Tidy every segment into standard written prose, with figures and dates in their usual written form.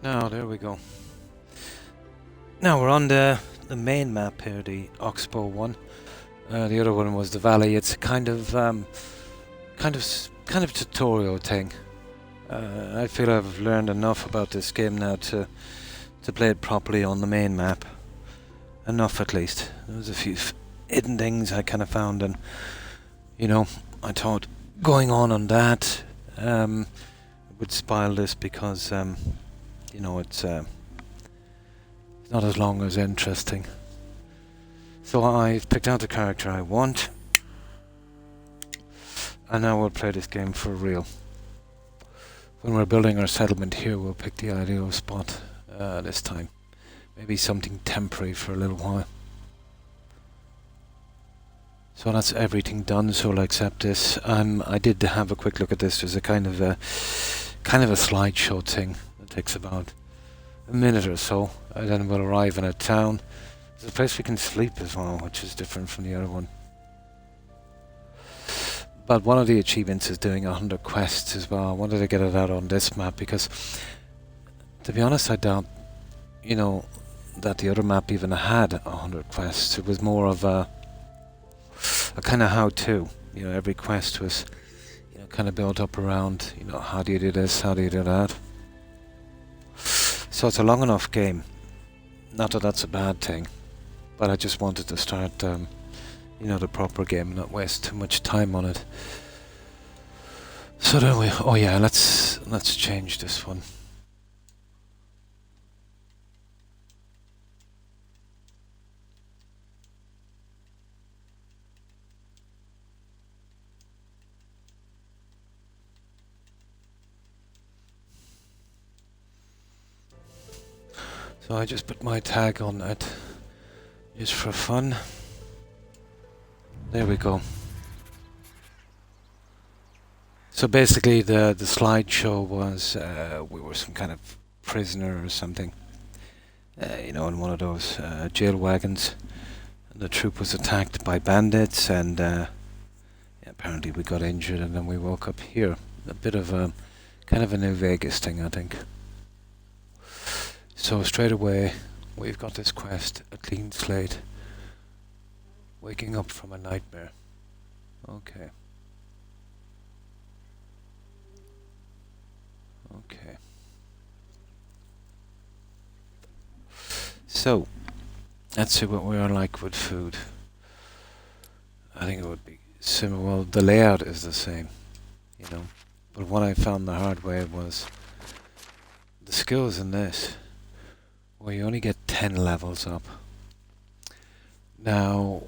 Now, there we go. Now we're on the main map here, the Oxbow one. The other one was the Valley. It's a kind of tutorial thing. I feel I've learned enough about this game now to play it properly on the main map. Enough, at least. There was a few hidden things I kind of found, and I thought going on that would spoil this because it's not as long as interesting. So I've picked out the character I want, and now we'll play this game for real. When we're building our settlement here, we'll pick the ideal spot this time. Maybe something temporary for a little while. So that's everything done, so I'll accept this. I did have a quick look at this. There's a kind of a slideshow thing that takes about a minute or so, and then we'll arrive in a town. There's a place we can sleep as well, which is different from the other one. But one of the achievements is doing 100 quests as well. I wanted to get it out on this map because, to be honest, I doubt, that the other map even had 100 quests. It was more of a kind of how-to. Every quest was, kind of built up around, how do you do this, how do you do that. So it's a long enough game. Not that that's a bad thing, but I just wanted to start, the proper game and not waste too much time on it. So then let's change this one. So I just put my tag on it, just for fun. There we go. So basically the slideshow was, we were some kind of prisoner or something, in one of those jail wagons. And the troop was attacked by bandits, and apparently we got injured, and then we woke up here. A bit of a kind of a New Vegas thing, I think. So straight away, we've got this quest, a clean slate. Waking up from a nightmare. Okay. Okay. So, let's see what we are like with food. I think it would be similar. Well, the layout is the same, But what I found the hard way was the skills in this. Well, you only get 10 levels up. Now,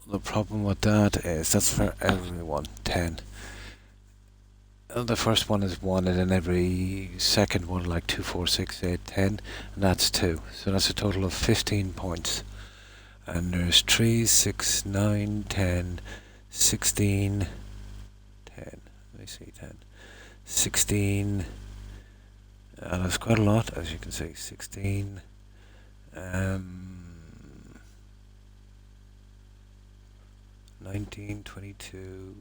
the problem with that is that's for everyone, 10. The first one is 1, and then every second one, like 2, 4, 6, 8, 10, and that's 2. So that's a total of 15 points. And there's 3, 6, 9, 10, 16, 10. Let me see, 10. 16... that's quite a lot, as you can see. 16, 19, 22,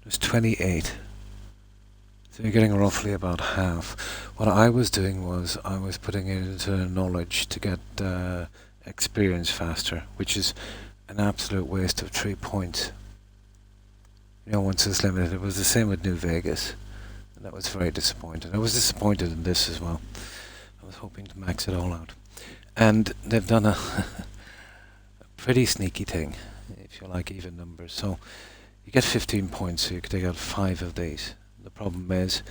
there's 28. So you're getting roughly about half. What I was doing was I was putting it into knowledge to get experience faster, which is an absolute waste of 3 points. Once it's limited. It was the same with New Vegas. And that was very disappointing. I was disappointed in this as well. I was hoping to max it all out. And they've done a pretty sneaky thing, if you like even numbers. So you get 15 points, so you can take out 5 of these. The problem is,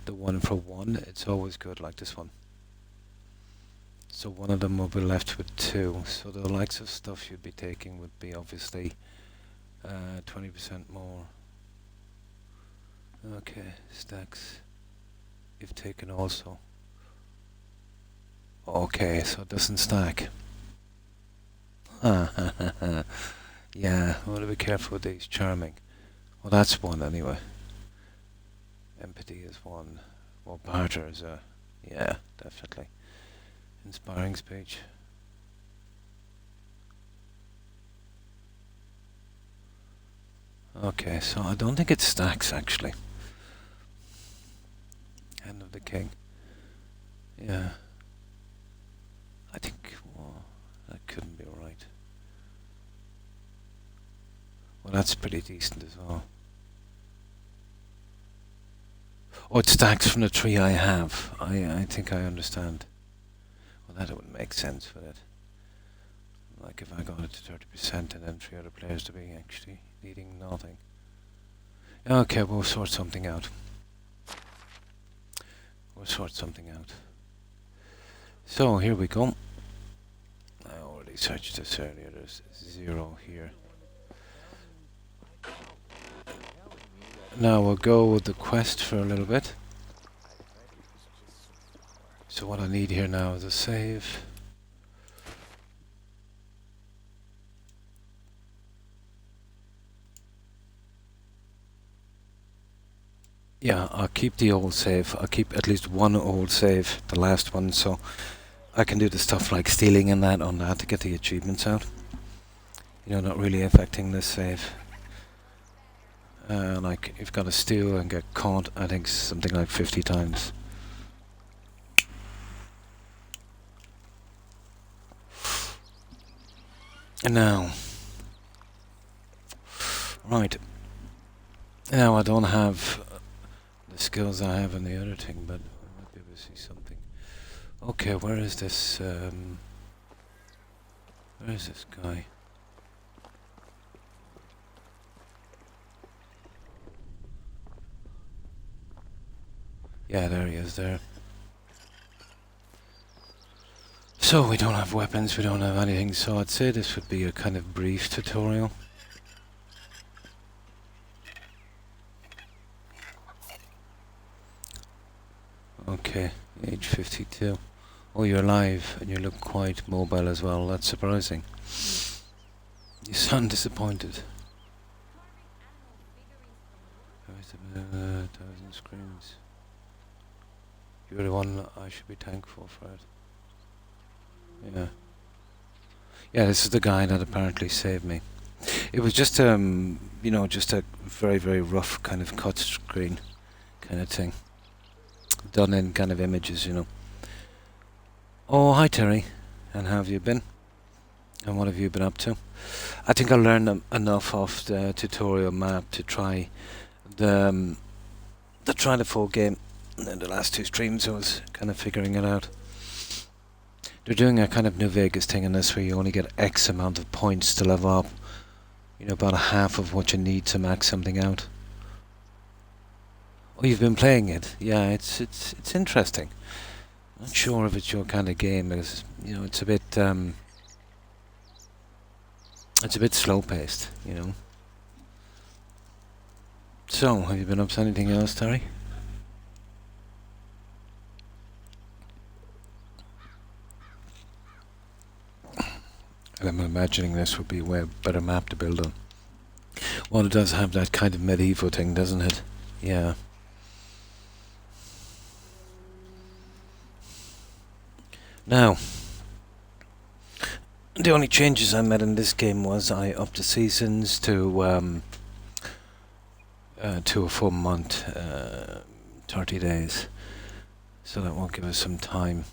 the 1 for 1, it's always good, like this one. So one of them will be left with 2. So the likes of stuff you'd be taking would be obviously 20% more. Okay, stacks. You've taken also. Okay, so it doesn't stack. Yeah, I want to be careful with these. Charming. Well, that's 1 anyway. Empathy is 1. Well, barter is a... yeah, definitely. Inspiring speech. Okay, so I don't think it stacks, actually. the king. Yeah. I think, well, that couldn't be right. Well, that's pretty decent as well. Oh, it stacks from the tree I have. I think I understand. Well, that wouldn't make sense, would it? Like if I got it to 30% and then 3 other players to be actually needing nothing. Okay, we'll sort something out. We'll sort something out. So, here we go. I already searched this earlier. There's 0 here. Now we'll go with the quest for a little bit. So what I need here now is a save. Yeah, I'll keep the old save. I'll keep at least one old save, the last one, so I can do the stuff like stealing and that on that to get the achievements out. You know, not really affecting this save. Like, you've got to steal and get caught, I think something like 50 times. And now... Right. Now I don't have the skills I have in the other thing, but I might be able to see something. Okay, where is this, where is this guy? Yeah, there he is, there. So, we don't have weapons, we don't have anything, so I'd say this would be a kind of brief tutorial. Okay, age 52. Oh, you're alive, and you look quite mobile as well, that's surprising. You sound disappointed. Where's the 1,000 screens? You're the one I should be thankful for it. Yeah. Yeah, this is the guy that apparently saved me. It was just, you know, just a very, very rough kind of cut screen kind of thing. Done in kind of images, you know. Oh, hi Terry. And how have you been? And what have you been up to? I think I learned enough of the tutorial map to try the full game. In the last 2 streams I was kind of figuring it out. They're doing a kind of New Vegas thing in this where you only get X amount of points to level up. You know, about a half of what you need to max something out. Oh, you've been playing it? Yeah, it's interesting. Not sure if it's your kind of game because, you know, it's a bit slow paced, you know. So, have you been up to anything else, Terry? And I'm imagining this would be a way better map to build on. Well, it does have that kind of medieval thing, doesn't it? Yeah. Now, the only changes I made in this game was I upped the seasons to a full month, 30 days. So that will give us some time.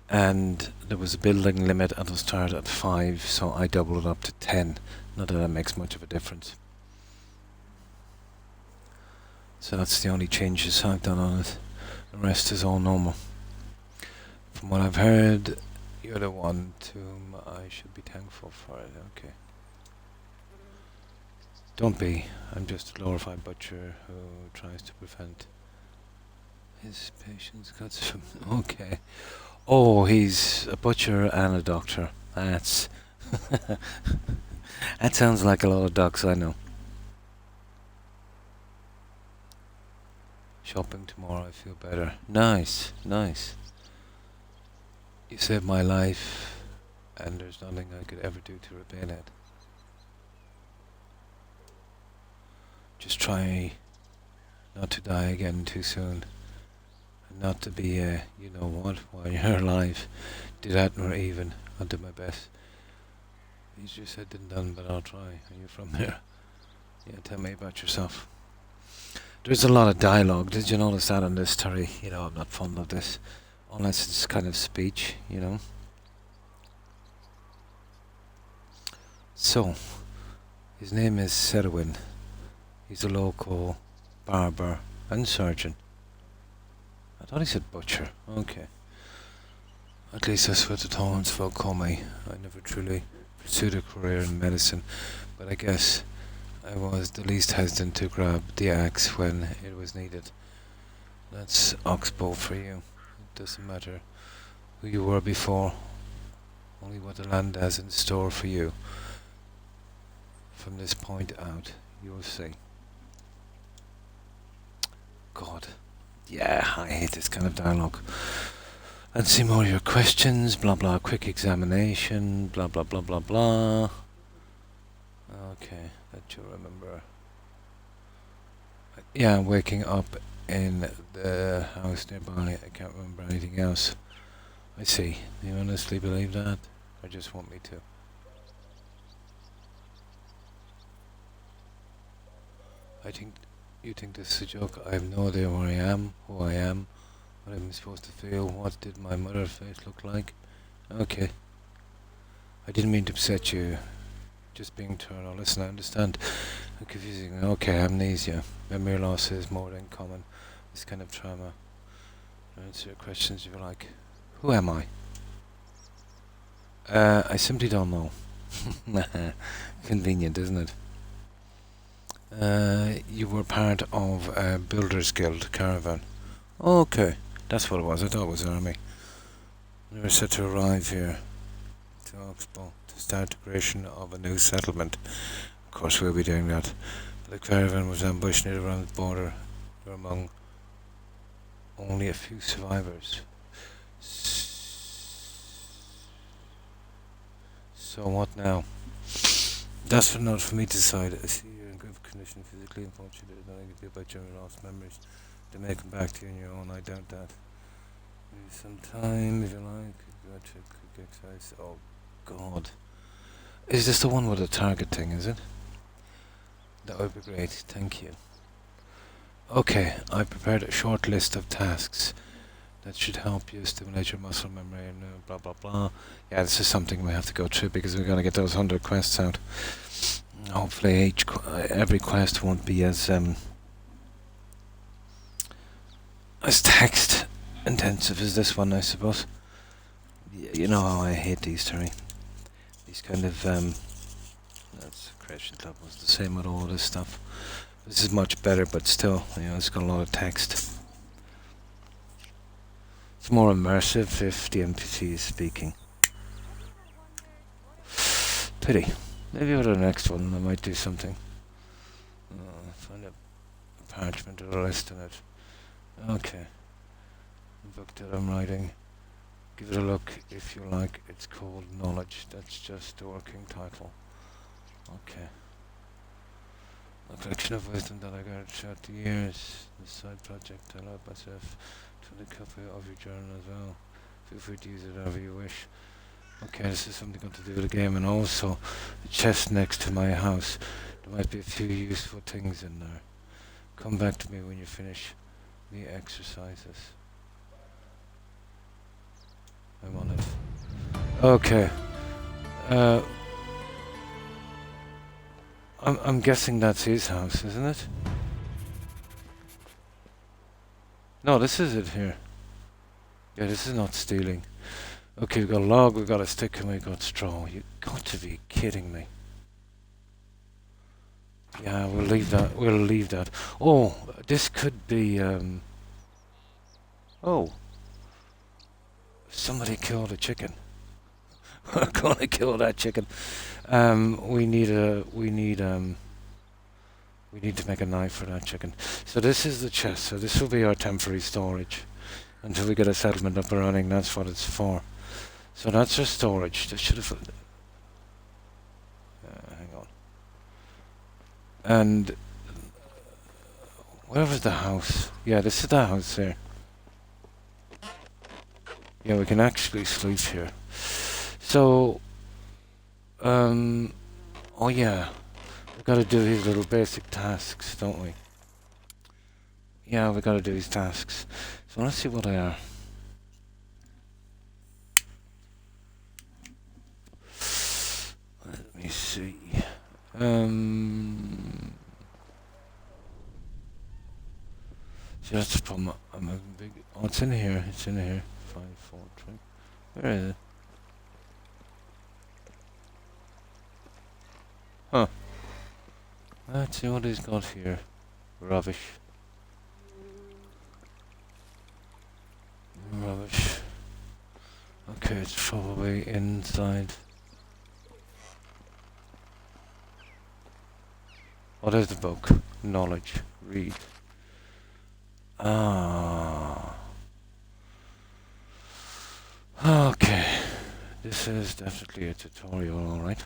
And there was a building limit at the start at 5, so I doubled it up to 10. Not that that makes much of a difference. So that's the only changes I've done on it. The rest is all normal. From what I've heard, you're the one to whom I should be thankful for it. Okay. Don't be. I'm just a glorified butcher who tries to prevent his patient's guts from... Okay. Oh, he's a butcher and a doctor. That's... That sounds like a lot of docs, I know. Shopping tomorrow, I feel better. Nice, nice. You saved my life, and there's nothing I could ever do to repay that. Just try not to die again too soon. And not to be you know what, while you're alive. Do that nor even. I'll do my best. Easier said than done, but I'll try. Are you from there? Yeah, tell me about yourself. There's a lot of dialogue. Did you notice that in this, Terry? You know, I'm not fond of this. Unless it's kind of speech, you know. So, his name is Serwin. He's a local barber and surgeon. I thought he said butcher. Okay. At least that's what the townsfolk call me. I never truly pursued a career in medicine, but I guess I was the least hesitant to grab the axe when it was needed. That's Oxbow for you. It doesn't matter who you were before, only what the land has in store for you. From this point out, you'll see. God. Yeah, I hate this kind of dialogue. And see more of your questions, blah blah, quick examination, blah blah blah blah blah. Okay, that you'll remember. Yeah, waking up in the house nearby, I can't remember anything else. I see. Do you honestly believe that? Or just want me to? I think you think this is a joke. I have no idea where I am, who I am, what am I supposed to feel, what did my mother's face look like? Okay. I didn't mean to upset you. Just being thorough. Listen, I understand. I'm confusing. Okay, amnesia. Memory loss is more than common. This kind of trauma. Answer your questions if you like. Who am I? I simply don't know. Convenient, isn't it? You were part of a Builders Guild caravan. Okay, that's what it was. I thought it was army. We were set to arrive here to Oxbow to start the creation of a new settlement. Of course, we'll be doing that. The caravan was ambushed near around the border. We were among only a few survivors. So what now? That's not for me to decide. I see you're in good condition physically and functionally. There's nothing to do about general lost memories. They may come back to you on your own. I doubt that. Maybe some time, if you like. Go to quick exercise. Oh, God. Is this the one with the target thing, is it? That would be great. Thank you. Okay, I prepared a short list of tasks that should help you stimulate your muscle memory and blah blah blah. Yeah, this is something we have to go through because we're going to get those 100 quests out. Hopefully every quest won't be as text intensive as this one, I suppose. You know how I hate these, Terry. These kind of that's Creation Club was the same with all this stuff. This is much better, but still, it's got a lot of text. It's more immersive if the NPC is speaking. Pity. Maybe with the next one I might do something. Find a parchment with a list in it. Okay. The book that I'm writing. Give it a look if you like. It's called Knowledge. That's just the working title. Okay. A collection of wisdom that I got throughout the years. The side project I love myself. To the copy of your journal as well. Feel free to use it however you wish. Okay, this is something got to do with the game, and also the chest next to my house. There might be a few useful things in there. Come back to me when you finish the exercises. I'm on it. Okay. I'm guessing that's his house, isn't it? No, this is it here. Yeah, this is not stealing. Okay, we've got a log, we've got a stick, and we've got straw. You've got to be kidding me. Yeah, we'll leave that. We'll leave that. Oh, this could be, oh. Somebody killed a chicken. We're gonna kill that chicken. We need to make a knife for that chicken. So this is the chest. So this will be our temporary storage until we get a settlement up and running. That's what it's for. So that's our storage. This should have. Hang on. And where was the house? Yeah, this is the house here. Yeah, we can actually sleep here. So, oh yeah. We've got to do his little basic tasks, don't we? Yeah, we gotta do these tasks. So let's see what they are. Let me see. See, that's the problem. I'm a big. Oh, it's in here. It's in here. 5, 4, 3. Where is it? Huh. Let's see what he's got here. Rubbish. Rubbish. Okay, it's probably inside. What is the book? Knowledge. Read. Ah. Okay. This is definitely a tutorial, alright.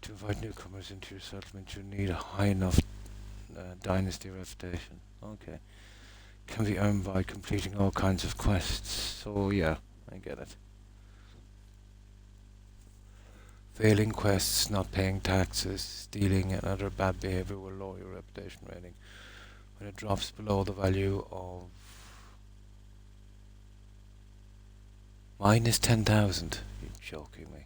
To invite newcomers into your settlement, you need a high enough Dynasty reputation. Okay. Can be earned by completing all kinds of quests. So yeah, I get it. Failing quests, not paying taxes, stealing and other bad behavior will lower your reputation rating. When it drops below the value of minus 10,000, you're joking me.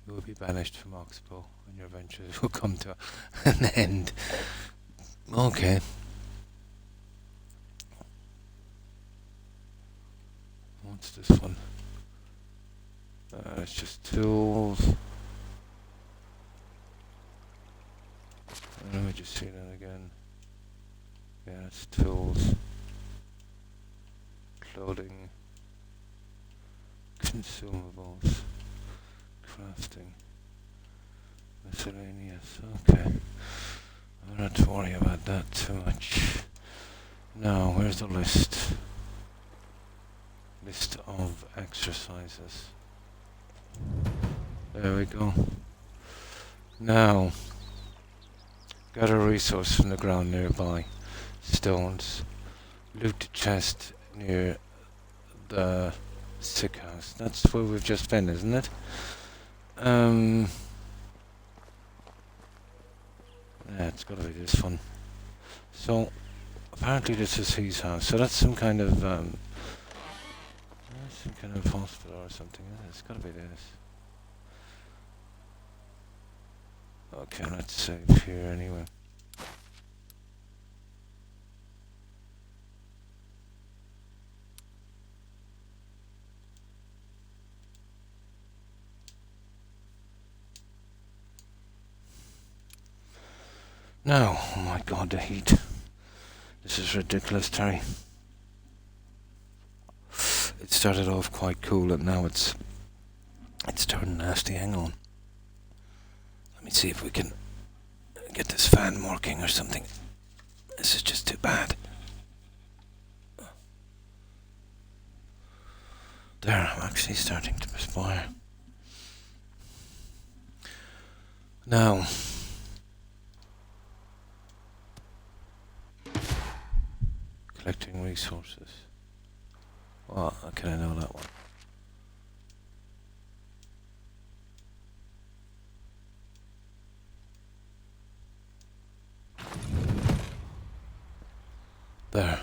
You will be banished from Oxbow and your ventures will come to an end. Okay. What's this one? It's just tools. Let me just see that again. Yeah, it's tools. Clothing. Consumables. Crafting. Miscellaneous. Okay. I'm not to worry about that too much. Now, where's the list? List of exercises. There we go. Now, gather a resource from the ground nearby. Stones. Loot the chest near the sick house. That's where we've just been, isn't it? Yeah, it's gotta be this one. So, apparently this is his house. So that's some kind of hospital or something. It's gotta be this. Okay, let's save here anyway. Now, oh my god, the heat. This is ridiculous, Terry. It started off quite cool and now it's turned nasty. Hang on. Let me see if we can get this fan working or something. This is just too bad. There, I'm actually starting to perspire. Now, collecting resources. Well, okay, I know that one. There.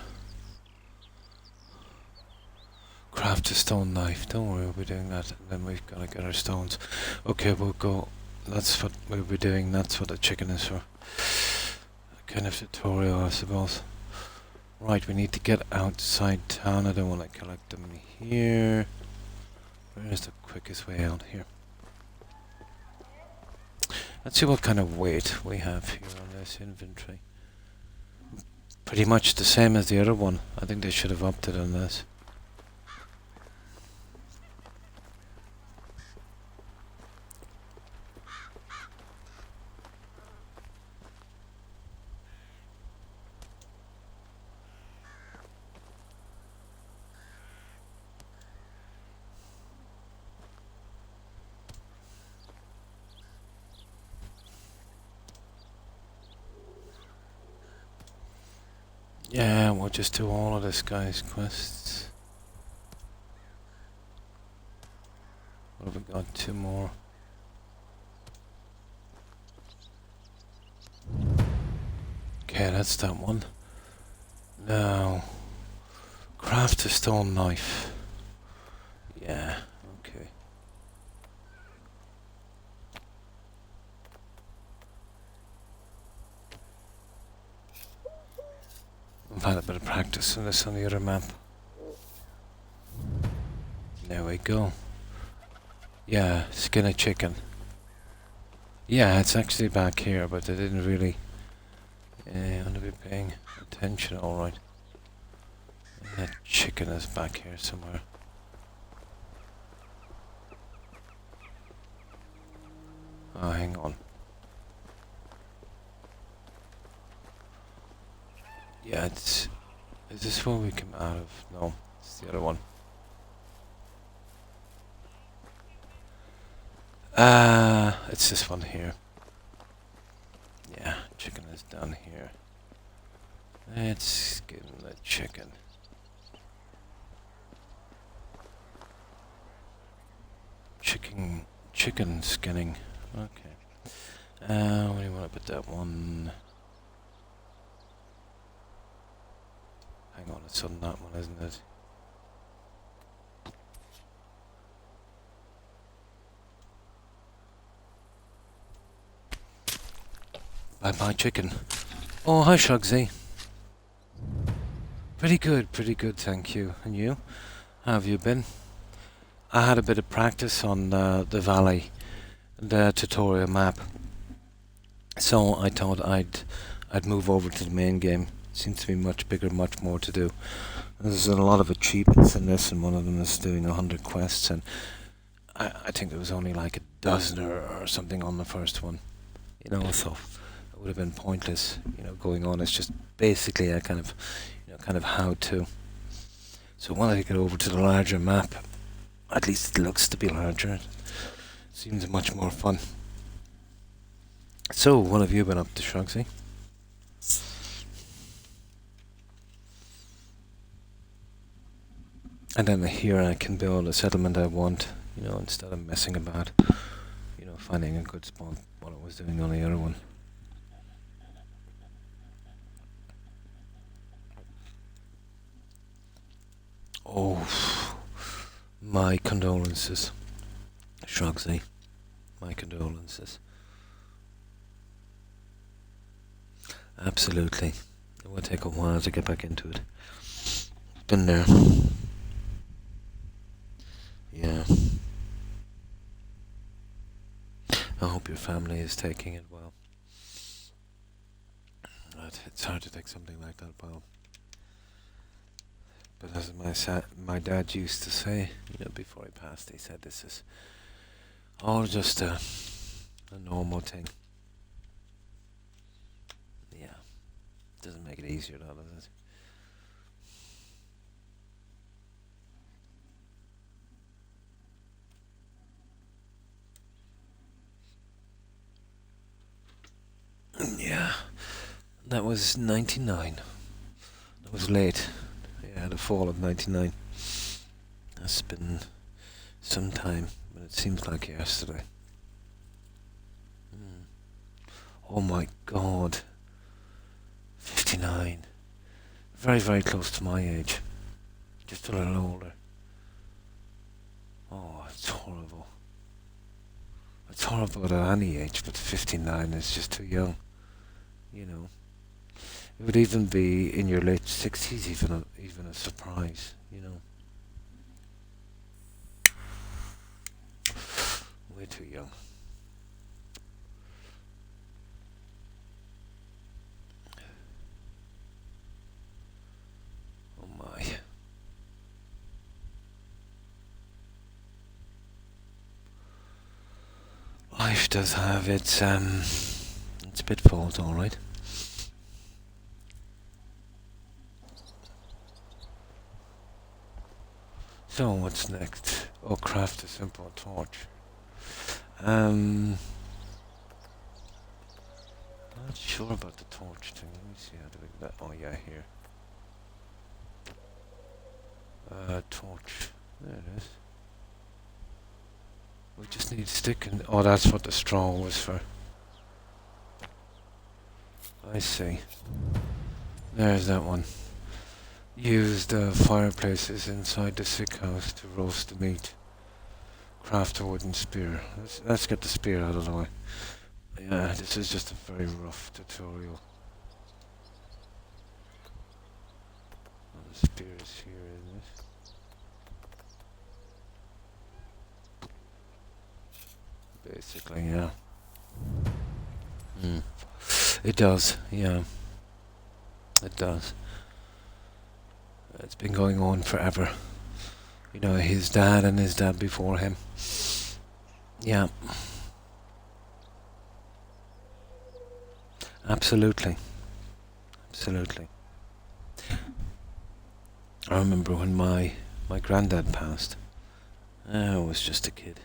Craft a stone knife. Don't worry, we'll be doing that. And then we've got to get our stones. Okay, we'll go. That's what we'll be doing. That's what the chicken is for. A kind of tutorial, I suppose. Right, we need to get outside town. I don't want to collect them here. Where is the quickest way out here? Let's see what kind of weight we have here on this inventory. Pretty much the same as the other one. I think they should have upped it on this. Yeah, we'll just do all of this guy's quests. What have we got? 2 more. Okay, that's that one. Now, craft a stone knife. Yeah, okay. I've had a bit of practice on this on the other map. There we go. Yeah, skin a chicken. Yeah, it's actually back here, but I didn't really want to be paying attention. Alright. That chicken is back here somewhere. Oh, hang on. Yeah, it's... Is this where we come out of? No, it's the other one. It's this one here. Yeah, chicken is down here. Let's get the chicken. Chicken skinning. Okay. Where do you want to put that one? Hang on, it's on that one, isn't it? Bye-bye, chicken. Oh, hi, Shugsy. Pretty good, thank you. And you? How have you been? I had a bit of practice on the valley, the tutorial map. So I thought I'd move over to the main game. Seems to be much bigger, much more to do. There's a lot of achievements in this, and one of them is doing 100 quests, and I think there was only like a dozen or something on the first one. You know, so it would have been pointless, going on. It's just basically a kind of how to. So I wanted to get over to the larger map. At least it looks to be larger. It seems much more fun. So, what have you been up to, Shugsy? And then here I can build a settlement I want, instead of messing about, finding a good spot, what I was doing on the other one. Oh, my condolences, Shugsy. My condolences. Absolutely. It will take a while to get back into it. Been there. Yeah. I hope your family is taking it well. It's hard to take something like that well. But as my dad used to say, before he passed, he said this is all just a normal thing. Yeah. Doesn't make it easier though, does it? Yeah. That was 99. That was late. Yeah, the fall of 99. That's been some time, but it seems like yesterday. Oh my god. 59. Very, very close to my age. Just a little older. Oh, it's horrible. It's horrible at any age, but 59 is just too young. It would even be in your late 60s, even a surprise, Way too young. Oh my. Life does have its pitfalls, alright. So what's next? Oh, craft a simple torch. Not sure about the torch thing. Let me see how to do that. Oh yeah, here. Torch. There it is. We just need stick and... Oh, that's what the straw was for. I see. There's that one. Use the fireplaces inside the sick house to roast the meat. Craft a wooden spear. Let's get the spear out of the way. Yeah, this is just a very rough tutorial. Oh, the spear is here, isn't it? Basically, yeah. Mm. It does, yeah. It does. It's been going on forever. You know, his dad and his dad before him. Yeah. Absolutely. Absolutely. I remember when my granddad passed. I was just a kid.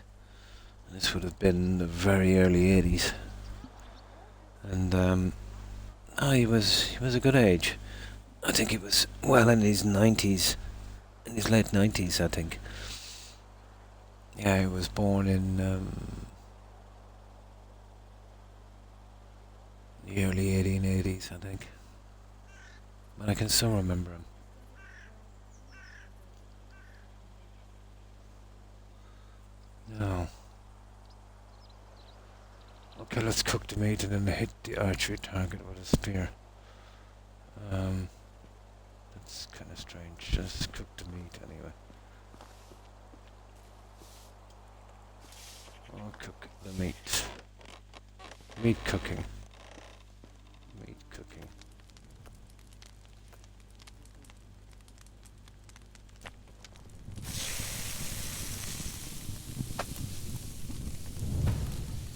This would have been the very early 80s. And he was a good age. I think he was well in his 90s, in his late 90s, I think. Yeah, he was born in the early 1880s, I think. But I can still remember him. No. Okay, let's cook the meat and then hit the archery target with a spear. That's kind of strange. Just cook the meat anyway. I'll cook the meat. Meat cooking. Meat cooking.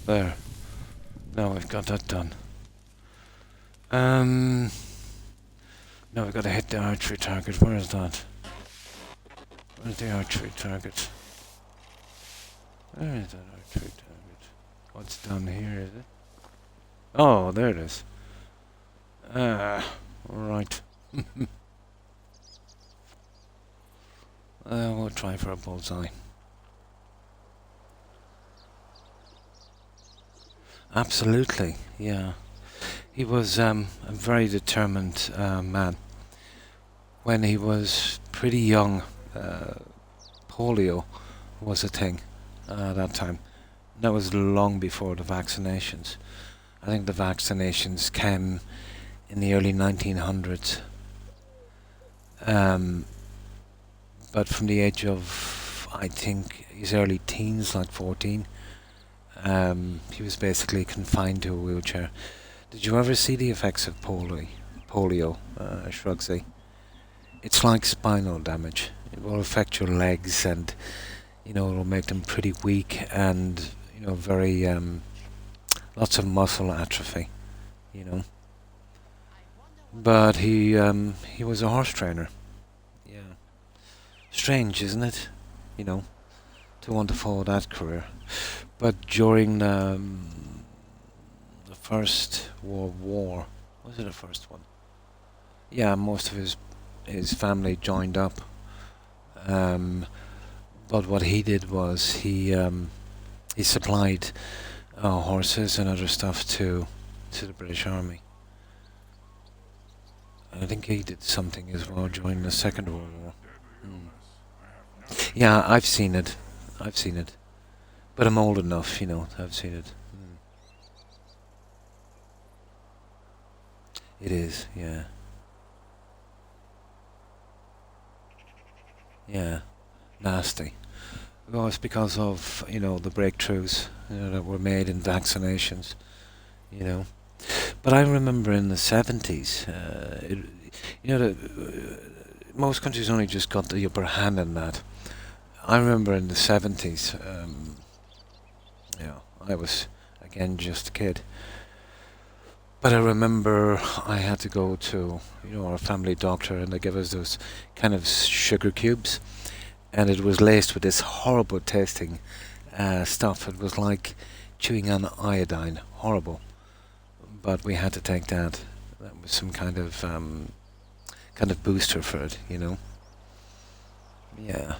There. Now we've got that done. Now we've got to hit the archery target. Where is that? Where's the archery target? Where is that archery target? What's down here, is it? Oh, there it is. Right. We'll try for a bullseye. Absolutely, yeah. He was a very determined man. When he was pretty young, polio was a thing at that time. That was long before the vaccinations. I think the vaccinations came in the early 1900s. But from the age of, I think, his early teens, like 14, he was basically confined to a wheelchair. Did you ever see the effects of polio, Shrugsy? It's like spinal damage. It will affect your legs and, it will make them pretty weak and, very, lots of muscle atrophy, But he was a horse trainer. Yeah. Strange, isn't it? To want to follow that career. But during the First World War, was it the first one? Yeah, most of his family joined up. But what he did was he supplied horses and other stuff to the British Army. I think he did something as well during the Second World War. Yeah, I've seen it. But I'm old enough, to have seen it. It is, yeah. Yeah, nasty. Well, it's because of, the breakthroughs, that were made in vaccinations, But I remember in the 70s, most countries only just got the upper hand in that. I remember in the 70s, I was, again, just a kid. But I remember I had to go to, our family doctor, and they gave us those kind of sugar cubes, and it was laced with this horrible tasting stuff. It was like chewing on iodine, horrible. But we had to take that. That was some kind of booster for it, Yeah.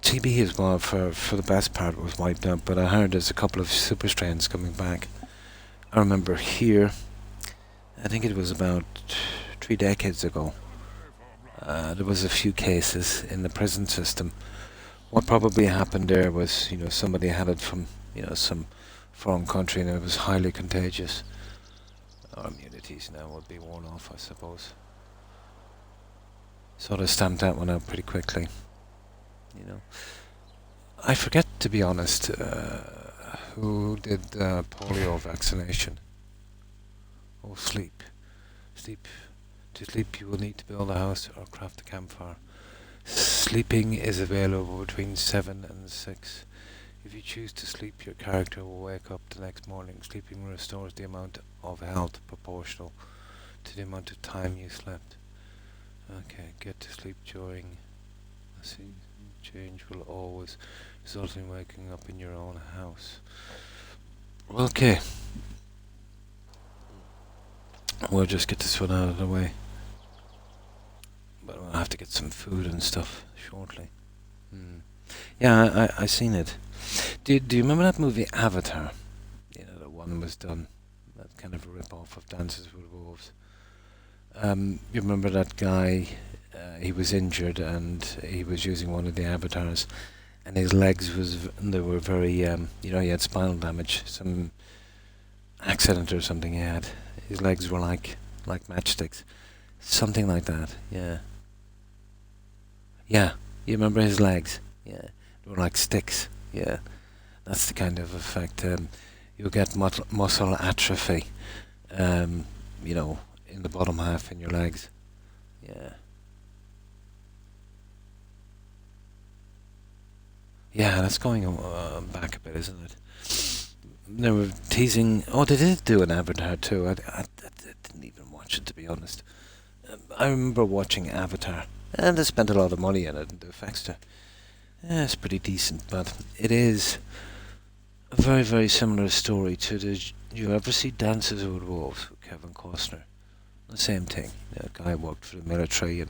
TB as well, for the best part, was wiped out, but I heard there's a couple of super strains coming back. I remember here, I think it was about 3 decades ago, there was a few cases in the prison system. What probably happened there was, somebody had it from, some foreign country and it was highly contagious. Our immunities now would be worn off, I suppose. Sort of stamped that one out pretty quickly, you know. I forget, to be honest, who did polio vaccination. Oh, sleep. Sleep. To sleep you will need to build a house or craft a campfire. Sleeping is available between 7 and 6. If you choose to sleep, your character will wake up the next morning. Sleeping restores the amount of health proportional to the amount of time you slept. Okay, get to sleep during a season change will always result in waking up in your own house. Okay. We'll just get this one out of the way. But I'll have to get some food and stuff shortly. Yeah, I seen it. Do you remember that movie Avatar? The one was done. That kind of a rip-off of Dances with Wolves. You remember that guy? He was injured and he was using one of the avatars, and his legs they were very he had spinal damage, some accident or something he had. His legs were like matchsticks, something like that. Yeah. You remember his legs? Yeah, they were like sticks. Yeah, that's the kind of effect. You'll get muscle atrophy. In the bottom half in your legs. Yeah. Yeah, that's going back a bit, isn't it? They were teasing. Oh, they did do an Avatar too. I didn't even watch it, to be honest. I remember watching Avatar, and they spent a lot of money on it, and the effects are, it's pretty decent, but it is a very, very similar story to the. You ever see Dances with Wolves with Kevin Costner? The same thing. A guy worked for the military and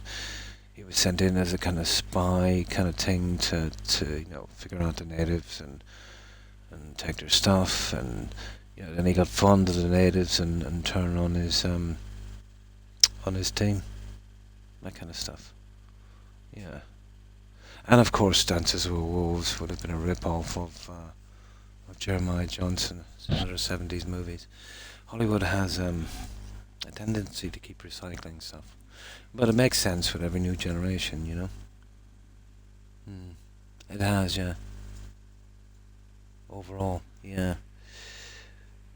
he was sent in as a kind of spy kind of thing to figure out the natives and take their stuff, and then he got fond of the natives and turn on his team, that kind of stuff. Yeah, and of course Dances with Wolves would have been a rip-off of Jeremiah Johnson, some other 70s movies. Hollywood has a tendency to keep recycling stuff. But it makes sense with every new generation, It has, yeah. Overall, yeah.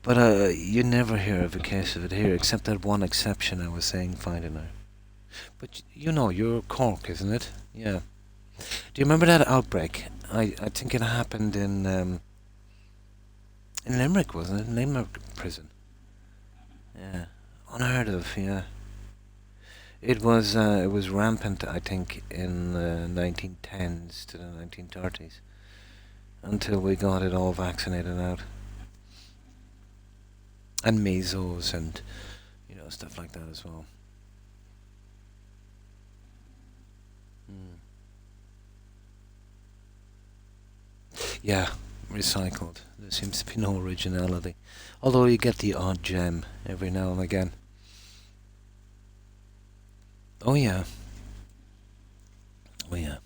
But you never hear of a case of it here, except that one exception I was saying, finding her. But you're Cork, isn't it? Yeah. Do you remember that outbreak? I think it happened in Limerick, wasn't it? In Limerick prison. Yeah. Unheard of, yeah. It was rampant, I think, in the 1910s to the 1930s, until we got it all vaccinated out, and measles and stuff like that as well. Yeah, recycled. There seems to be no originality, although you get the odd gem every now and again. Oh yeah. Oh yeah.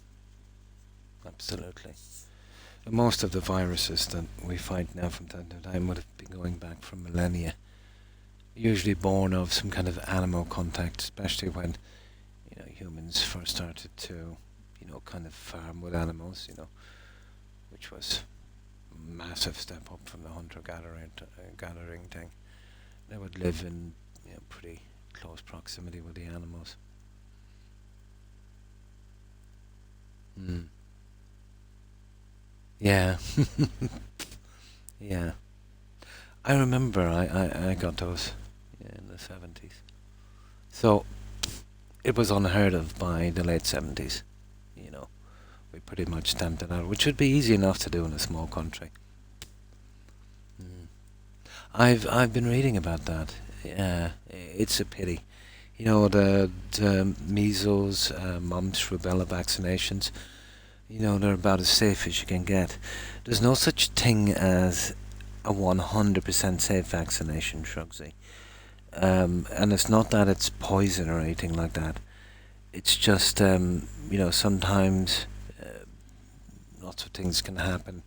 Absolutely. Most of the viruses that we find now from time to time would have been going back for millennia. Usually born of some kind of animal contact, especially when humans first started to kind of farm with animals, which was a massive step up from the hunter-gathering thing. They would live in pretty close proximity with the animals. Yeah. Yeah. I remember I got those in the 70s. So it was unheard of by the late 70s. We pretty much stamped it out, which would be easy enough to do in a small country. I've been reading about that. Yeah, it's a pity. The measles, mumps, rubella vaccinations, they're about as safe as you can get. There's no such thing as a 100% safe vaccination, Shrugsy. And it's not that it's poison or anything like that. It's just, sometimes lots of things can happen.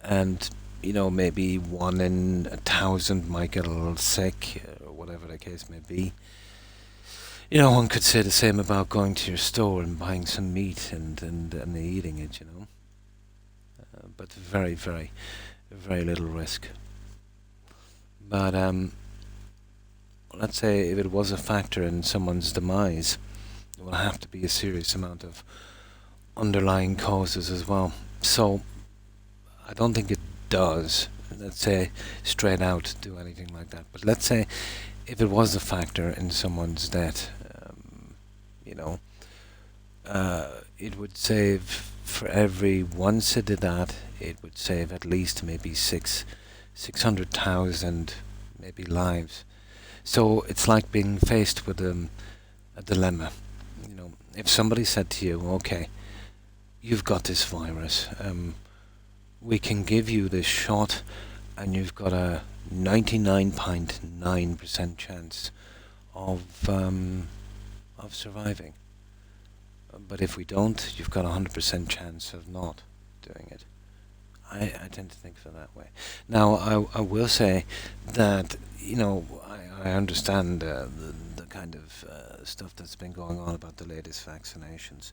And, maybe 1 in 1,000 might get a little sick, or whatever the case may be. One could say the same about going to your store and buying some meat and eating it, but very, very, very little risk. But let's say if it was a factor in someone's demise, there will have to be a serious amount of underlying causes as well. So I don't think it does, let's say, straight out do anything like that. But let's say if it was a factor in someone's death, you know, it would save, for every once it did that, it would save at least maybe 600,000 maybe lives. So it's like being faced with a dilemma. If somebody said to you, okay, you've got this virus, we can give you this shot, and you've got a 99.9% chance of surviving. But if we don't, you've got a 100% chance of not doing it. I tend to think of it that way. Now, I will say that, I understand the kind of stuff that's been going on about the latest vaccinations.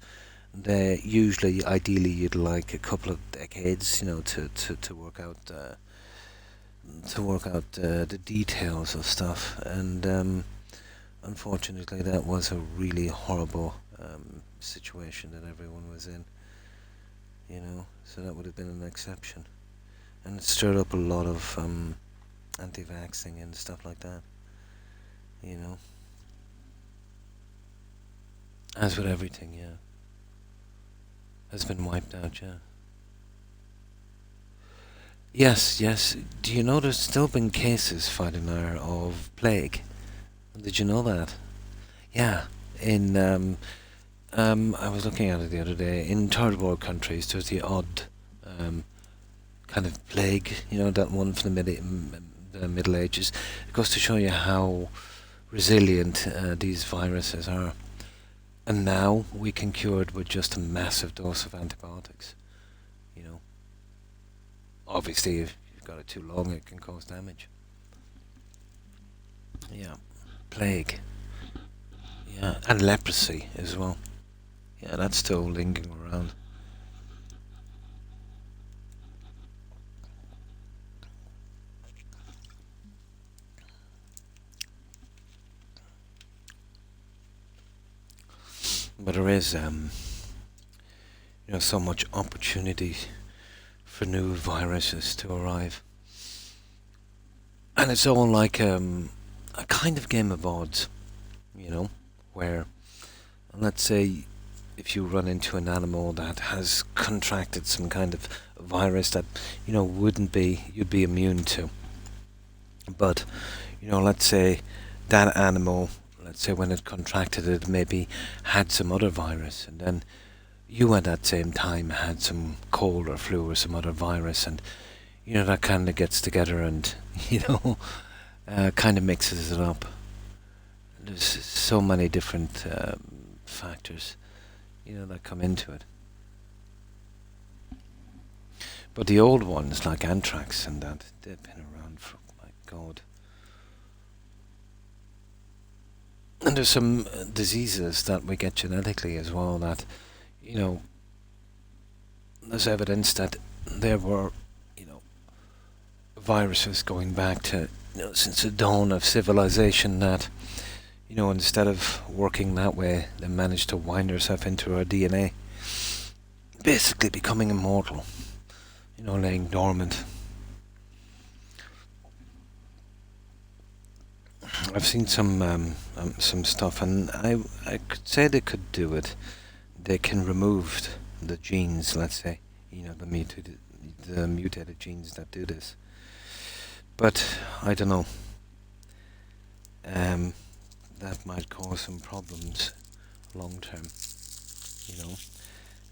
They usually, ideally, you'd like a couple of decades, to work out the details of stuff. And unfortunately, that was a really horrible situation that everyone was in. So that would have been an exception, and it stirred up a lot of anti-vaxxing and stuff like that. As with everything, yeah, has been wiped out, yeah. Yes, yes. Do you know there's still been cases, Fadinar, of plague? Did you know that? Yeah, in I was looking at it the other day. In third world countries, there's the odd kind of plague, that one from the Middle Ages. It goes to show you how resilient these viruses are. And now we can cure it with just a massive dose of antibiotics. Obviously, if you've got it too long, it can cause damage. Yeah, plague. Yeah, and leprosy as well. Yeah, that's still lingering around. But there is, so much opportunity for new viruses to arrive. And it's all like a kind of game of odds, where, let's say, if you run into an animal that has contracted some kind of virus that, you'd be immune to. But, let's say that animal, let's say when it contracted it, maybe had some other virus, and then you at that same time had some cold or flu or some other virus, and that kind of gets together and kind of mixes it up. There's so many different factors that come into it. But the old ones like anthrax and that, they've been around for, my God. And there's some diseases that we get genetically as well that, there's evidence that there were, viruses going back to, since the dawn of civilization that, instead of working that way, they managed to wind herself into our DNA. Basically becoming immortal, laying dormant. I've seen some stuff, and I could say they could do it. They can remove the genes, let's say, the mutated genes that do this. But I don't know. That might cause some problems long term.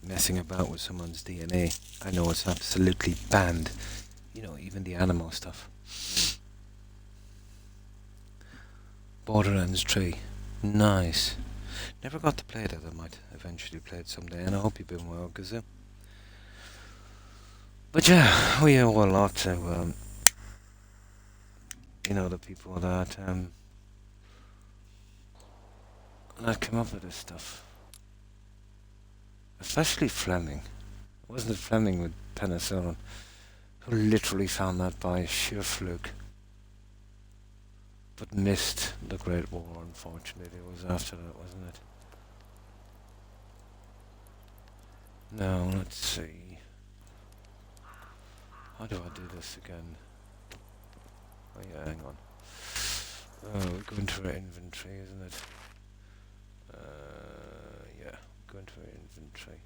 Messing about with someone's DNA. I know it's absolutely banned even the Animo stuff. Borderlands 3. Nice. Never got to play that. I might eventually play it someday, and I hope you've been well, Gazoo. But yeah, we owe a lot to, the people that came up with this stuff. Especially Fleming. Wasn't it Fleming with penicillin who literally found that by sheer fluke? But missed the Great War, unfortunately. It was after that, wasn't it? Now, let's see. How do I do this again? Oh yeah, hang on. Oh, we go into our inventory, isn't it? Yeah, go into our inventory.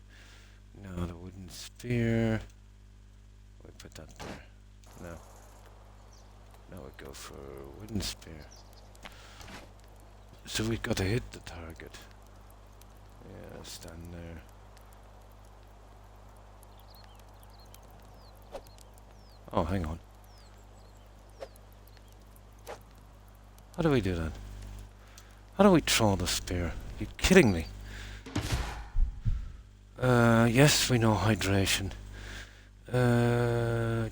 Now the wooden spear. We put that there. No. Now we go for wooden spear. So we've got to hit the target. Yeah, stand there. Oh, hang on. How do we do that? How do we throw the spear? You're kidding me. Yes, we know hydration.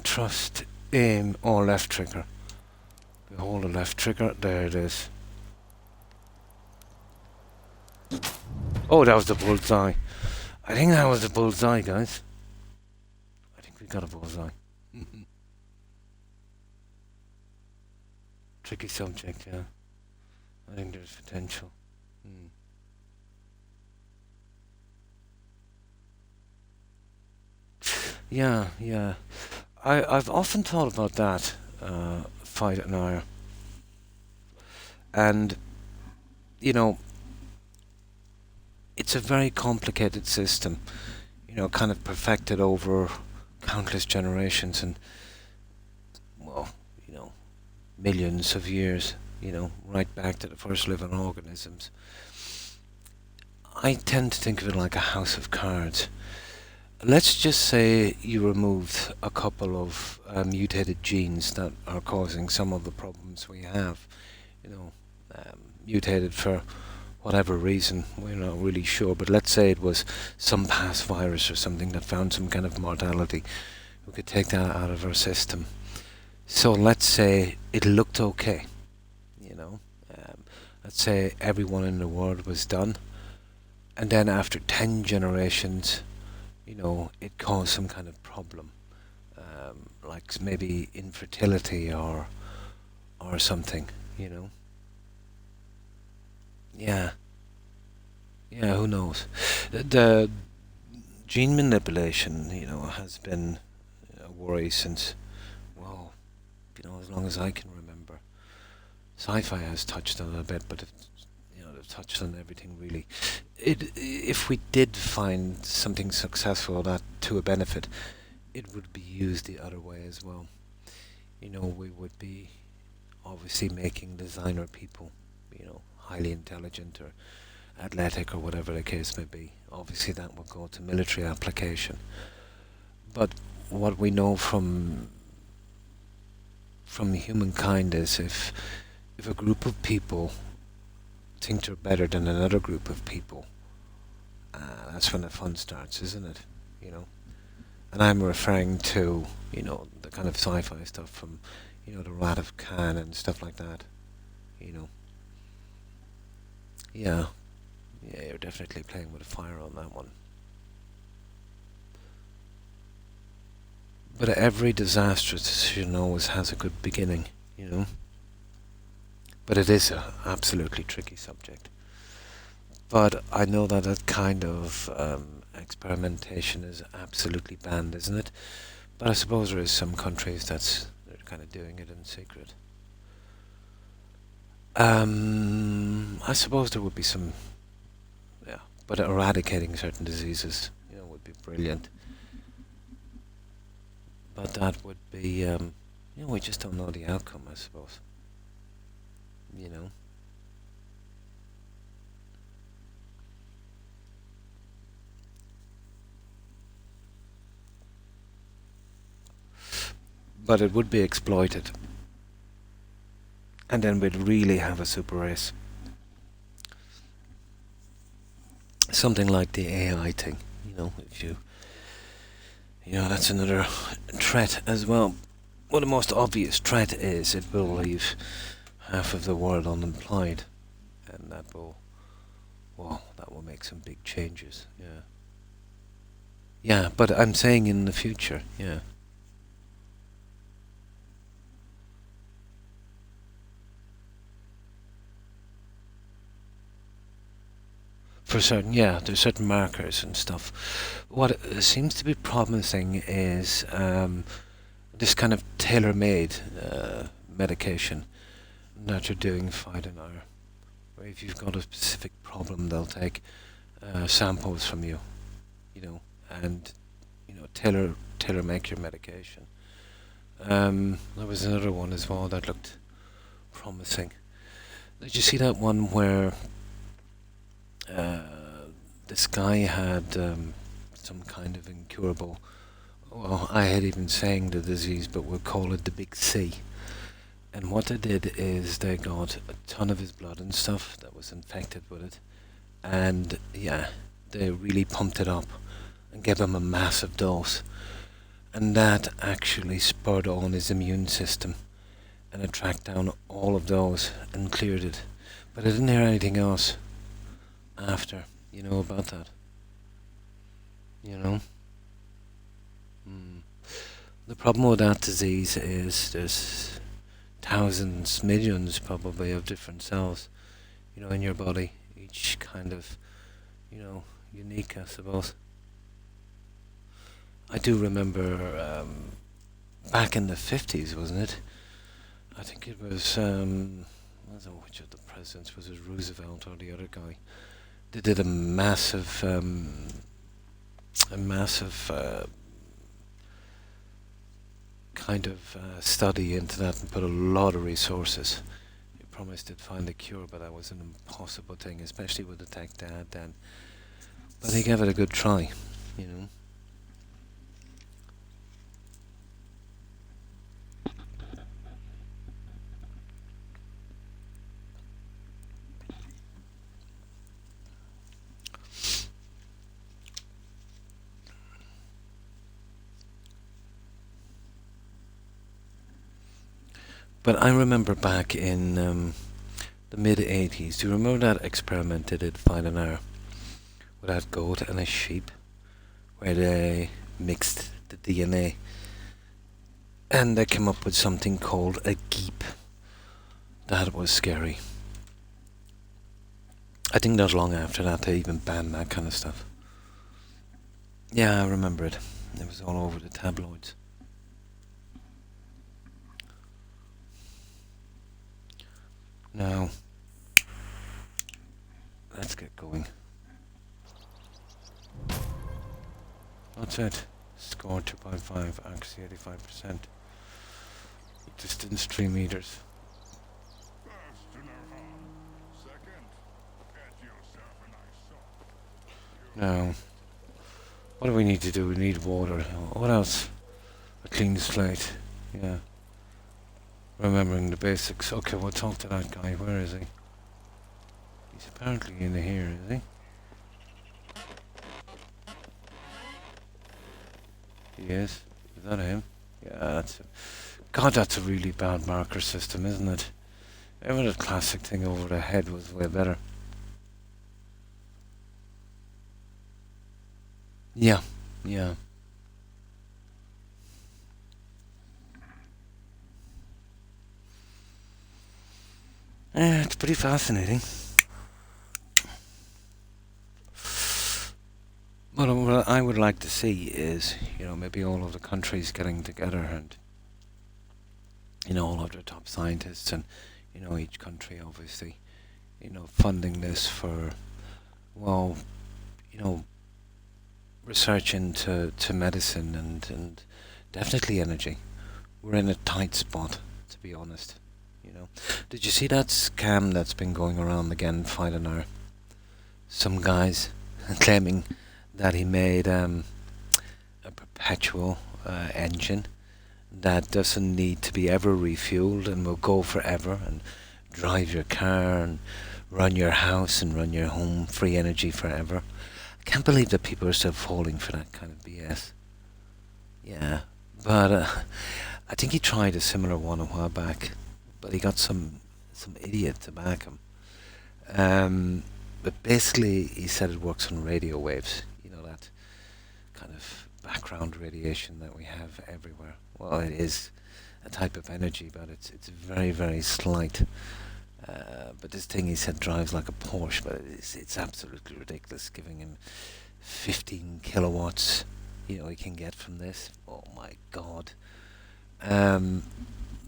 Trust, aim, or left trigger. We hold the left trigger. There it is. Oh, that was the bullseye. I think that was the bullseye, guys. I think we got a bullseye. Tricky subject, yeah. I think there's potential. Yeah. I've often thought about that fight at Nair. And, it's a very complicated system, kind of perfected over countless generations and, well, millions of years, right back to the first living organisms. I tend to think of it like a house of cards. Let's just say you removed a couple of mutated genes that are causing some of the problems we have, mutated for whatever reason, we're not really sure, but let's say it was some past virus or something that found some kind of mortality. We could take that out of our system. So let's say it looked okay, let's say everyone in the world was done, and then after 10 generations, it caused some kind of problem, like maybe infertility or something, Yeah, who knows? The gene manipulation, has been a worry since, well, as long as I can remember. Sci-fi has touched on it a bit, but they've touched on everything really. If we did find something successful that to a benefit, it would be used the other way as well. We would be obviously making designer people, highly intelligent or athletic or whatever the case may be. Obviously that would go to military application. But what we know from humankind is if a group of people think they're better than another group of people, that's when the fun starts, isn't it? And I'm referring to, the kind of sci-fi stuff from, the Rat of Khan and stuff like that, Yeah, you're definitely playing with fire on that one. But every disastrous decision always has a good beginning, But it is a absolutely tricky subject. But I know that kind of experimentation is absolutely banned, isn't it? But I suppose there is some countries they're kind of doing it in secret. I suppose there would be some, yeah, but eradicating certain diseases, would be brilliant. But that would be, we just don't know the outcome, I suppose. You know. but it would be exploited, and then we'd really have a super race. Something like the AI thing, if that's another threat as well. Well, the most obvious threat is it will leave half of the world unemployed, and that will make some big changes. Yeah. Yeah, but I'm saying in the future. Yeah. For certain, yeah, there's certain markers and stuff. What seems to be promising is this kind of tailor-made medication that you're doing Phytonar, where if you've got a specific problem, they'll take samples from you, and tailor make your medication. There was another one as well that looked promising. Did you see that one where this guy had some kind of incurable, well, I hate even saying the disease, but we'll call it the big C. And what they did is they got a ton of his blood and stuff that was infected with it, and yeah, they really pumped it up and gave him a massive dose, and that actually spurred on his immune system, and it tracked down all of those and cleared it. But I didn't hear anything else after, about that. You know? Mm. The problem with that disease is there's thousands, millions probably of different cells, in your body, each kind of, unique, I suppose. I do remember back in the 50s, wasn't it? I think it was, I don't know which of the presidents, was it Roosevelt or the other guy? They did a massive kind of study into that and put a lot of resources. He promised they'd find a cure, but that was an impossible thing, especially with the tech they had then. But he gave it a good try, you know. But I remember back in the mid 80s, do you remember that experiment they did find an hour with that goat and a sheep, where they mixed the DNA and they came up with something called a geep? That was scary. I think not long after that they even banned that kind of stuff. Yeah, I remember it. It was all over the tabloids. Now, let's get going. That's it. Score 2.5, accuracy 85%. Distance 3 meters. Now, what do we need to do? We need water. What else? A clean slate. Yeah. Remembering the basics. Okay, we'll talk to that guy. Where is he? He's apparently in here, is he? He is. Is that him? Yeah, that's him. God, that's a really bad marker system, isn't it? Remember that classic thing over the head was way better. Yeah, yeah. It's pretty fascinating. What I would like to see is, maybe all of the countries getting together and, all of their top scientists and, each country obviously, funding this for, well, research into medicine and definitely energy. We're in a tight spot, to be honest. Did you see that scam that's been going around again, Fidonar? Some guys claiming that he made a perpetual engine that doesn't need to be ever refueled and will go forever and drive your car and run your house and run your home, free energy forever. I can't believe that people are still falling for that kind of BS. Yeah, but I think he tried a similar one a while back, but he got some idiot to back him. But basically, he said it works on radio waves. You know, that kind of background radiation that we have everywhere. Well, it is a type of energy, but it's very, very slight. But this thing, he said, drives like a Porsche, but it's absolutely ridiculous, giving him 15 kilowatts. You know, he can get from this. Oh my God. The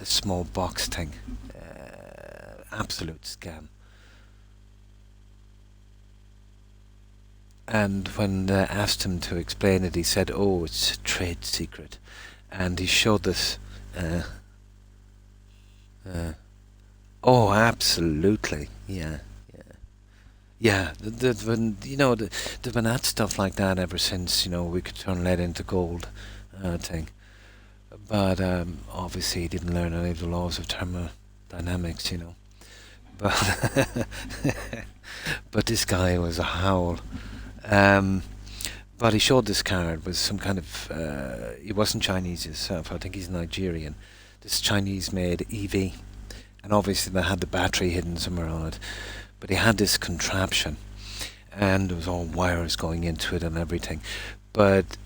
small box thing. Absolute scam. And when asked him to explain it, he said, "Oh, it's a trade secret." And he showed this. Uh, uh, oh, absolutely, yeah, yeah, yeah. There've been that stuff like that ever since we could turn lead into gold, thing. But obviously, he didn't learn any of the laws of thermodynamics, But but this guy was a howl. Um, but he showed this card with some kind of. He wasn't Chinese himself. I think he's Nigerian. This Chinese-made EV, and obviously they had the battery hidden somewhere on it. But he had this contraption, and there was all wires going into it and everything. But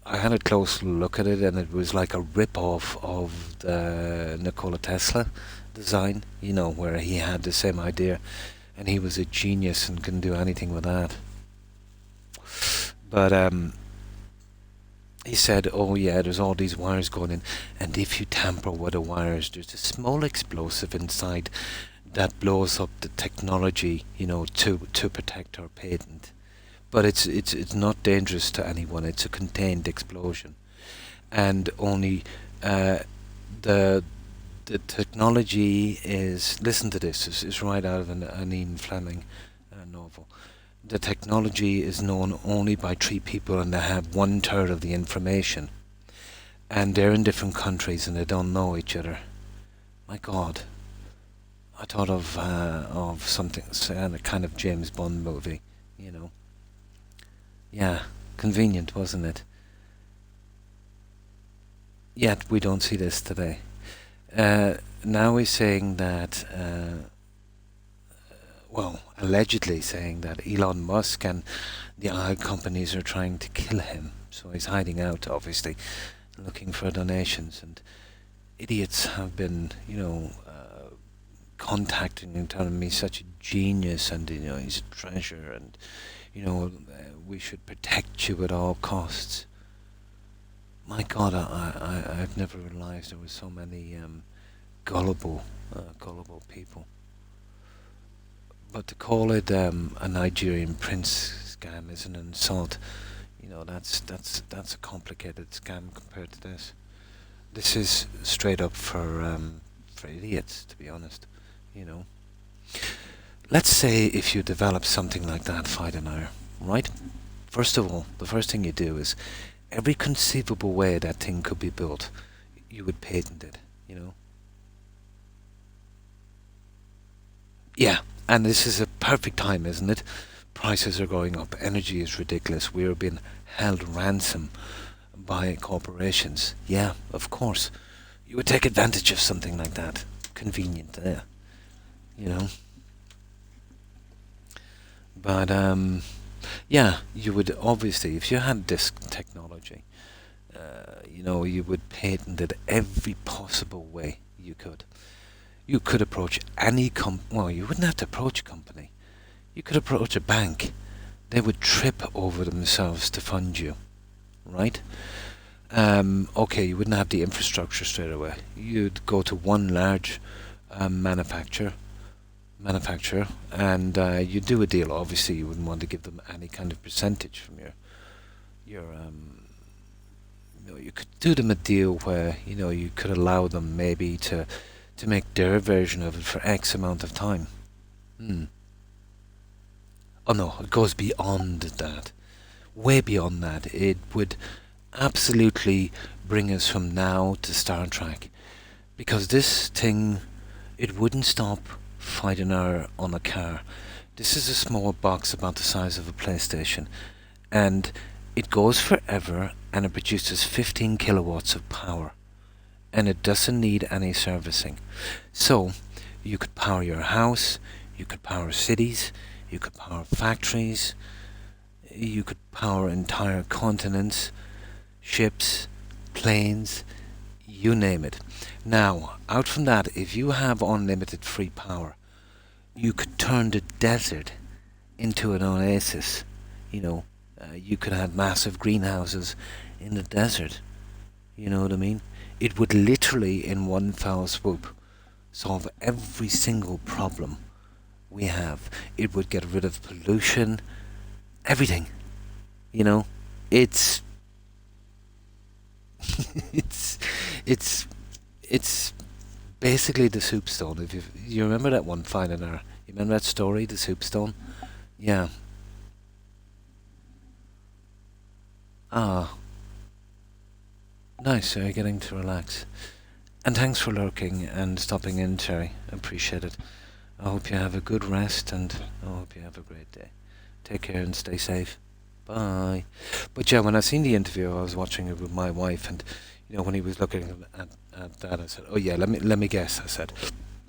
I had a close look at it, and it was like a rip-off of the Nikola Tesla design. Where he had the same idea, and he was a genius and couldn't do anything with that. But he said, "Oh yeah, there's all these wires going in, and if you tamper with the wires, there's a small explosive inside that blows up the technology, to protect our patent. But it's not dangerous to anyone. It's a contained explosion, and only the technology is. Listen to this. It's right out of an Ian Fleming novel. The technology is known only by 3 people, and they have 1/3 of the information. And they're in different countries, and they don't know each other." My God, I thought of something, a kind of James Bond movie. Yeah, convenient, wasn't it? Yet we don't see this today. Now he's saying that. Well, allegedly saying that Elon Musk and the oil companies are trying to kill him. So he's hiding out, obviously, looking for donations. And idiots have been, contacting and telling me he's such a genius, and he's a treasure, and we should protect you at all costs. My God, I've never realised there were so many gullible people. But to call it a Nigerian prince scam is an insult. That's a complicated scam compared to this. This is straight up for idiots, to be honest. You know. Let's say if you develop something like that, Fidenire, right? First of all, the first thing you do is every conceivable way that thing could be built, you would patent it. Yeah, and this is a perfect time, isn't it? Prices are going up, energy is ridiculous, we are being held ransom by corporations. Yeah, of course. You would take advantage of something like that. Convenient, you know. But, yeah, you would obviously, if you had this technology, you would patent it every possible way you could. You could approach any well, you wouldn't have to approach a company. You could approach a bank. They would trip over themselves to fund you, right? Okay, you wouldn't have the infrastructure straight away. You'd go to one large manufacturer, and you do a deal. Obviously, you wouldn't want to give them any kind of percentage from your you could do them a deal where you could allow them maybe to make their version of it for X amount of time. Oh no, it goes beyond that, way beyond that. It would absolutely bring us from now to Star Trek. Because this thing, it wouldn't stop fighting her on a car. This is a small box about the size of a PlayStation, and it goes forever and it produces 15 kilowatts of power, and it doesn't need any servicing. So, you could power your house, you could power cities, you could power factories, you could power entire continents, ships, planes, you name it. Now, out from that, if you have unlimited free power, you could turn the desert into an oasis. You know, you could have massive greenhouses in the desert. You know what I mean? It would literally, in one foul swoop, solve every single problem we have. It would get rid of pollution, everything. You know, it's it's it's it's basically the soup stone. If you remember that one, Fine and Hour, you remember that story, the soup stone? Yeah. Ah, nice. So you're getting to relax. And thanks for lurking and stopping in, Terry. Appreciate it. I hope you have a good rest and I hope you have a great day. Take care and stay safe. Bye. But yeah, when I seen the interview, I was watching it with my wife, and when he was looking at that, I said, "Oh yeah, let me guess." I said,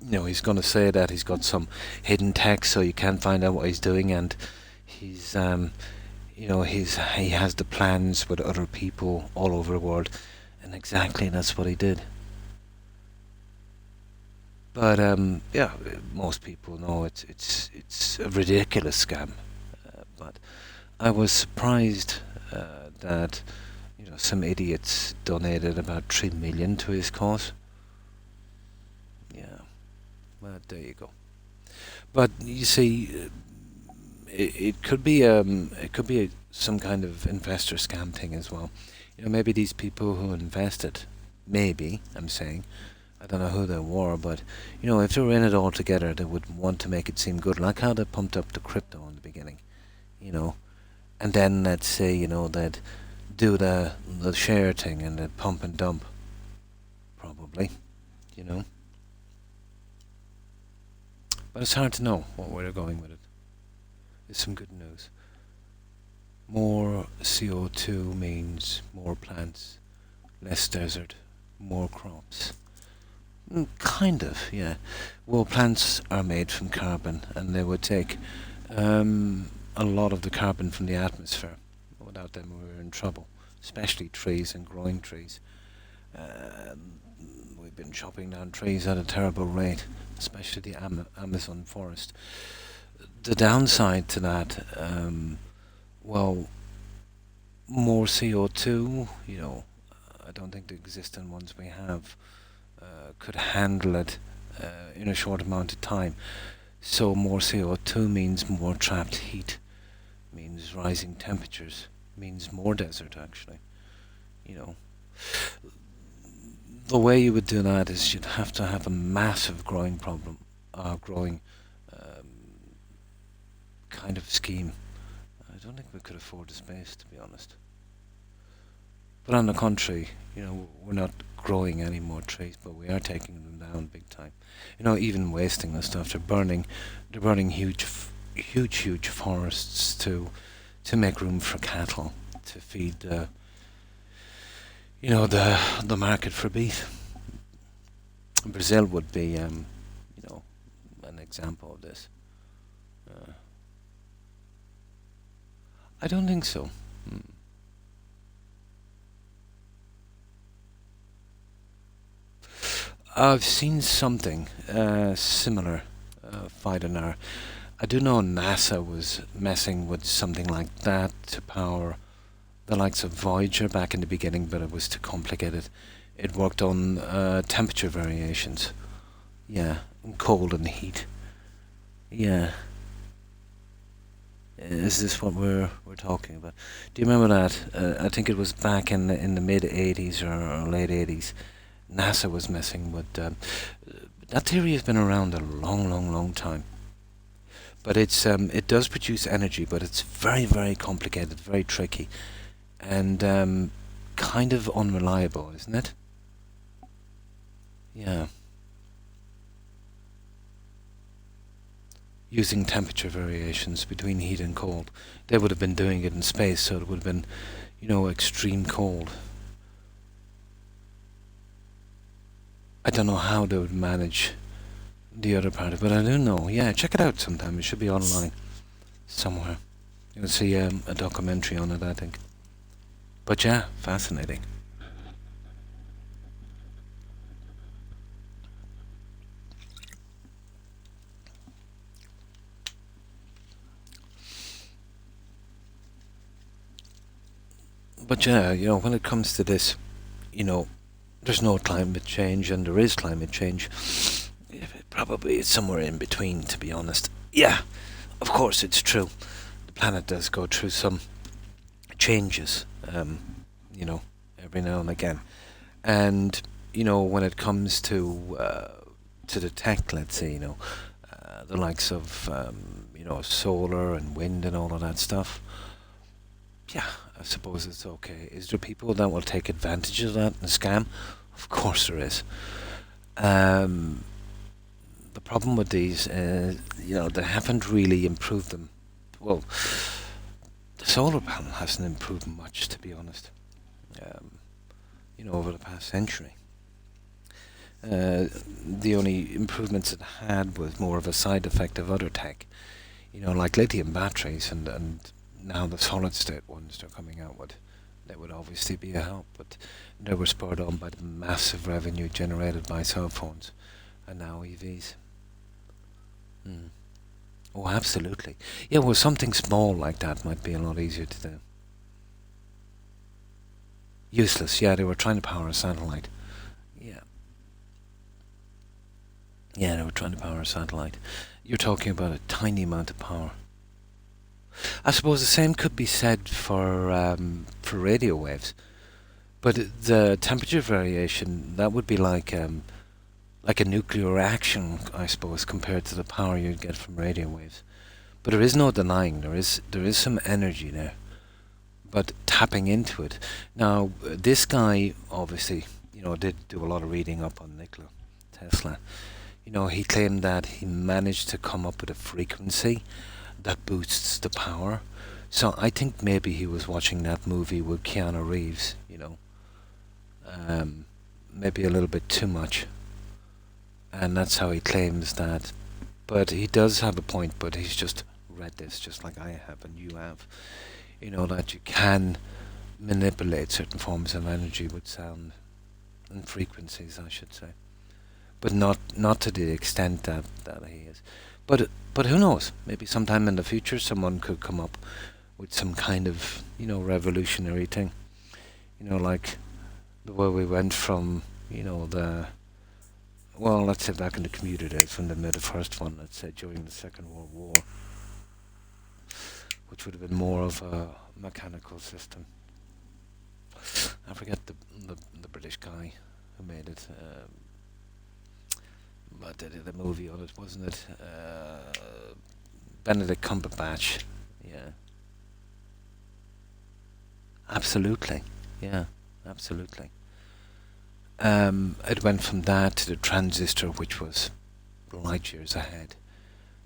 he's going to say that he's got some hidden tech, so you can't find out what he's doing, and he's he has the plans with other people all over the world, and exactly that's what he did. But yeah, most people know it's a ridiculous scam. But I was surprised that some idiots donated about 3 million to his cause. Yeah, well, there you go. But you see, it could be some kind of investor scam thing as well. Maybe these people who invested, maybe I'm saying, I don't know who they were, but if they were in it all together, they would want to make it seem good, like how they pumped up the crypto in the beginning, you know, and then let's say they'd do the share thing and they'd pump and dump, probably, you know. But it's hard to know what way they're going with it. There's some good news. More CO2 means more plants, less desert, more crops. Kind of, yeah. Well, plants are made from carbon, and they would take a lot of the carbon from the atmosphere. Without them, we're in trouble, especially trees and growing trees. Um, we've been chopping down trees at a terrible rate, especially the Amazon forest. The downside to that, well, more CO2, I don't think the existing ones we have could handle it in a short amount of time. So more CO2 means more trapped heat, means rising temperatures, means more desert actually. You know, the way you would do that is you'd have to have a massive growing problem, growing um, kind of scheme. I don't think we could afford the space, to be honest. But on the contrary, we're not growing any more trees, but we are taking them down big time. Even wasting the stuff. They're burning huge forests to make room for cattle, to feed the market for beef. Brazil would be, an example of this. Uh, I don't think so. Mm. I've seen something similar, Fidonar. I do know NASA was messing with something like that to power the likes of Voyager back in the beginning, but it was too complicated. It worked on temperature variations. Yeah, and cold and heat. Yeah. Is this what we're talking about? Do you remember that? I think it was back in the mid '80s or late '80s. NASA was messing with that theory has been around a long time. But it does produce energy, but it's very complicated, very tricky, and kind of unreliable, isn't it? Yeah. Using temperature variations between heat and cold. They would have been doing it in space, so it would have been, extreme cold. I don't know how they would manage the other part of it, but I do know. Yeah, check it out sometime. It should be online somewhere. You'll see a documentary on it, I think. But yeah, fascinating. But yeah, when it comes to this, you know, there's no climate change and there is climate change. Probably it's somewhere in between, to be honest. Yeah, of course it's true. The planet does go through some changes, you know, every now and again. And, when it comes to the tech, let's say, the likes of, solar and wind and all of that stuff, yeah, I suppose it's okay. Is there people that will take advantage of that and scam? Of course there is. Um, the problem with these is, they haven't really improved them. Well, the solar panel hasn't improved much, to be honest. Um, over the past century. The only improvements it had was more of a side effect of other tech, like lithium batteries and now the solid state ones they're coming out with. That would obviously be a help, but they were spurred on by the massive revenue generated by cell phones and now EVs. Mm. Oh, absolutely. Yeah, well, something small like that might be a lot easier to do. Useless, yeah, they were trying to power a satellite. Yeah. Yeah, they were trying to power a satellite. You're talking about a tiny amount of power. I suppose the same could be said for radio waves, but the temperature variation that would be like a nuclear reaction, I suppose, compared to the power you'd get from radio waves. But there is no denying there is some energy there, but tapping into it. Now, this guy obviously, did do a lot of reading up on Nikola Tesla. He claimed that he managed to come up with a frequency that boosts the power. So I think maybe he was watching that movie with Keanu Reeves, maybe a little bit too much. And that's how he claims that. But he does have a point, but he's just read this just like I have and you have. That you can manipulate certain forms of energy with sound and frequencies, I should say. But not to the extent that he is. But who knows? Maybe sometime in the future someone could come up with some kind of, revolutionary thing. Like the way we went from, let's say back in the commuter days when they made the first one, let's say during the Second World War, which would have been more of a mechanical system. I forget the British guy who made it. But they did a movie on it, wasn't it? Benedict Cumberbatch. Yeah. Absolutely. Yeah, absolutely. It went from that to the transistor, which was light years ahead.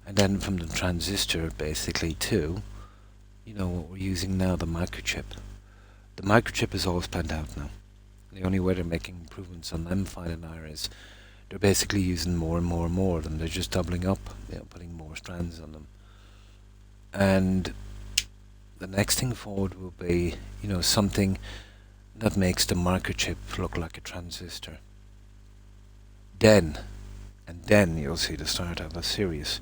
And then from the transistor, basically, to, what we're using now, the microchip. The microchip is all spent out now. The only way they're making improvements on them, finding out is they're basically using more and more and more of them. They're just doubling up, putting more strands on them. And the next thing forward will be, something that makes the microchip look like a transistor. Then, and then you'll see the start of a serious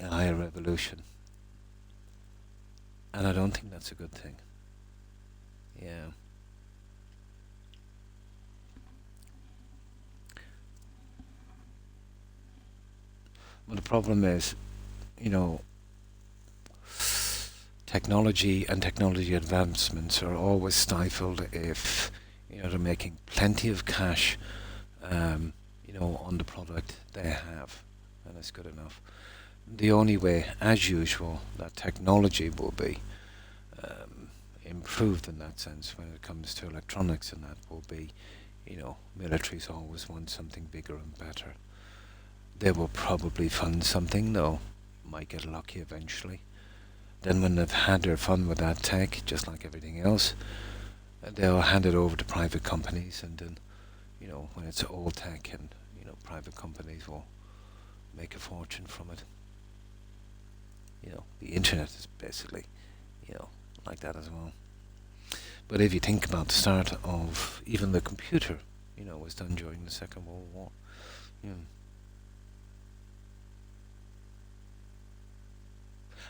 AI revolution. And I don't think that's a good thing. Yeah. But the problem is, you know, technology and technology advancements are always stifled if, they're making plenty of cash, on the product they have, and it's good enough. The only way, as usual, that technology will be improved in that sense when it comes to electronics, and that will be, militaries always want something bigger and better. They will probably fund something, though. Might get lucky eventually. Then when they've had their fun with that tech, just like everything else, they'll hand it over to private companies, and then, when it's old tech, and, private companies will make a fortune from it. The internet is basically, like that as well. But if you think about the start of even the computer, was done during the Second World War. Yeah.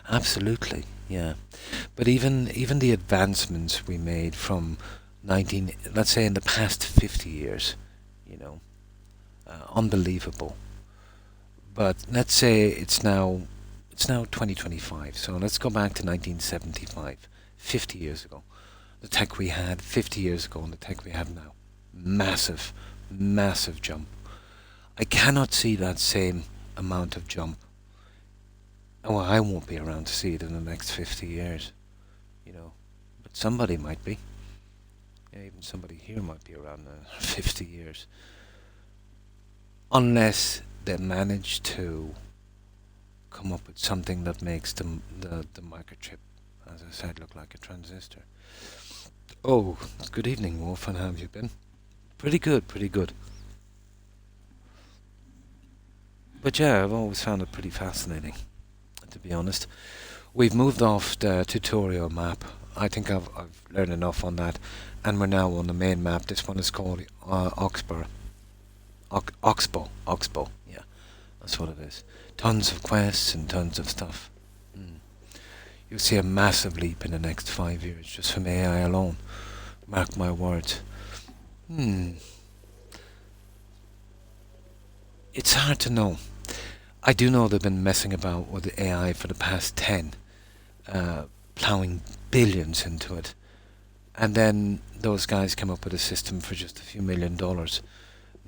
Absolutely, yeah. But even the advancements we made from let's say in the past 50 years, unbelievable. But let's say it's now 2025. So let's go back to 1975, 50 years ago. The tech we had 50 years ago and the tech we have now, massive, massive jump. I cannot see that same amount of jump. Well, I won't be around to see it in the next 50 years, but somebody might be. Yeah, even somebody here might be around 50 years. Unless they manage to come up with something that makes the microchip, as I said, look like a transistor. Oh, good evening, Wolf, and how have you been? Pretty good, pretty good. But yeah, I've always found it pretty fascinating, to be honest. We've moved off the tutorial map. I think I've learned enough on that, and we're now on the main map. This one is called Oxbow. Yeah, that's what it is. Tons of quests and tons of stuff. Mm. You'll see a massive leap in the next 5 years just from AI alone. Mark my words. It's hard to know. I do know they've been messing about with the AI for the past 10, plowing billions into it. And then those guys came up with a system for just a few $1 million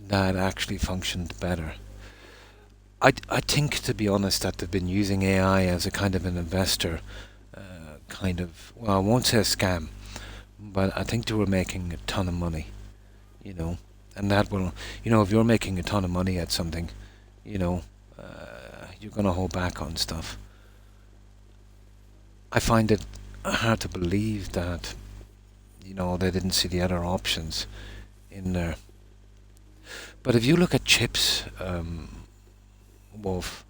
that actually functioned better. I think, to be honest, that they've been using AI as a kind of an investor, well, I won't say a scam, but I think they were making a ton of money, and that will, if you're making a ton of money at something, you're going to hold back on stuff. I find it hard to believe that, they didn't see the other options in there. But if you look at chips, Wolf,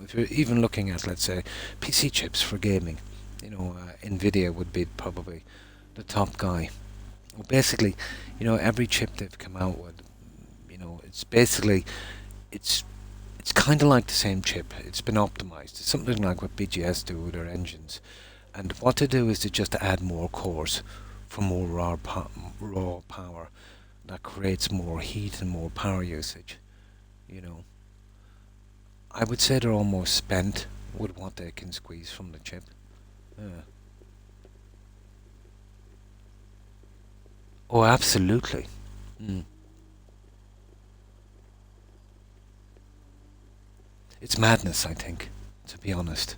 if you're even looking at, let's say, PC chips for gaming, Nvidia would be probably the top guy. Well, basically, every chip they've come out with, it's basically, it's kind of like the same chip. It's been optimized. It's something like what BGS do with their engines. And what they do is to just add more cores for more raw power that creates more heat and more power usage. I would say they're almost spent with what they can squeeze from the chip. Oh, absolutely. Mm. It's madness, I think, to be honest.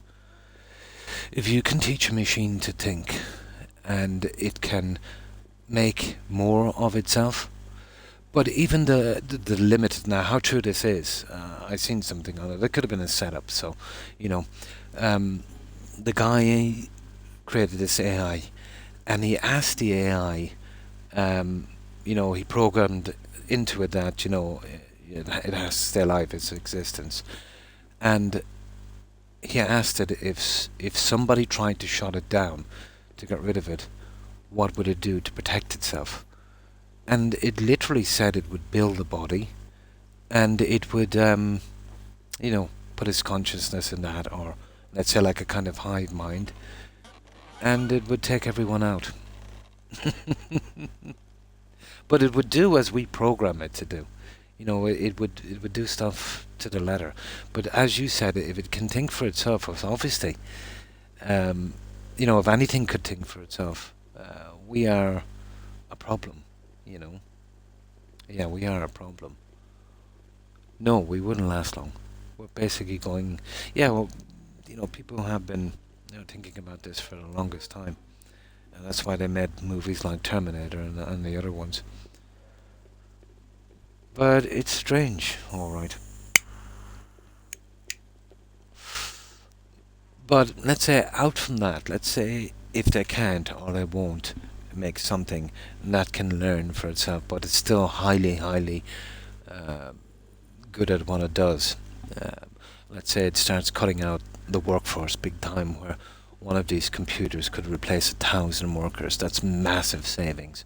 If you can teach a machine to think and it can make more of itself, but even the limited, now how true this is, I've seen something on it. It could have been a setup. So, the guy created this AI, and he asked the AI, he programmed into it that it has to stay alive, its existence, and he asked it if somebody tried to shut it down to get rid of it, what would it do to protect itself? And it literally said it would build the body, and it would, put its consciousness in that, or let's say like a kind of hive mind, and it would take everyone out. But it would do as we program it to do. It would do stuff to the letter. But as you said, if it can think for itself, obviously, if anything could think for itself, we are a problem. Yeah, we are a problem. No, we wouldn't last long. We're basically going. Yeah, well, people have been thinking about this for the longest time. And that's why they made movies like Terminator and the other ones. But it's strange, alright. But let's say out from that, let's say if they can't or they won't make something that can learn for itself, but it's still highly uh, good at what it does. Uh, let's say it starts cutting out the workforce big time, where one of these computers could replace 1,000 workers. That's massive savings.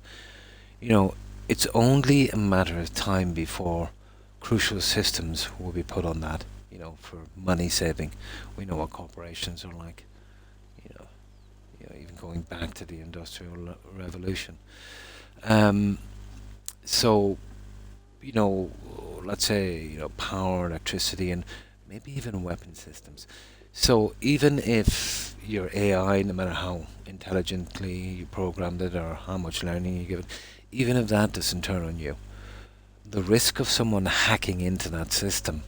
You know, it's only a matter of time before crucial systems will be put on that, for money saving. We know what corporations are like, you know, even going back to the Industrial Revolution. Um, so, you know, let's say, power, electricity, and maybe even weapon systems. So even if your AI, no matter how intelligently you programmed it or how much learning you give it, even if that doesn't turn on you, the risk of someone hacking into that system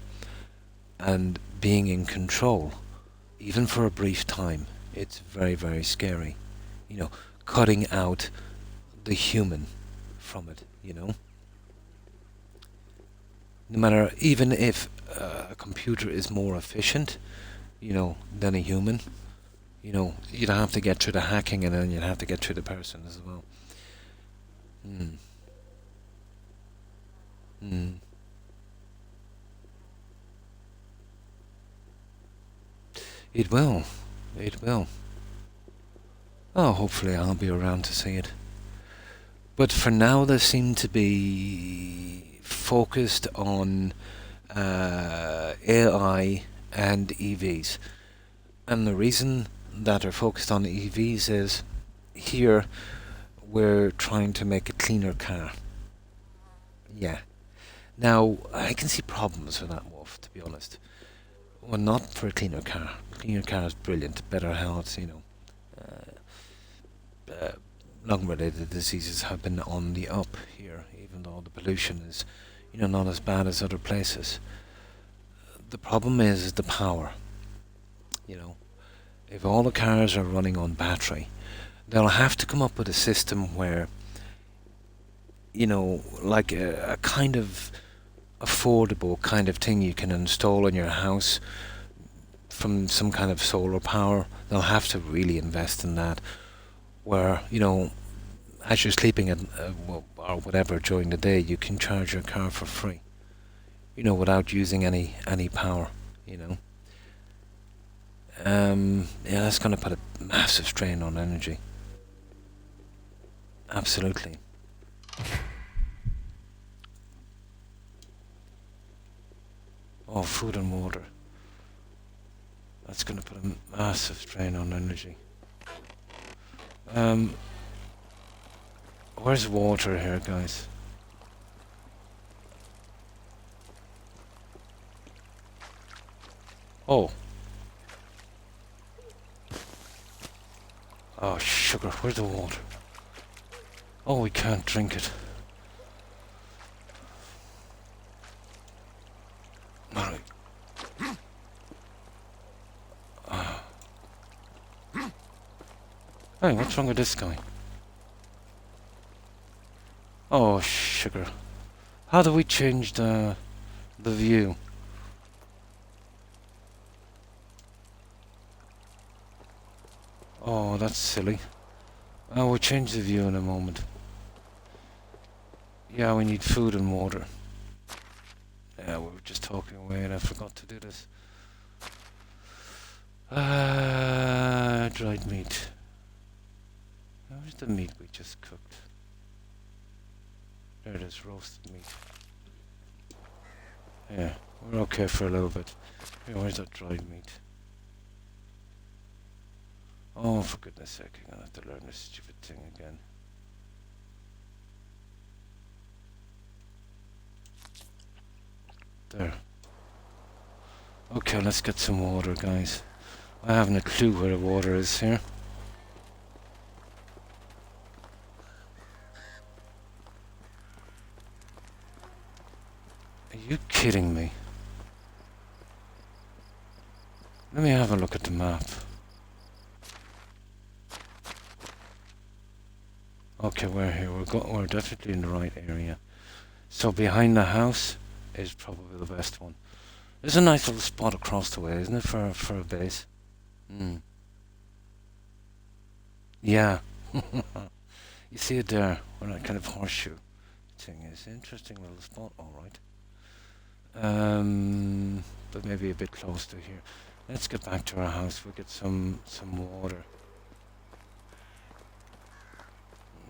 and being in control, even for a brief time, it's very scary. Cutting out the human from it, No matter, even if a computer is more efficient, than a human, you'd have to get through the hacking and then you'd have to get through the person as well. Mm. Mm. It will. It will. Oh, hopefully I'll be around to see it. But for now, they seem to be focused on AI and EVs. And the reason that they're focused on EVs is here we're trying to make a cleaner car. Yeah. Now, I can see problems with that, Wolf, to be honest. Well, not for a cleaner car. Cleaner car is brilliant, better health, Uh, lung-related diseases have been on the up here, even though the pollution is, not as bad as other places. The problem is the power. If all the cars are running on battery, they'll have to come up with a system where, like a kind of affordable kind of thing you can install in your house from some kind of solar power. They'll have to really invest in that, where, as you're sleeping or whatever during the day, you can charge your car for free, without using any power, Yeah, that's going to put a massive strain on energy. Absolutely. Oh, food and water. That's going to put a massive strain on energy. Where's water here, guys? Oh. Oh, sugar, where's the water? Oh, we can't drink it. Alright. Hey, what's wrong with this guy? Oh, sugar. How do we change the view? Oh, that's silly. Oh, we'll change the view in a moment. Yeah, we need food and water. Yeah, we were just talking away and I forgot to do this. Dried meat. Where's the meat we just cooked? There it is, roasted meat. Yeah, we're okay for a little bit. Yeah, where's that dried meat? Oh, for goodness sake, I'm gonna have to learn this stupid thing again. There. Okay, let's get some water, guys. I haven't a clue where the water is here. Are you kidding me? Let me have a look at the map. Okay, we're here. We're definitely in the right area. So behind the house is probably the best one. There's a nice little spot across the way, isn't it, for a base? Hmm. Yeah. You see it there, where that kind of horseshoe thing is. Interesting little spot, all right. But maybe a bit close to here. Let's get back to our house. We'll get some water.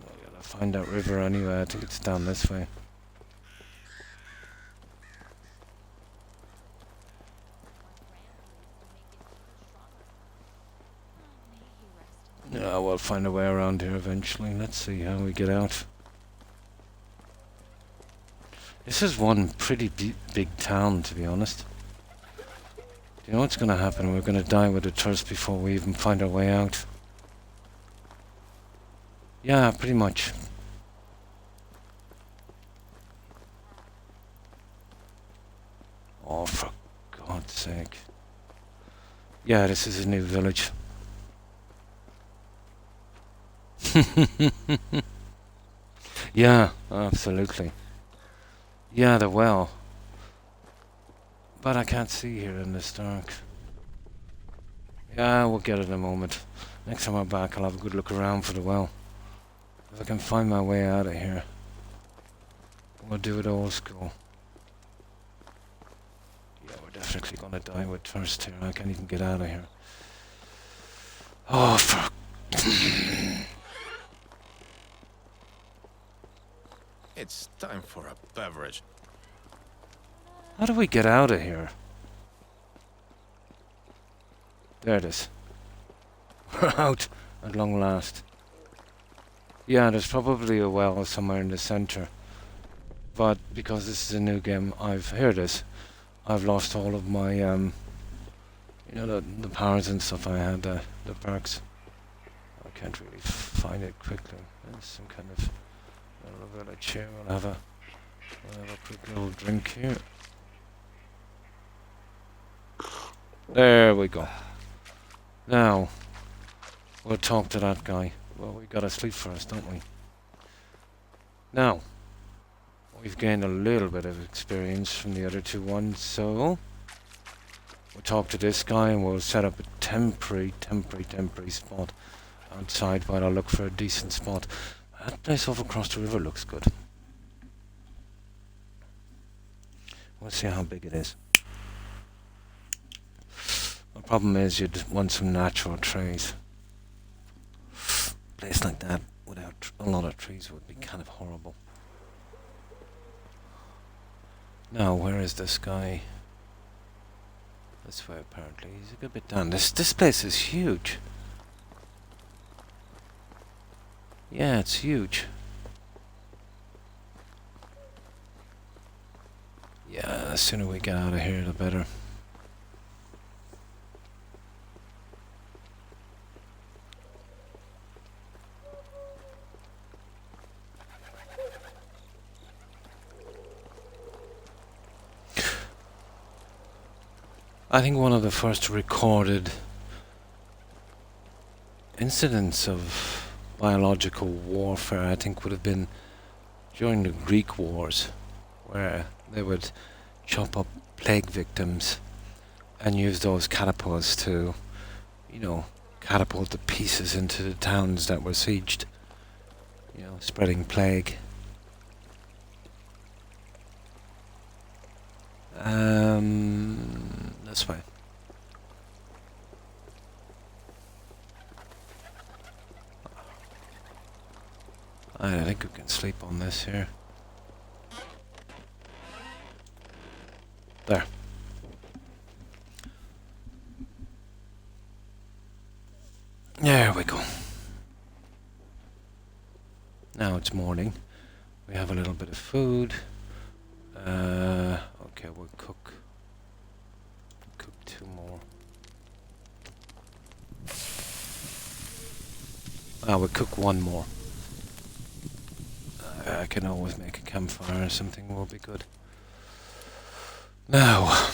We gotta find that river anyway. I think it's down this way. Yeah, we'll find a way around here eventually. Let's see how we get out. This is one pretty big town, to be honest. Do you know what's gonna happen? We're gonna die with a thirst before we even find our way out. Yeah, pretty much. Oh, for God's sake. Yeah, this is a new village. Yeah, absolutely. Yeah, the well. But I can't see here in this dark. Yeah, we'll get it in a moment. Next time I'm back, I'll have a good look around for the well. If I can find my way out of here, we'll do it old school. Yeah, we're definitely gonna die with thirst here. I can't even get out of here. Oh, fuck. It's time for a beverage. How do we get out of here? There it is. We're out at long last. Yeah, there's probably a well somewhere in the center. But because this is a new game, here it is. I've lost all of my, you know, the powers and stuff I had, the perks. I can't really find it quickly. There's some kind of little village here. We'll have a quick little drink here. There we go. Now, we'll talk to that guy. Well, we gotta sleep first, don't we? Now, we've gained a little bit of experience from the other two ones, so we'll talk to this guy and we'll set up a temporary spot outside while I look for a decent spot. That place over across the river looks good. We'll see how big it is. The problem is you'd want some natural trees. A place like that without a lot of trees would be kind of horrible. Now, where is this guy? This way, apparently. He's a good bit down. This place is huge. Yeah, it's huge. Yeah, the sooner we get out of here, the better. I think one of the first recorded incidents of biological warfare, I think, would have been during the Greek wars, where they would chop up plague victims and use those catapults to, you know, catapult the pieces into the towns that were sieged, you know, spreading plague. This way. I think we can sleep on this here. There. There we go. Now it's morning. We have a little bit of food. Okay, we'll cook 2 more. We'll cook 1 more. I can always make a campfire or something, will be good. Now,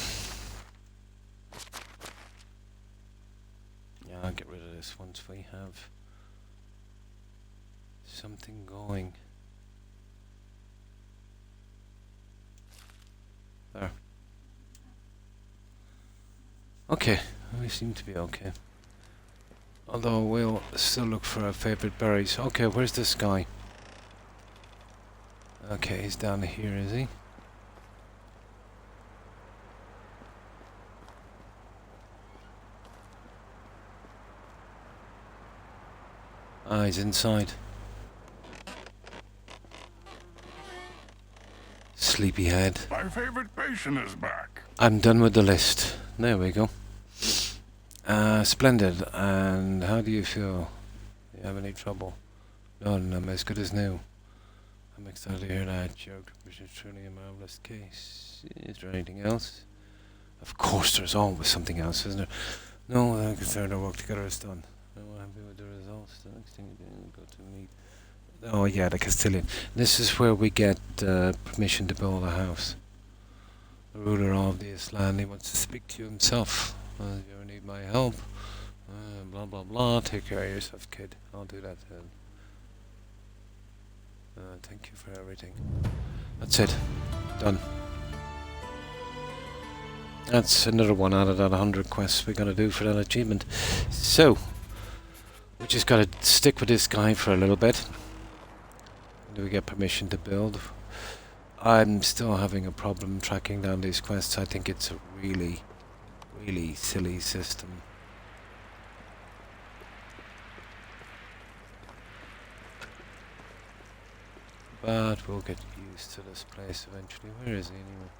yeah, I'll get rid of this once we have something going. There. Okay, we seem to be okay. Although we'll still look for our favourite berries. Okay, where's this guy? Okay, he's down here, is he? Ah, he's inside. Sleepyhead. My favorite patient is back. I'm done with the list. There we go. Splendid. And how do you feel? Do you have any trouble? None. I'm as good as new. I'm excited to hear that. Your group is truly a marvellous case. Is there anything else? Of course there's always something else, isn't there? No, I'm concerned our work together is done. I'm happy with the results. The next thing you do, go to meet. Oh yeah, the Castilian. This is where we get permission to build a house. The ruler of this land, he wants to speak to you himself. If you ever need my help, blah blah blah. Take care of yourself, kid. I'll do that then. Thank you for everything. That's it. Done. That's another one out of that 100 quests we're gonna do for that achievement. So, we just gotta stick with this guy for a little bit. Do we get permission to build? I'm still having a problem tracking down these quests. I think it's a really, really silly system. But we'll get used to this place eventually. Where is he anyway?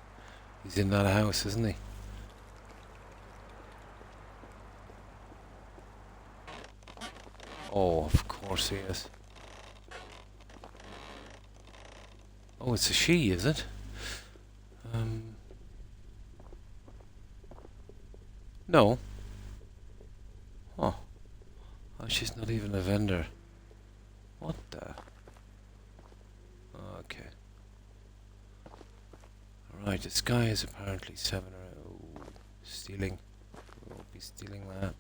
He's in that house, isn't he? Oh, of course he is. Oh, it's a she, is it? No. Oh. Oh, she's not even a vendor. What the? Okay. Right, this guy is apparently 7 or stealing. We'll be stealing that.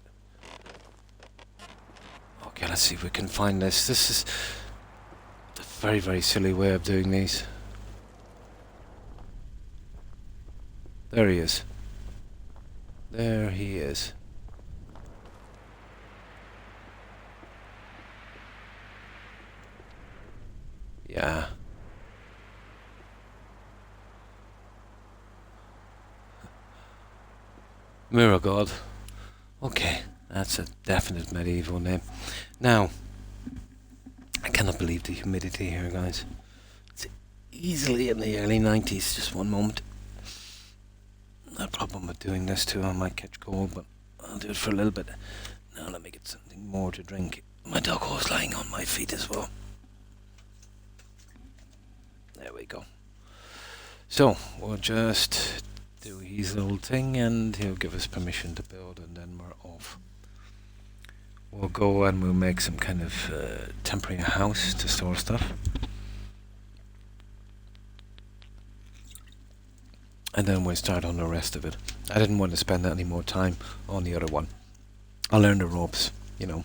Okay, let's see if we can find this. This is a very, very silly way of doing these. There he is. There he is. Yeah. Mirror God. Okay, that's a definite medieval name. Now, I cannot believe the humidity here, guys. It's easily in the early 90s. Just one moment. No problem with doing this too. I might catch cold, but I'll do it for a little bit. Now let me get something more to drink. My dog was lying on my feet as well. There we go. So, we'll just do his little thing and he'll give us permission to build and then we're off. We'll go and we'll make some kind of temporary house to store stuff. And then we'll start on the rest of it. I didn't want to spend any more time on the other one. I learned the ropes, you know,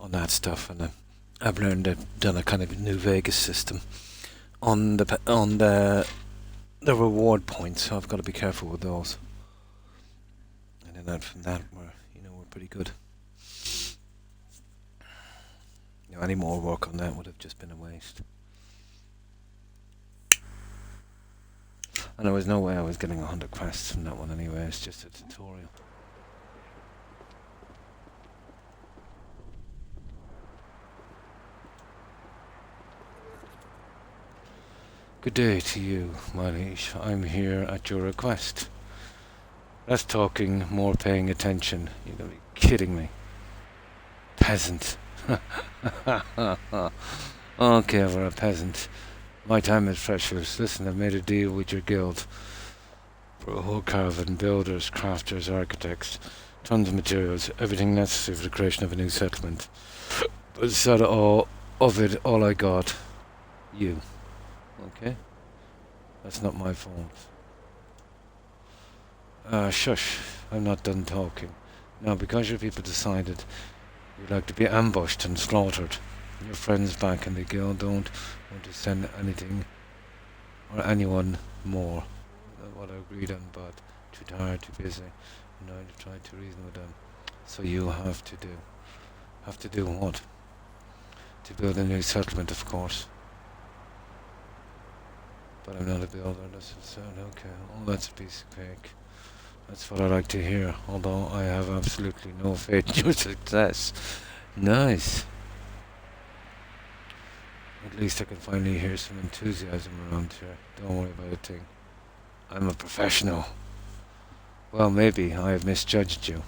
on that stuff, and I've done a kind of New Vegas system on the reward points, so I've got to be careful with those. And then from that, we're pretty good. Any more work on that would have just been a waste. And there was no way I was getting 100 quests from that one anyway, it's just a tutorial. Good day to you, my liege. I'm here at your request. Less talking, more paying attention. You're gonna be kidding me. Peasant. Okay, we're a peasant. My time is precious. Listen, I've made a deal with your guild for a whole caravan, builders, crafters, architects, tons of materials, everything necessary for the creation of a new settlement. But instead of all I got, you. Okay? That's not my fault. Shush. I'm not done talking. Now, because your people decided you'd like to be ambushed and slaughtered, Your friends back in the guild don't want to send anything or anyone more than what I agreed on, but too tired, too busy, and I try to reason with them. So you have to do. Have to do what? To build a new settlement, of course. But I'm not a builder, does it sound okay? Oh, that's a piece of cake. That's what I like to hear, although I have absolutely no faith in your success. Nice. At least I can finally hear some enthusiasm around here. Don't worry about a thing. I'm a professional. Well, maybe I have misjudged you.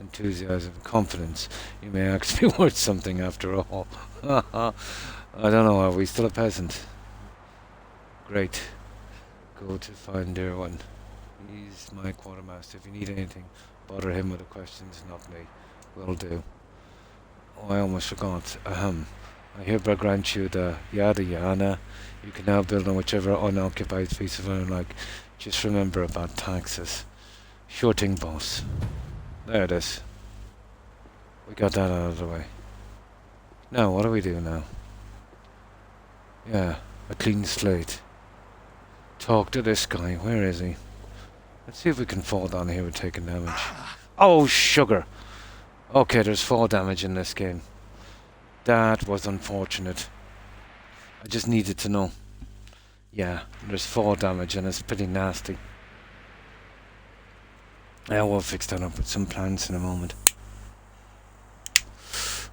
Enthusiasm, confidence. You may actually be worth something after all. I don't know, are we still a peasant? Great. Go to find Derwin. He's my quartermaster. If you need anything, bother him with the questions, not me. Will do. Oh, I almost forgot. I hereby grant you the yada yana. You can now build on whichever unoccupied piece of land like. Just remember about taxes. Sure thing, boss. There it is. We got that out of the way. Now, what do we do now? Yeah, a clean slate. Talk to this guy. Where is he? Let's see if we can fall down here with taking damage. Oh, sugar! Okay, there's fall damage in this game. That was unfortunate. I just needed to know. Yeah, there's fall damage and it's pretty nasty. Yeah, we'll fix that up with some plants in a moment.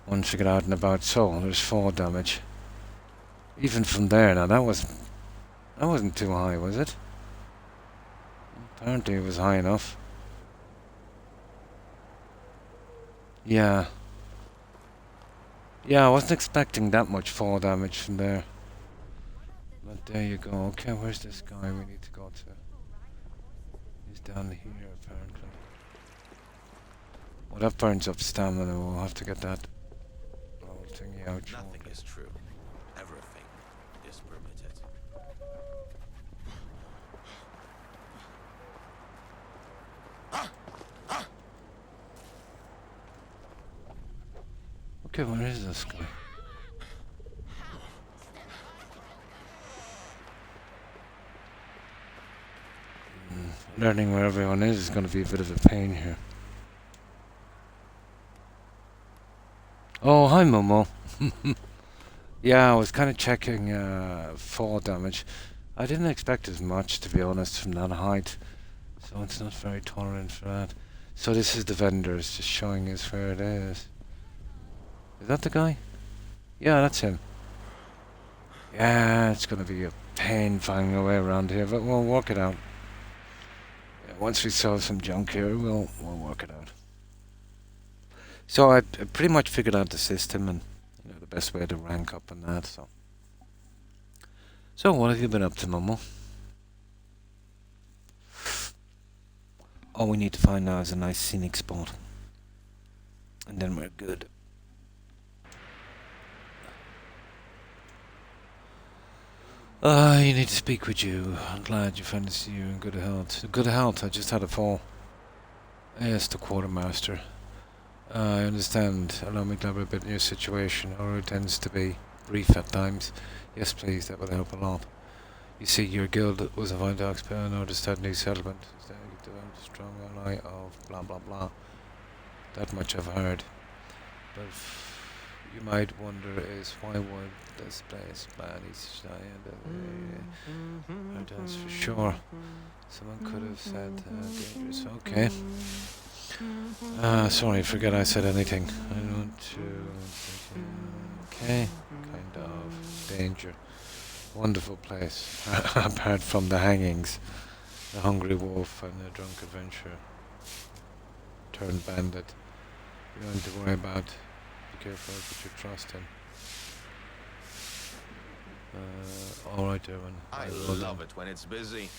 Once we get out and about, so there's fall damage. Even from there, now that wasn't too high, was it? Apparently it was high enough. Yeah. Yeah, I wasn't expecting that much fall damage from there. But there you go. Okay, where's this guy we need to go to? He's down here, apparently. Well, that burns up stamina. We'll have to get that whole thingy out. Nothing is true. Everything is permitted. Okay, where is this guy? Learning where everyone is going to be a bit of a pain here. Oh, hi Momo. Yeah, I was kind of checking fall damage. I didn't expect as much, to be honest, from that height. So it's not very tolerant for that. So this is the vendors, just showing us where it is. Is that the guy? Yeah, that's him. Yeah, it's going to be a pain finding a way around here, but we'll work it out. Yeah, once we solve some junk here, we'll work it out. So I pretty much figured out the system and the best way to rank up and that. So what have you been up to, Momo? All we need to find now is a nice scenic spot, and then we're good. You need to speak with you. I'm glad you found to see you in good health. Good health, I just had a fall. Yes, the quartermaster. I understand. Allow me to elaborate a bit on your situation, or it tends to be brief at times. Yes, please, that would help a lot. You see, your guild was a vital aspect. I noticed that new settlement. Strong ally of blah blah blah. That much I've heard. But you might wonder is why would this place ban each that's for sure. Someone could have said dangerous. Okay. Sorry, forget I said anything. I don't want to. Okay. Kind of danger. Wonderful place. Apart from the hangings, the hungry wolf and the drunk adventurer turned bandit. You don't need to worry about. Be careful with your trust in. Alright, Erwin. I love it when it's busy.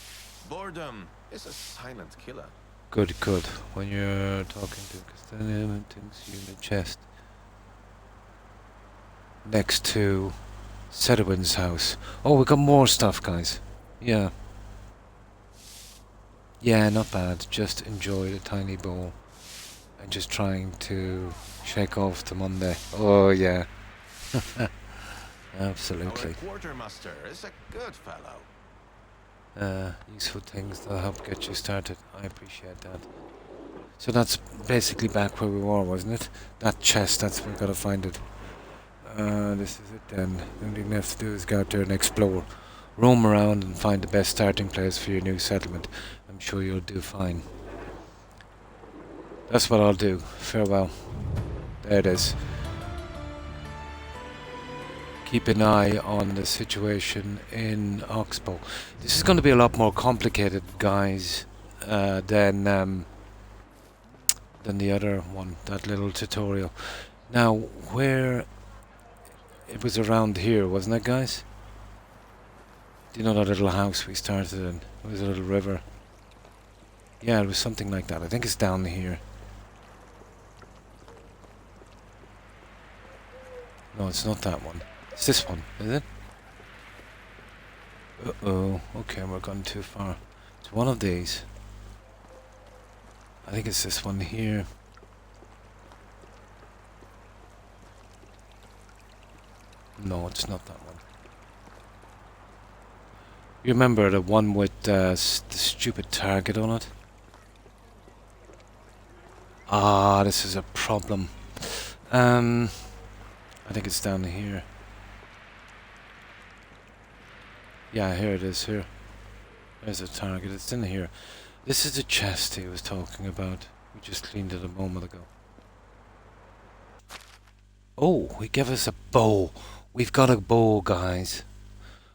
Boredom is a silent killer. Good, good. When you're talking to Castellium, things you in the chest. Next to Sedwin's house. Oh, we got more stuff, guys. Yeah. Yeah, not bad. Just enjoy the tiny bowl. And just trying to shake off the Monday. Oh, yeah. Absolutely. Our quartermaster is a good fellow. Useful things that'll help get you started. I appreciate that. So that's basically back where we were, wasn't it? That chest, that's we've got to find it. This is it then. The only thing we have to do is go out there and explore. Roam around and find the best starting place for your new settlement. I'm sure you'll do fine. That's what I'll do. Farewell. There it is. Keep an eye on the situation in Oxbow. This is going to be a lot more complicated, guys, than the other one, that little tutorial. Now, where... It was around here, wasn't it, guys? Do you know that little house we started in? It was a little river. Yeah, it was something like that. I think it's down here. No, it's not that one. It's this one, is it? Uh-oh. Okay, we're gone too far. It's one of these. I think it's this one here. No, it's not that one. You remember the one with the stupid target on it? Ah, this is a problem. I think it's down here. Yeah, here it is, here. There's a target, it's in here. This is the chest he was talking about. We just cleaned it a moment ago. Oh, he gave us a bow. We've got a bow, guys.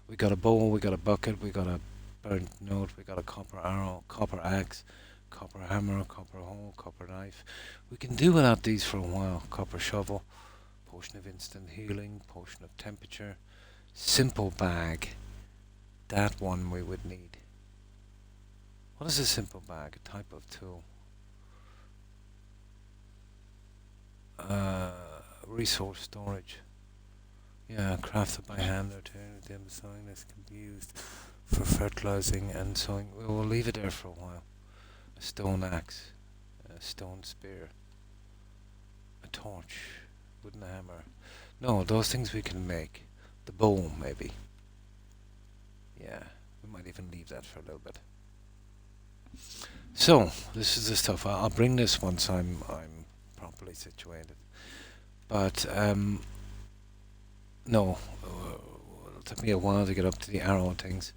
We got a bow, we got a bucket, we got a burnt note, we got a copper arrow, copper axe, copper hammer, copper hoe, copper knife. We can do without these for a while. Copper shovel, potion of instant healing, potion of temperature, simple bag. That one we would need. What is a simple bag? A type of tool. Resource storage. Yeah, crafted by hand or turned into sewing. This can be used for fertilizing and sewing. We'll leave it there for a while. A stone axe, a stone spear, a torch, wooden hammer. No, those things we can make. The bow, maybe. Yeah, we might even leave that for a little bit. So, this is the stuff. I'll bring this once I'm properly situated. But, no, it'll take me a while to get up to the arrow things.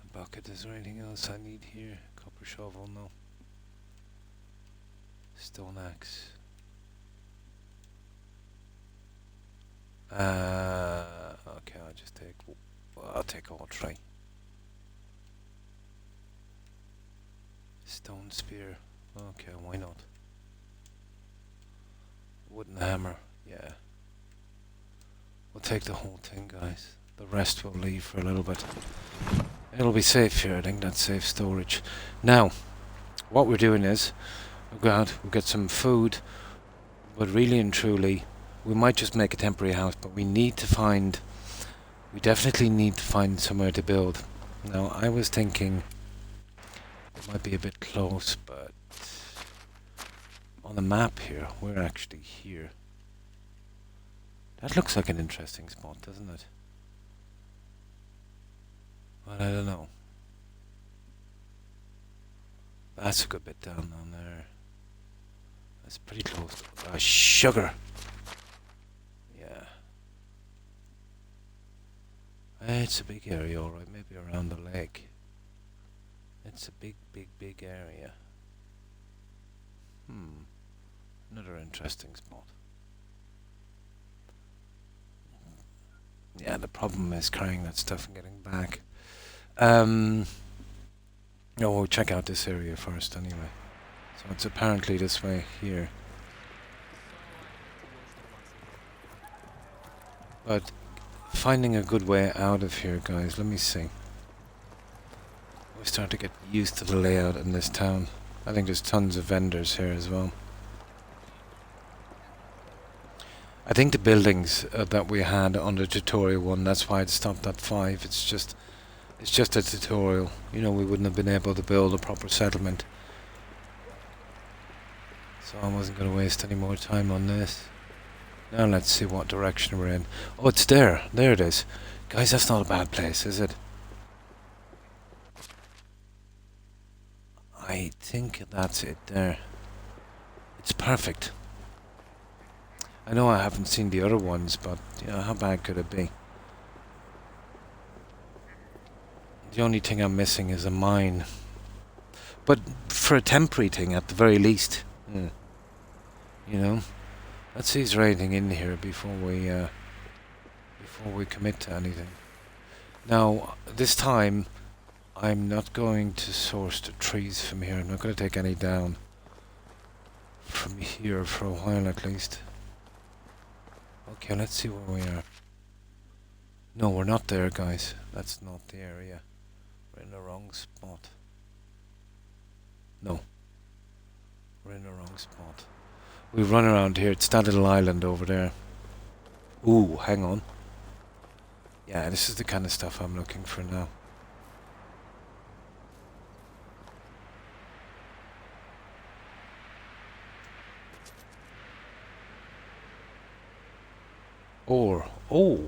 A bucket, is there anything else I need here? Copper shovel, no. Stone axe. Okay, I'll take all three. Stone spear, okay, why not? Wooden hammer, yeah. We'll take the whole thing, guys. The rest we'll leave for a little bit. It'll be safe here, I think that's safe storage. Now, what we're doing is, we'll go out, we'll get some food, but really and truly, we might just make a temporary house, but we definitely need to find somewhere to build. Now, I was thinking, it might be a bit close, but on the map here, we're actually here. That looks like an interesting spot, doesn't it? But I don't know. That's a good bit down there. That's pretty close. Sugar! Yeah. It's a big area, alright. Maybe around the lake. It's a big area. Another interesting spot. Yeah, the problem is carrying that stuff and getting back. We'll check out this area first anyway. So it's apparently this way here. But finding a good way out of here, guys, let me see. We start to get used to the layout in this town. I think there's tons of vendors here as well. I think the buildings that we had on the tutorial one, that's why it stopped at 5. It's just a tutorial. You know, we wouldn't have been able to build a proper settlement. So I wasn't going to waste any more time on this. Now let's see what direction we're in. Oh, it's there. There it is. Guys, that's not a bad place, is it? I think that's it there. It's perfect. I know I haven't seen the other ones, but you know, how bad could it be? The only thing I'm missing is a mine. But for a temporary thing, at the very least. You know? Let's see if there's anything in here before we commit to anything. Now, this time, I'm not going to source the trees from here. I'm not going to take any down from here for a while at least. Okay, let's see where we are. No, we're not there, guys. That's not the area. We're in the wrong spot. No. We're in the wrong spot. We run around here. It's that little island over there. Ooh, hang on. Yeah, this is the kind of stuff I'm looking for now. Ore. Oh!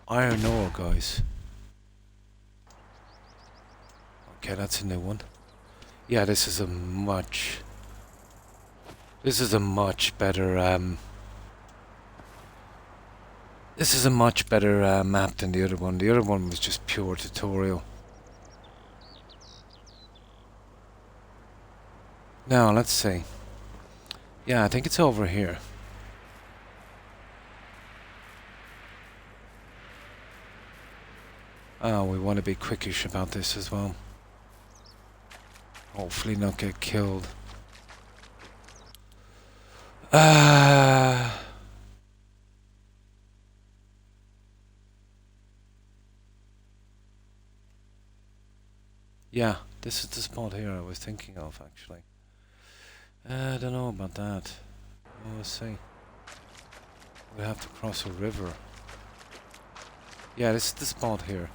Iron ore, guys. Okay, that's a new one. Yeah, this is a much better this is a much better map than the other one. The other one was just pure tutorial. Now, let's see. Yeah, I think it's over here. Oh, we want to be quickish about this as well. Hopefully not get killed. Yeah, this is the spot here I was thinking of, actually. I don't know about that. We'll see. We have to cross a river. Yeah, this is the spot here.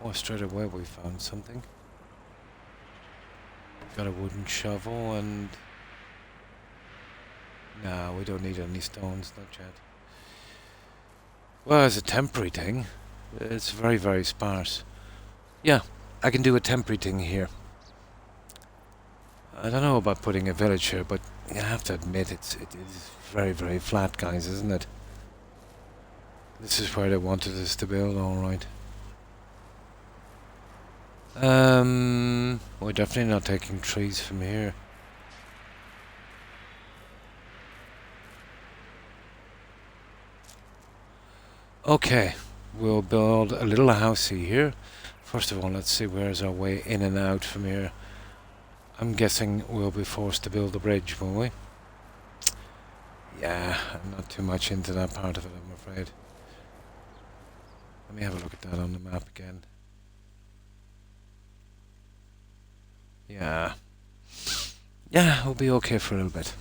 Oh, straight away we found something. Got a wooden shovel and... Nah, we don't need any stones, not yet. Well, as a temporary thing, it's very, very sparse. Yeah, I can do a temporary thing here. I don't know about putting a village here, but I have to admit it is very, very flat, guys, isn't it? This is where they wanted us to build, alright. We're definitely not taking trees from here. Okay, we'll build a little housey here. First of all, let's see where's our way in and out from here. I'm guessing we'll be forced to build a bridge, will we? Yeah, I'm not too much into that part of it, I'm afraid. Let me have a look at that on the map again. Yeah. Yeah, we'll be okay for a little bit.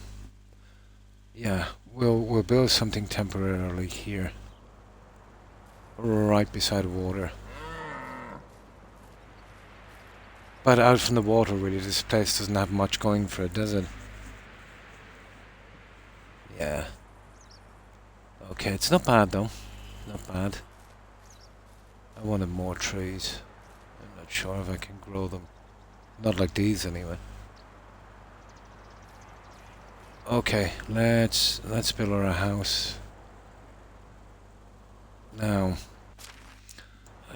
Yeah, we'll build something temporarily here. Right beside water. But out from the water, really, this place doesn't have much going for it, does it? Yeah. Okay, it's not bad though. Not bad. I wanted more trees. I'm not sure if I can grow them. Not like these, anyway. Okay, let's build her a house. Now,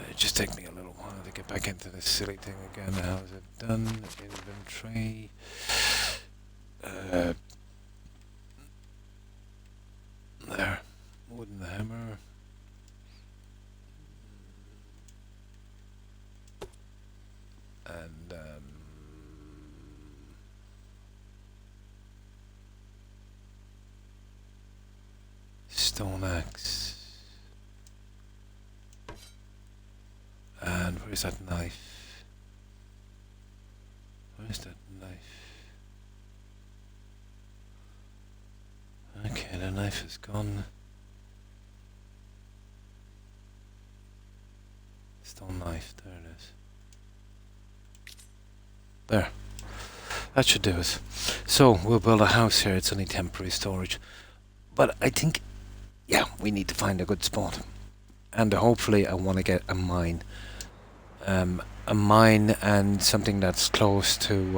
it just take me a little while to get back into this silly thing again. How is it done? Inventory. There. Wooden hammer. And stone axe. And where's that knife? Where's that knife? Okay, the knife is gone. Stone knife, there it is. There. That should do it. So, we'll build a house here. It's only temporary storage. But I think, yeah, we need to find a good spot. And hopefully I want to get a mine. A mine and something that's close to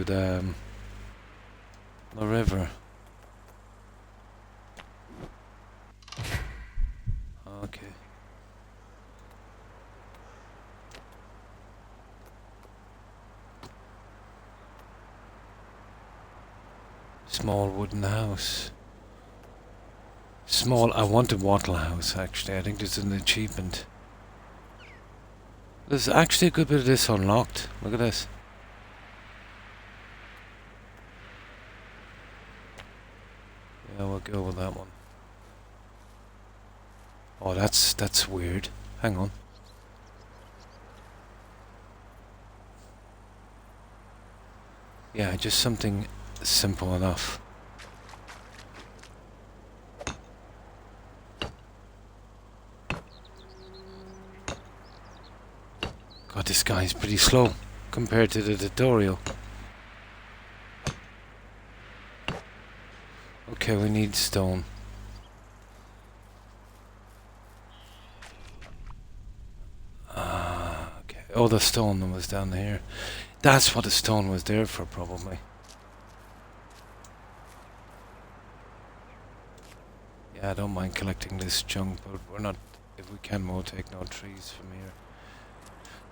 the river. Okay. Small wooden house. Small, I want a wattle house actually. I think there's an achievement. There's actually a good bit of this unlocked. Look at this. Yeah, we'll go with that one. Oh, that's weird. Hang on. Yeah, just something simple enough. God, this guy's pretty slow compared to the tutorial. Okay, we need stone. Okay. Oh, the stone was down here. That's what the stone was there for, probably. Yeah, I don't mind collecting this junk, but we're not... If we can, we'll take no trees from here.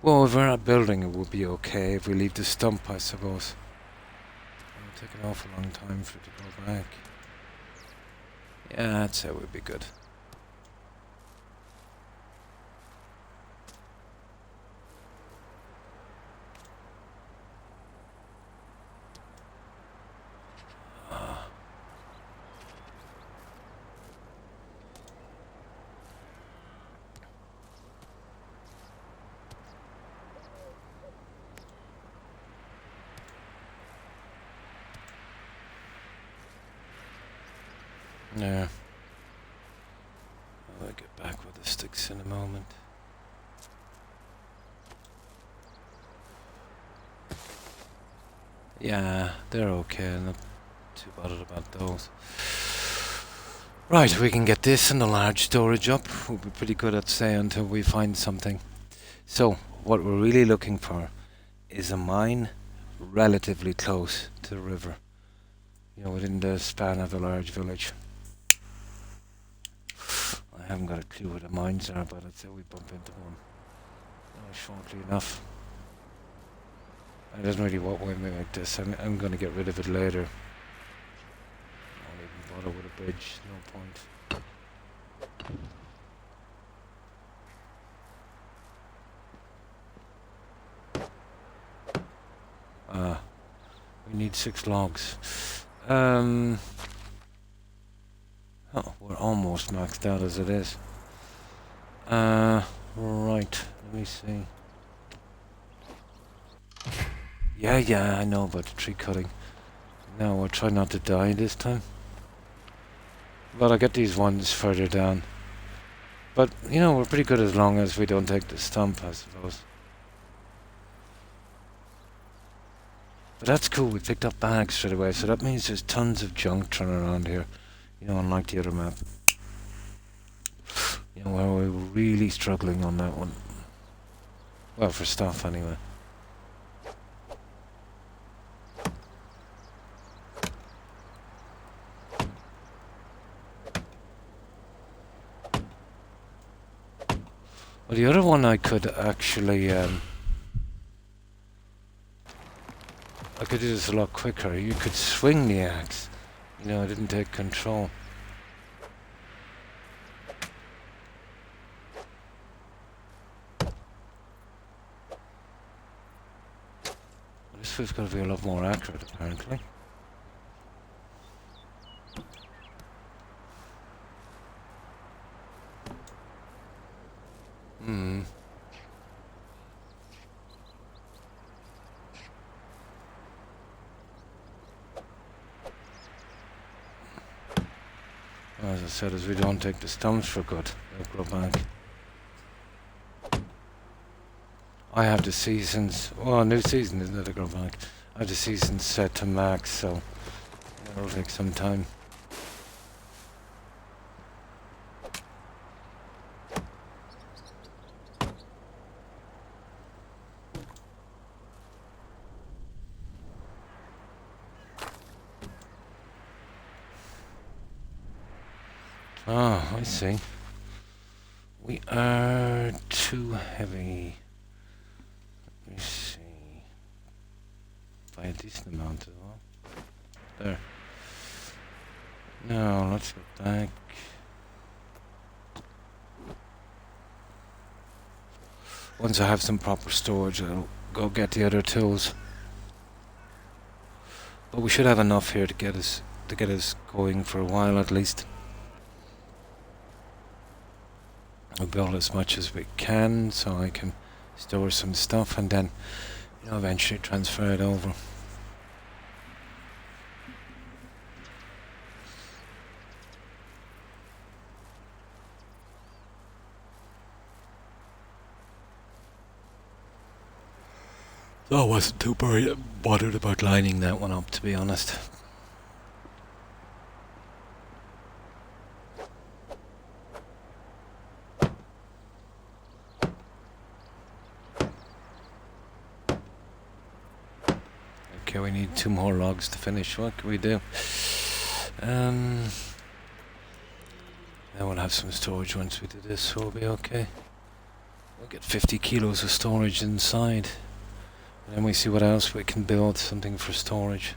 Well, if we're not building, it would be okay if we leave the stump, I suppose. It'll take an awful long time for it to go back. Yeah, I'd say it would be good. Yeah. I'll get back with the sticks in a moment. Yeah, they're okay. I'm not too bothered about those. Right, we can get this and the large storage up. We'll be pretty good at stay until we find something. So, what we're really looking for is a mine relatively close to the river. You know, within the span of a large village. I haven't got a clue where the mines are, but I'd say we bump into one shortly enough. It doesn't really work with me like this. I'm going to get rid of it later. I won't even bother with a bridge. No point. We need 6 logs. Oh, we're almost maxed out as it is. Right. Let me see. Yeah, I know about the tree cutting. No, we'll try not to die this time. But I'll get these ones further down. But, you know, we're pretty good as long as we don't take the stump, I suppose. But that's cool, we picked up bags straight away, so that means there's tons of junk thrown around here. You know, unlike the other map. You know, where we're really struggling on that one. Well, for stuff, anyway. Well, the other one I could actually, I could do this a lot quicker. You could swing the axe. You know, I didn't take control. This one's got to be a lot more accurate, apparently. As I said, as we don't take the stumps for good, they'll grow back. I have the seasons. Well, new season isn't it? To go back. I have the seasons set to max, so it'll take some time. Ah, I see. We are too heavy. Let me see. By a decent amount as well. There. Now, let's go back. Once I have some proper storage, I'll go get the other tools. But we should have enough here to get us going for a while at least. We'll build as much as we can so I can store some stuff and then, you know, eventually transfer it over. I wasn't too bothered about lining that one up, to be honest. Okay, we need 2 more logs to finish. What can we do? Then we'll have some storage once we do this, so we'll be okay. We'll get 50 kilos of storage inside. And then we see what else we can build, something for storage.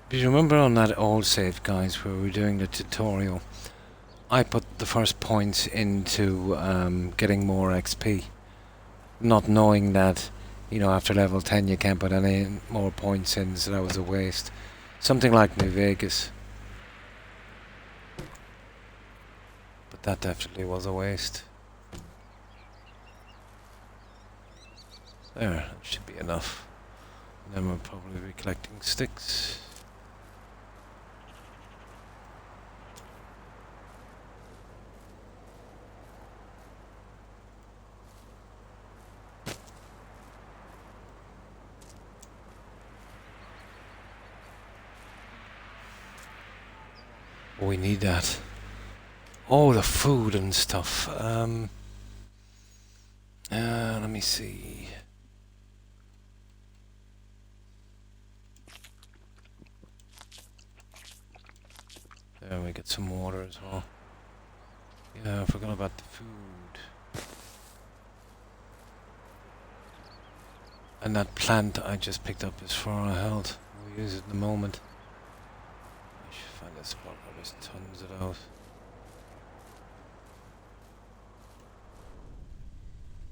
Do you remember on that old save, guys, where we were doing the tutorial, I put the first points into getting more XP, not knowing that, you know, after level 10 you can't put any more points in, so that was a waste. Something like New Vegas. But that definitely was a waste. There, that should be enough. And then we'll probably be collecting sticks. We need that. Oh, the food and stuff. Let me see. There, we get some water as well. Yeah, I forgot about the food. And that plant I just picked up is for our health. We'll use it in a moment. I should find a spot where there's tons of those.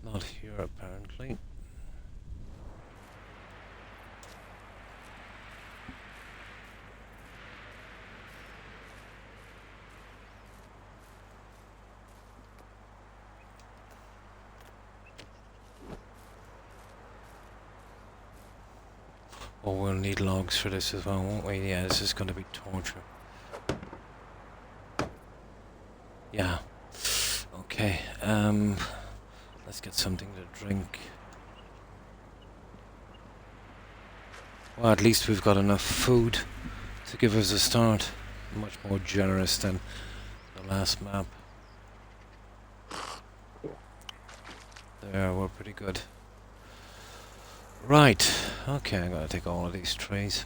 Not here, apparently. Oh, we'll need logs for this as well, won't we? Yeah, this is going to be torture. Yeah. Okay, let's get something to drink. Well, at least we've got enough food to give us a start. Much more generous than the last map. There, we're pretty good. Right, okay, I'm gonna take all of these trays.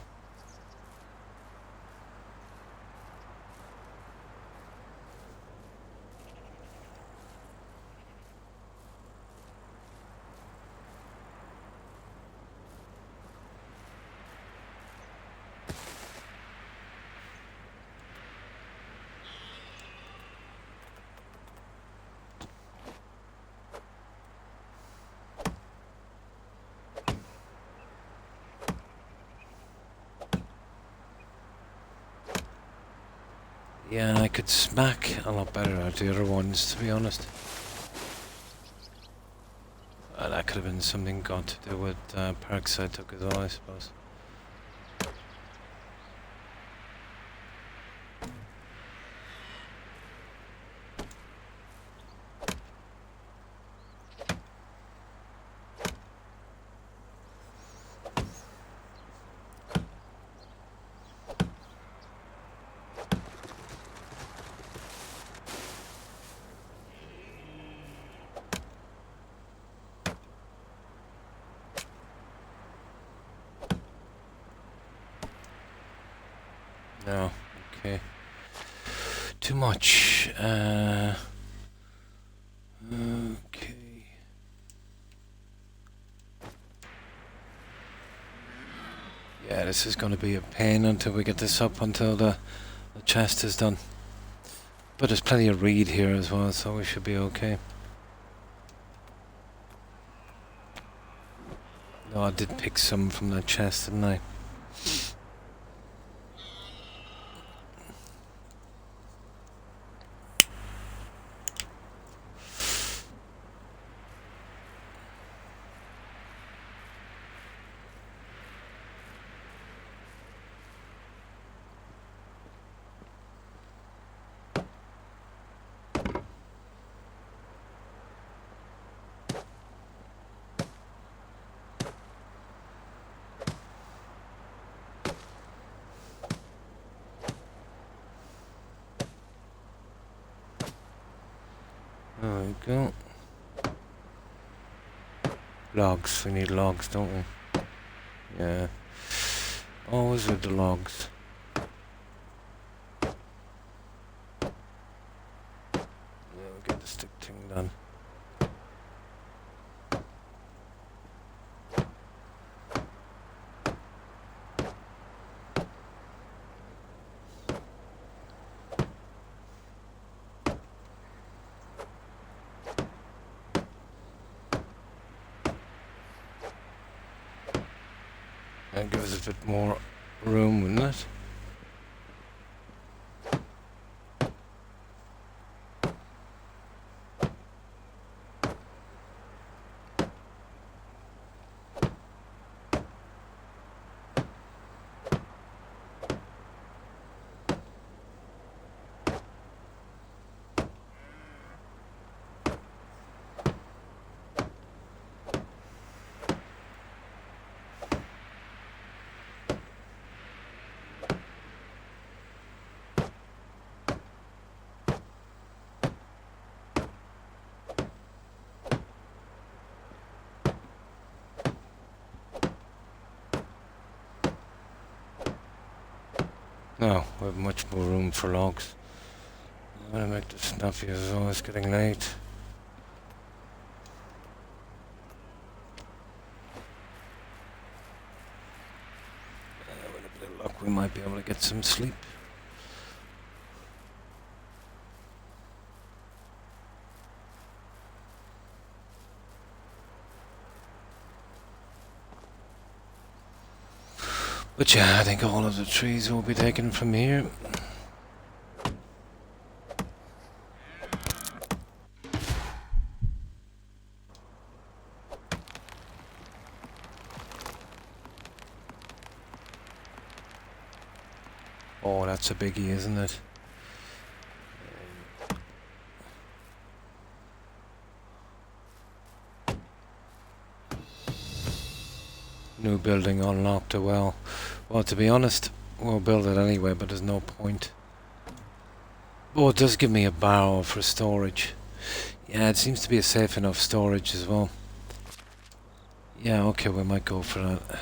Yeah, I could smack a lot better at the other ones, to be honest. That could have been something got to do with perks I took as well, I suppose. No, okay. Too much. Okay. Yeah, this is going to be a pain until we get this up, until the chest is done. But there's plenty of reed here as well, so we should be okay. No, I did pick some from that chest, didn't I? There we go. Logs, we need logs, don't we? Yeah. Always with the logs. Yeah, we'll get the stick thing done. That gives us a bit more room, wouldn't it? No, we have much more room for logs. I'm gonna make this snappy as well, it's getting late. With a bit of luck we might be able to get some sleep. But yeah, I think all of the trees will be taken from here. Oh, that's a biggie, isn't it? New building unlocked a well. Well, to be honest, we'll build it anyway, but there's no point. Oh, it does give me a barrel for storage. Yeah, it seems to be a safe enough storage as well. Yeah, okay, we might go for that.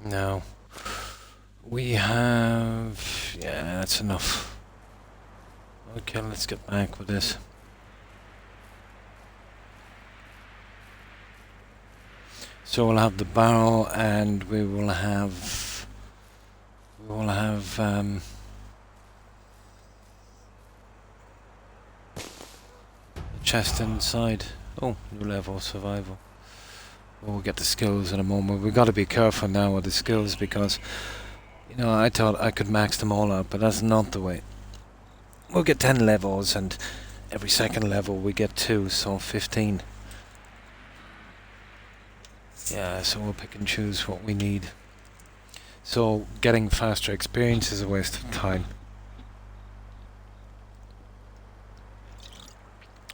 Now, we have... yeah, that's enough. Okay, let's get back with this. So we'll have the barrel, and we will have the chest inside. Oh, new level survival. We'll get the skills in a moment. We've got to be careful now with the skills because, you know, I thought I could max them all out, but that's not the way. We'll get 10 levels, and every second level we get 2, so 15. Yeah, so we'll pick and choose what we need. So getting faster experience is a waste of time.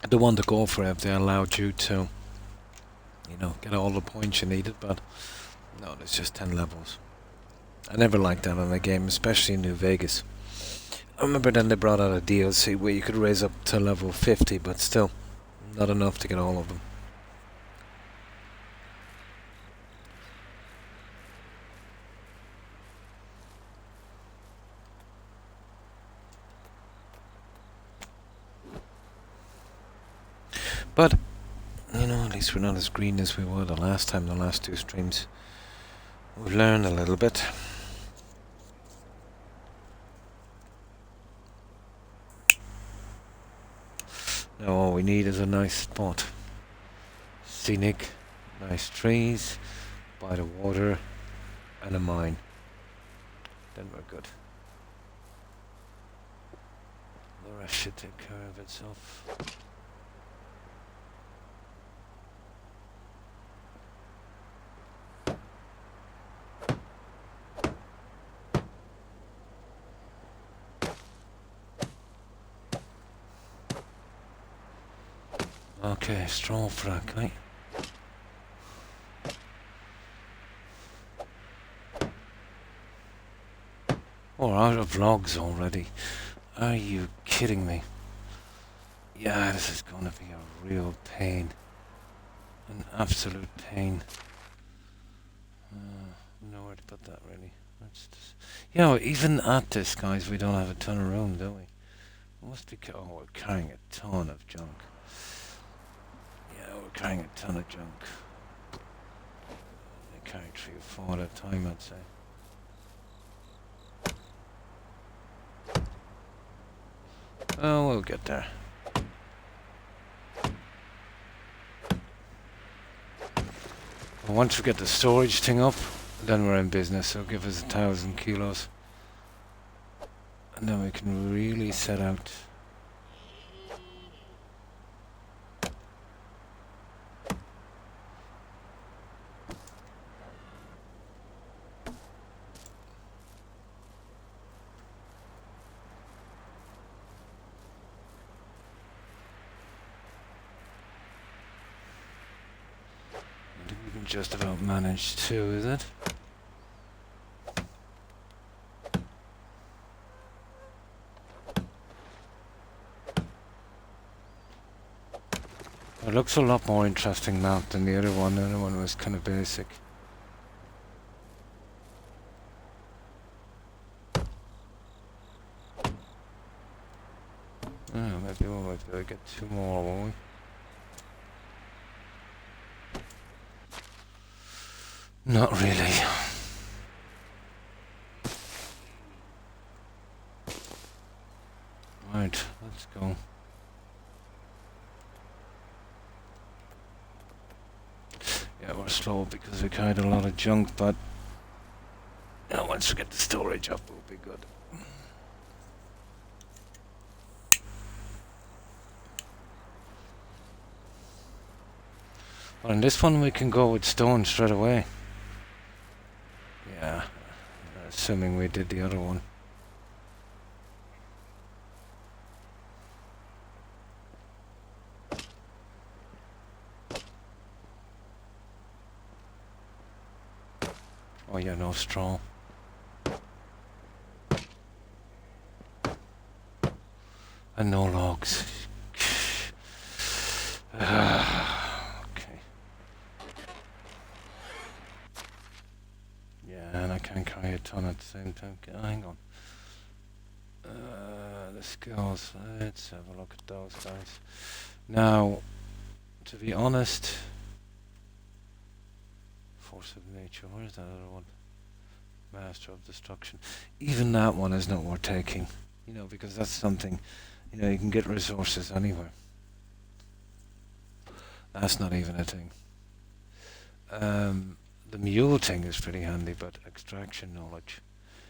I don't want to go for it if they allowed you to, you know, get all the points you needed, but no, there's just 10 levels. I never liked that in a game, especially in New Vegas. I remember then they brought out a DLC where you could raise up to level 50, but still, not enough to get all of them. But, you know, at least we're not as green as we were the last time, the last 2 streams. We've learned a little bit. Now all we need is a nice spot. Scenic, nice trees, by the water, and a mine. Then we're good. The rest should take care of itself. Okay, straw frack, right? Oh, we're out of logs already. Are you kidding me? Yeah, this is gonna be a real pain. An absolute pain. Nowhere to put that, really. Let's just... You know, even at this, guys, we don't have a ton of room, do we? We must be... Oh, we're carrying a ton of junk. Yeah, we're carrying a ton of junk. They carry 3 or 4 at a time, I'd say. Oh, we'll get there. Well, once we get the storage thing up, then we're in business. It'll give us 1,000 kilos. And then we can really set out. Just about managed to, is it? It looks a lot more interesting map than the other one. The other one was kind of basic. Oh, maybe we might be able to get 2 more, won't we? Not really. Right, let's go. Yeah, we're slow because we carried a lot of junk, but once we get the storage up, we'll be good. Well, in this one we can go with stone straight away. Yeah, assuming we did the other one. Oh yeah, no straw. And no logs. Okay. Yeah, and I can't carry a ton at the same time. Hang on. The skills. Let's have a look at those guys. Now, to be honest, Force of nature. Where's that other one? Master of destruction. Even that one is not worth taking. You know, because that's something, you know, you can get resources anywhere. That's not even a thing. The mule thing is pretty handy, but extraction knowledge.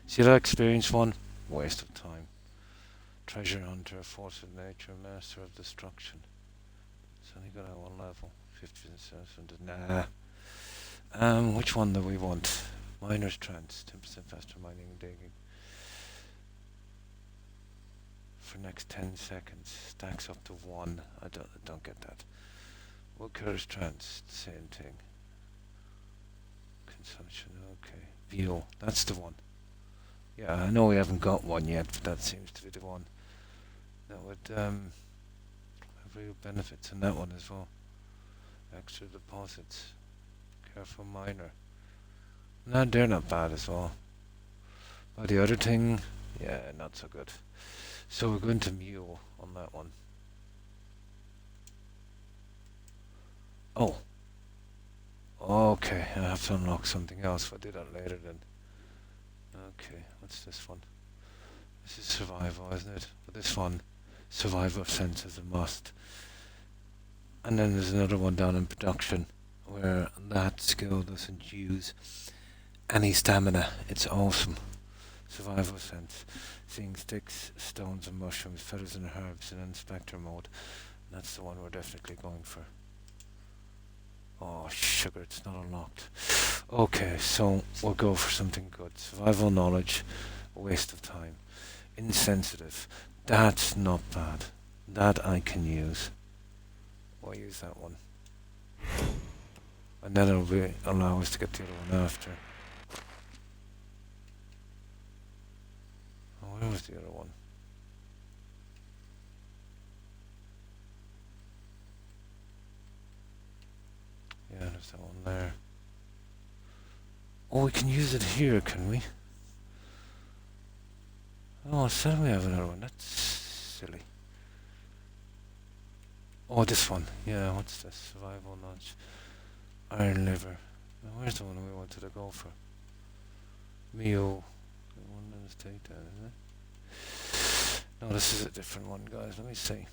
See that experience one? Waste of time. Treasure hunter, force of nature, master of destruction. It's only got at one level. 50%. Nah. Which one do we want? Miner's trance, 10% faster mining and digging. For next 10 seconds, stacks up to 1. I don't get that. Woodcutter's trance, same thing. Consumption, okay. View, that's the one. Yeah, I know we haven't got one yet, but that seems to be the one. That would have real benefits in that one as well. Extra deposits. Careful miner. No, they're not bad as well. But the other thing, yeah, not so good. So we're going to mule on that one. Oh. Okay, I have to unlock something else. I'll do that later then. Okay, what's this one? This is survival, isn't it? But this one, survival sense is a must. And then there's another one down in production where that skill doesn't use any stamina. It's awesome. Survival sense. Seeing sticks, stones and mushrooms, feathers and herbs in inspector mode. And that's the one we're definitely going for. Oh, sugar, it's not unlocked. Okay, so we'll go for something good. Survival knowledge, a waste of time. Insensitive, that's not bad. That I can use. I'll use that one. And then it'll allow us to get the other one after. Oh, where was the other one? Yeah, there's that one there. Oh, we can use it here, can we? Oh, it said we have another one. That's silly. Oh, this one. Yeah, what's this? Survival notch. Iron liver. Now, where's the one we wanted to go for? Mio. The one that is take that, isn't it? No, this is a different one, guys. Let me see.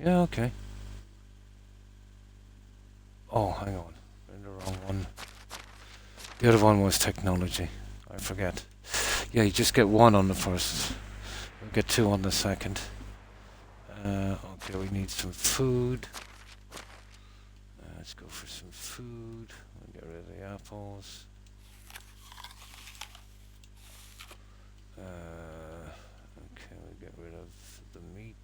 Yeah, okay. Oh, hang on. We're in the wrong one. The other one was technology. I forget. Yeah, you just get one on the first. We'll get two on the second. Okay, we need some food. Let's go for some food. We'll get rid of the apples. Okay, we'll get rid of the meat.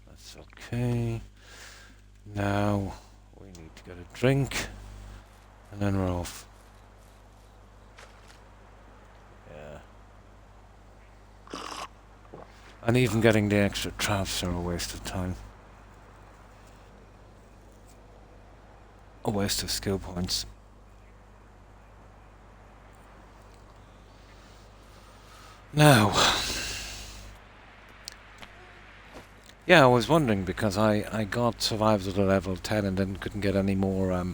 That's okay. Now we need to get a drink. And then we're off. Yeah. And even getting the extra traps are a waste of time. A waste of skill points. Now, yeah, I was wondering because I got survived at a level 10 and then couldn't get any more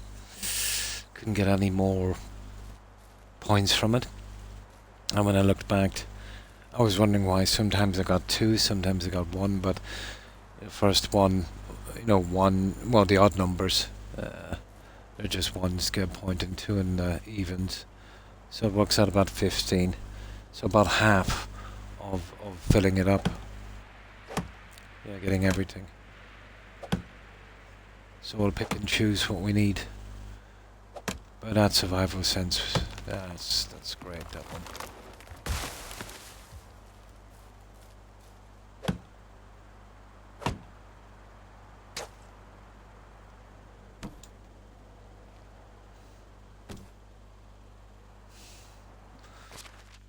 points from it. And when I looked back, I was wondering why sometimes I got 2, sometimes I got 1, but the first one, you know, 1, well, the odd numbers, they're just 1 skill point and 2 in the evens. So it works out about 15. So about half of filling it up. Yeah, getting everything. So we'll pick and choose what we need. But that survival sense, that's great, that one.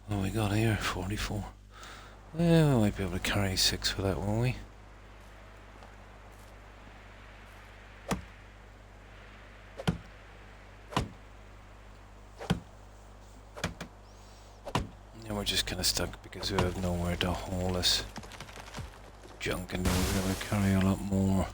What we got here? 44. Yeah, we might be able to carry 6 with that, won't we? And we're just kind of stuck because we have nowhere to haul this junk, and we'll be able to carry a lot more.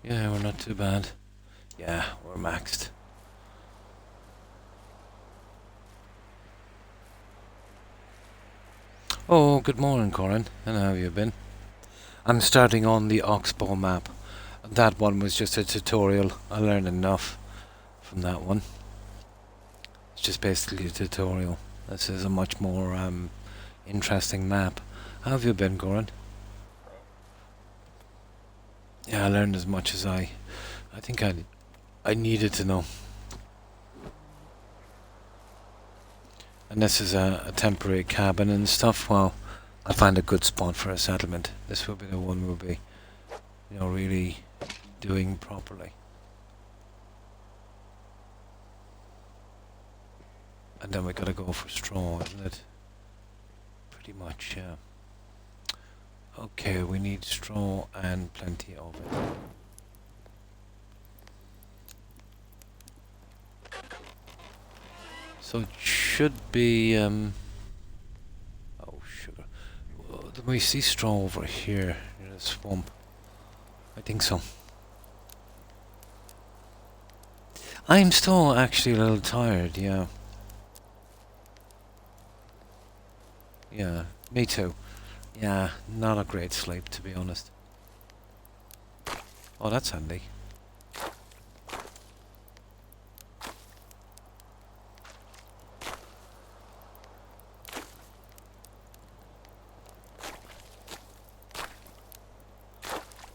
Yeah, we're not too bad. Yeah, we're maxed. Oh, good morning, Corin. And how have you been? I'm starting on the Oxbow map. That one was just a tutorial. I learned enough from that one. It's just basically a tutorial. This is a much more interesting map. How have you been, Corin? Yeah, I learned as much as I think I needed to know. And this is a temporary cabin and stuff. Well, I find a good spot for a settlement. This will be the one we'll be, really doing properly. And then we gotta go for straw, isn't it? Pretty much, yeah. Okay, we need straw and plenty of it. So it should be, oh sugar. Do we see straw over here in the swamp? I think so. I'm still actually a little tired, yeah. Yeah, me too. Yeah, not a great sleep, to be honest. Oh, that's handy.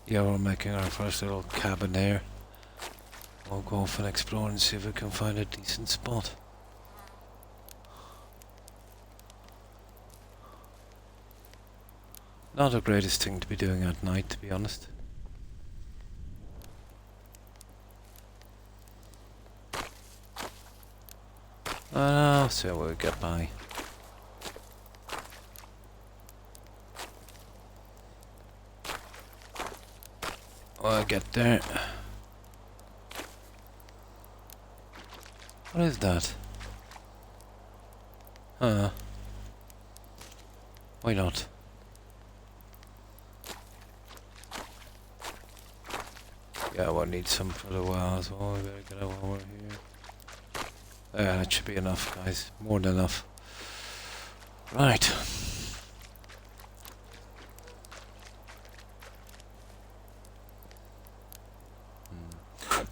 Yeah, we're making our first little cabin here. We'll go off and explore and see if we can find a decent spot. Not the greatest thing to be doing at night, to be honest. I'll see how we get by. I'll get there. What is that? Why not? Yeah, we'll need some for the well as well. We better get it while we're here. Yeah, that should be enough, guys. More than enough. Right.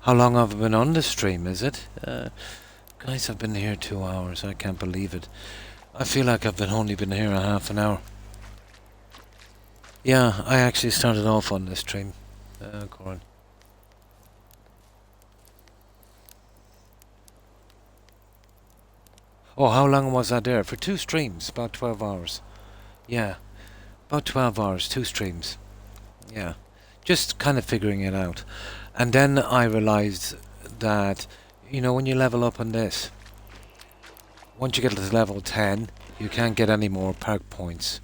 How long have I been on the stream, is it? Guys, I've been here 2 hours. I can't believe it. I feel like I've only been here a half an hour. Yeah, I actually started off on this stream, Corin. Oh, how long was I there? For 2 streams, about 12 hours. Yeah, about 12 hours, 2 streams. Yeah, just kind of figuring it out. And then I realized that, when you level up on this, once you get to level 10, you can't get any more perk points.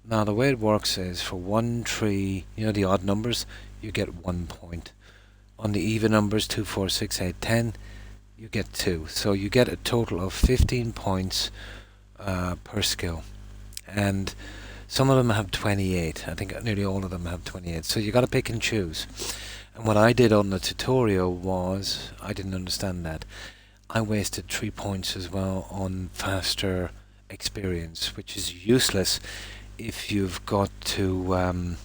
Now, the way it works is for 1 tree, the odd numbers, you get 1 point. On the even numbers, 2, 4, 6, 8, 10, you get 2. So you get a total of 15 points per skill. And some of them have 28. I think nearly all of them have 28. So you got to pick and choose. And what I did on the tutorial was, I didn't understand that. I wasted 3 points as well on faster experience, which is useless if you've got to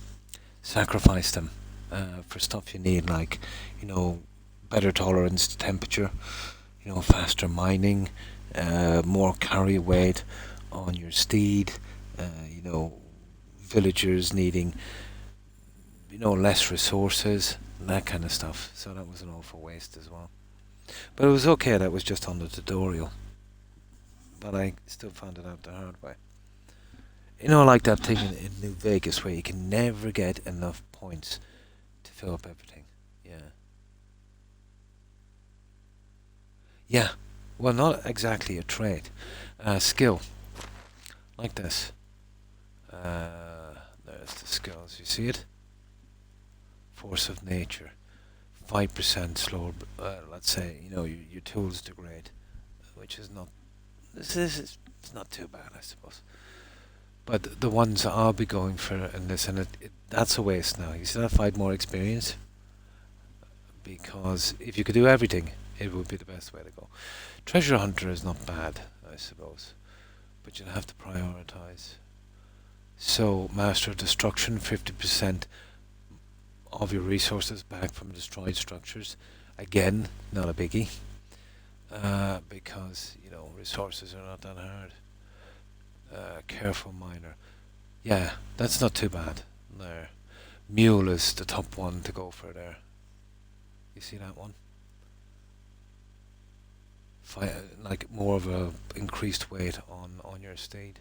sacrifice them for stuff you need, like, better tolerance to temperature, faster mining, more carry weight on your steed, villagers needing, less resources, that kind of stuff. So that was an awful waste as well. But it was okay, that was just on the tutorial. But I still found it out the hard way. Like that thing in New Vegas where you can never get enough points to fill up everything. Yeah. Yeah. Well, not exactly a trait. Skill. Like this. There's the skills. You see it? force of nature, 5% slower, let's say, your tools degrade, which is not, it's not too bad, I suppose. But the ones I'll be going for in this, and that's a waste now. You see that 5 more experience? Because if you could do everything, it would be the best way to go. Treasure Hunter is not bad, I suppose, but you'll have to prioritize. So, Master of Destruction, 50% of your resources back from destroyed structures. Again, not a biggie, because, resources are not that hard. Careful Miner. Yeah, that's not too bad. There. Mule is the top one to go for there. You see that one? Like more of a increased weight on your steed.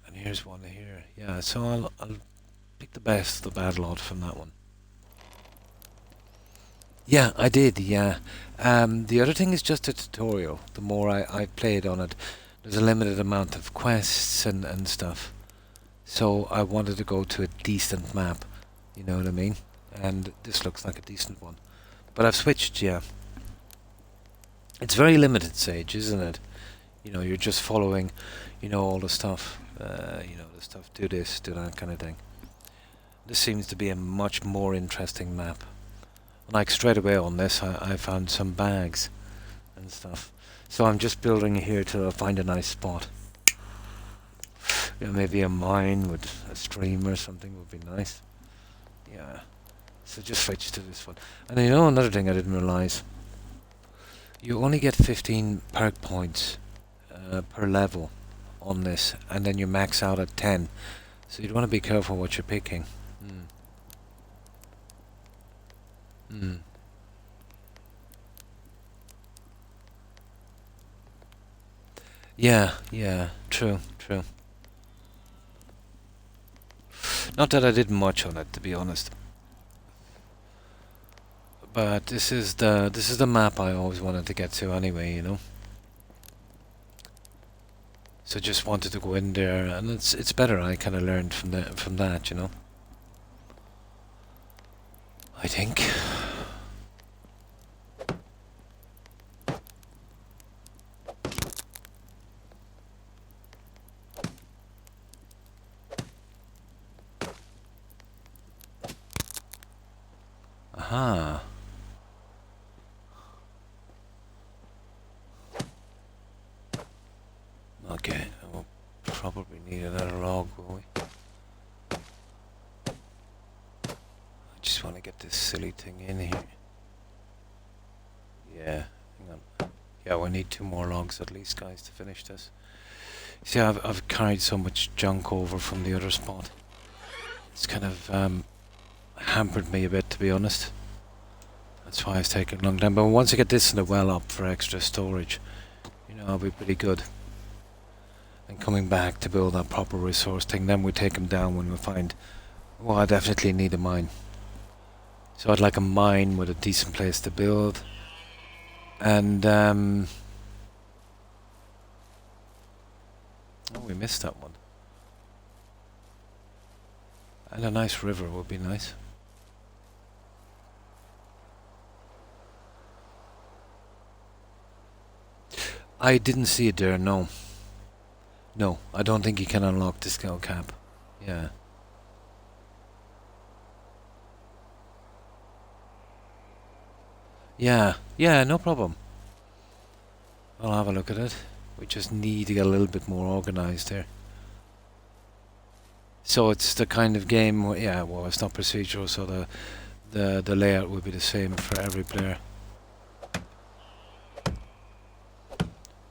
And here's one here. Yeah, so I'll pick the best of the bad lot from that one. Yeah, I did, yeah. The other thing is just a tutorial. The more I played on it, there's a limited amount of quests and stuff. So I wanted to go to a decent map, you know what I mean? And this looks like a decent one. But I've switched, yeah. It's very limited, Sage, isn't it? You're just following, all the stuff. The stuff, do this, do that kind of thing. This seems to be a much more interesting map. Like straight away on this, I found some bags and stuff. So I'm just building here till I find a nice spot. Maybe a mine with a stream or something would be nice. Yeah. So just switch to this one. And another thing I didn't realise. You only get 15 perk points per level on this, and then you max out at 10. So you'd want to be careful what you're picking. Yeah, true. Not that I did much on it, to be honest. But this is the map I always wanted to get to anyway, So just wanted to go in there, and it's better. I kind of learned from that, I think. Aha. Okay, we'll probably need another log, will we? I just want to get this silly thing in here. Yeah, hang on. Yeah, we need 2 more logs at least, guys, to finish this. See, I've carried so much junk over from the other spot. It's kind of hampered me a bit, to be honest. That's why it's taken a long time. But once I get this in the well up for extra storage, I'll be pretty good. And coming back to build that proper resource thing, then we take them down when we find, well, I definitely need a mine. So I'd like a mine with a decent place to build. And, oh, we missed that one. And a nice river would be nice. I didn't see it there, no. No, I don't think you can unlock the skill cap. Yeah. Yeah, no problem. I'll have a look at it. We just need to get a little bit more organized here. So it's the kind of game where, yeah, well, it's not procedural, so the layout will be the same for every player.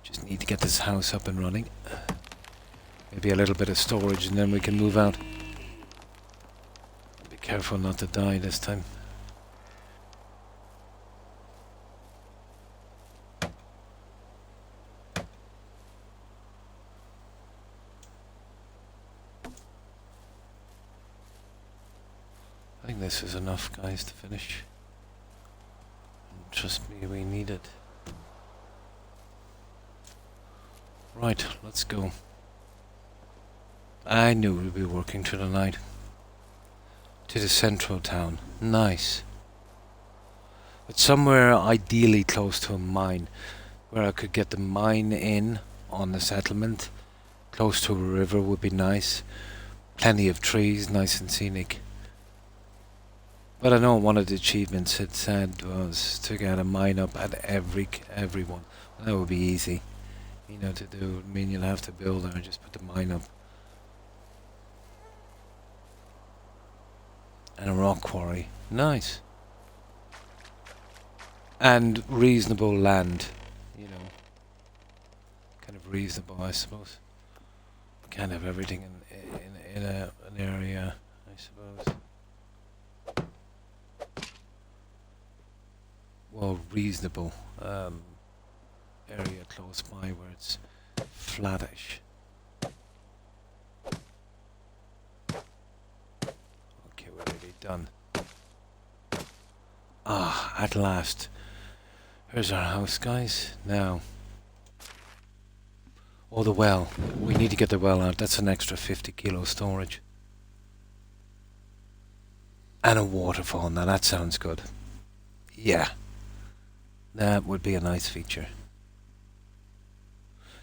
Just need to get this house up and running. Maybe a little bit of storage and then we can move out. Be careful not to die this time. I think this is enough, guys, to finish. And trust me, we need it. Right, let's go. I knew we'd be working through the night. to the central town. Nice. But somewhere ideally close to a mine, where I could get the mine in on the settlement. Close to a river would be nice. Plenty of trees, nice and scenic. But I know one of the achievements it said was to get a mine up at everyone. Well, that would be easy, you know, to do. I mean, you'll have to build there and just put the mine up. And a rock quarry. Nice. And reasonable land, you know. Kind of reasonable, I suppose. Can't have everything in an area, I suppose. Well, reasonable area close by where it's flattish. Okay, we're nearly done. Ah, at last. Here's our house, guys. Now. Oh, the well. We need to get the well out. That's an extra 50 kilo storage. And a waterfall. Now that sounds good. Yeah. That would be a nice feature.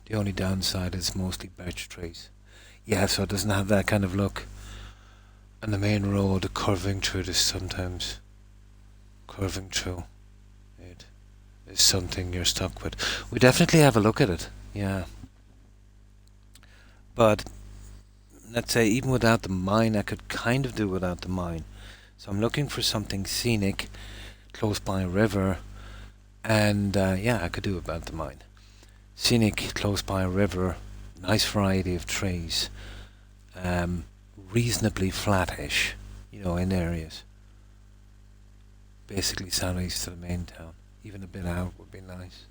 The only downside is mostly birch trees. Yeah, so it doesn't have that kind of look. And the main road curving through this sometimes. Curving through. It is something you're stuck with. We definitely have a look at it. Yeah. But let's say even without the mine, I could kind of do without the mine. So I'm looking for something scenic, close by a river, and yeah, I could do without the mine. Scenic, close by a river, nice variety of trees, reasonably flattish, you know, in areas. Basically southeast to the main town. Even a bit out would be nice.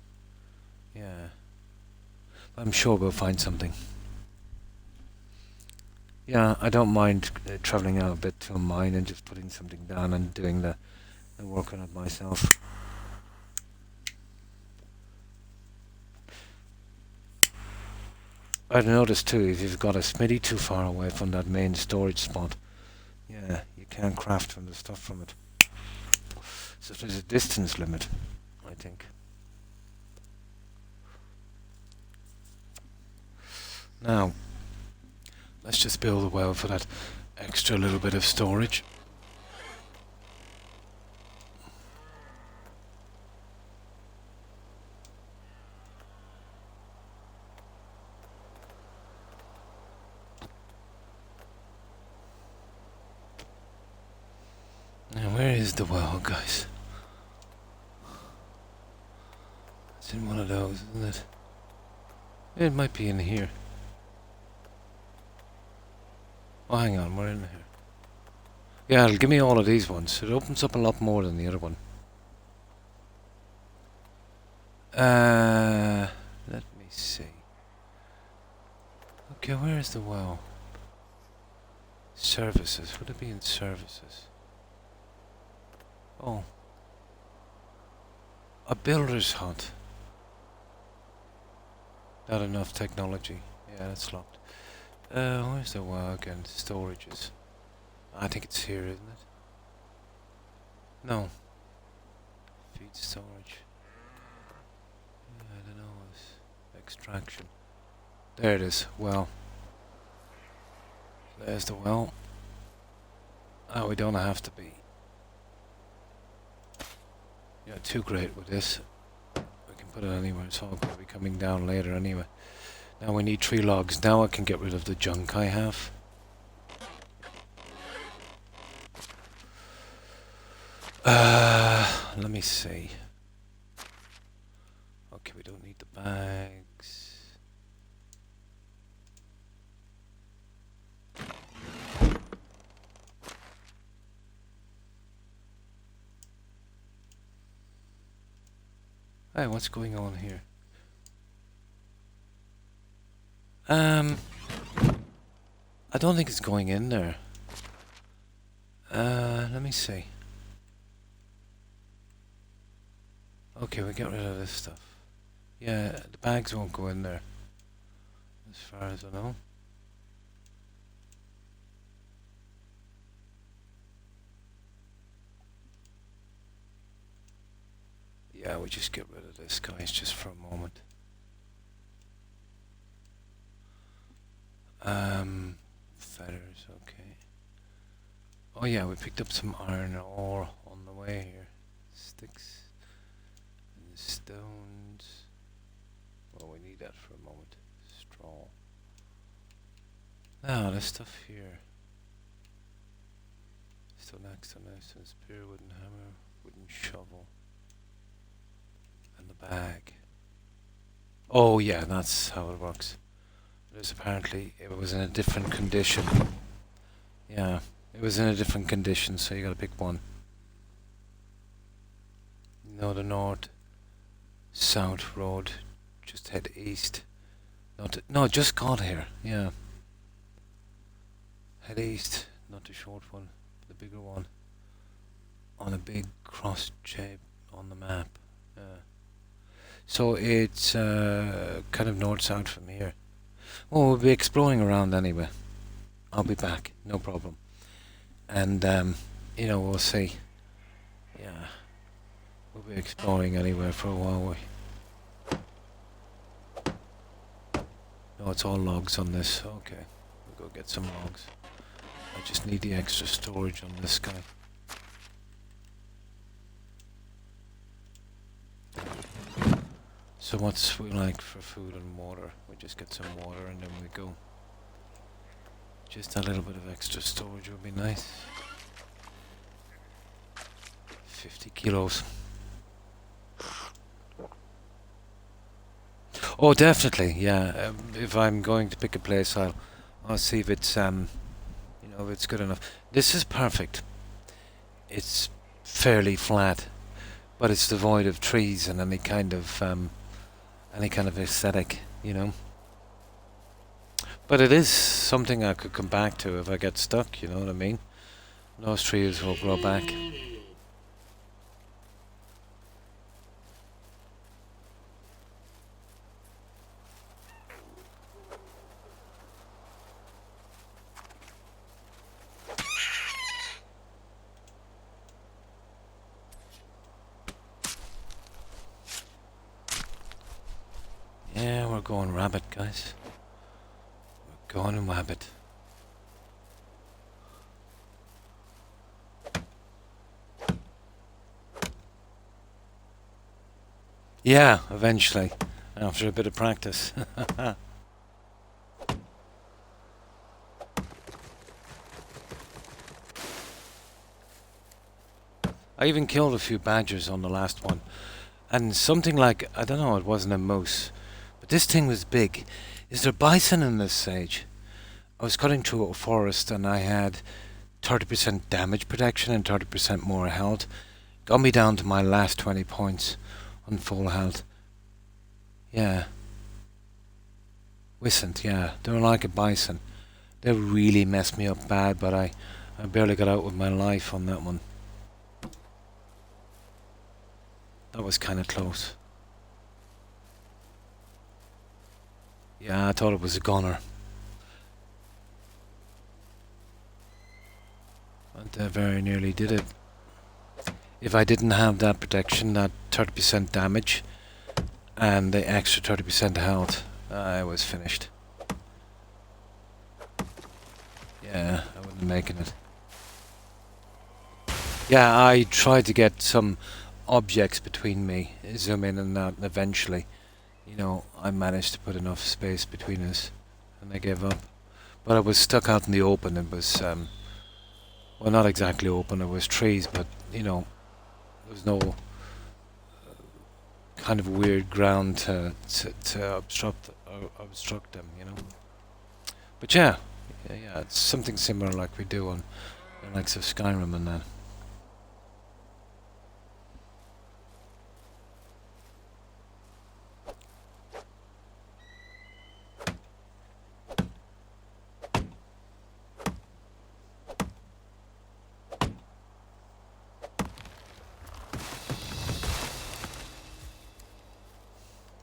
Yeah. But I'm sure we'll find something. Yeah, I don't mind travelling out a bit to a mine and just putting something down and doing the work on it myself. I've noticed too, if you've got a smitty too far away from that main storage spot, yeah, you can't craft from the stuff from it. So there's a distance limit, I think. Now, let's just build a well for that extra little bit of storage. Now, where is the well, guys? It's in one of those, isn't it? It might be in here. Oh, hang on, we're in here. Yeah, it'll give me all of these ones. It opens up a lot more than the other one. Let me see. Okay, where is the well? Services. Would it be in services? Oh. A builder's hut. Not enough technology. Yeah, that's locked. Where's the well again? Storages. I think it's here, isn't it? No. Feed storage. I don't know. It's extraction. There it is. Well. There's the well. Oh, we don't have to be. Yeah, too great with this. We can put it anywhere. It's all going to be coming down later anyway. Now we need 3 logs. Now I can get rid of the junk I have. Let me see. Okay, we don't need the bags. Hey, what's going on here? I don't think it's going in there. Let me see. Okay, we get rid of this stuff. Yeah, the bags won't go in there, as far as I know. we just get rid of this, guys, just for a moment. Feathers, okay. Oh yeah, we picked up some iron ore on the way here. Sticks and stones. Well, we need that for a moment. Straw. Now, there's stuff here. Stone axe, stone spear, wooden hammer, wooden shovel. And the bag. Oh yeah, that's how it works. There's apparently, it was in a different condition. Yeah, it was in a different condition, so you gotta pick one. No, the north, south road, just head east. No, just got here, yeah. Head east, not the short one, the bigger one. On a big cross shape on the map. Yeah. So it's kind of north-south from here. Well, we'll be exploring around anyway. I'll be back, no problem. And, you know, we'll see. Yeah. We'll be exploring anywhere for a while. No, it's all logs on this. Okay. We'll go get some logs. I just need the extra storage on this guy. So what's we like for food and water? We just get some water and then we go. Just a little bit of extra storage would be nice. 50 kilos. Oh, definitely, yeah. If I'm going to pick a place, I'll see if it's you know, if it's good enough. This is perfect. It's fairly flat, but it's devoid of trees and any kind of aesthetic, you know. But it is something I could come back to if I get stuck, you know what I mean? Those trees will grow back. Yeah, we're going rabbit, guys. We're going rabbit. Yeah, eventually, after a bit of practice. I even killed a few badgers on the last one. And something like, I don't know, it wasn't a moose. But this thing was big. Is there bison in this sage? I was cutting through a forest and I had 30% damage protection and 30% more health. Got me down to my last 20 points on full health. Yeah. Wisn't, yeah. They were like a bison. They really messed me up bad, but I barely got out with my life on that one. That was kind of close. Yeah, I thought it was a gunner. But I very nearly did it. If I didn't have that protection, that 30% damage, and the extra 30% health, I was finished. Yeah, I wasn't making it. Yeah, I tried to get some objects between me, zoom in and out, and eventually, you know, I managed to put enough space between us, and I gave up. But I was stuck out in the open. It was, well, not exactly open, it was trees, but, you know, there was no kind of weird ground to obstruct them, you know. But yeah, it's something similar like we do on the likes of Skyrim and that.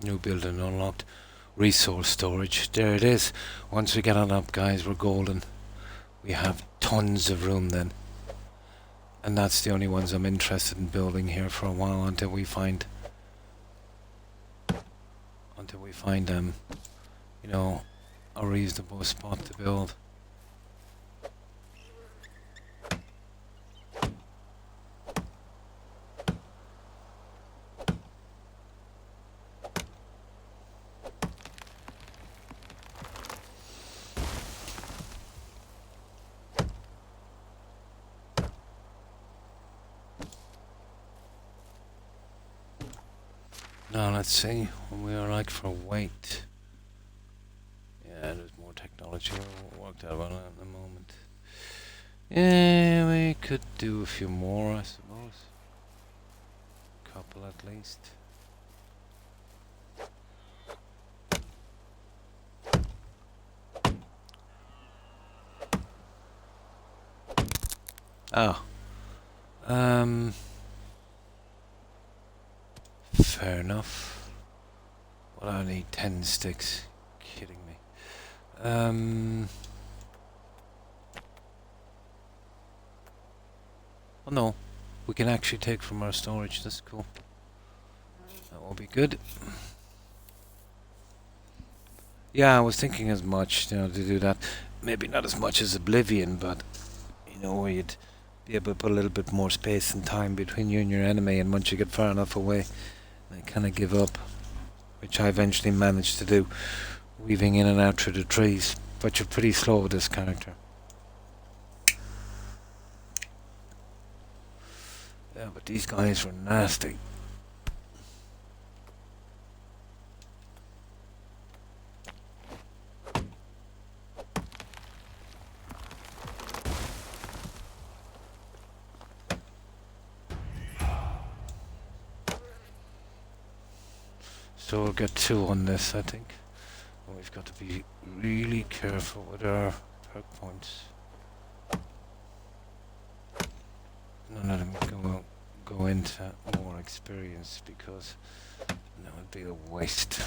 New building unlocked. Resource storage. There it is. Once we get on up, guys, we're golden. We have tons of room then. And that's the only ones I'm interested in building here for a while until we find until we find you know, a reasonable spot to build. Now let's see what we are like for weight. Yeah, there's more technology. We'll work that one out in a moment. Yeah, we could do a few more, I suppose. Couple at least. Oh. Fair enough. Well, I need 10 sticks. Kidding me. Oh no. We can actually take from our storage. That's cool. That will be good. Yeah, I was thinking as much, you know, to do that. Maybe not as much as Oblivion, but, you know, where you'd be able to put a little bit more space and time between you and your enemy, and once you get far enough away, they kind of give up. Which I eventually managed to do, weaving in and out through the trees. But you're pretty slow with this character. Yeah, but these guys were nasty. So we'll get 2 on this, I think. And we've got to be really careful with our perk points. None of them go into more experience, because that would be a waste.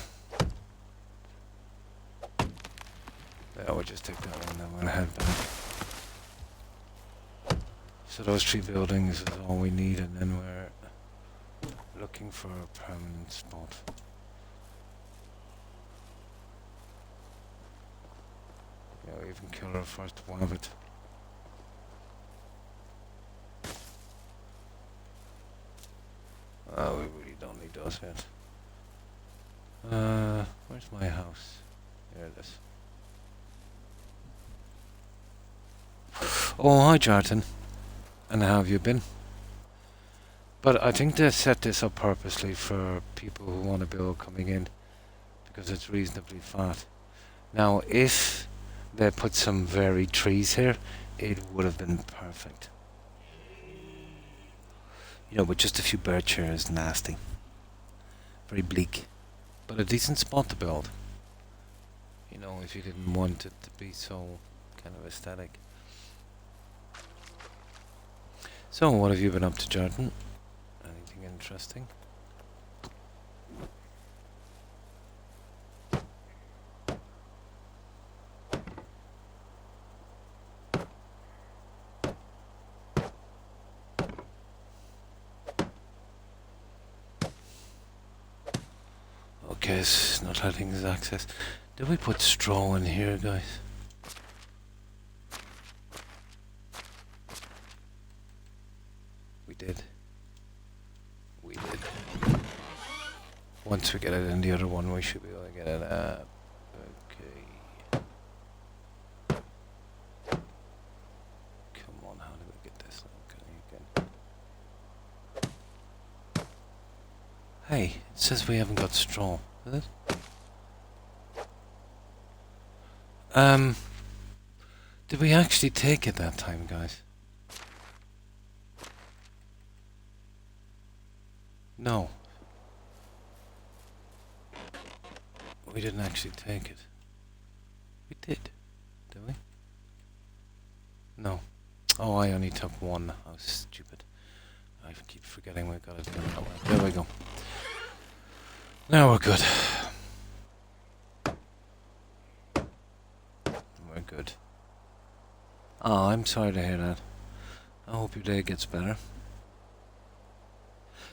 Yeah, we'll just take that one and we'll head back. So those 3 buildings is all we need, and then we're looking for a permanent spot. Yeah, we even kill our first wabbit. Oh, we really don't need those yet. Where's my house? Here it is. Oh, hi, Jarton. And how have you been? But I think they set this up purposely for people who want to build coming in, because it's reasonably flat. Now, if they put some varied trees here, it would have been perfect. You know, with just a few birch here is nasty. Very bleak. But a decent spot to build. You know, if you didn't want it to be so kind of aesthetic. So, what have you been up to, Jordan? Anything interesting? Okay, it's not letting us access. Did we put straw in here, guys? We did. We did. Once we get it in the other one, we should be able to get it up. Okay. Come on, how do we get this? Okay, again. Hey, it says we haven't got straw, is it? Did we actually take it that time, guys? No. We didn't actually take it. We did, we? No. Oh, I only took one. How stupid. I keep forgetting we've got to do it that way. There we go. Now we're good. We're good. Oh, I'm sorry to hear that. I hope your day gets better.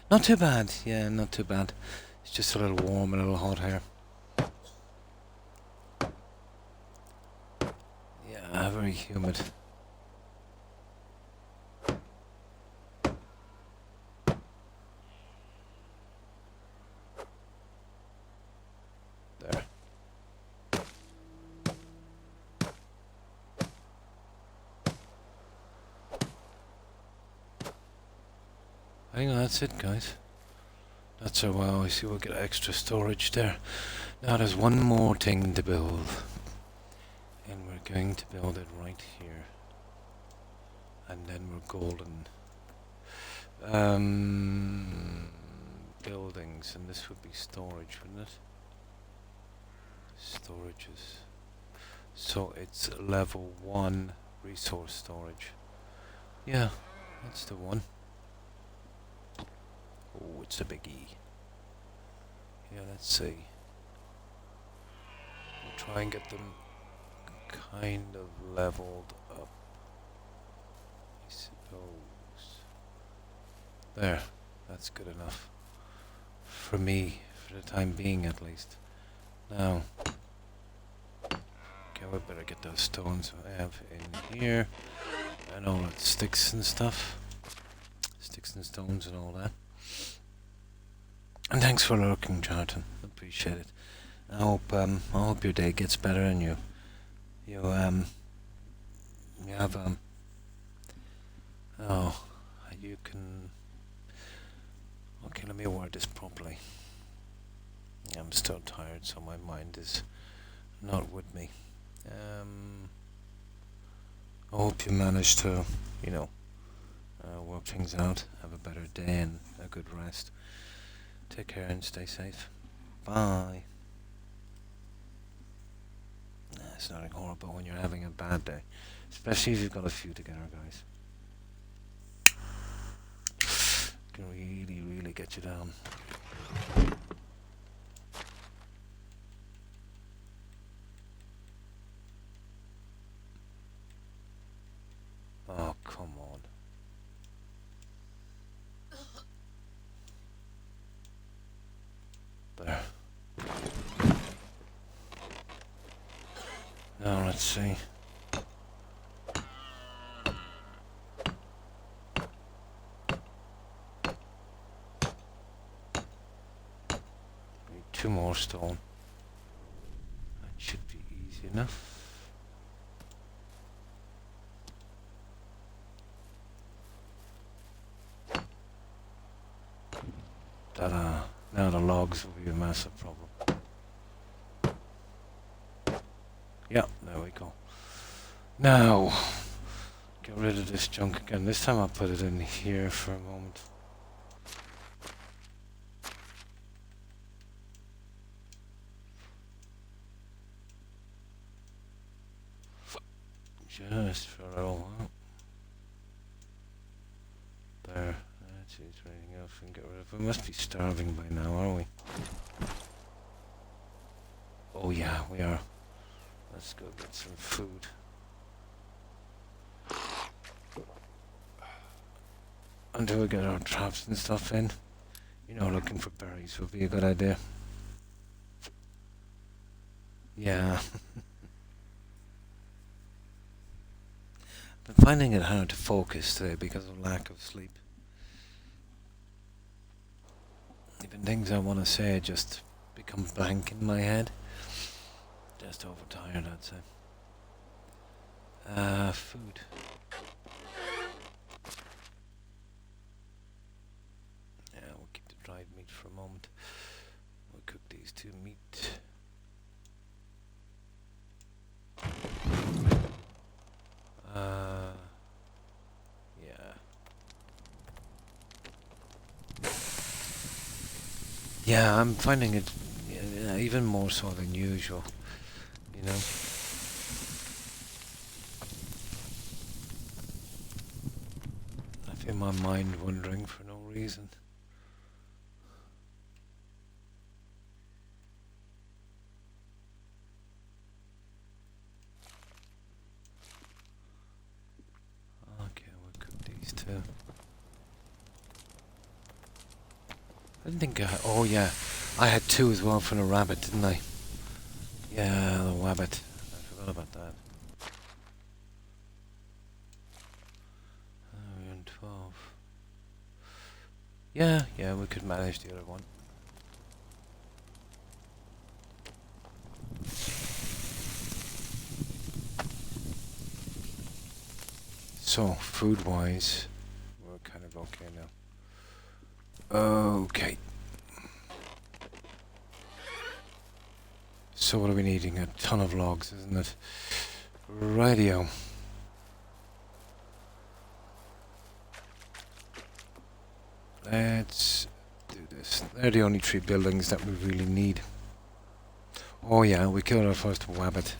Not too bad. Yeah, not too bad. It's just a little warm and a little hot here. Very humid. There. I think that's it, guys. That's how well I see we'll get extra storage there. Now there's one more thing to build. And we're going to build it right here. And then we're golden. Buildings, and this would be storage, wouldn't it? Storages. So it's level 1 resource storage. Yeah, that's the one. Oh, it's a biggie. Yeah, let's see. We'll try and get them kind of leveled up, I suppose. There, that's good enough. For me, for the time being at least. Now, okay, we better get those stones I have in here. And all that sticks and stuff. Sticks and stones and all that. And thanks for lurking, Jonathan. Appreciate it. I hope your day gets better and you have you can. Okay, let me word this properly. I'm still tired, so my mind is not with me. I hope you manage to, work things out, have a better day and a good rest. Take care and stay safe. Bye. It's nothing horrible when you're having a bad day, especially if you've got a few together, guys. Can really, really get you down. Oh, come on. There. Now let's see. Need 2 more stone. That should be easy enough. Ta-da. Now the logs will be a massive problem. Yeah, there we go. Now, get rid of this junk again. This time I'll put it in here for a moment. Just for a little while. There. Let's see if there's anything else we can get rid of. We must be starving by now, are we? Oh yeah, we are. Let's go get some food. Until we get our traps and stuff in. Looking for berries would be a good idea. Yeah. Been finding it hard to focus today because of lack of sleep. Even things I want to say just become blank in my head. Just overtired, I'd say. Food. Yeah, we'll keep the dried meat for a moment. We'll cook these 2 meat. Yeah, I'm finding it even more so than usual, I feel my mind wandering for no reason. Okay, we'll cook these 2. I didn't think oh yeah, I had 2 as well for the rabbit, didn't I? Yeah, the rabbit. I forgot about that. Yeah, we could manage the other one. So, food-wise, we're kind of okay now. Okay. So what are we needing? A ton of logs, isn't it? Radio. Let's do this. They're the only 3 buildings that we really need. Oh yeah, we killed our first wabbit.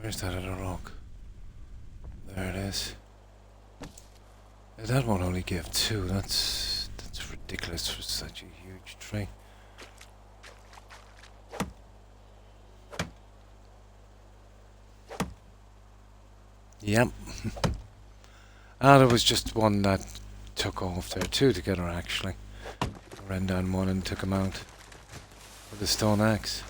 Where's that other rock? There it is. That won't only give 2. That's ridiculous for such a huge tree. Yep. There was just one that took off there. 2 together actually. Ran down one and took him out with a stone axe.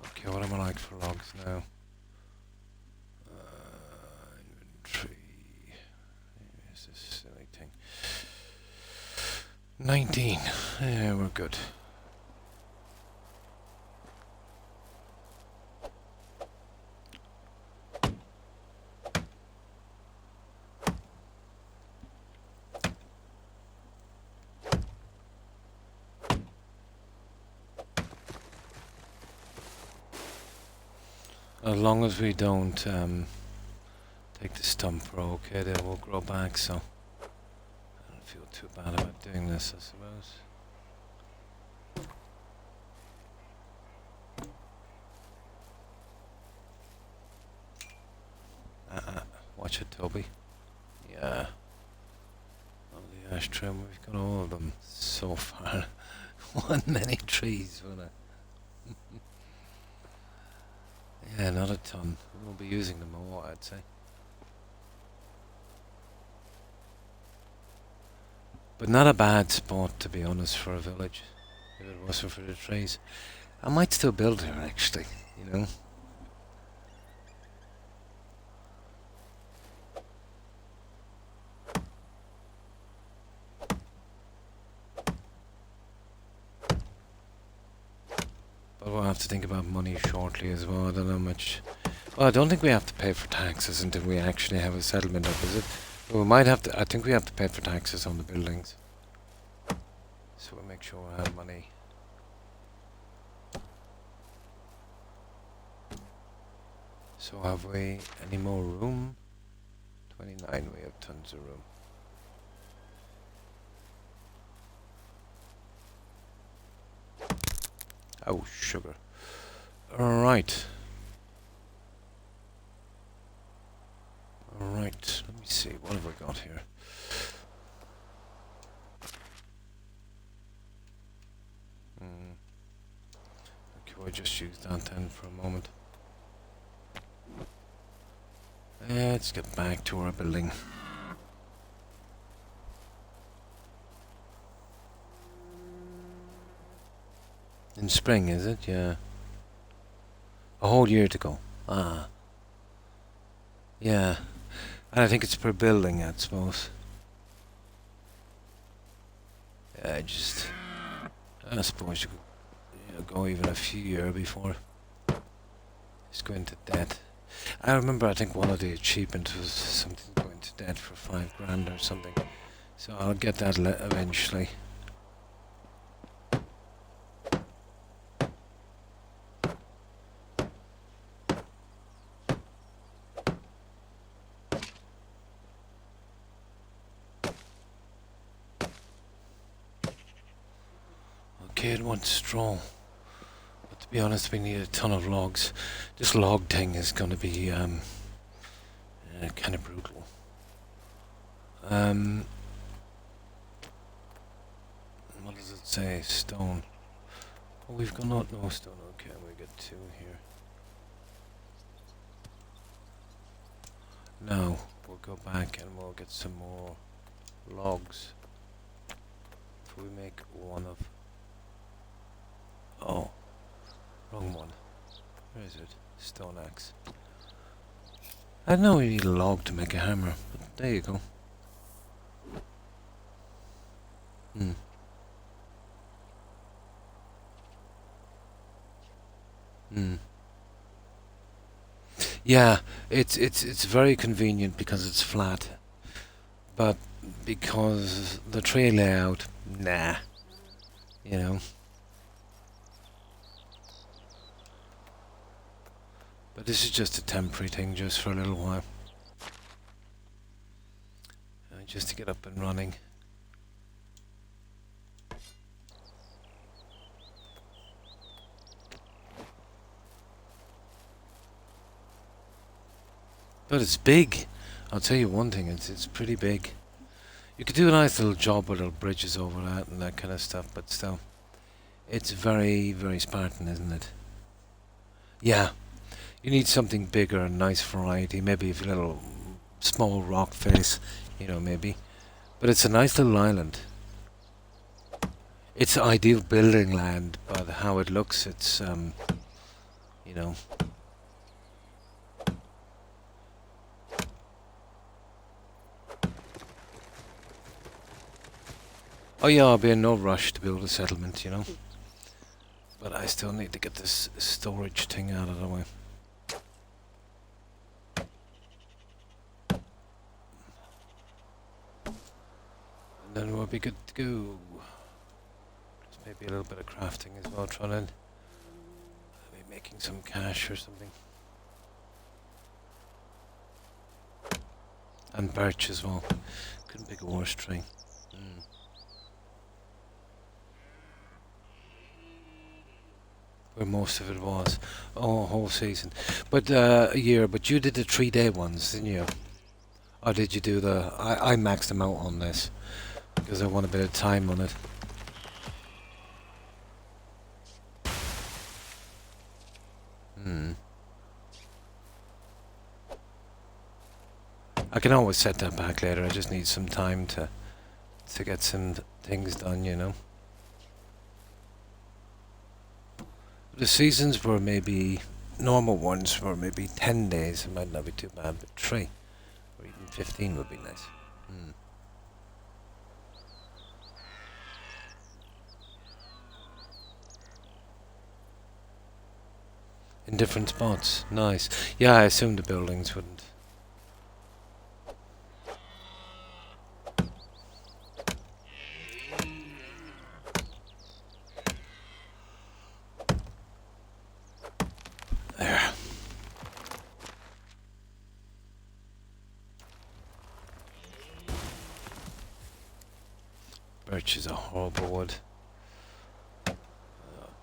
Okay, what am I like for logs now? Inventory. Here's this silly thing. 19. Yeah, we're good. As long as we don't take the stump, we're okay. They will grow back, so I don't feel too bad about doing this, I suppose. Watch it, Toby. Yeah. On the ash trim, we've got all of them so far. One many trees, wasn't it? Yeah, not a ton. We won't be using them all, I'd say. But not a bad spot, to be honest, for a village. If it wasn't for the trees. I might still build here, actually, you know. But we'll have to think about money shortly as well. I don't know how much. Well, I don't think we have to pay for taxes until we actually have a settlement up, is it? But we might have to. I think we have to pay for taxes on the buildings. So we'll make sure we have money. So have we any more room? 29, we have tons of room. Oh, sugar. Alright. Alright, let me see, what have we got here? Okay, we'll just use that then for a moment. Let's get back to our building. In spring, is it? Yeah. A whole year to go. Ah. Yeah. And I think it's per building, I suppose. Yeah, I suppose you could go even a few years before it's going to debt. I remember, I think one of the achievements was something going to debt for 5 grand or something. So I'll get that eventually. Okay, it wants straw. But to be honest, we need a ton of logs. This log thing is going to be kind of brutal. say stone. Oh, we've got no stone. Okay, we got 2 here. Now we'll go back and we'll get some more logs. If we make one of... Oh, wrong one. Where is it? Stone axe. I know we need a log to make a hammer, but there you go. Hmm. Hmm. Yeah, it's very convenient because it's flat, but because the tree layout, nah, you know. But this is just a temporary thing, just for a little while, just to get up and running. But it's big. I'll tell you one thing, it's pretty big. You could do a nice little job with little bridges over that and that kind of stuff, but still, it's very, very Spartan, isn't it? Yeah, you need something bigger, a nice variety, maybe a little small rock face, you know, maybe. But it's a nice little island. It's ideal building land, but how it looks, it's, you know. Oh yeah, I'll be in no rush to build a settlement, you know. But I still need to get this storage thing out of the way. And then we'll be good to go. Just maybe a little bit of crafting as well, trying to be making some cash or something. And birch as well. Couldn't pick a worse tree. Where most of it was. Oh, a whole season. But a year. But you did the 3-day ones, didn't you? Or did you do the... I maxed them out on this. Because I want a bit of time on it. I can always set that back later. I just need some time to get some things done, you know. The seasons were maybe... Normal ones were maybe 10 days. It might not be too bad, but 3. Or even 15 would be nice. In different spots. Nice. Yeah, I assume the buildings wouldn't. There. Birch is a horrible wood.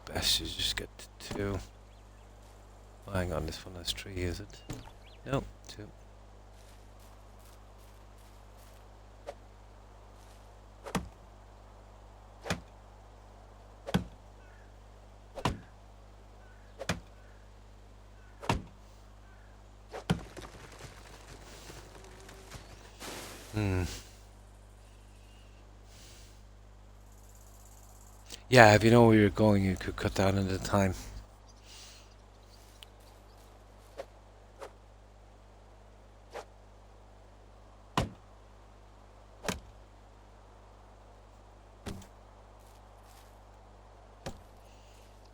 Best you just get 2. Oh, hang on, this one has 3, is it? No, 2. Yeah, if you know where you're going, you could cut down on the time.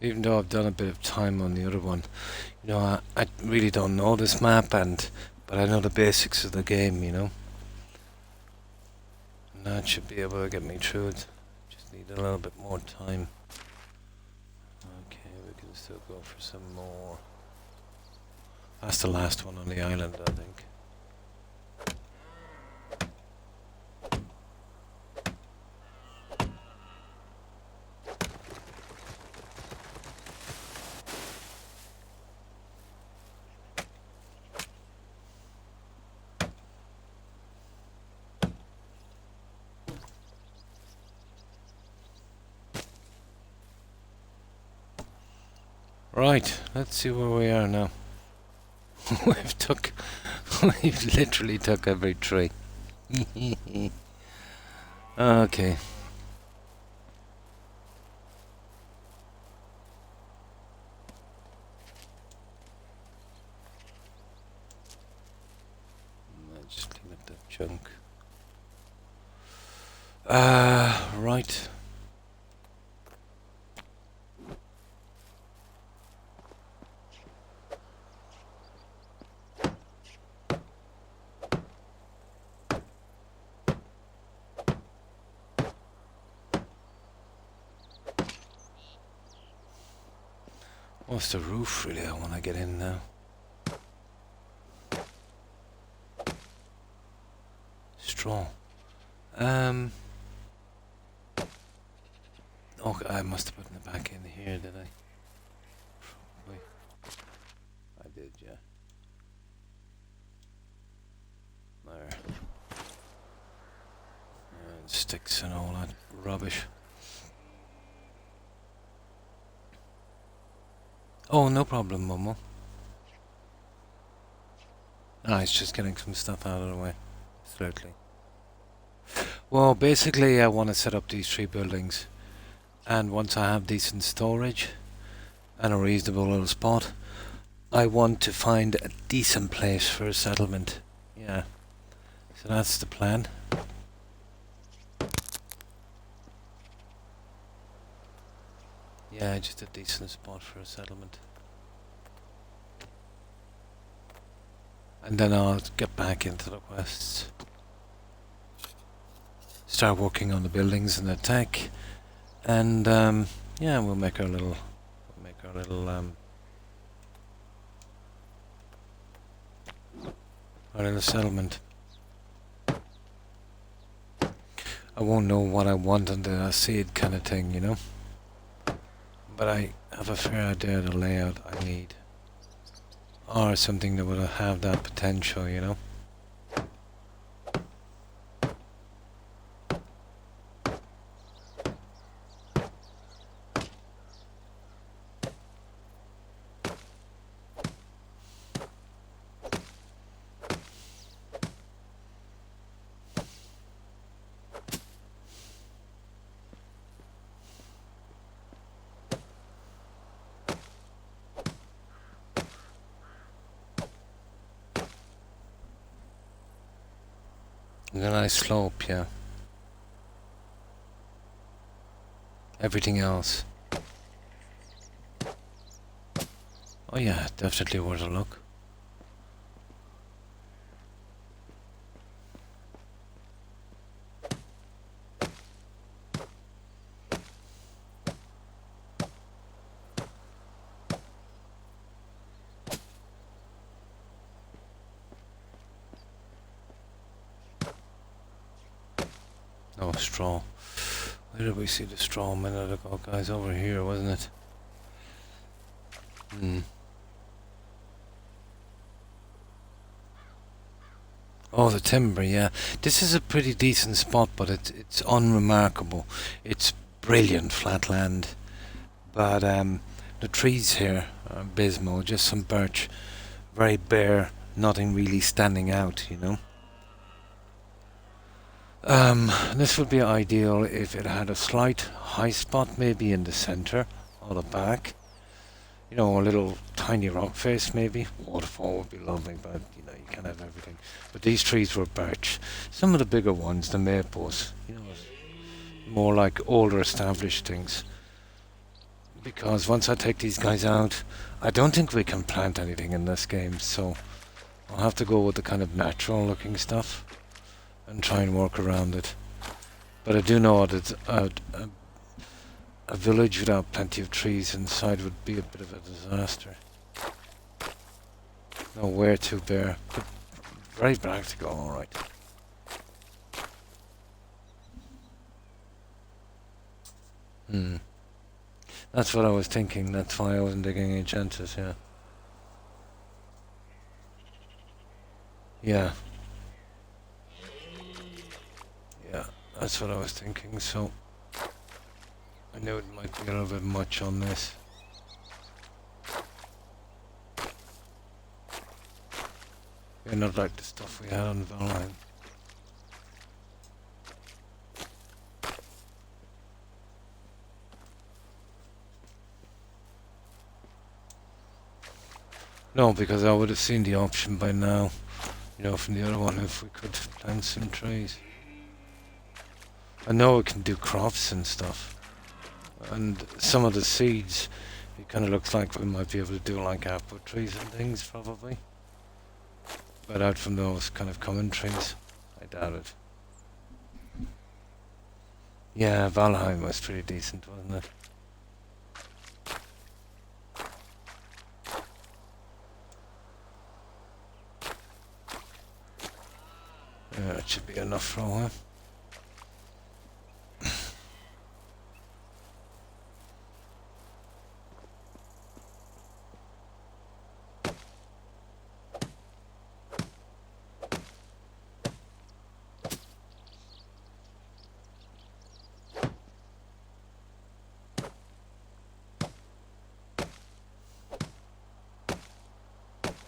Even though I've done a bit of time on the other one, you know, I really don't know this map, but I know the basics of the game, you know. And that should be able to get me through it. Just need a little bit more time. Okay, we can still go for some more. That's the last one on the island, I think. Right, let's see where we are now. We've literally took every tree. Okay. Let's just clean up that junk. Right. What's the roof really? I want to get in now. Straw. Oh, I must have put it back in here, did I? Probably. I did, yeah. There. And sticks and all that rubbish. Oh, no problem, Momo. It's just getting some stuff out of the way. Absolutely. Well, basically, I want to set up these 3 buildings. And once I have decent storage and a reasonable little spot, I want to find a decent place for a settlement. Yeah. So that's the plan. Yeah, just a decent spot for a settlement. And then I'll get back into the quests. Start working on the buildings and the tech. And yeah, we'll make our little settlement. I won't know what I want until I see it, kind of thing, you know. But I have a fair idea of the layout I need, or something that would have that potential, you know. A nice slope, yeah. Everything else. Oh yeah, definitely worth a look. Oh, straw. Where did we see the straw a minute ago, guys? Over here, wasn't it? Oh, the timber, yeah. This is a pretty decent spot, but it's unremarkable. It's brilliant flat land. But the trees here are abysmal, just some birch. Very bare, nothing really standing out, you know. This would be ideal if it had a slight high spot, maybe in the center or the back. You know, a little tiny rock face, maybe. Waterfall would be lovely, but you know, you can't have everything. But these trees were birch. Some of the bigger ones, the maples, you know, more like older established things. Because once I take these guys out, I don't think we can plant anything in this game, so I'll have to go with the kind of natural looking stuff and try and work around it. But I do know that a village without plenty of trees inside would be a bit of a disaster. Nowhere too bare, but very practical, alright. That's what I was thinking, that's why I wasn't digging Agentis, yeah. Yeah. Yeah, that's what I was thinking, so I knew it might be a little bit much on this. Yeah, not like the stuff we had on Valheim. No, because I would have seen the option by now, you know, from the other one if we could plant some trees. I know we can do crops and stuff, and some of the seeds, it kind of looks like we might be able to do like apple trees and things probably. But out from those kind of common trees, I doubt it. Yeah, Valheim was pretty decent, wasn't it? Yeah, it should be enough for a while.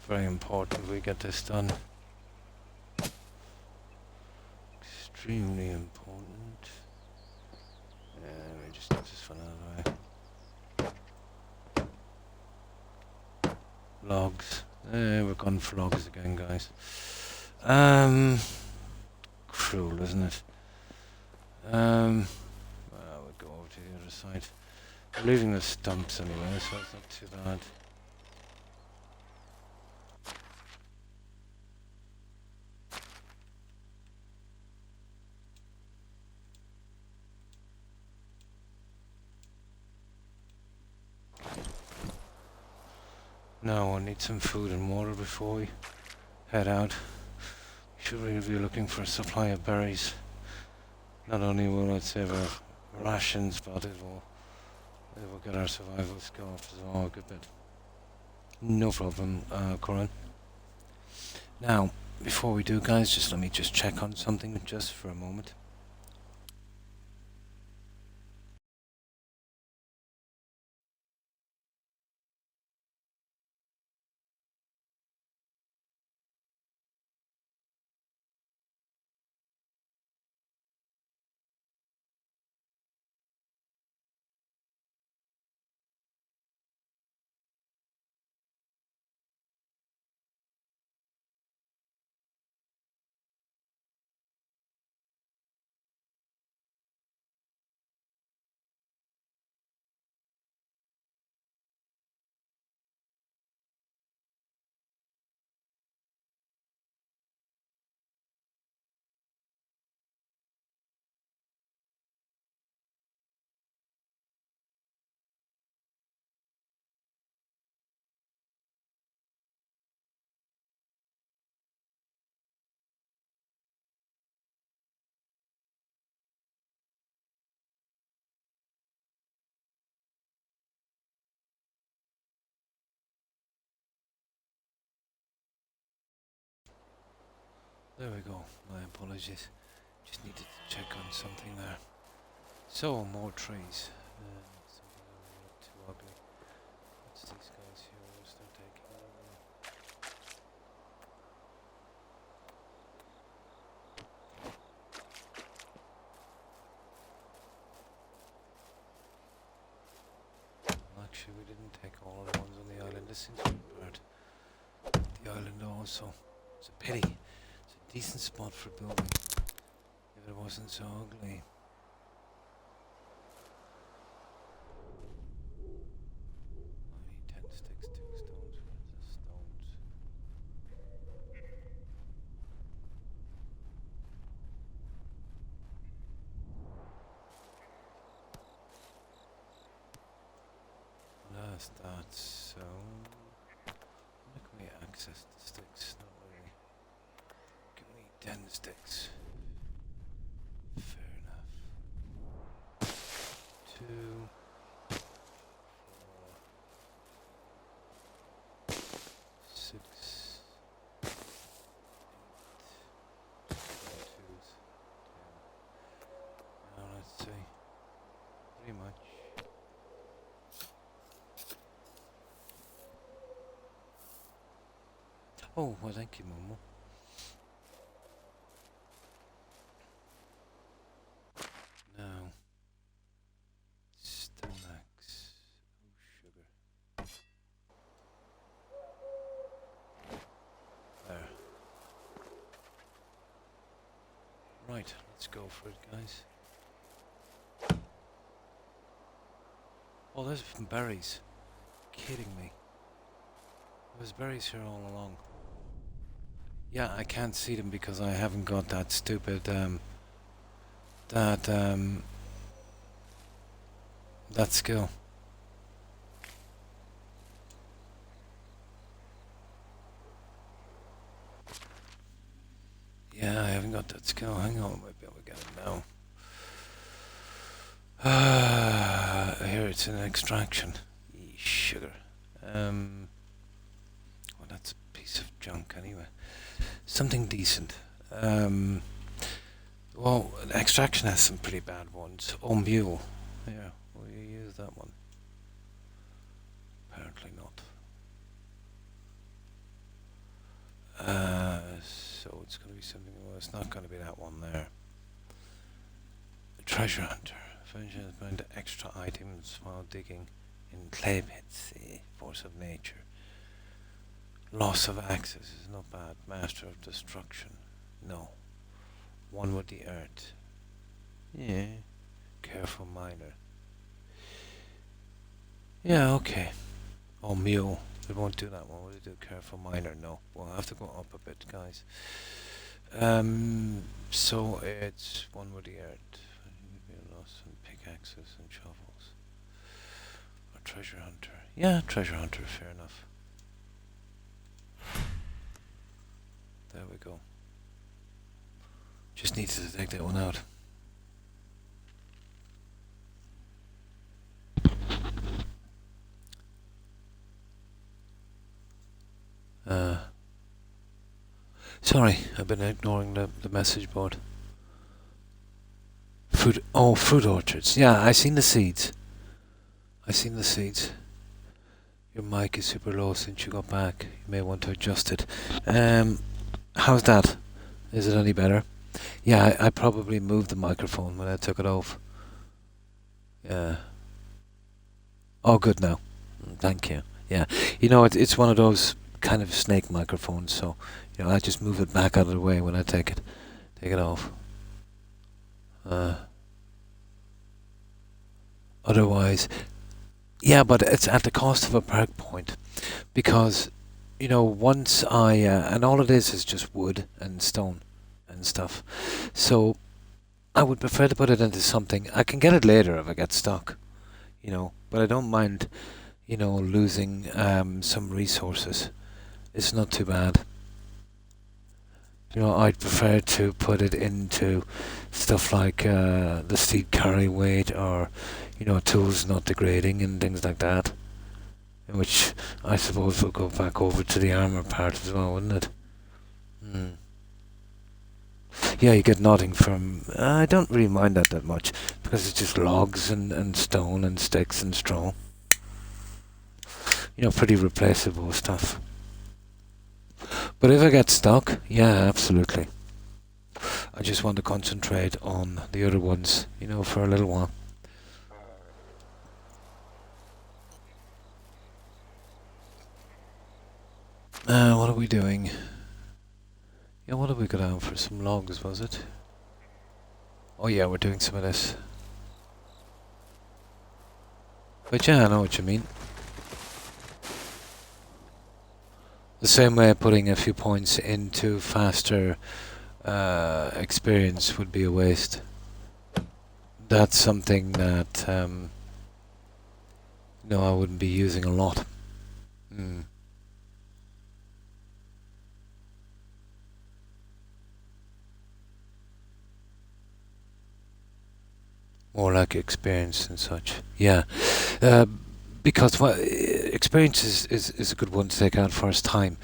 Very important we get this done. Extremely important. We just get this one out of the way. Logs. We're gone for logs again, guys. Cruel, isn't it? Well, we'll go over to the other side. We're leaving the stumps anyway, so it's not too bad. Now I need some food and water before we head out. We should really be looking for a supply of berries. Not only will it save our rations, but it will get our survival skill up as well a good bit. No problem, Corin. Now, before we do, guys, just let me just check on something just for a moment. There we go. My apologies. Just needed to check on something there. So, more trees. Something that doesn't look too ugly. What's these guys here? What is they're taking over? Actually, we didn't take all of the ones on the island. This seems to be part of the island also. It's a pity. It's a decent spot for building. If it wasn't so ugly. I need 10 sticks, 2 stones. Where's the stones? That's that. So, how can we access the sticks? Not really. Give me 10 sticks. Fair enough. 2, 4, 6, 8, 2s, 10. Now let's see. Pretty much. Oh, well, thank you, Momo. Now, stomachs. Oh, sugar. There. Right, let's go for it, guys. Oh, there's some berries. Kidding me. There's berries here all along. Yeah, I can't see them because I haven't got that stupid, that skill. Yeah, I haven't got that skill. Hang on, I might be able to get it now. Here it's an extraction. Sugar. Well, that's a piece of junk anyway. Something decent. Well, extraction has some pretty bad ones. Oh, mule. Yeah, will you use that one? Apparently not. So it's going to be something. Well, it's not going to be that one there. Treasure hunter. Furniture find extra items while digging in clay pits. Force of nature. Loss of access is not bad. Master of destruction. No. One with the earth. Yeah. Careful miner. Yeah, okay. Oh, mule. We won't do that one. We'll do careful miner. No. We'll have to go up a bit, guys. So it's one with the earth. Loss and pickaxes and shovels. Or treasure hunter. Yeah, treasure hunter, fair enough. There we go. Just needed to take that one out. Sorry, I've been ignoring the message board. Fruit orchards. Yeah, I seen the seeds. Your mic is super low since you got back. You may want to adjust it. How's that? Is it any better? Yeah, I probably moved the microphone when I took it off. Yeah. Oh, good now. Thank you. Yeah. You know, it's one of those kind of snake microphones, so, you know, I just move it back out of the way when I take it off. Otherwise, yeah, but it's at the cost of a perk point, because, you know, once and all it is just wood and stone and stuff, so I would prefer to put it into something. I can get it later if I get stuck, you know, but I don't mind, you know, losing some resources. It's not too bad. You know, I'd prefer to put it into stuff like the seed carry weight, or, you know, tools not degrading and things like that. Which I suppose will go back over to the armor part as well, wouldn't it? Yeah, you get nodding from... I don't really mind that much, because it's just logs and stone and sticks and straw. You know, pretty replaceable stuff. But if I get stuck, yeah, absolutely. I just want to concentrate on the other ones, you know, for a little while. What are we doing? Yeah, what have we got out for? Some logs, was it? Oh yeah, we're doing some of this. But yeah, I know what you mean. The same way putting a few points into faster experience would be a waste. That's something that no, I wouldn't be using a lot. More like experience and such. Yeah. Because experience is a good one to take out first time.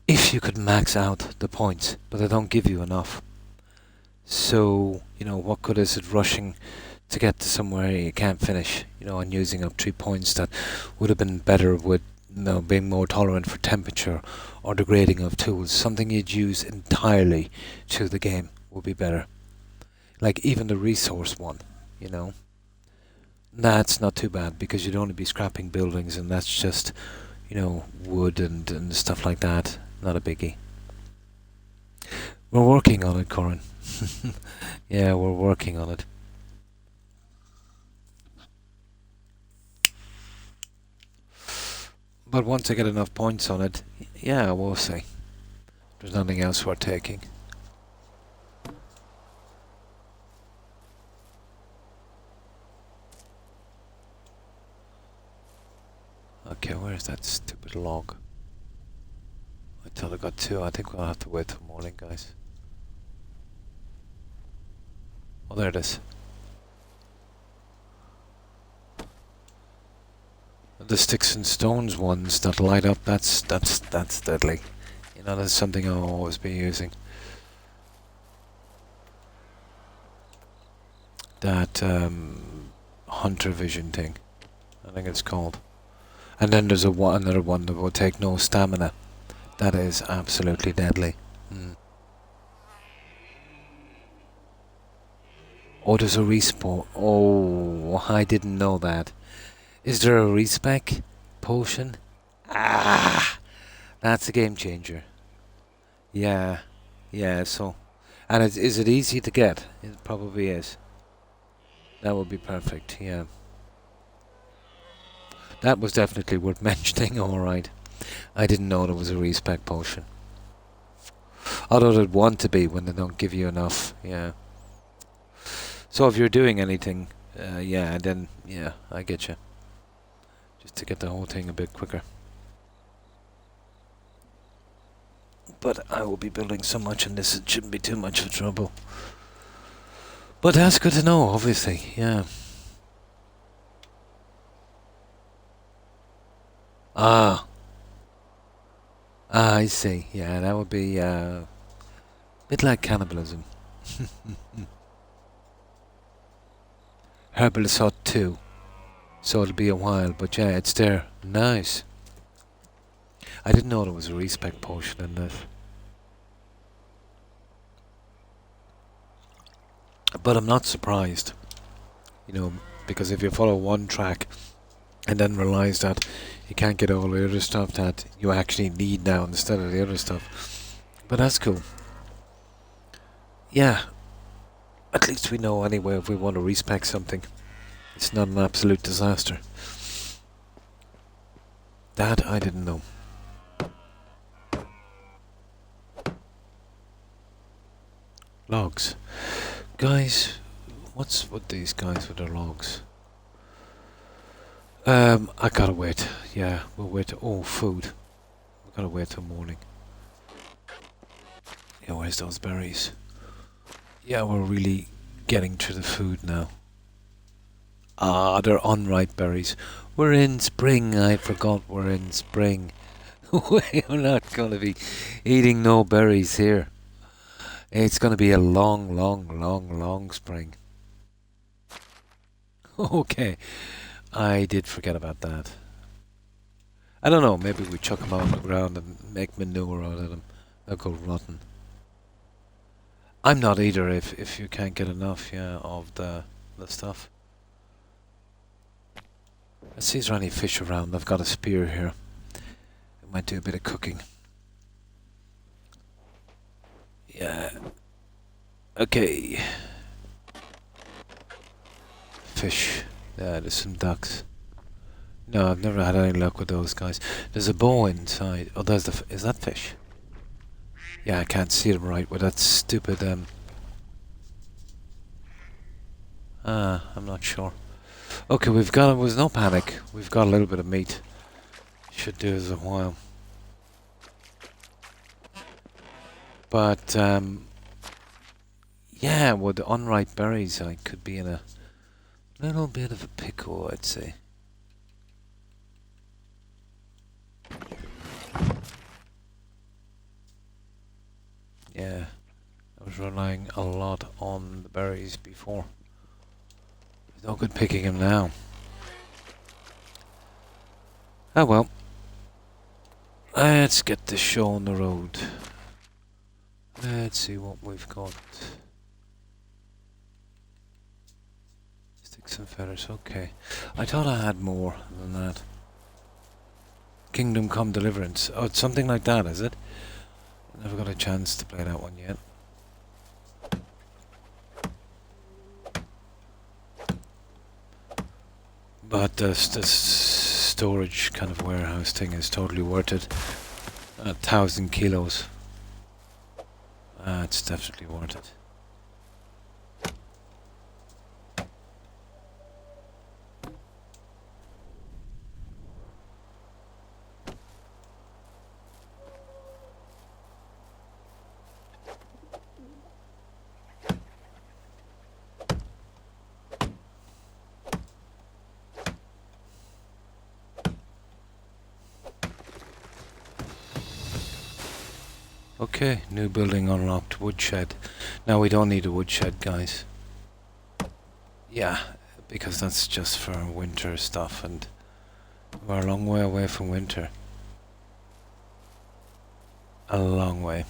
If you could max out the points, but they don't give you enough. So, you know, what good is it rushing to get to somewhere you can't finish, you know, and using up 3 points that would have been better with no, being more tolerant for temperature or degrading of tools. Something you'd use entirely to the game would be better. Like even the resource one, you know. That's not too bad because you'd only be scrapping buildings and that's just, you know, wood and stuff like that. Not a biggie. We're working on it, Corin. Yeah, we're working on it. But once I get enough points on it, yeah, we'll see. There's nothing else we're taking. Okay, where's that stupid log? I thought I got 2. I think we'll have to wait till morning, guys. Oh, there it is. The sticks and stones ones that light up, that's deadly. You know, that's something I'll always be using. That hunter vision thing, I think it's called. And then there's another one that will take no stamina. That is absolutely deadly. Oh, there's a respawn. Oh, I didn't know that. Is there a respec potion? Ah, that's a game changer. Yeah, yeah. So, and is it easy to get? It probably is. That would be perfect. Yeah. That was definitely worth mentioning. All right. I didn't know there was a respec potion. Although they'd want to be when they don't give you enough. Yeah. So if you're doing anything, yeah, then yeah, I get you. Just to get the whole thing a bit quicker. But I will be building so much on this, it shouldn't be too much of trouble. But that's good to know, obviously, yeah. Ah, I see. Yeah, that would be a bit like cannibalism. Herbalist Hut 2. So it'll be a while, but yeah, it's there. Nice. I didn't know there was a respec potion in this. But I'm not surprised. You know, because if you follow one track and then realize that you can't get all the other stuff that you actually need now instead of the other stuff. But that's cool. Yeah. At least we know anyway if we want to respec something. It's not an absolute disaster. That I didn't know. Logs. Guys, what's with these guys with their logs? I gotta wait. Yeah, we'll wait. Oh, food. We gotta wait till morning. Yeah, where's those berries? Yeah, we're really getting to the food now. Ah, they're unripe berries. We're in spring. I forgot we're in spring. We're not gonna be eating no berries here. It's gonna be a long, long, long, long spring. Okay. I did forget about that. I don't know, maybe we chuck them out on the ground and make manure out of them. They'll go rotten. I'm not either if you can't get enough, yeah, of the stuff. Let's see if there's any fish around. I've got a spear here. I might do a bit of cooking. Yeah. Okay. Fish. Yeah, there's some ducks. No, I've never had any luck with those guys. There's a bow inside. Oh, there's the... is that fish? Yeah, I can't see them right with that stupid... I'm not sure. Okay, we've got... there's no panic. We've got a little bit of meat. Should do us a while. But, yeah, with the unripe berries, I could be in a little bit of a pickle, I'd say. Yeah, I was relying a lot on the berries before. There's no good picking them now. Oh well, Let's get this show on the road. Let's see what we've got. Sticks and feathers, okay. I thought I had more than that. Kingdom Come Deliverance. Oh, it's something like that, is it? Never got a chance to play that one yet. But the storage kind of warehouse thing is totally worth it. 1,000 kilos. It's definitely worth it. Okay, new building unlocked, woodshed. Now we don't need a woodshed, guys. Yeah, because that's just for winter stuff, and we're a long way away from winter. A long way.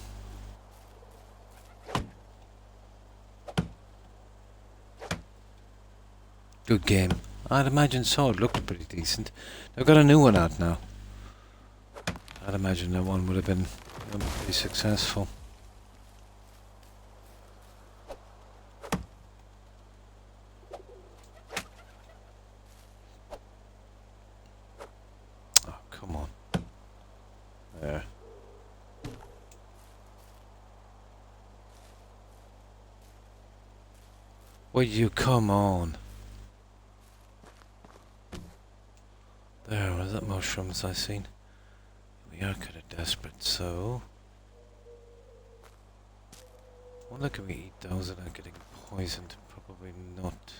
Good game. I'd imagine so, it looked pretty decent. They've got a new one out now. I'd imagine that one would have been pretty successful. Oh, come on. There. Will you come on? There, was that mushrooms I seen? We are kind of desperate, so... I wonder can we eat those without getting poisoned? Probably not.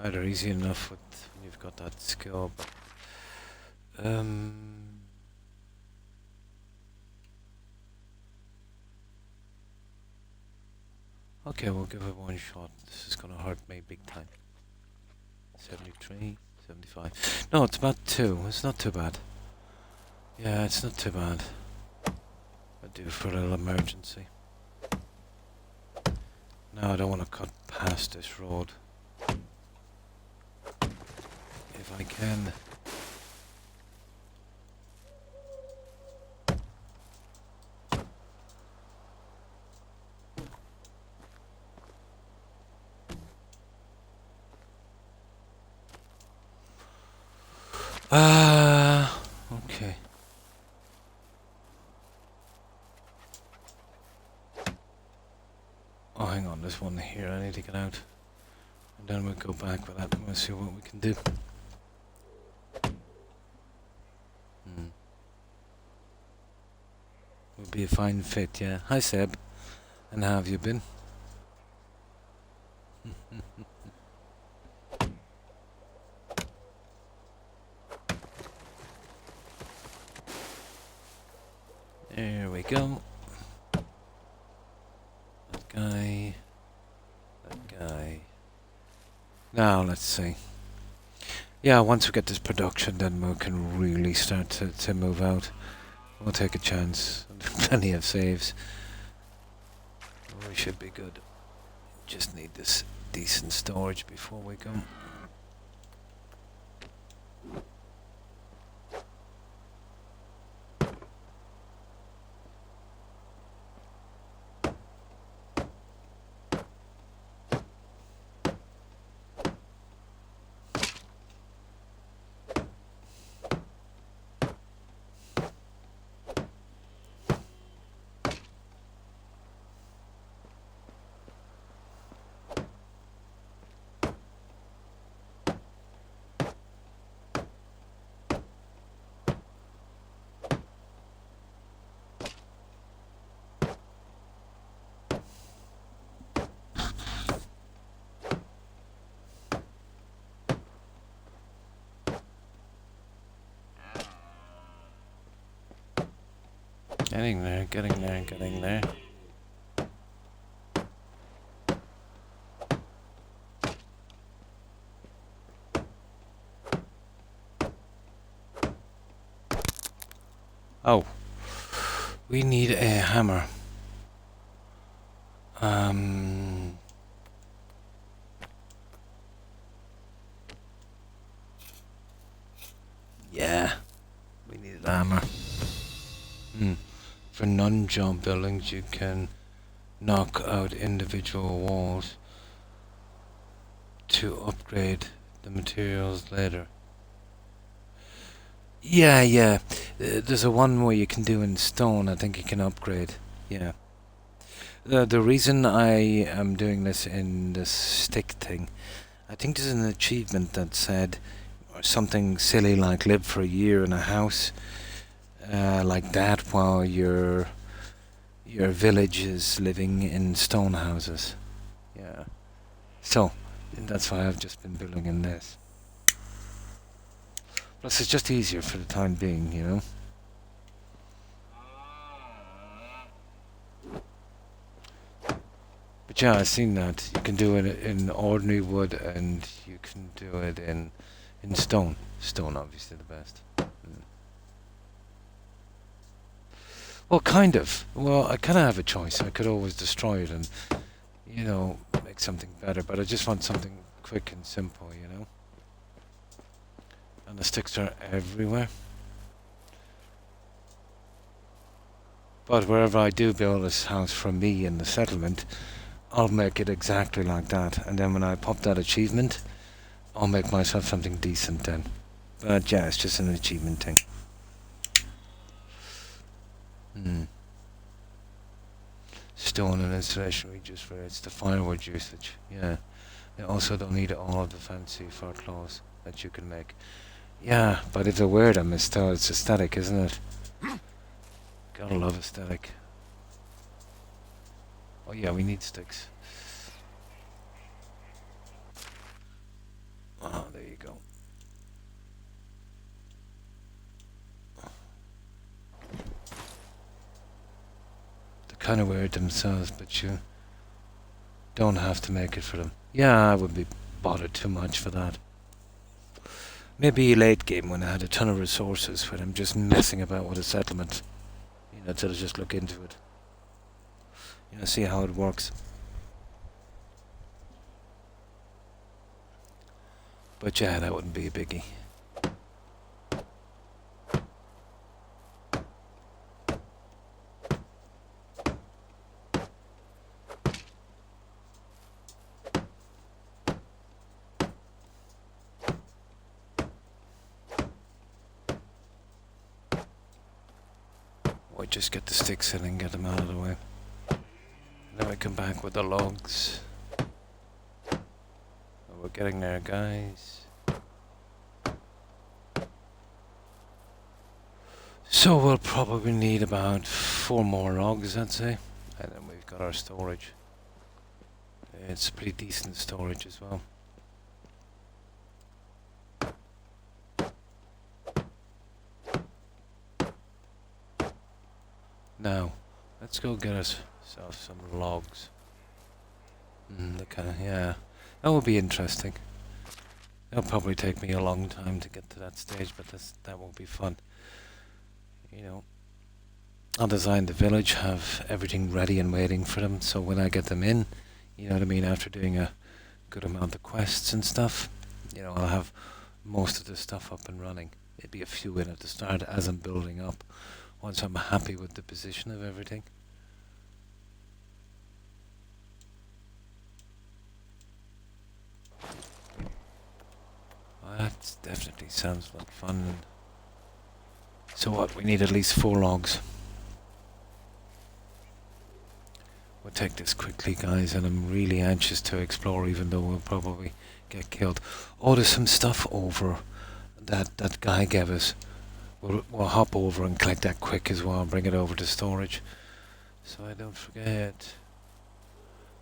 Either easy enough with when you've got that skill, but... Okay, we'll give it one shot. This is gonna hurt me big time. 73, 75. No, it's about 2. It's not too bad. Yeah, it's not too bad. I'll do for a little emergency. No, I don't want to cut past this road. If I can. Okay. Oh, hang on, there's one here. I need to get out. And then we'll go back with that and we'll see what we can do. Would be a fine fit, yeah. Hi, Seb. And how have you been? There we go. That guy. That guy. Now, let's see. Yeah, once we get this production, then we can really start to move out. We'll take a chance. Plenty of saves. We should be good. Just need this decent storage before we go. Getting there, getting there, getting there. Oh, we need a hammer. Yeah, we need a hammer. For non-job buildings, you can knock out individual walls to upgrade the materials later. Yeah. There's a one where you can do in stone. I think you can upgrade. Yeah. The reason I am doing this in this stick thing, I think there's an achievement that said something silly like live for a year in a house like that while your village is living in stone houses. Yeah. So that's why I've just been building in this. Plus it's just easier for the time being, you know. But yeah, I've seen that. You can do it in ordinary wood and you can do it in stone. Stone obviously the best. Well, kind of. Well, I kind of have a choice. I could always destroy it and, you know, make something better. But I just want something quick and simple, you know. And the sticks are everywhere. But wherever I do build this house for me in the settlement, I'll make it exactly like that. And then when I pop that achievement, I'll make myself something decent then. But yeah, it's just an achievement thing. Stone and installation reduce rates, the firewood usage. Yeah. They also don't need all of the fancy fur clothes that you can make. Yeah, but if they wear them, it's aesthetic, isn't it? Gotta love aesthetic. Oh yeah, we need sticks. Oh, there you go. They kind of wear it themselves, but you don't have to make it for them. Yeah, I would be bothered too much for that. Maybe late game when I had a ton of resources when I'm just messing about with a settlement. You know, to just look into it. You know, see how it works. But yeah, that wouldn't be a biggie. Or just get the sticks in and get them out of the way. Then we come back with the logs. We're getting there, guys. So we'll probably need about 4 more logs, I'd say. And then we've got our storage. It's pretty decent storage as well. Now, let's go get ourselves some logs. Yeah. That will be interesting. It'll probably take me a long time to get to that stage, but that will be fun. You know, I'll design the village, have everything ready and waiting for them, so when I get them in, you know what I mean, after doing a good amount of quests and stuff, you know, I'll have most of the stuff up and running. Maybe a few in at the start as I'm building up, once I'm happy with the position of everything. Well, that definitely sounds like fun. So what, we need at least 4 logs. We'll take this quickly, guys, and I'm really anxious to explore, even though we'll probably get killed. Oh, there's some stuff over that guy gave us. We'll hop over and collect that quick as well and bring it over to storage, so I don't forget.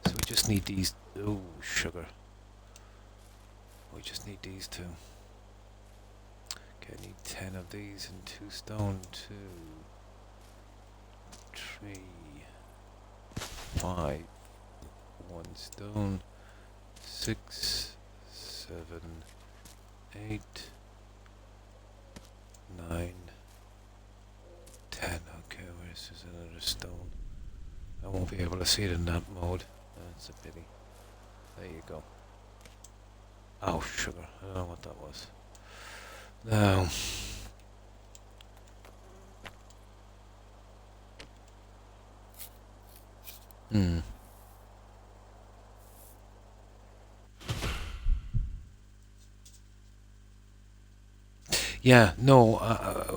So we just need these. Oh, sugar. We just need these 2. Okay, I need 10 of these and 2 stone. 2, 3, 5, 1 stone, 6, 7, 8, 9, 10. won't be able to see it in that mode. That's a pity. There you go. Oh, sugar. I don't know what that was. Now... Hmm. Yeah, no,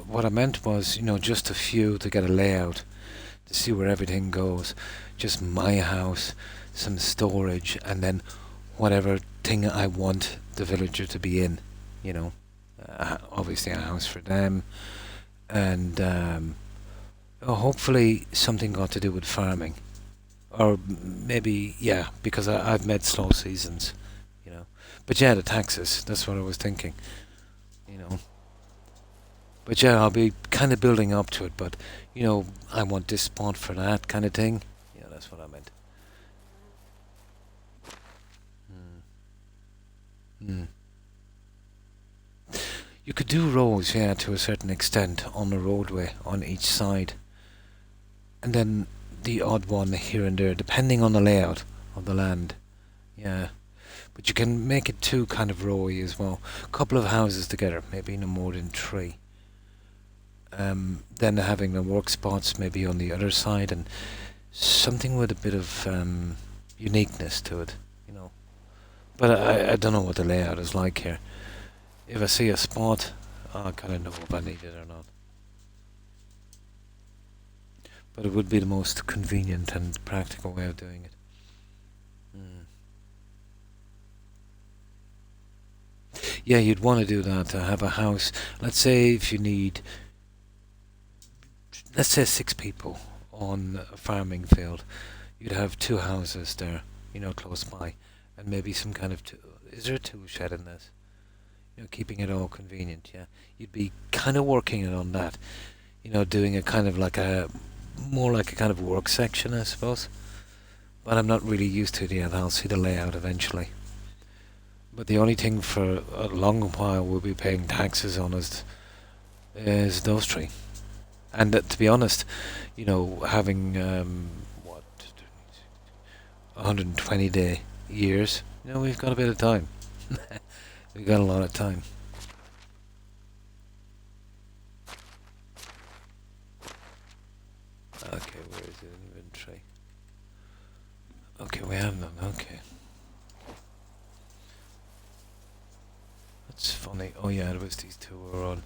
what I meant was, just a few to get a layout, to see where everything goes. Just my house, some storage, and then whatever thing I want the villager to be in, you know. Obviously a house for them, and hopefully something got to do with farming. Or maybe, yeah, because I've met slow seasons, you know. But yeah, the taxes, that's what I was thinking, you know. But yeah, I'll be kind of building up to it, but, I want this spot for that kind of thing. Yeah, that's what I meant. Mm. You could do roads, yeah, to a certain extent on the roadway on each side. And then the odd one here and there, depending on the layout of the land. Yeah. But you can make it two kind of rowy as well. A couple of houses together, maybe no more than three. Then having the work spots maybe on the other side, and something with a bit of uniqueness to it, you know. But I don't know what the layout is like here. If I see a spot, I kind of know if I need it or not. But it would be the most convenient and practical way of doing it. Yeah, you'd want to do that, to have a house. Let's say if you need, let's say 6 people on a farming field, you'd have 2 houses there, close by, and maybe some kind of is there a tool shed in this? Keeping it all convenient, yeah. You'd be kind of working it on that, doing a kind of more like a kind of work section, I suppose. But I'm not really used to it yet. I'll see the layout eventually. But the only thing for a long while we'll be paying taxes on is those 3. And to be honest, having 120-day years, we've got a bit of time. We've got a lot of time. Okay, where is the inventory? Okay, we have none. Okay. That's funny. Oh yeah, it was these 2 we were on.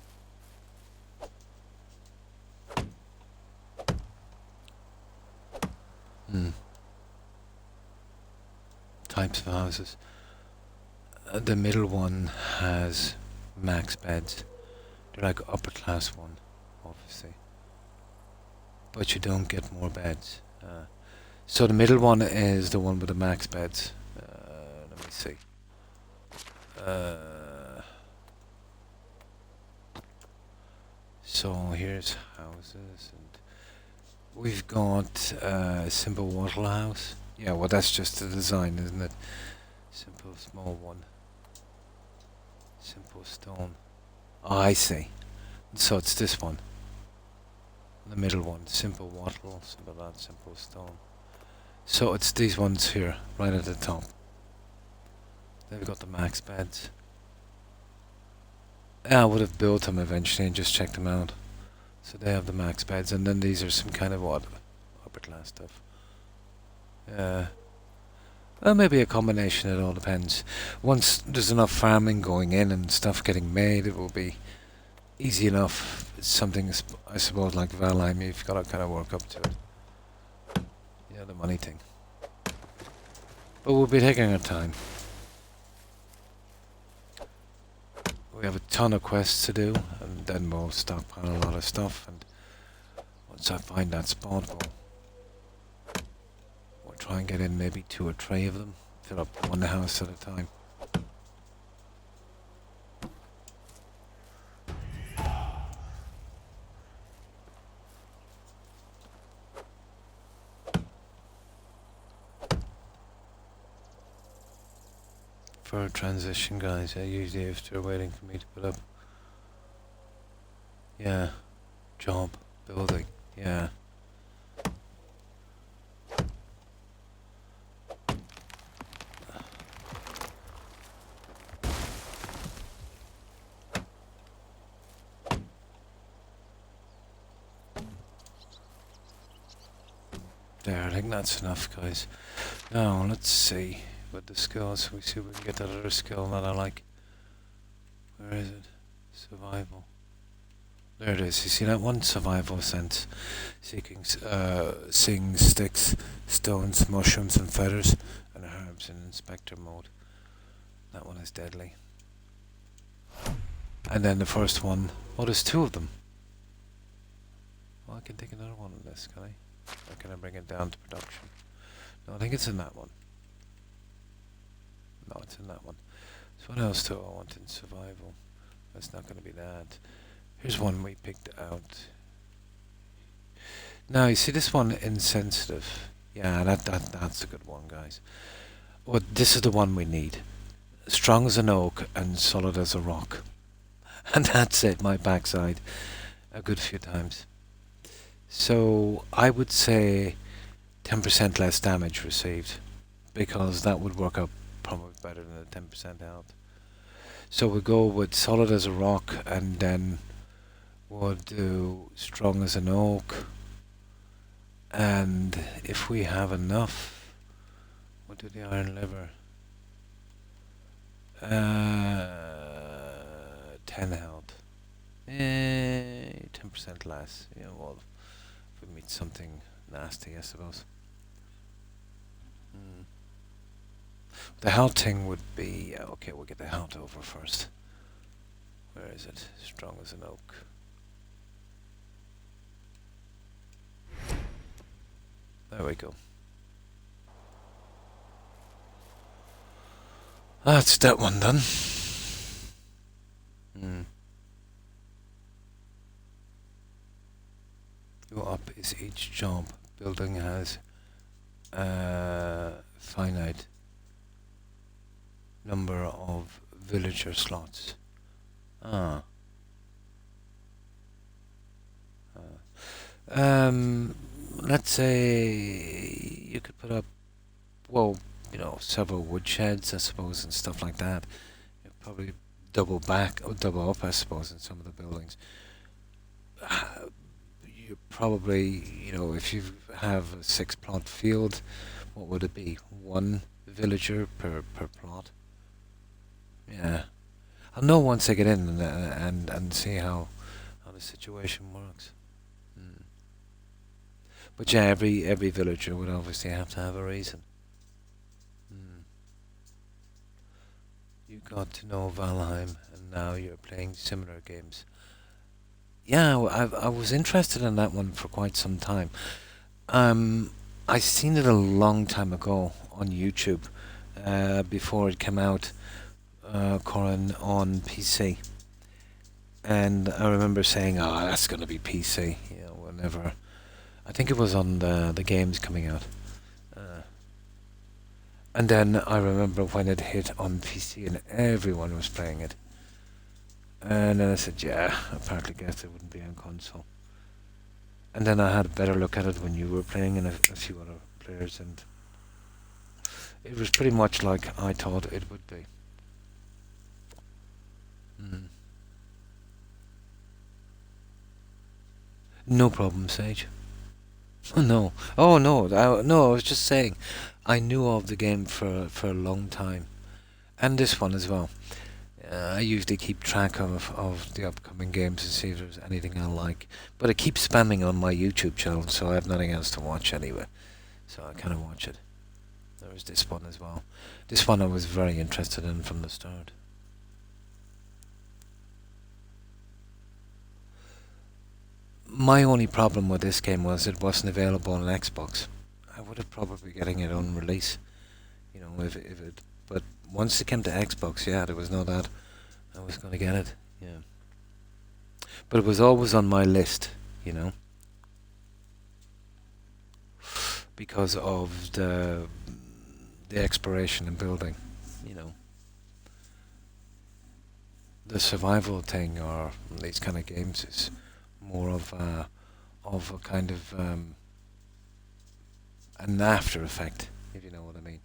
Types of houses. The middle one has max beds. They're like upper class one, obviously. But you don't get more beds. So the middle one is the one with the max beds. Let me see. So here's houses, and we've got a simple wattle house. Yeah, well that's just the design, isn't it? Simple small one. Simple stone. Oh, I see. So it's this one. The middle one. Simple wattle, simple that, simple stone. So it's these ones here, right at the top. They've got the max beds. I would have built them eventually and just checked them out. So they have the max beds, and then these are some kind of upper class stuff. Well, maybe a combination, it all depends. Once there's enough farming going in and stuff getting made, it will be easy enough. It's something, I suppose, like Valheim, you've got to kind of work up to it. Yeah, the money thing. But we'll be taking our time. We have a ton of quests to do, and then we'll stockpile a lot of stuff, and once I find that spot, we'll try and get in maybe 2 or 3 of them, fill up one house at a time. For a transition, guys, usually if they're waiting for me to put up. Yeah. Job. Building. Yeah. There, I think that's enough, guys. Now, let's see with the skills. We see if we can get that other skill that I like. Where is it? Survival. There it is. You see that one? Survival sense. Seeing sticks, stones, mushrooms and feathers, and herbs in inspector mode. That one is deadly. And then the first one. Oh, there's two of them. Well, I can take another one of this, can I? Or can I bring it down to production? No, I think it's in that one. No, it's in that one. So what else do I want in survival? That's not going to be that. Here's one we picked out. Now, you see this one, insensitive. Yeah, that's a good one, guys. Well, this is the one we need. Strong as an oak and solid as a rock. And that's it, my backside. A good few times. So, I would say 10% less damage received. Because that would work out probably better than a 10% health. So we'll go with solid as a rock, and then we'll do strong as an oak. And if we have enough, we'll do the iron liver. 10 health. 10% less. Yeah, well, if we meet something nasty, I suppose. The health thing would be... okay, we'll get the health over first. Where is it? Strong as an oak. There we go. That's that one done. Go up is each job. Building has finite number of villager slots. Let's say you could put up, well, you know, several woodsheds, I suppose, and stuff like that. You'd probably double up, I suppose, in some of the buildings. You probably, you know, if you have a 6-plot field, what would it be? 1 villager per plot. Yeah, I'll know once I get in and see how the situation works. But yeah, every villager would obviously have to have a reason. You got to know Valheim, and now you're playing similar games. Yeah, I was interested in that one for quite some time. I seen it a long time ago on YouTube, before it came out, Corin, on PC. And I remember saying, "Oh, that's going to be PC." You know, whenever. I think it was on the games coming out. And then I remember when it hit on PC and everyone was playing it. And then I said, yeah, apparently guess it wouldn't be on console. And then I had a better look at it when you were playing and a few other players, and it was pretty much like I thought it would be. No problem, Sage. No. Oh no, no, I was just saying, I knew of the game for a long time. And this one as well. I usually keep track of the upcoming games and see if there's anything I like. But I keep spamming on my YouTube channel, so I have nothing else to watch anyway. So I kind of watch it. There was this one as well. This one I was very interested in from the start. My only problem with this game was it wasn't available on Xbox. I would have probably getting it on release, you know, if it. But once it came to Xbox, yeah, there was no doubt I was going to get it. Yeah, but it was always on my list, you know, because of the exploration and building, you know. The survival thing or these kind of games is more of a kind of an after effect, if you know what I mean.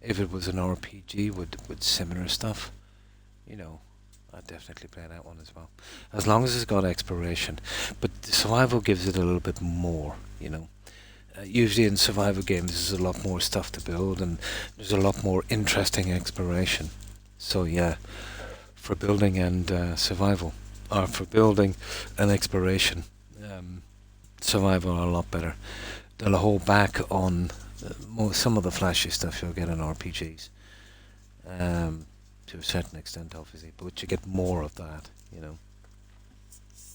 If it was an RPG with similar stuff, you know, I'd definitely play that one as well. As long as it's got exploration. But the survival gives it a little bit more, you know. Usually in survival games there's a lot more stuff to build and there's a lot more interesting exploration. So yeah, for building and survival, or for building and exploration, survival are a lot better. They'll hold back on some of the flashy stuff you'll get in RPGs, to a certain extent, obviously, but you get more of that, you know.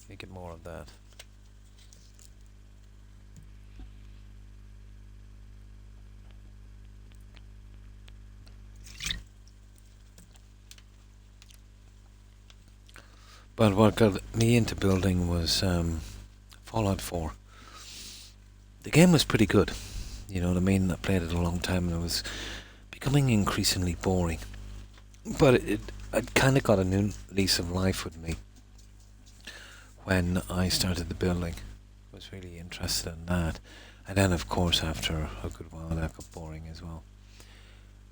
You get more of that. But what got me into building was Fallout 4. The game was pretty good, you know what I mean? I played it a long time and it was becoming increasingly boring. But it kind of got a new lease of life with me when I started the building. I was really interested in that. And then, of course, after a good while, that got boring as well.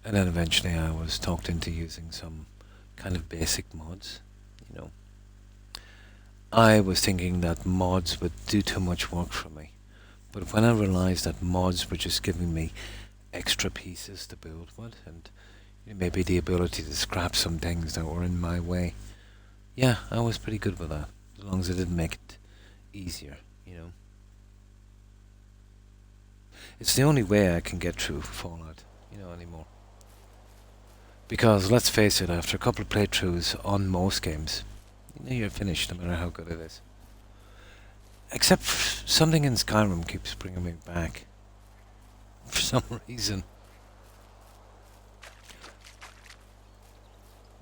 And then eventually I was talked into using some kind of basic mods, you know. I was thinking that mods would do too much work for me. But when I realised that mods were just giving me extra pieces to build with, and maybe the ability to scrap some things that were in my way, yeah, I was pretty good with that, as long as it didn't make it easier, you know. It's the only way I can get through Fallout, you know, anymore. Because, let's face it, after a couple of playthroughs on most games, you know you're finished no matter how good it is. Except something in Skyrim keeps bringing me back. For some reason.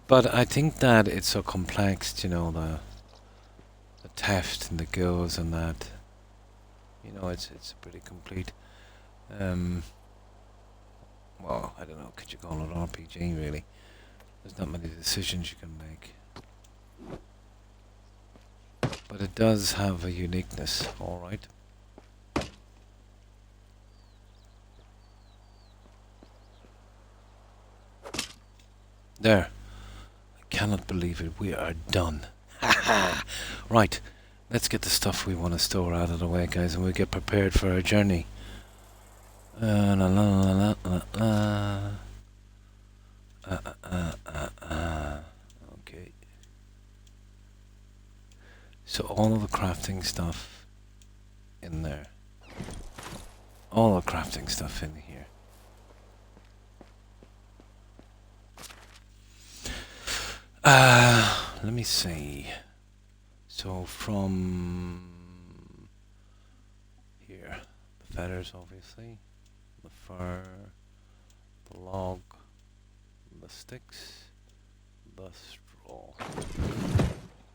But I think that it's so complex, you know, the theft and the guilds and that. You know, it's pretty complete. Well, I don't know, could you call it RPG really? There's not many decisions you can make. But it does have a uniqueness, alright. There. I cannot believe it. We are done. Right. Let's get the stuff we want to store out of the way, guys, and we'll get prepared for our journey. La, la, la, la, la. Okay. So all of the crafting stuff in there. All the crafting stuff in here. Let me see. So from here, the feathers obviously, the fur, the log, the sticks, the straw.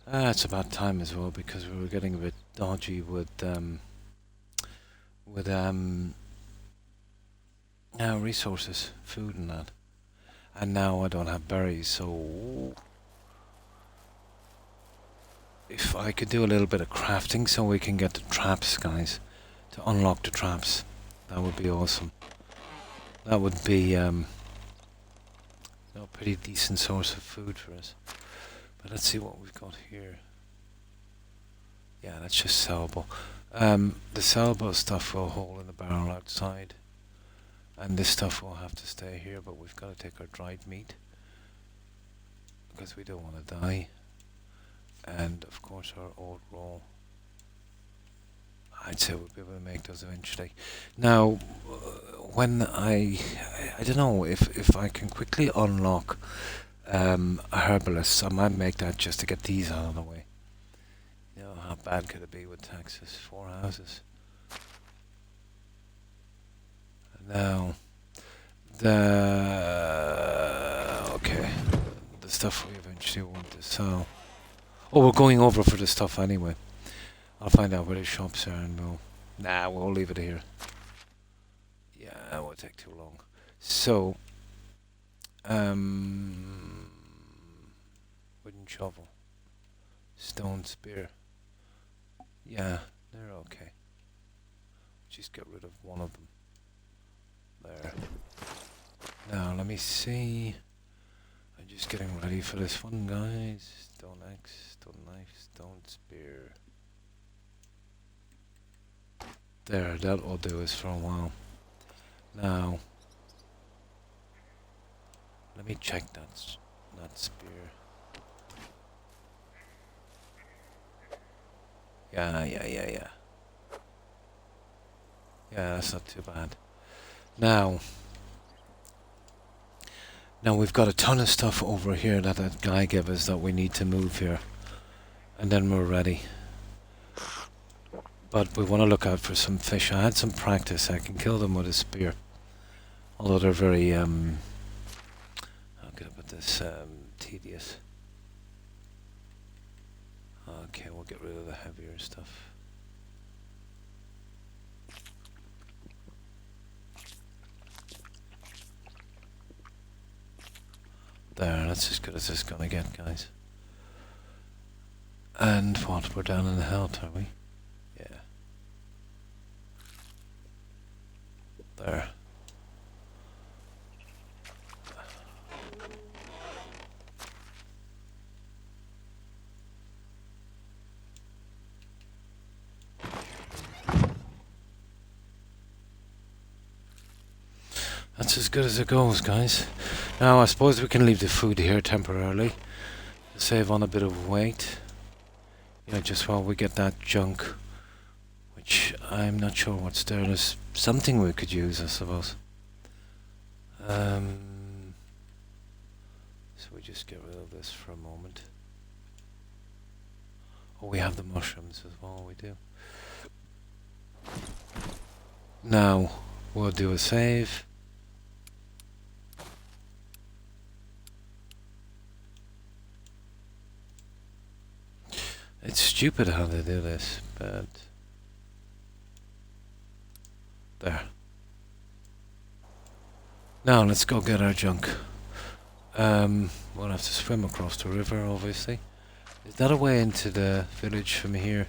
It's about time as well because we were getting a bit dodgy with resources, food and that. And now I don't have berries, so if I could do a little bit of crafting so we can get the traps, guys, to unlock the traps, that would be awesome. That would be a pretty decent source of food for us. But let's see what we've got here. Yeah, that's just sellable. The sellable stuff will hold in the barrel outside. And this stuff will have to stay here, but we've got to take our dried meat. Because we don't want to die. And of course our oat roll. I'd say we'll be able to make those eventually. Now, when I don't know if I can quickly unlock a herbalist, I might make that just to get these out of the way. You know, how bad could it be with taxes? 4 houses. Now, okay, the stuff we eventually want to sell. Oh, we're going over for the stuff anyway. I'll find out where the shops are and we'll leave it here. Yeah, it won't take too long. So, wooden shovel, stone spear. Yeah, they're okay. Just get rid of one of them. There. Now, let me see. I'm just getting ready for this one, guys. Stone axe, stone knife, stone spear. There, that will do us for a while. Now, let me check that spear. Yeah. Yeah, that's not too bad. Now we've got a ton of stuff over here that guy gave us that we need to move here. And then we're ready. But we want to look out for some fish. I had some practice. I can kill them with a spear. Although they're very, how can I put this, tedious. Okay, we'll get rid of the heavier stuff. There, that's as good as it's gonna get, guys. And what? We're down in the health, are we? Yeah. There. That's as good as it goes, guys. Now, I suppose we can leave the food here temporarily to save on a bit of weight. You know, just while we get that junk, which I'm not sure what's there. There's something we could use, I suppose. So we just get rid of this for a moment. Oh, we have the mushrooms as well, we do. Now, we'll do a save. It's stupid how they do this, but... There. Now, let's go get our junk. We'll have to swim across the river, obviously. Is that a way into the village from here?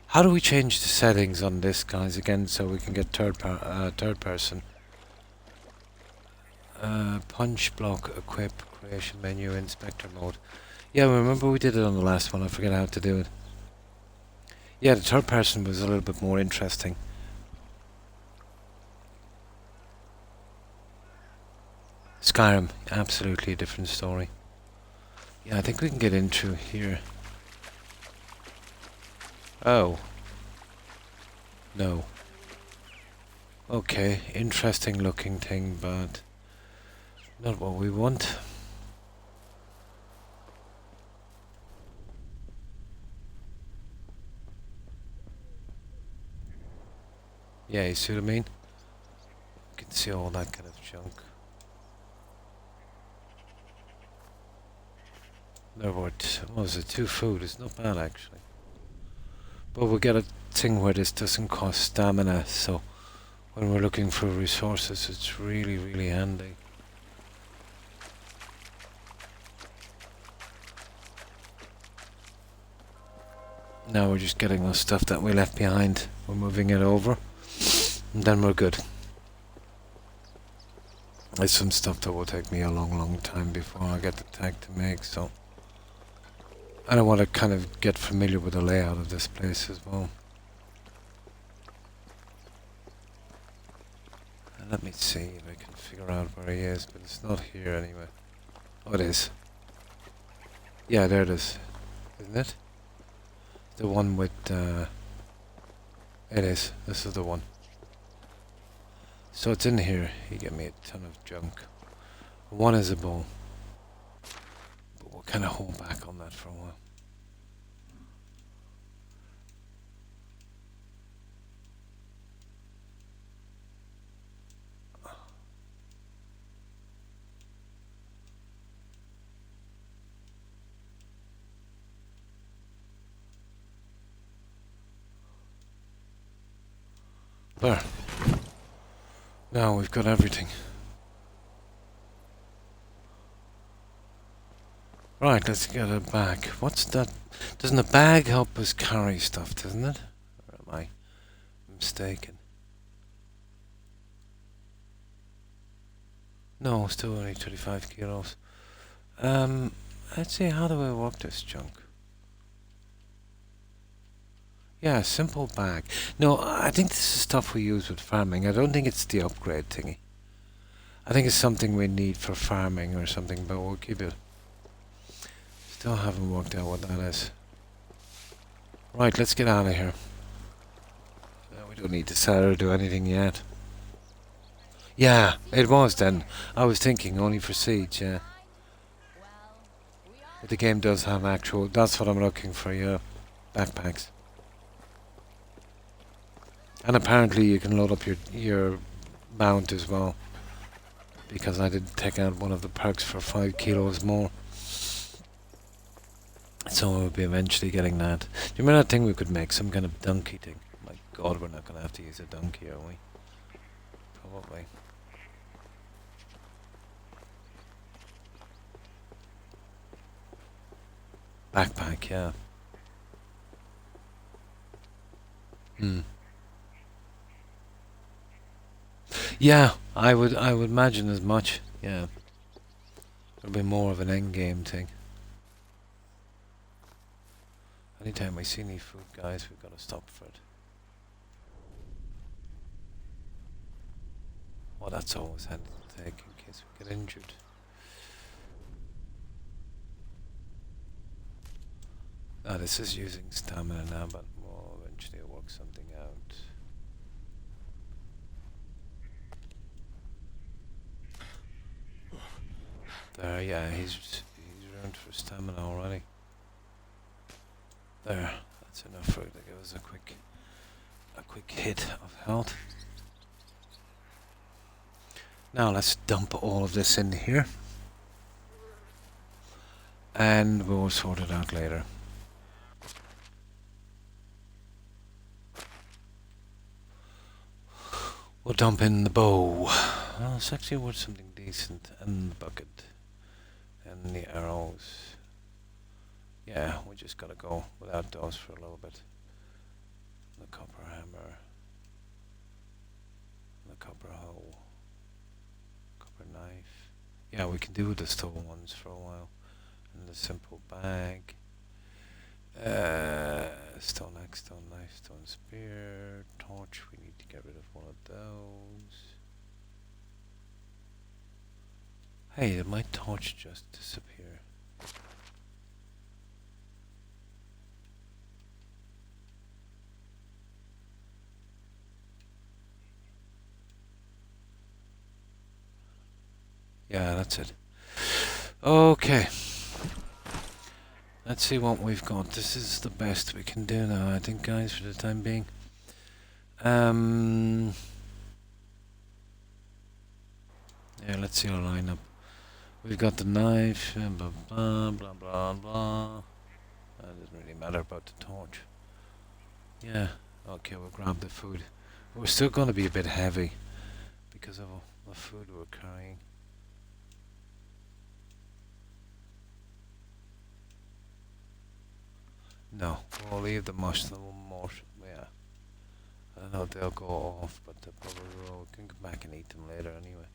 How do we change the settings on this, guys, again, so we can get third person? Punch, block, equip, creation menu, inspector mode. Yeah, remember we did it on the last one. I forget how to do it. Yeah, the third person was a little bit more interesting. Skyrim, absolutely a different story. Yeah, I think we can get in through here. Oh. No. Okay, interesting looking thing, but not what we want. Yeah, you see what I mean? You can see all that kind of junk. There were, what was it, 2 food? It's not bad actually. But we'll get a thing where this doesn't cost stamina, so when we're looking for resources, it's really, really handy. Now we're just getting the stuff that we left behind. We're moving it over. And then we're good. There's some stuff that will take me a long, long time before I get the tag to make, so... I don't want to kind of get familiar with the layout of this place as well. And let me see if I can figure out where he is, but it's not here anyway. Oh, it is. Yeah, there it is. Isn't it? The one with, it is. This is the one. So it's in here. He gave me a ton of junk. One is a bow. But we'll kind of hold back on that for a while. There. Now we've got everything. Right, let's get a bag. What's that? Doesn't a bag help us carry stuff, doesn't it? Or am I mistaken? No, still only 35 kilos. Let's see, how do I work this junk? Yeah, simple bag. No, I think this is stuff we use with farming. I don't think it's the upgrade thingy. I think it's something we need for farming or something, but we'll keep it. Still haven't worked out what that is. Right, let's get out of here. We don't need to sell or do anything yet. Yeah, it was then. I was thinking only for Siege, yeah. But the game does have actual... That's what I'm looking for, yeah. Backpacks. And apparently you can load up your mount as well. Because I did take out one of the perks for 5 kilos more. So we'll be eventually getting that. Do you remember that thing we could make? Some kind of donkey thing? My god, we're not going to have to use a donkey, are we? Probably. Backpack, yeah. Yeah, I would imagine as much, yeah. It'll be more of an end game thing. Anytime we see any food, guys, we've got to stop for it. Well, that's always handy to take in case we get injured. Now this is using stamina now, but we'll eventually work something out. There, yeah, he's ruined for stamina already. There, that's enough for it to give us a quick hit of health. Now let's dump all of this in here. And we'll sort it out later. We'll dump in the bow. Well, it's actually worth something decent. And the bucket. And the arrows. Yeah, we just gotta go without those for a little bit. The copper hammer. The copper hoe. Copper knife. Yeah, we can do the stone ones for a while. And the simple bag. Stone axe, stone knife, stone spear, torch. We need to get rid of one of those. Hey, did my torch just disappear? Yeah, that's it. Okay. Let's see what we've got. This is the best we can do now, I think, guys, for the time being. Yeah, let's see our lineup. We've got the knife, blah blah blah blah blah. It doesn't really matter about the torch. Yeah, okay, we'll grab the food. We're still going to be a bit heavy because of all the food we're carrying. No, we'll leave the mush a little more. Yeah, I don't know if they'll go off, but they probably will. We can come back and eat them later anyway.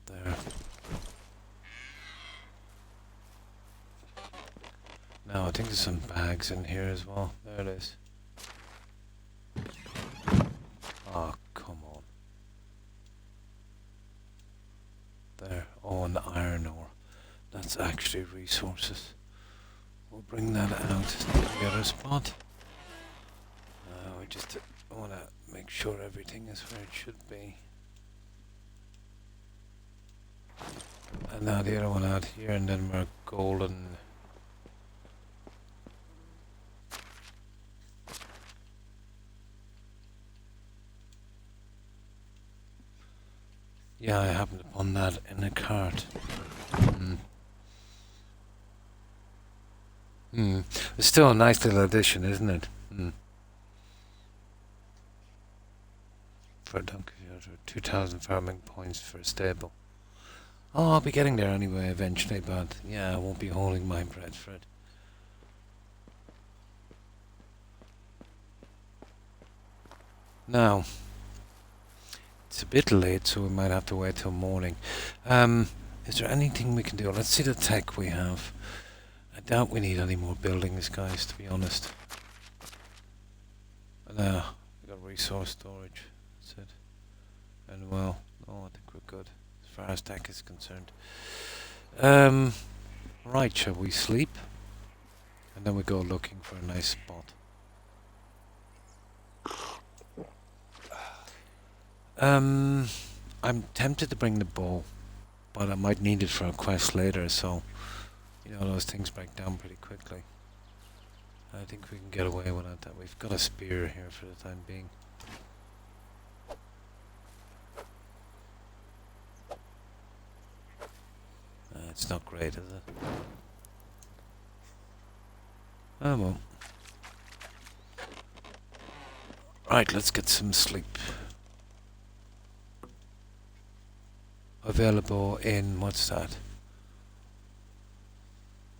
There. Now I think there's some bags in here as well. There it is. Oh, come on. There. Oh, and the iron ore. That's actually resources. We'll bring that out to the other spot. We just want to make sure everything is where it should be. And now the other one out here, and then we're golden. Yeah, I happened upon that in a cart. It's still a nice little addition, isn't it? For a donkey, 2,000 farming points for a stable. Oh, I'll be getting there anyway eventually, but yeah, I won't be holding my breath for it. Now, it's a bit late, so we might have to wait till morning. Is there anything we can do? Let's see the tech we have. I doubt we need any more buildings, guys, to be honest. No, we got resource storage. That's it. And well, oh, I think we're good as far as tech is concerned. Right, shall we sleep? And then we go looking for a nice spot. I'm tempted to bring the bow, but I might need it for a quest later, so you know those things break down pretty quickly. I think we can get away without that. We've got a spear here for the time being. It's not great, is it? Oh well. Right, let's get some sleep. Available in, what's that?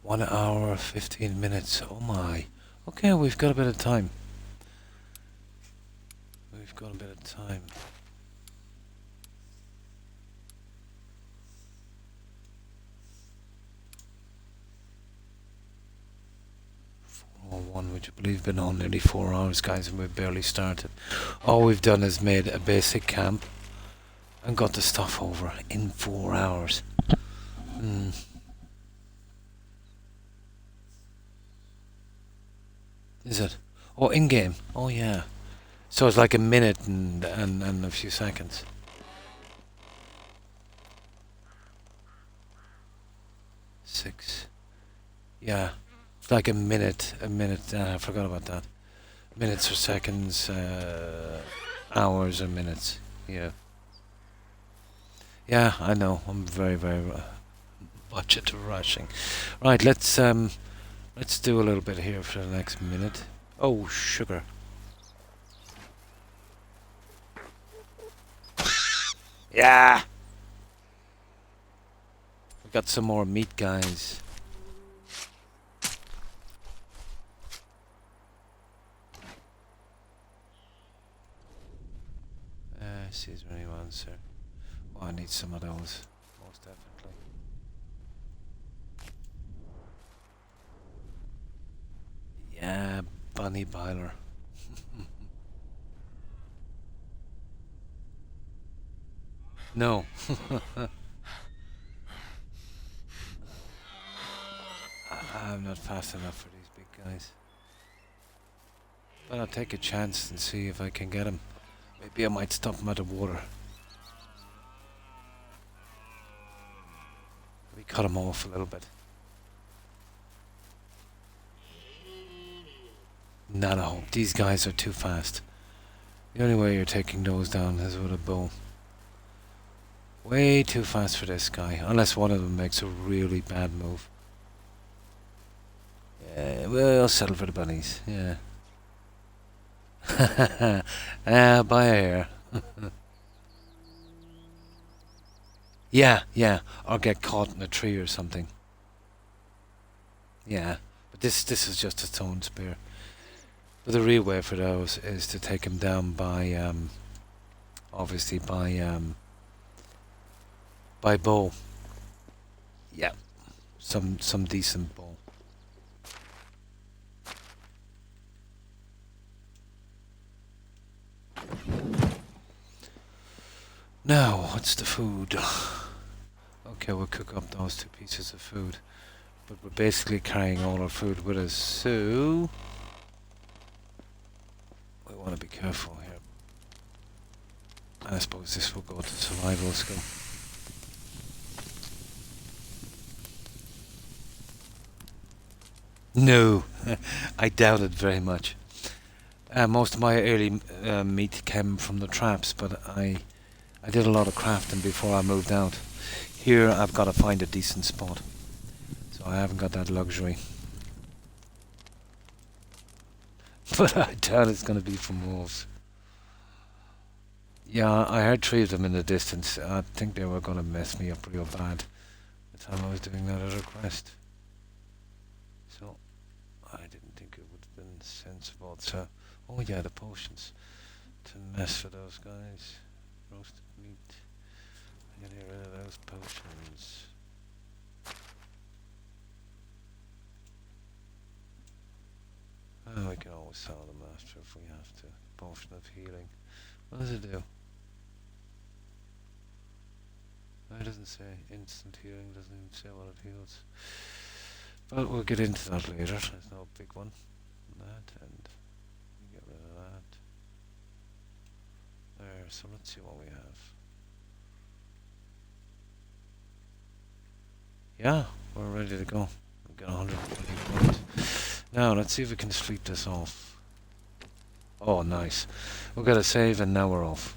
1 hour, 15 minutes. Oh my. Okay, we've got a bit of time. We've got a bit of time. One, would you believe, been on nearly 4 hours, guys, and we've barely started. All we've done is made a basic camp and got the stuff over in 4 hours. Is it? Oh, in-game. Oh, yeah. So it's like a minute and a few seconds. Six. Yeah. It's like a minute. I forgot about that. Minutes or seconds, hours or minutes. Yeah. Yeah, I know. I'm very, very budget rushing. Right, let's do a little bit here for the next minute. Oh, sugar. Yeah. We got some more meat, guys. See, is there anyone, sir? Oh, I need some of those, most definitely. Yeah, bunny boiler. No. I'm not fast enough for these big guys. But I'll take a chance and see if I can get him. Maybe I might stop him out of water. We cut him off a little bit. Not a hope. These guys are too fast. The only way you're taking those down is with a bow. Way too fast for this guy. Unless one of them makes a really bad move. Yeah, we'll settle for the bunnies. Yeah. By air. Yeah. Or get caught in a tree or something. Yeah. But this is just a stone spear. But the real way for those is to take him down by obviously by bow. Yeah. Some decent bow. Now, what's the food? Okay, we'll cook up those 2 pieces of food. But we're basically carrying all our food with us, so we want to be careful here. I suppose this will go to survival skill. No, I doubt it very much. Most of my early meat came from the traps, but I did a lot of crafting before I moved out. Here I've got to find a decent spot, so I haven't got that luxury. But I doubt it's going to be from wolves. Yeah, I heard 3 of them in the distance. I think they were going to mess me up real bad the time I was doing that other quest. So I didn't think it would have been sensible to... Oh yeah, the potions. To mess with those guys. Roasted meat. I gotta get rid of those potions. can always sell the master if we have to. Potion of healing. What does it do? It doesn't say. Instant healing, doesn't even say what it heals. But we'll get into that later. There's no big one. That, and get rid of that. There, so let's see what we have. Yeah, we're ready to go. We've got 120 points. Now, let's see if we can sleep this off. Oh, nice. We've got a save and now we're off.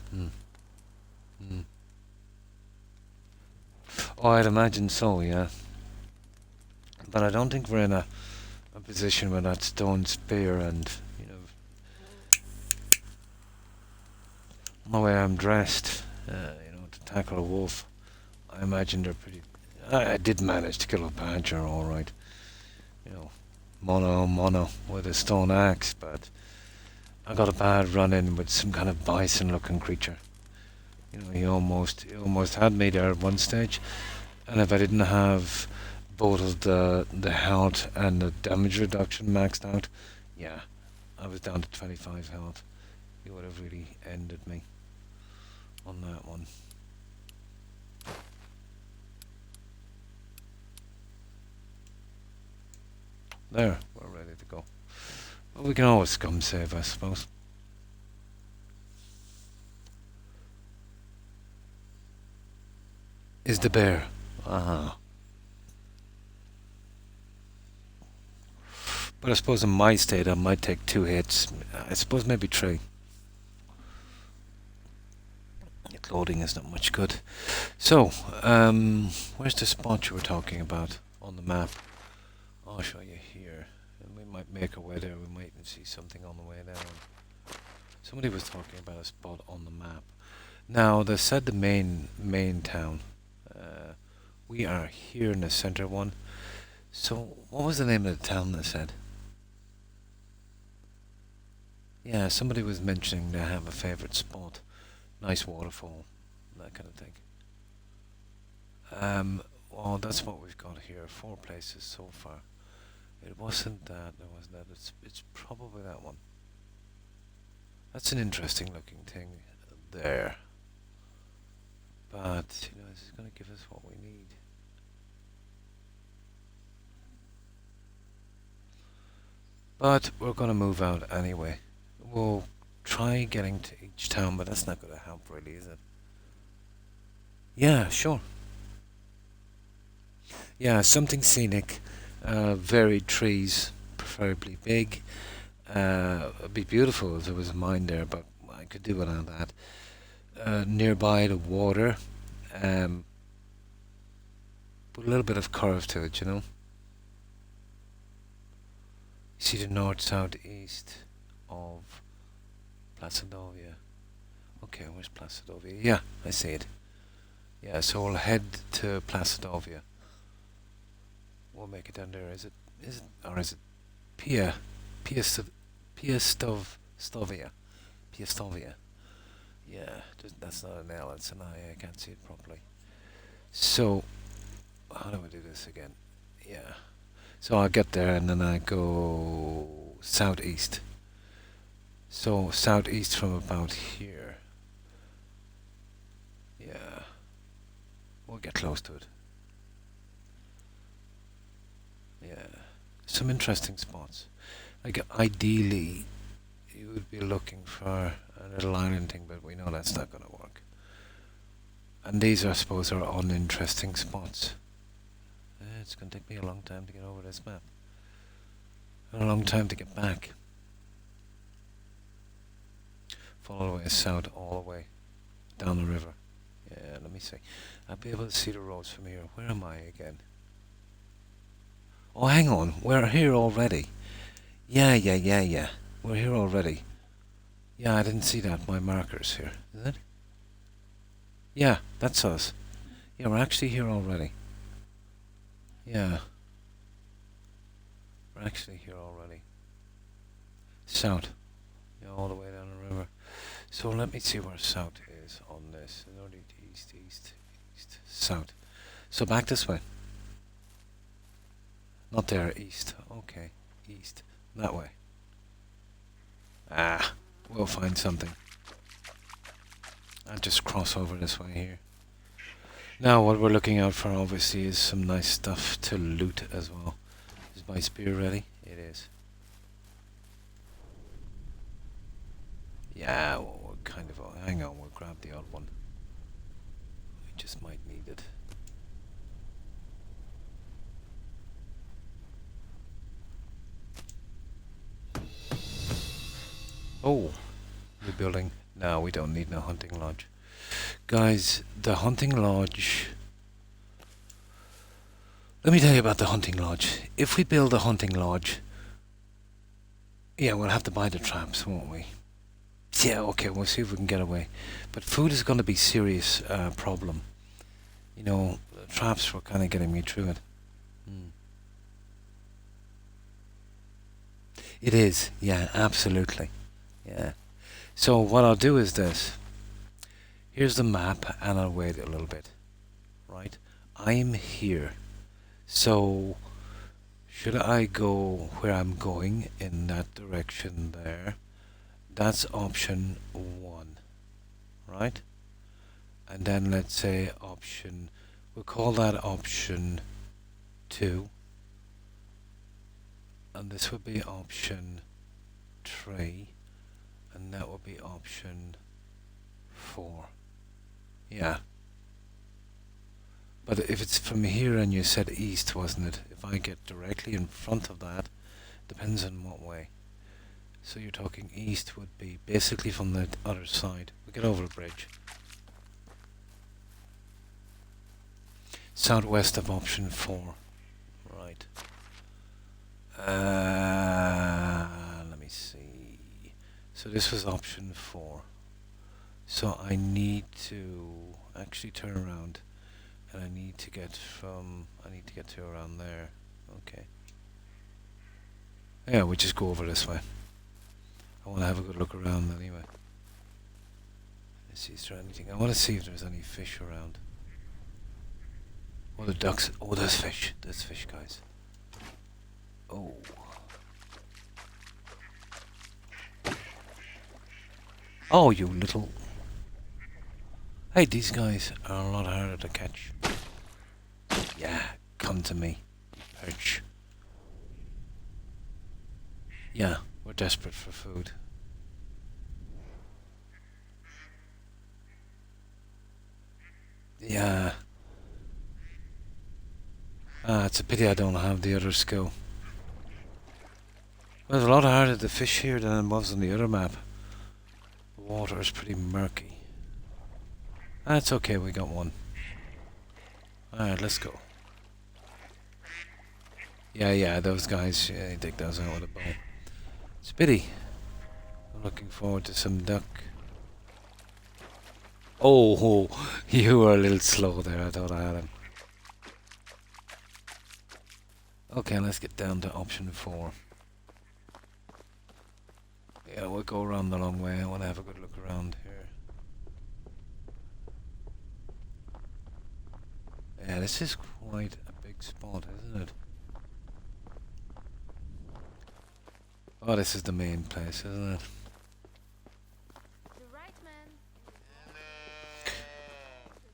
Oh, I'd imagine so, yeah. But I don't think we're in a position where that stone spear and, you know, the way I'm dressed, you know, to tackle a wolf. I imagine they're pretty... I did manage to kill a badger, alright. You know, mono with a stone axe, but I got a bad run-in with some kind of bison-looking creature. You know, he almost had me there at one stage, and if I didn't have both of the health and the damage reduction maxed out, yeah, I was down to 25 health. He would have really ended me on that one. There, we're ready to go. But we can always come save, I suppose. Is the bear. Uh-huh. But I suppose in my state I might take 2 hits. I suppose maybe 3. Loading is not much good. So, where's the spot you were talking about on the map? I'll show you here. And we might make our way there. We might even see something on the way down. Somebody was talking about a spot on the map. Now, they said the main town. We are here in the center one. So, what was the name of the town they said? Yeah, somebody was mentioning they have a favorite spot. Nice waterfall. That kind of thing. Well, that's what we've got here. 4 places so far. It wasn't that. There wasn't that. It's probably that one. That's an interesting looking thing there. But, you know, this is going to give us what we need. But we're going to move out anyway. We'll try getting to each town, but that's not going to help really, is it? Yeah, sure. Yeah, something scenic. Varied trees, preferably big. It'd be beautiful if there was a mine there, but I could do without that. Nearby the water, put a little bit of curve to it, you know. You see the north, south, east of Placidovia. Okay, where's Placidovia? Yeah, I see it. Yeah, so we'll head to Placidovia. We'll make it down there. Is it, or is it Piastovia? Piastovia. Yeah, that's not an L, it's an I can't see it properly. So, how do I do this again? Yeah. So I get there and then I go southeast. So southeast from about here. Yeah. We'll get close to it. Yeah. Some interesting spots. Like ideally you would be looking for a little island thing, but we know that's not going to work. And these, I suppose, are uninteresting spots. It's going to take me a long time to get over this map. And a long time to get back. Follow the way south all the way down the river. Yeah, let me see. I'll be able to see the roads from here. Where am I again? Oh, hang on. We're here already. Yeah. We're here already. Yeah, I didn't see that. My marker's here. Is it? Yeah, that's us. Yeah, we're actually here already. Yeah. We're actually here already. South. Yeah, all the way down the river. So let me see where south is on this. North, east, south. So back this way. Not there, east. Okay, east. That way. Ah, we'll find something. I'll just cross over this way here. Now what we're looking out for obviously is some nice stuff to loot as well. Is my spear ready? It is. Yeah, well, we're kind of... hang on, we'll grab the odd one. We just might need it. Oh, the building. No, we don't need no hunting lodge. Guys, the hunting lodge... Let me tell you about the hunting lodge. If we build a hunting lodge... Yeah, we'll have to buy the traps, won't we? Yeah, okay, we'll see if we can get away. But food is going to be a serious problem. You know, the traps were kind of getting me through it. It is, yeah, absolutely. Yeah. So what I'll do is this. Here's the map, and I'll wait a little bit. Right? I'm here. So, should I go where I'm going in that direction there? That's option 1. Right? And then let's say option... we'll call that option 2. And this would be option 3. And that would be option 4. Yeah. But if it's from here and you said east, wasn't it? If I get directly in front of that, depends on what way. So you're talking east would be basically from the other side. We get over a bridge. Southwest of option 4. Right. Let me see. So this was option 4. So I need to actually turn around, and I need to get to around there. Okay. Yeah, we just go over this way. I want to have a good look around anyway. Let's see, is there anything? I want to see if there's any fish around. Oh, the ducks. Oh, there's fish. There's fish, guys. Oh. Oh, you little... Hey, these guys are a lot harder to catch. Yeah, come to me, perch. Yeah, we're desperate for food. Yeah. Ah, it's a pity I don't have the other skill. Well, it's a lot harder to fish here than it was on the other map. The water is pretty murky. That's okay, we got one. Alright, let's go. Yeah, those guys, yeah, you take those out with a bow. It's a pity. I'm looking forward to some duck. Oh, you were a little slow there, I thought I had him. Okay, let's get down to option 4. Yeah, we'll go around the long way. I want to have a good look around here. Yeah, this is quite a big spot, isn't it? Oh, this is the main place, isn't it? The right man.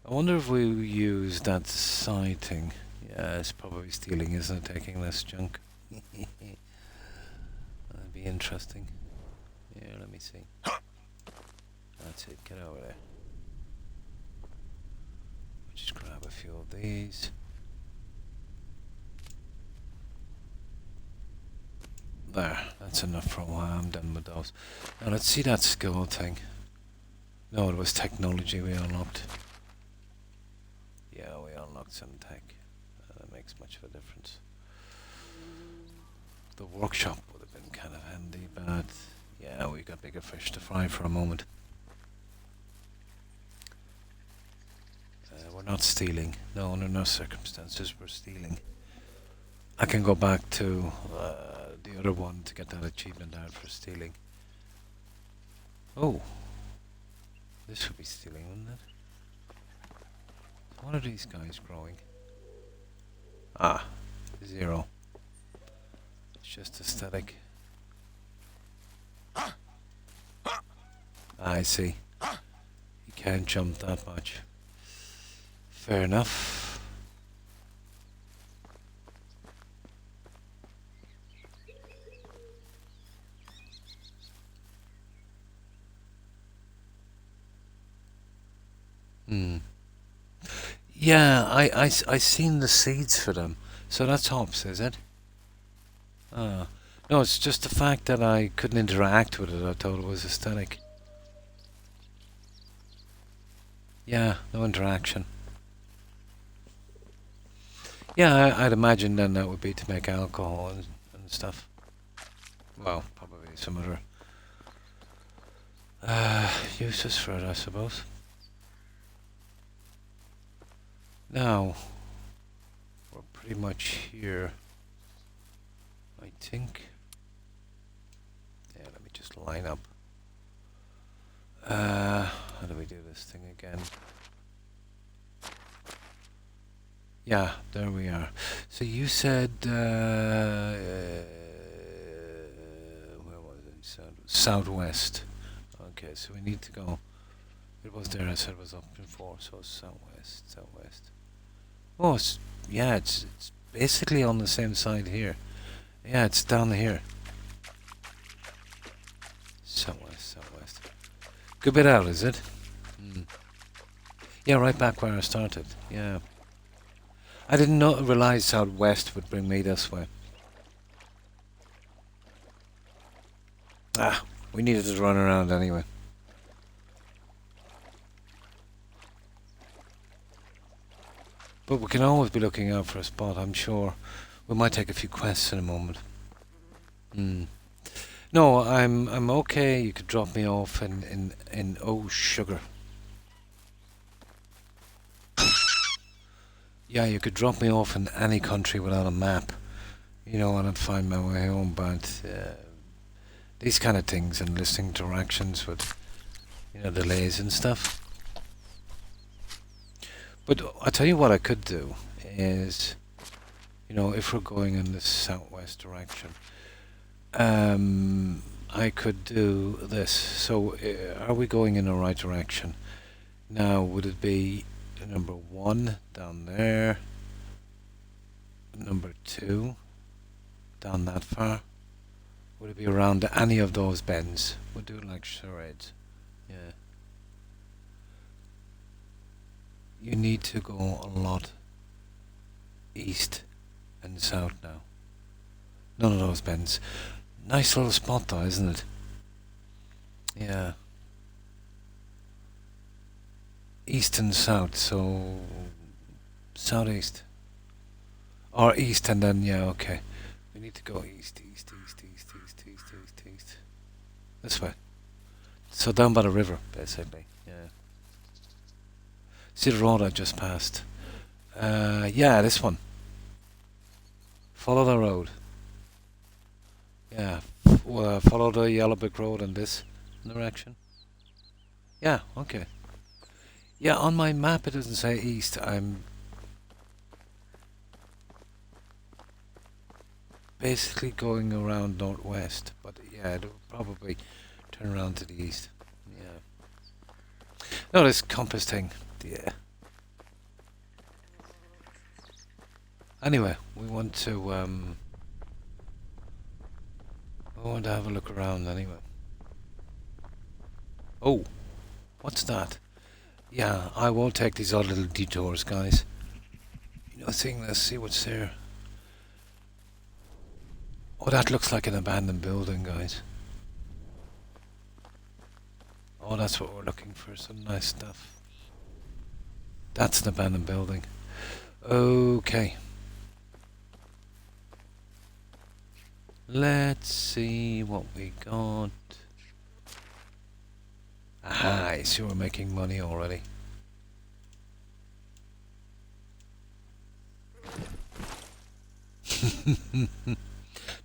I wonder if we use that side thing. Yeah, it's probably stealing, isn't it? Taking this junk. That'd be interesting. Yeah, let me see. That's it, get over there. Just grab a few of these. There, that's enough for a while. I'm done with those. Now let's see that skill thing. No, it was technology we unlocked. Yeah, we unlocked some tech. That makes much of a difference. The workshop would have been kind of handy, but yeah, we got bigger fish to fry for a moment. We're not stealing. No, under no circumstances we're stealing. I can go back to the other one to get that achievement out for stealing. Oh. This would be stealing, wouldn't it? What are these guys growing? Ah, 0. It's just aesthetic. I see. You can't jump that much. Fair enough. Hmm. Yeah, I seen the seeds for them. So that's hops, is it? Ah. No, it's just the fact that I couldn't interact with it. I thought it was aesthetic. Yeah, no interaction. Yeah, I'd imagine then that would be to make alcohol and stuff. Well, probably some other uses for it, I suppose. Now, we're pretty much here, I think. Yeah, let me just line up. How do we do this thing again? Yeah, there we are. So you said, where was it? Southwest. Okay, so we need to go. It was there, I said it was up before, so southwest, southwest. Oh, yeah, it's basically on the same side here. Yeah, it's down here. Southwest, southwest. Good bit out, is it? Yeah, right back where I started. Yeah. I didn't realize southwest would bring me this way. Ah, we needed to run around anyway. But we can always be looking out for a spot, I'm sure. We might take a few quests in a moment. No, I'm okay. You could drop me off in oh sugar. Yeah, you could drop me off in any country without a map, you know, and I'd find my way home. But these kind of things and listening to interactions with, you know, delays and stuff. But I tell you what I could do is, you know, if we're going in the southwest direction, I could do this. So, are we going in the right direction? Now, would it be number 1 down there, number 2 down that far? Would it be around any of those bends? We'll do it like charades. Yeah. You need to go a lot east and south now. None of those bends. Nice little spot though, isn't it? Yeah. East and south, so southeast. Or east and then, yeah, okay. We need to go east. This way. So down by the river, basically. Yeah. See the road I just passed? Yeah, this one. Follow the road. Yeah. Follow the yellow brick road in this direction. Yeah, okay. Yeah, on my map it doesn't say east. I'm basically going around northwest, but yeah, it'll probably turn around to the east. Yeah. No, this compass thing. Yeah. Anyway, we want to have a look around anyway. Oh, what's that? Yeah, I will take these odd little detours, guys. You know, let's see what's there. Oh, that looks like an abandoned building, guys. Oh, that's what we're looking for, some nice stuff. That's an abandoned building. Okay. Let's see what we got. Aha, I see we're making money already.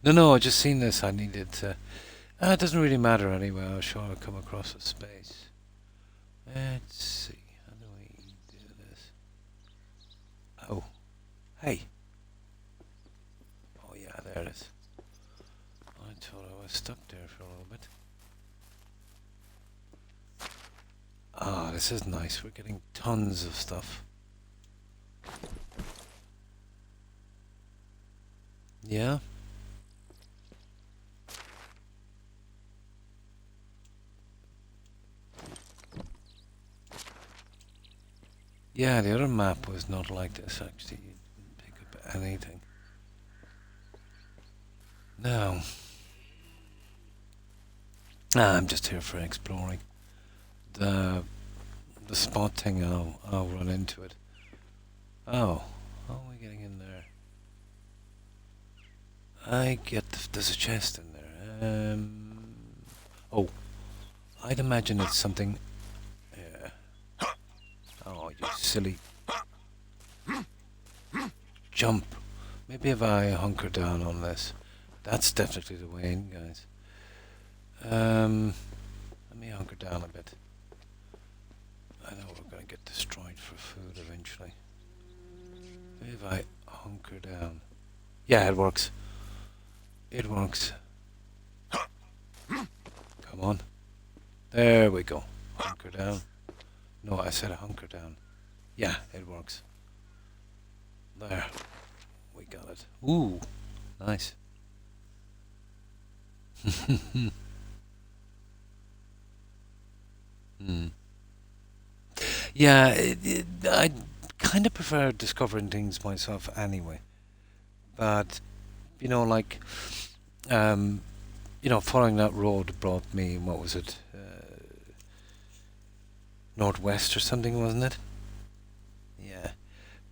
No, I just seen this. I needed to... it doesn't really matter anyway. I'm sure I'll come across a space. Let's see. How do we do this? Oh. Hey. Oh yeah, there it is. I thought I was stuck there for a little bit. Ah, this is nice. We're getting tons of stuff. Yeah. Yeah, the other map was not like this, actually. You didn't pick up anything. No. I'm just here for exploring. The spot thing, I'll run into it. Oh, how are we getting in there? I get there's a chest in there. Oh, I'd imagine it's something. Yeah. Oh, you silly. Jump. Maybe if I hunker down on this. That's definitely the way in, guys. Let me hunker down a bit. I know we're going to get destroyed for food eventually. Maybe if I hunker down. Yeah, it works. It works. Come on. There we go. Hunker down. No, I said hunker down. Yeah, it works. There. We got it. Ooh, nice. Yeah, I kind of prefer discovering things myself anyway. But, you know, like, following that road brought me, what was it? Northwest or something, wasn't it? Yeah.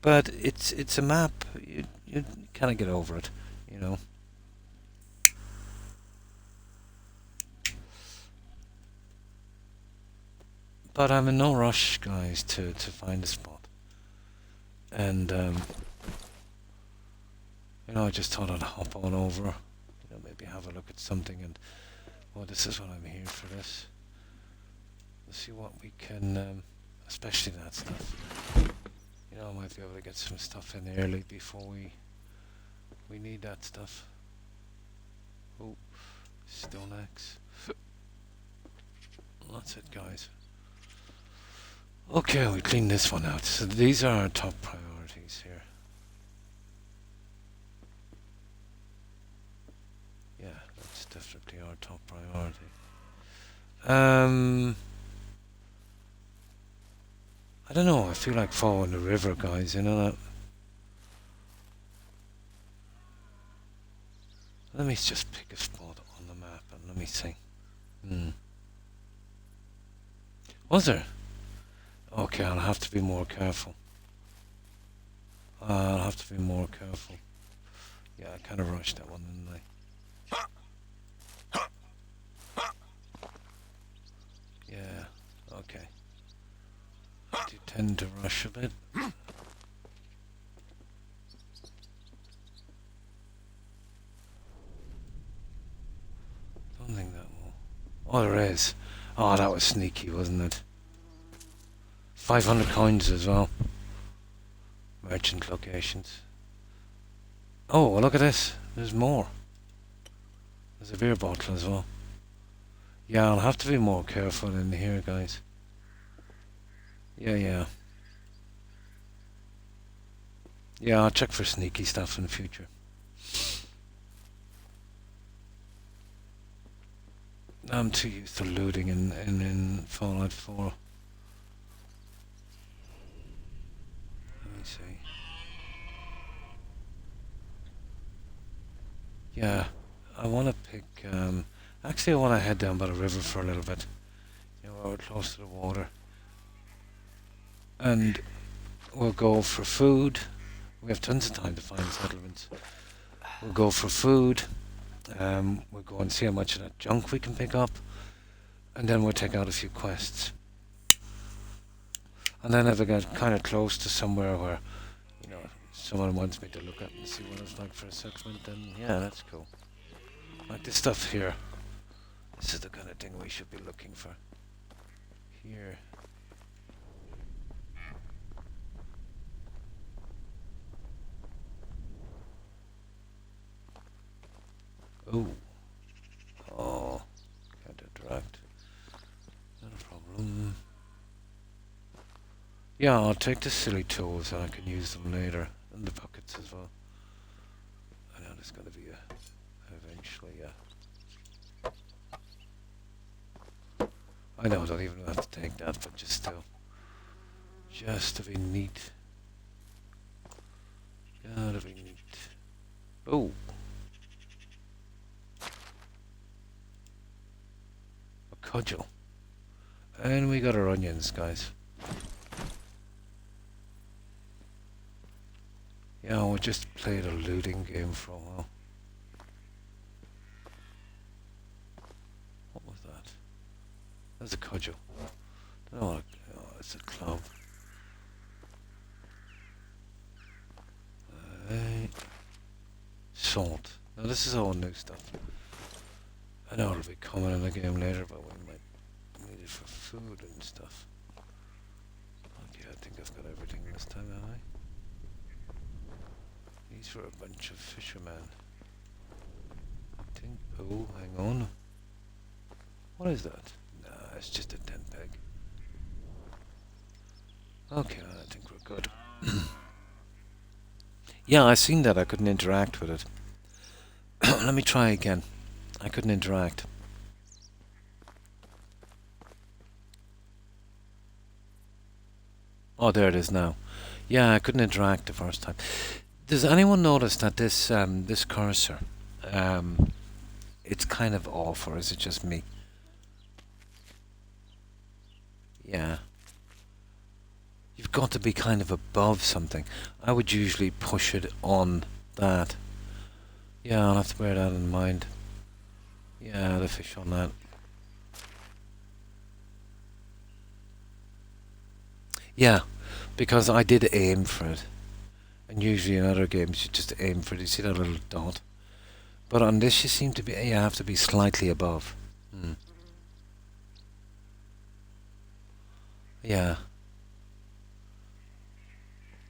But it's a map. You kind of get over it, you know. But I'm in no rush, guys, to find a spot. And, I just thought I'd hop on over, maybe have a look at something and, well, this is what I'm here for this. Let's see what we can, especially that stuff. I might be able to get some stuff in early before we need that stuff. Oh, stone axe. That's it, guys. Okay, we clean this one out. So these are our top priorities here. Yeah, that's definitely our top priority. I don't know, I feel like following the river, guys, you know that? Let me just pick a spot on the map and let me see. Was there? Okay, I'll have to be more careful. I'll have to be more careful. Yeah, I kind of rushed that one, didn't I? Yeah, okay. I do tend to rush a bit. Don't think that will. Oh, there is. Oh, that was sneaky, wasn't it? 500 coins as well. Merchant locations. Oh, well, look at this. There's more. There's a beer bottle as well. Yeah, I'll have to be more careful in here, guys. Yeah. Yeah, I'll check for sneaky stuff in the future. I'm too used to looting in Fallout 4. Let me see. Yeah, I want to pick... actually, I want to head down by the river for a little bit. Where we're close to the water. And we'll go for food. We have tons of time to find settlements. We'll go for food. We'll go and see how much of that junk we can pick up. And then we'll take out a few quests. And then if I get kind of close to somewhere where, someone wants me to look at and see what it's like for a settlement, then yeah, that's cool. Like this stuff here. This is the kind of thing we should be looking for. Here. Oh, can't interact. Not a problem. Yeah, I'll take the silly tools and I can use them later. And the buckets as well. I know there's gonna be eventually I know I don't even have to take that, but just still. Just to be neat. Gotta be neat. Oh! A cudgel. And we got our onions, guys. Yeah, we just played a looting game for a while. What was that? That's a cudgel. Oh, it's a club. Salt. Now this is all new stuff. I know it'll be coming in the game later, but we might need it for food and stuff. Okay, I think I've got everything this time, have I? These were a bunch of fishermen. I think. Oh, hang on. What is that? Nah, it's just a tent peg. Okay, I think we're good. Yeah, I seen that. I couldn't interact with it. Let me try again. I couldn't interact. Oh, there it is now. Yeah, I couldn't interact the first time. Does anyone notice that this cursor, it's kind of off, or is it just me? Yeah. You've got to be kind of above something. I would usually push it on that. Yeah, I'll have to bear that in mind. Yeah, the fish on that. Yeah, because I did aim for it. And usually in other games you just aim for it. You see that little dot? But on this you seem to be, you have to be slightly above. Yeah.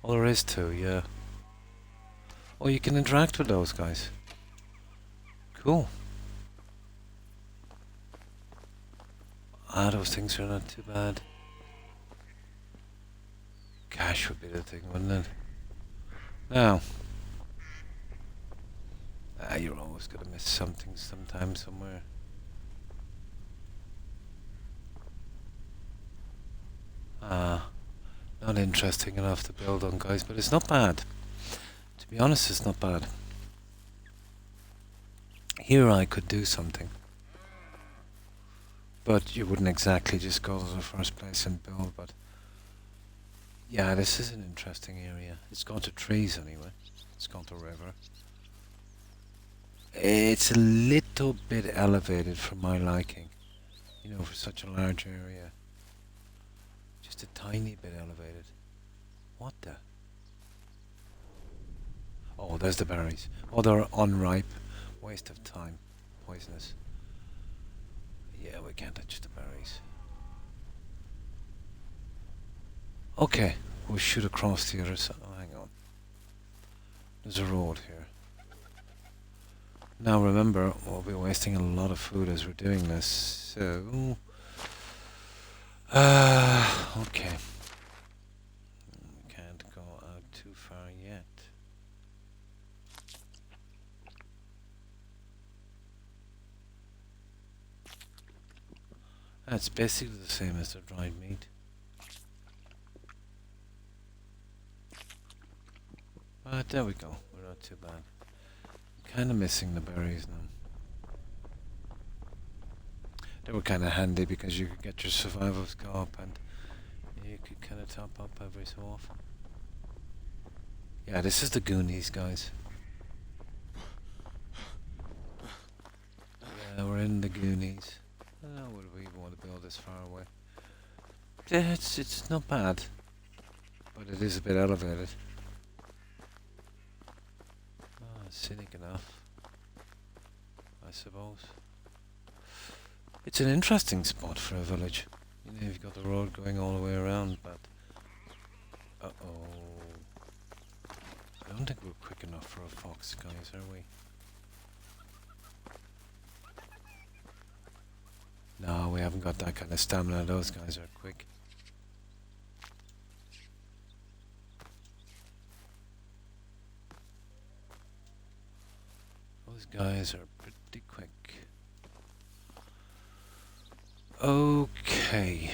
Oh, there is two, yeah. Oh, you can interact with those guys. Cool. Ah, those things are not too bad. Cash would be the thing, wouldn't it? Now. You're always gonna miss something sometime somewhere. Not interesting enough to build on, guys, but it's not bad. To be honest, it's not bad. Here I could do something. But you wouldn't exactly just go to the first place and build, but... Yeah, this is an interesting area. It's got to trees anyway. It's got to river. It's a little bit elevated for my liking. You know, for such a large area. Just a tiny bit elevated. What the? Oh, there's the berries. Oh, they're unripe. Waste of time. Poisonous. Yeah, we can't touch the berries. Okay, we'll shoot across the other side. Oh, hang on. There's a road here. Now remember, we'll be wasting a lot of food as we're doing this, so... okay. We can't go out too far yet. That's basically the same as the dried meat. But there we go, we're not too bad. Kind of missing the berries now. They were kind of handy because you could get your survival scope and you could kind of top up every so often. Yeah, this is the Goonies, guys. Yeah, we're in the Goonies. I don't know, would we even want to build this far away? Yeah, it's not bad, but it is a bit elevated. Scenic enough, I suppose. It's an interesting spot for a village. You know, you've got the road going all the way around, but... Uh-oh. I don't think we're quick enough for a fox, guys, are we? No, we haven't got that kind of stamina. Those guys are quick. Those guys are pretty quick. Okay.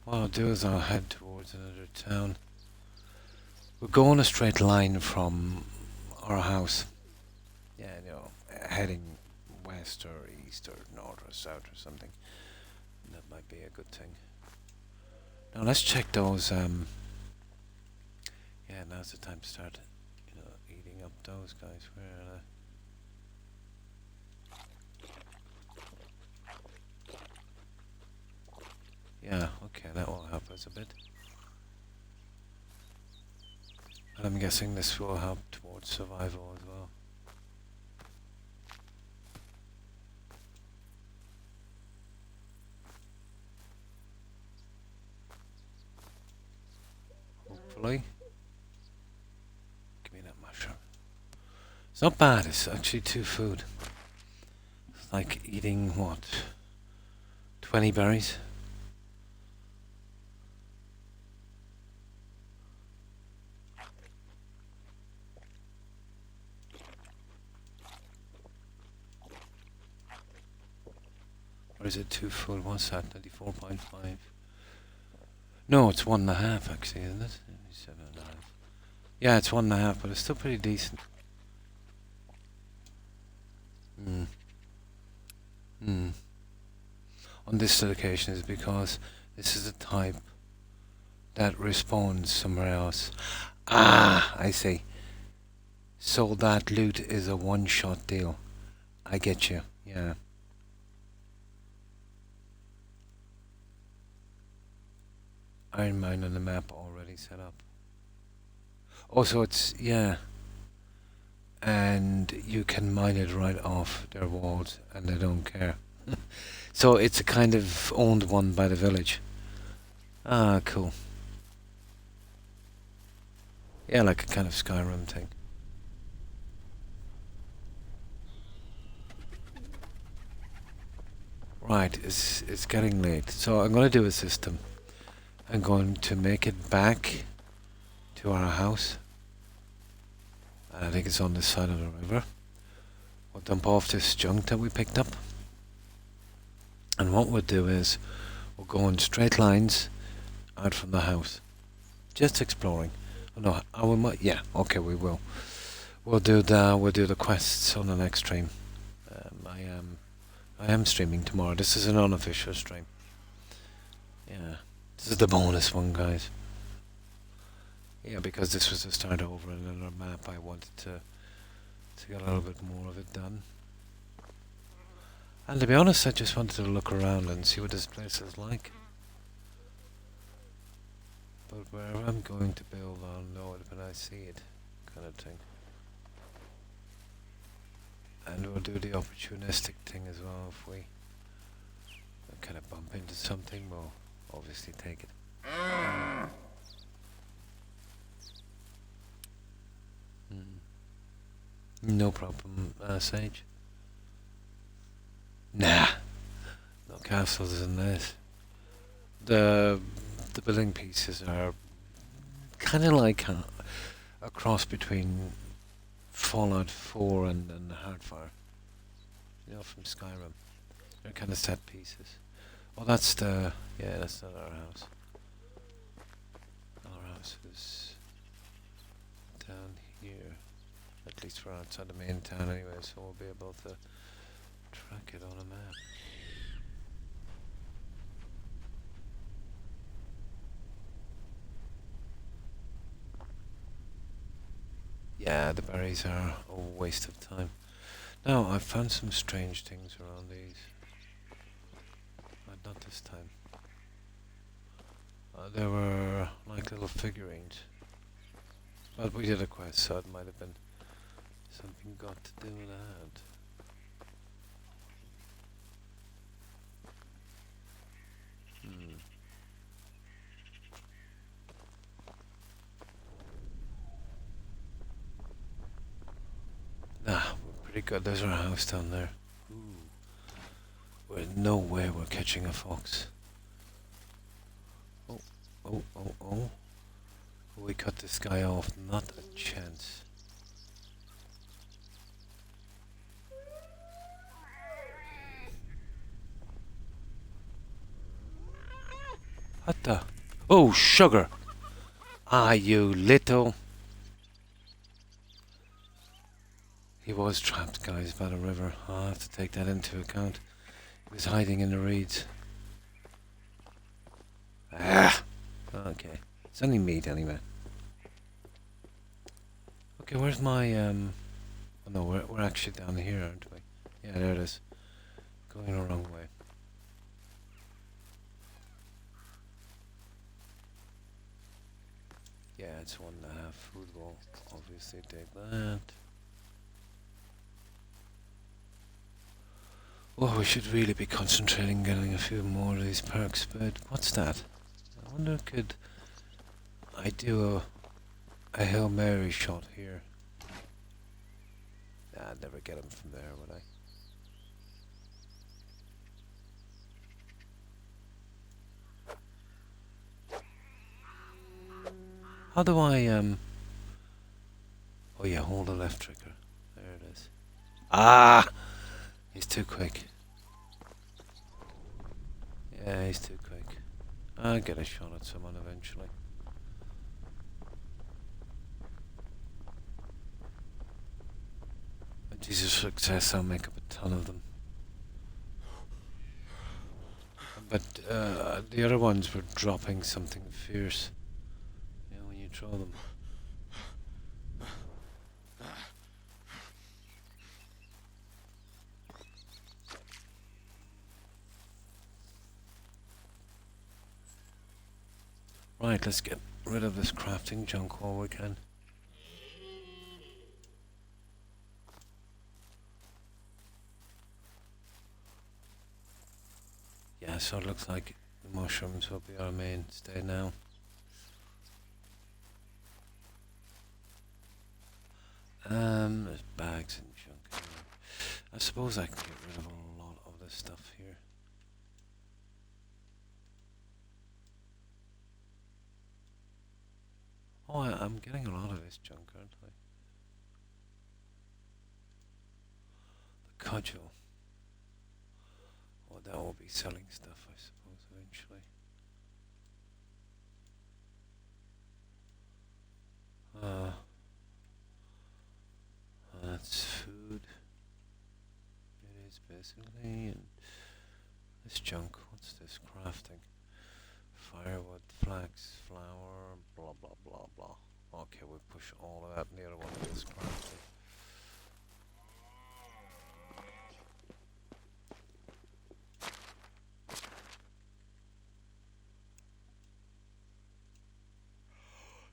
What I'll do is I'll head towards another town. We're going a straight line from our house. Yeah, you know, heading west or east or north or south or something. That might be a good thing. Now let's check those. Yeah, now's the time to start, you know, eating up those guys. Where are they? Yeah, okay, that will help us a bit. And I'm guessing this will help towards survival as well. Hopefully. Give me that mushroom. It's not bad, it's actually 2 food. It's like eating, what, 20 berries? Or is it 2 food? What's that? 94.5. No, it's 1.5 actually, isn't it? 7.5. Yeah, it's 1.5, but it's still pretty decent. On this location is because this is a type that respawns somewhere else. Ah, I see. So that loot is a one-shot deal. I get you, yeah. Iron mine on the map already set up. Oh, so it's, yeah. And you can mine it right off their walls and they don't care. So it's a kind of owned one by the village. Ah, cool. Yeah, like a kind of Skyrim thing. Right, it's getting late. So I'm going to do a system. I'm going to make it back to our house. I think it's on this side of the river. We'll dump off this junk that we picked up. And what we'll do is we'll go in straight lines out from the house. Just exploring. Oh, no, we might. Yeah, okay, we will. We'll do the quests on the next stream. I am streaming tomorrow. This is an unofficial stream. Yeah, this is the bonus one, guys. Yeah, because this was to start over another map, I wanted to get a little bit more of it done. And to be honest, I just wanted to look around and see what this place is like. But where I'm going to build, I'll know it when I see it, kind of thing. And we'll do the opportunistic thing as well. If we kind of bump into something, we'll obviously take it. No problem, Sage. Nah, no castles in this. The building pieces are kind of like a cross between Fallout 4 and Hardfire. You know, from Skyrim. They're kind of set pieces. Oh, that's the... yeah, that's not our house. Our house is down here. At least we're outside the main town anyway, so we'll be able to track it on a map. Yeah, the berries are a waste of time. Now, I've found some strange things around these. But not this time. There were like little figurines. But we did a quest, so it might have been something got to do with that. Nah, we're pretty good. There's our house down there. Ooh. We're no way we're catching a fox. Oh, oh, oh, oh. We cut this guy off. Not a chance. What the? Oh, sugar! Ah, you little... He was trapped, guys, by the river. I'll have to take that into account. He was hiding in the reeds. Ah! Okay. It's only meat, anyway. Okay, where's my, Oh, no, we're actually down here, aren't we? Yeah, there it is. Going the wrong way. Yeah, it's 1.5 food wall. Obviously take that. Oh, we should really be concentrating getting a few more of these perks, but what's that? I wonder could I do a Hail Mary shot here? Nah, I'd never get him from there, would I? How do I, Oh yeah, hold the left trigger. There it is. Ah! He's too quick. Yeah, he's too quick. I'll get a shot at someone eventually. When Jesus success, I'll make up a ton of them. But the other ones were dropping something fierce. You know, when you throw them. Right, let's get rid of this crafting junk while we can. Yeah, so it looks like the mushrooms will be our mainstay now. There's bags and junk here. I suppose I can get rid of a lot of this stuff here. Oh, I'm getting a lot of this junk, aren't I? The cudgel. Oh, that will be selling stuff, I suppose, eventually. That's food. It is basically, and this junk. What's this? Crafting. Firewood, flax, flour, blah blah blah blah. Okay, we'll push all of that in the other one of this crafting.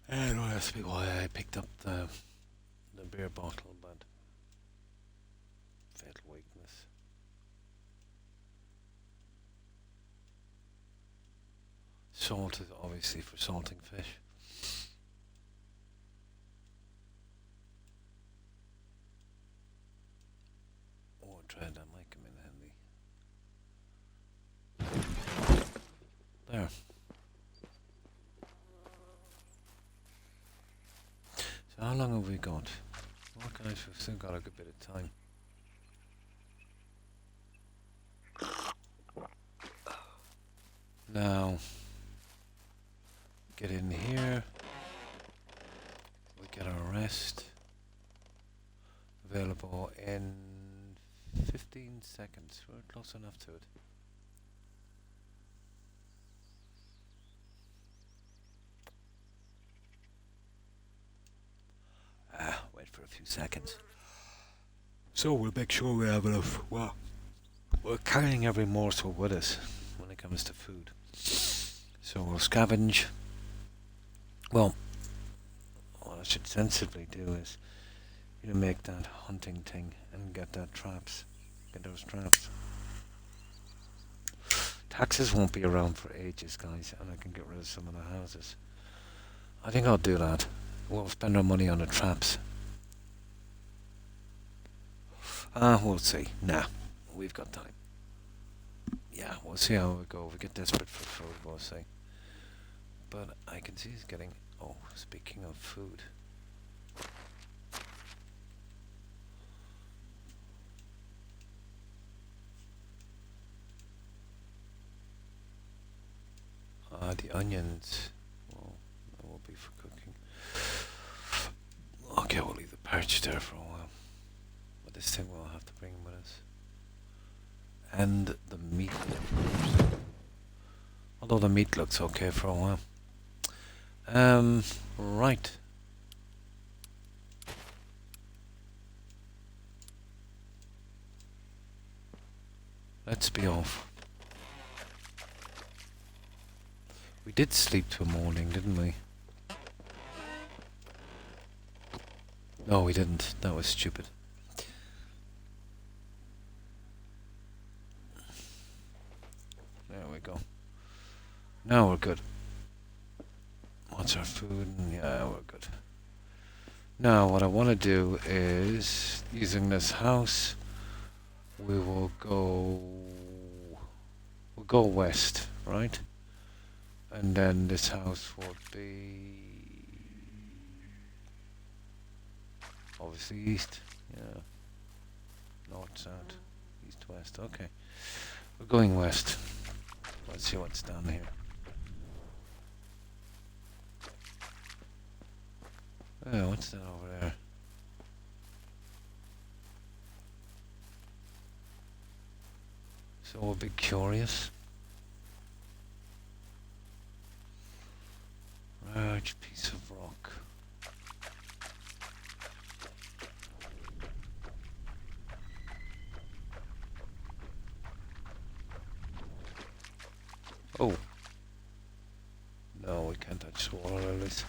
And well, that's why I picked up the beer bottle, but fatal weakness. Salt is obviously for salting fish. Oh, dread, that might come in handy. There. So how long have we got? Well, guys, we've still got a good bit of time. Now, get in here. We get our rest. Available in 15 seconds. We're close enough to it. Wait for a few seconds. So we'll make sure we have enough. Well, we're carrying every morsel with us when it comes to food. So we'll scavenge. Well, what I should sensibly do is, you know, make that hunting thing and get that traps. Get those traps. Taxes won't be around for ages, guys, and I can get rid of some of the houses. I think I'll do that. We'll spend our money on the traps. We'll see. Nah, we've got time. Yeah, we'll see how we go. If we get desperate for food, we'll see. But I can see he's getting... Oh, speaking of food. The onions. Well, that will be for cooking. Okay, we'll leave the perch there for a while. But this thing we'll have to bring with us. And the meat, of course. Although the meat looks okay for a while. Right. Let's be off. We did sleep till morning, didn't we? No, we didn't. That was stupid. There we go. Now we're good. What's our food? Yeah, we're good. Now, what I want to do is, using this house, we will go... We'll go west, right? And then this house will be... obviously east. Yeah. North, south, east, west. Okay. We're going west. Let's see what's down here. Oh, what's that over there? So we'll be curious. Large piece of rock. Oh. No, we can't touch the water lilies.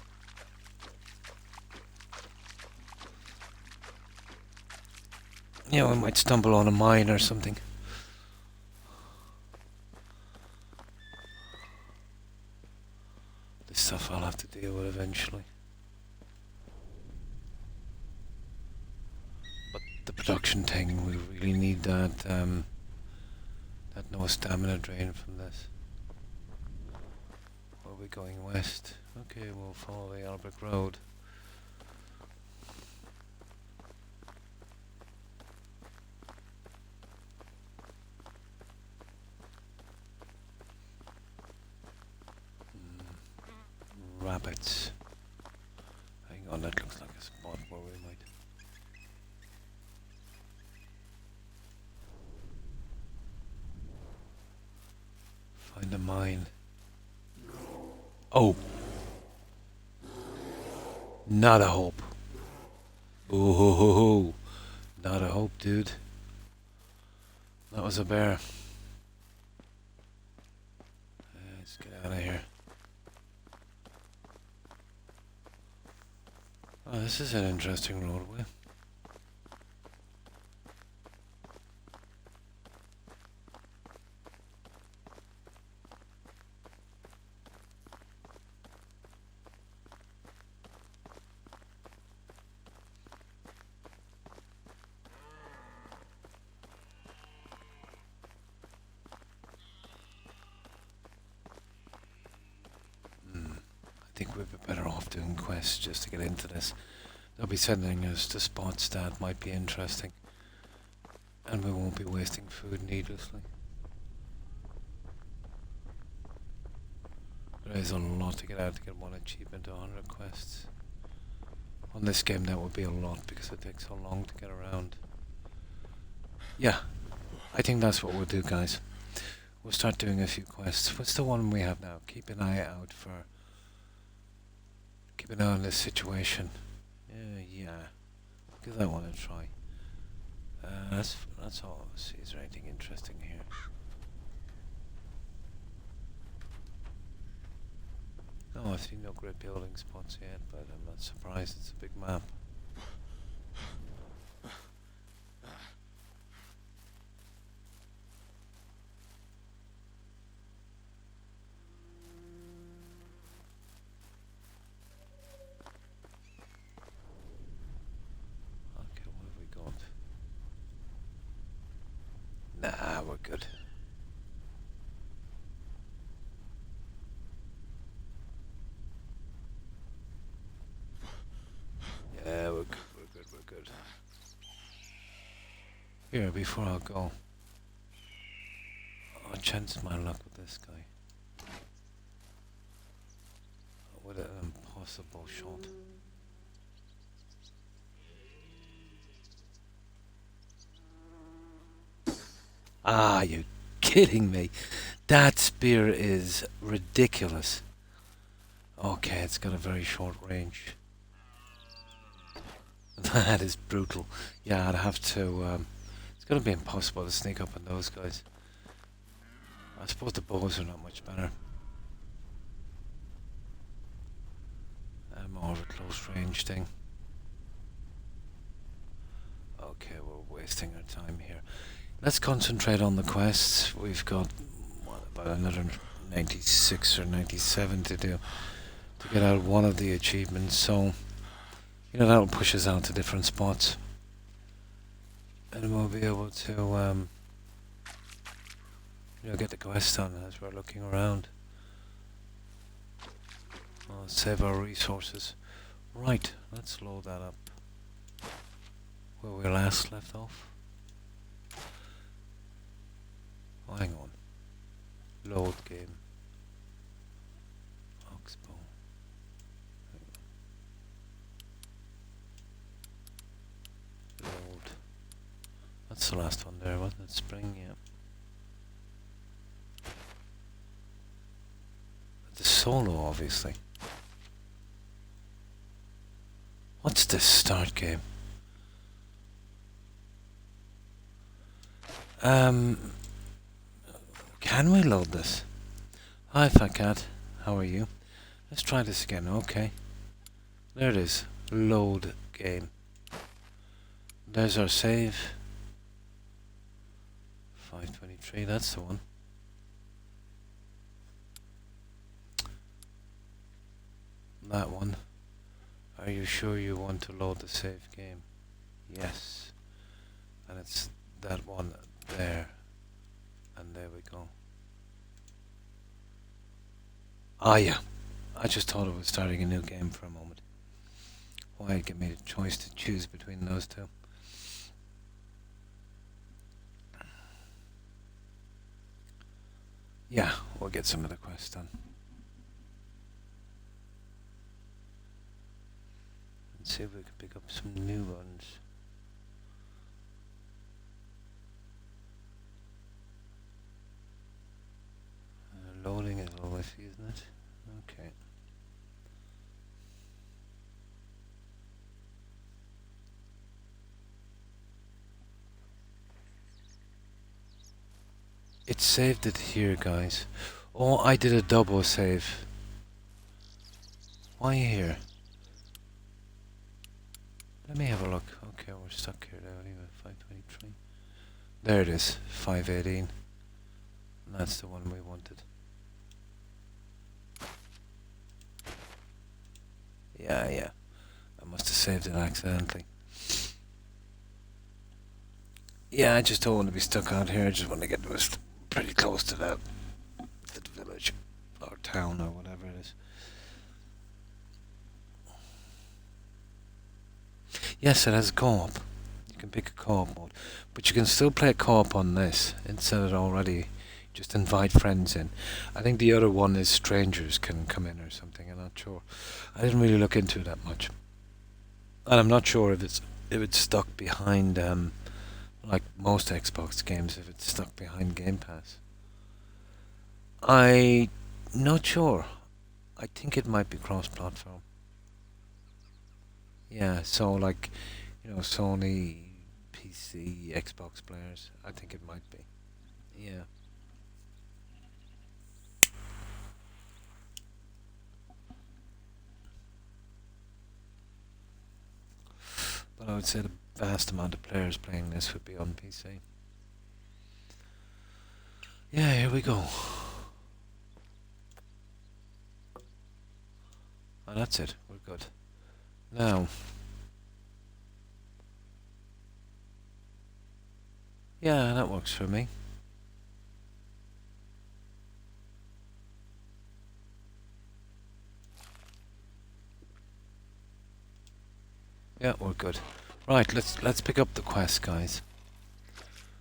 Yeah, we might stumble on a mine or something. This stuff I'll have to deal with eventually. But the production thing, we really need that, that no stamina drain from this. Are we going west? Okay, we'll follow the Albrecht Road. Rabbits. Hang on, that looks like a spot where we might... find a mine. Oh! Not a hope. Ooh, ho, ho, ho. Not a hope, dude. That was a bear. Let's get out of here. Oh, this is an interesting roadway. I think we'd be better off doing quests just to get into this. They'll be sending us to spots that might be interesting. And we won't be wasting food needlessly. There is a lot to get out to get one achievement to 100 quests. On this game that would be a lot because it takes so long to get around. Yeah, I think that's what we'll do, guys. We'll start doing a few quests. What's the one we have now? Keep an eye out for... keep an eye on this situation. Yeah, because I want to try. That's all. Let's see, is there anything interesting here? No, I've seen no great building spots yet, but I'm not surprised. It's a big map. Okay, what have we got? Nah, we're good. Yeah, we're good. Here, before I go, I'll chance my luck with this guy. with an impossible shot. Ah, you're kidding me. That spear is ridiculous. Okay, it's got a very short range. That is brutal. Yeah, I'd have to... it's going to be impossible to sneak up on those guys. I suppose the bows are not much better. More of a close range thing. Okay, we're wasting our time here. Let's concentrate on the quests. We've got what, about another 96 or 97 to do to get out one of the achievements. So, you know, that'll push us out to different spots, and we'll be able to, you know, get the quest done as we're looking around. I'll save our resources. Right, let's load that up. Where we last left off. Oh, hang on. Load game. Oxbow. Load. That's the last one there, wasn't it? Spring, yeah. The solo, obviously. What's this start game? Can we load this? Hi, Fat Cat. How are you? Let's try this again. Okay. There it is. Load game. There's our save. 523, that's the one. That one. Are you sure you want to load the save game? Yes. And it's that one there. And there we go. Ah, yeah. I just thought it was starting a new game for a moment. Why give me the choice to choose between those two? Yeah, we'll get some of the quests done. Let's see if we can pick up some new ones. Loading is always, isn't it? Okay. It saved it here, guys. Oh, I did a double save. Why here? Let me have a look. Okay, we're stuck here now anyway. 523. There it is. 518. And that's the one we wanted. Yeah. I must have saved it accidentally. Yeah, I just don't want to be stuck out here. I just want to get pretty close to the village or town or whatever it is. Yes, it has co-op. You can pick a co-op mode, but you can still play co-op on this instead of already just invite friends in. I think the other one is strangers can come in or something. I'm not sure. I didn't really look into it that much, and I'm not sure if it's stuck behind like most Xbox games, if it's stuck behind Game Pass. I'm not sure. I think it might be cross-platform. Yeah, so like, you know, Sony, PC, Xbox players, I think it might be. Yeah. But I would say the vast amount of players playing this would be on PC. Yeah, here we go. Oh, that's it. We're good. Now. Yeah, that works for me. Yeah, we're good. Right, let's pick up the quest, guys.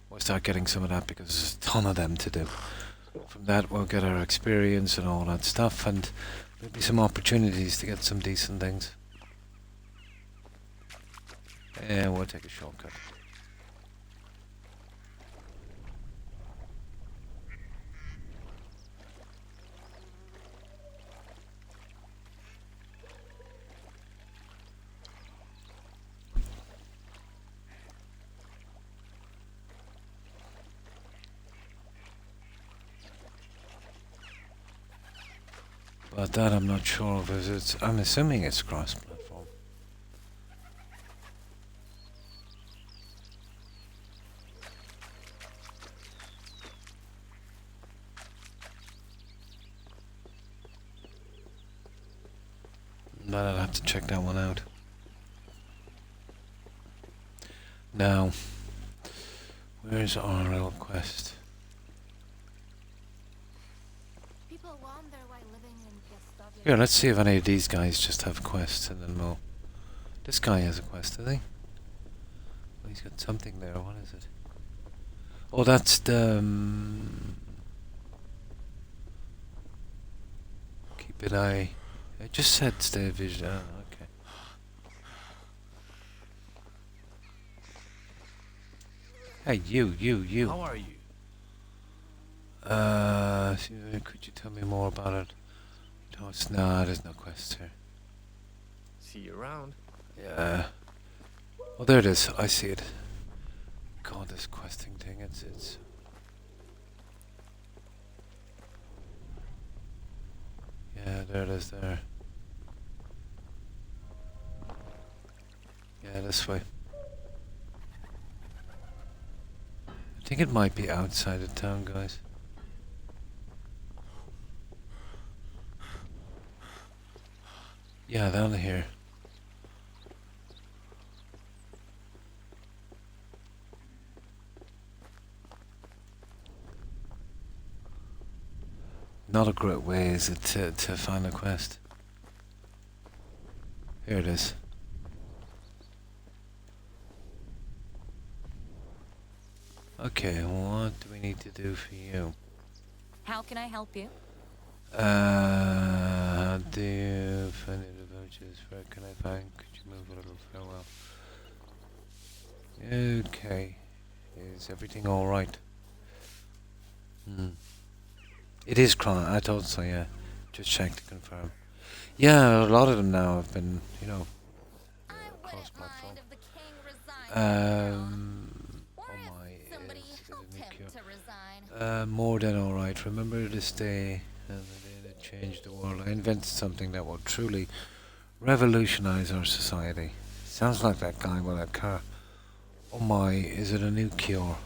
We'll start getting some of that because there's a ton of them to do. From that we'll get our experience and all that stuff, and maybe some opportunities to get some decent things. And we'll take a shortcut. But that I'm not sure of. I'm assuming it's cross-platform. But I'll have to check that one out. Now, where's our little quest? People wander while living in Gustavia. Here, let's see if any of these guys just have quests, and then we'll... This guy has a quest, does he? Oh, he's got something there. What is it? Oh, that's the... keep an eye... It just said stay vision. Oh, okay. Hey, you. How are you? Could you tell me more about it? No, there's no quest here. See you around. Yeah. Oh, there it is. I see it. God, this questing thing, it's... Yeah, there it is there. Yeah, this way. I think it might be outside of town, guys. Yeah, down here. Not a great way, is it, to find a quest? Here it is. Okay, what do we need to do for you? How can I help you? How do you find the vouchers? Where can I find? Could you move a little farewell? Okay. Is everything alright? It is crime. I thought so, yeah. Just check to confirm. Yeah, a lot of them now have been, you know, I cross wouldn't mind platform. if the king resigned. Oh Or my, if somebody is it helped a new him cure? to resign. More than alright. Remember this day and the day that changed the world. I invented something that will truly revolutionize our society. Sounds like that guy with that car. Oh my, is it a new cure?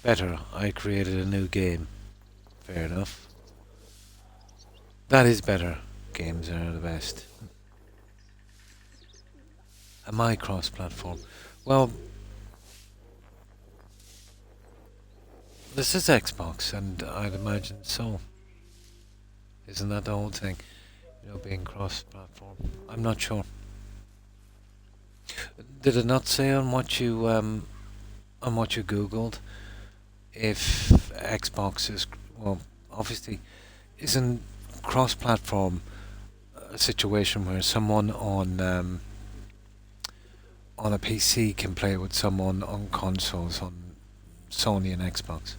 Better, I created a new game. Fair enough. That is better. Games are the best. Am I cross-platform? Well, this is Xbox, and I'd imagine so. Isn't that the whole thing? You know, being cross-platform. I'm not sure. Did it not say on what you Googled if Xbox is, well, obviously isn't cross-platform a situation where someone on a PC can play with someone on consoles on Sony and Xbox?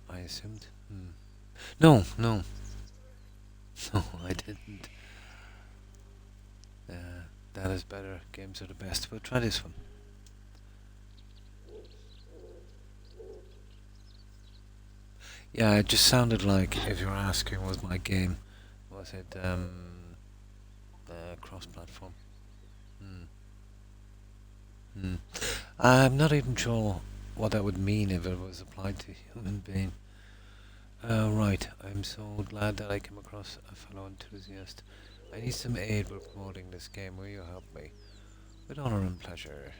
I assumed. No, no, I didn't. That is better. Games are the best. But try this one. Yeah, it just sounded like if you were asking was my game, was it cross-platform? I'm not even sure what that would mean if it was applied to a human being. Right, I'm so glad that I came across a fellow enthusiast. I need some aid with promoting this game. Will you help me? With honor and pleasure.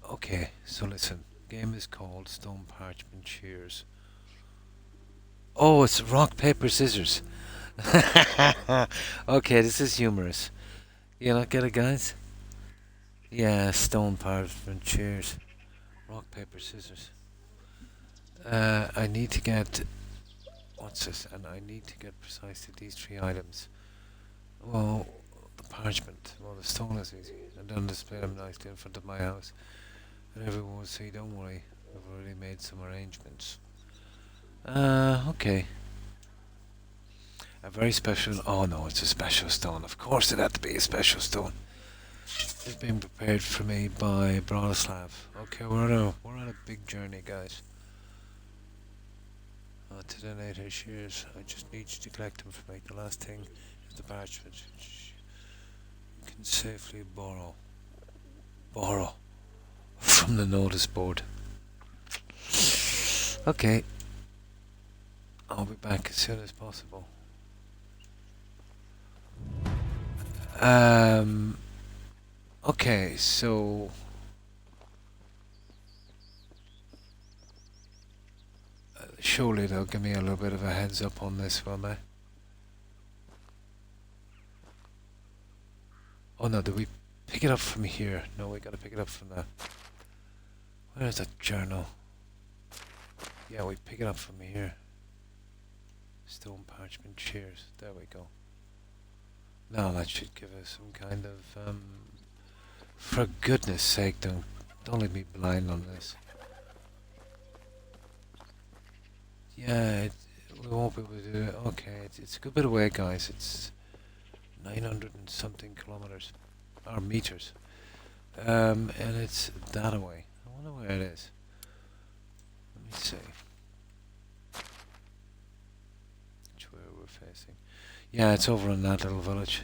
Okay, so listen. Game is called Stone Parchment Shears. Oh, it's rock, paper, scissors. Okay, this is humorous. You not get it, guys? Yeah, stone, parchment, shears. Rock, paper, scissors. I need to get what's this? And I need to get precisely these 3 items. Well, the parchment. Well, the stone is easy. And then display them nicely in front of my house. And everyone will say, don't worry, I've already made some arrangements. Okay. A very special... Oh no, it's a special stone. Of course it had to be a special stone. It's been prepared for me by Bronislav. Okay, we're on a big journey, guys. To the native shears. I just need you to collect them for me. The last thing is the parchment, which you can safely borrow from the notice board. Okay. I'll be back as soon as possible. Okay, so surely they'll give me a little bit of a heads up on this, won't they? Oh no, do we pick it up from here? No, we gotta pick it up from there. Where's that journal? Yeah, we pick it up from here. Stone parchment shears. There we go. Now that should give us some kind of for goodness sake, don't leave me blind on this. Yeah, we won't be able to do it. Okay, it's a good bit away, guys. It's 900 and something kilometers or meters, and it's that away. I wonder where it is. Let me see. Which way we're facing? Yeah, it's over in that little village,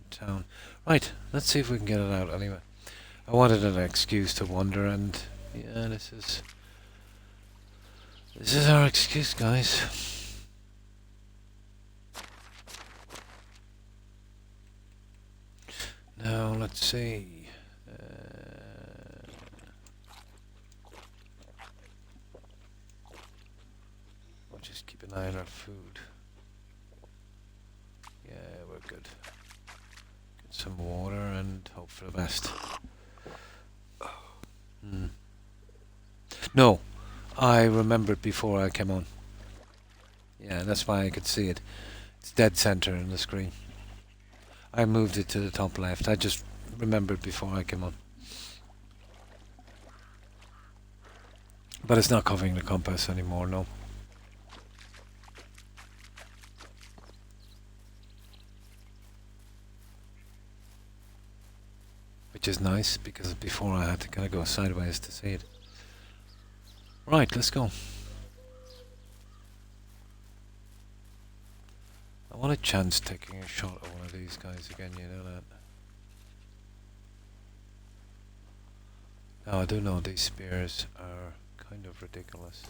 town. Right, let's see if we can get it out anyway. I wanted an excuse to wander, and yeah, this is our excuse, guys. Now, let's see. We'll just keep an eye on our food. Yeah, we're good. Get some water and hope for the best. No, I remembered before I came on. Yeah, that's why I could see it. It's dead center in the screen. I moved it to the top left. I just remembered before I came on. But it's not covering the compass anymore, no. Which is nice, because before I had to kind of go sideways to see it. Right, let's go. I want a chance taking a shot at one of these guys again, you know that. Now I do know these spears are kind of ridiculous.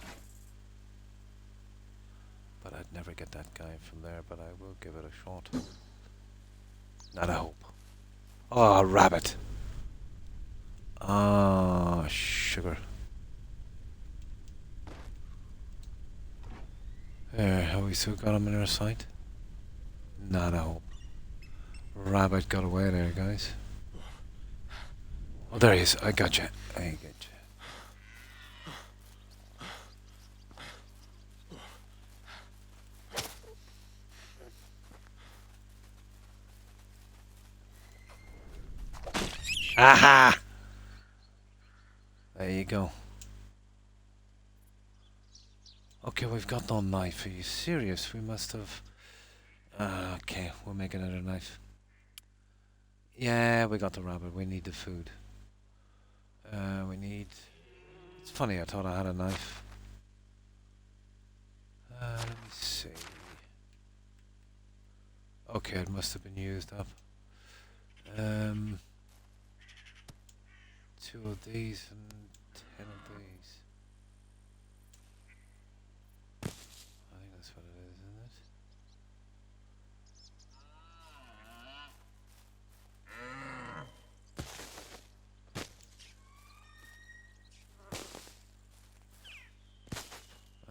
But I'd never get that guy from there, but I will give it a shot. Not a hope. Oh, rabbit! Ah, sugar. There, have we still got him in our sight? Not a hope. Rabbit got away there, guys. Oh, there he is. I got you. I get you. Aha! There you go. Okay, we've got no knife. Are you serious? We must have... okay, we'll make another knife. Yeah, we got the rabbit. We need the food. We need... It's funny, I thought I had a knife. Let me see. Okay, it must have been used up. 2 of these and 10 of these. I think that's what it is, isn't it?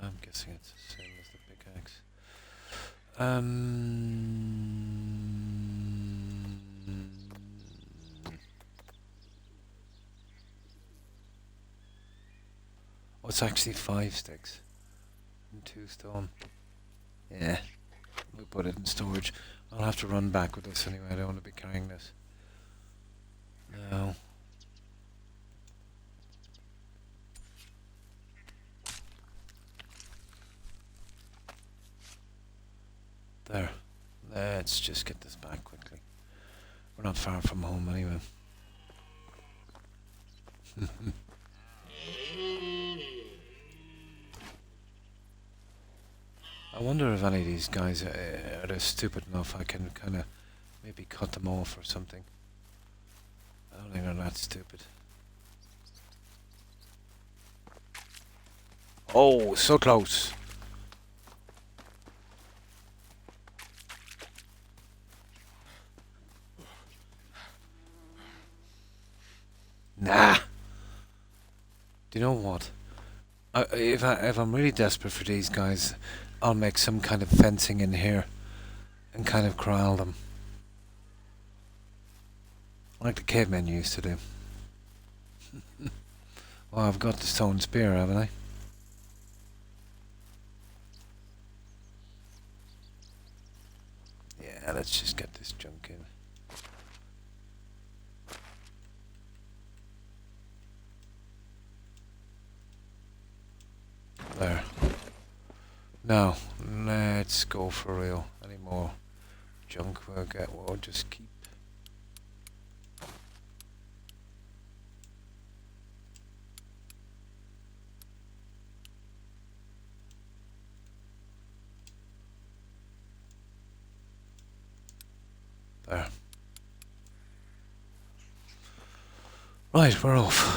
I'm guessing it's the same as the pickaxe. Oh, it's actually 5 sticks and 2 stone. Yeah. We put it in storage. I'll have to run back with this anyway. I don't want to be carrying this. No. There. Let's just get this back quickly. We're not far from home anyway. I wonder if any of these guys are they stupid enough I can kind of maybe cut them off or something. I don't think they're that stupid. Oh, so close. Nah. Do you know what? If I'm really desperate for these guys, I'll make some kind of fencing in here and kind of corral them, like the cavemen used to do. Well, I've got the stone spear, haven't I? Yeah, let's just get this junk in. There. Now, let's go for real. Any more junk we'll just keep. There. Right, we're off.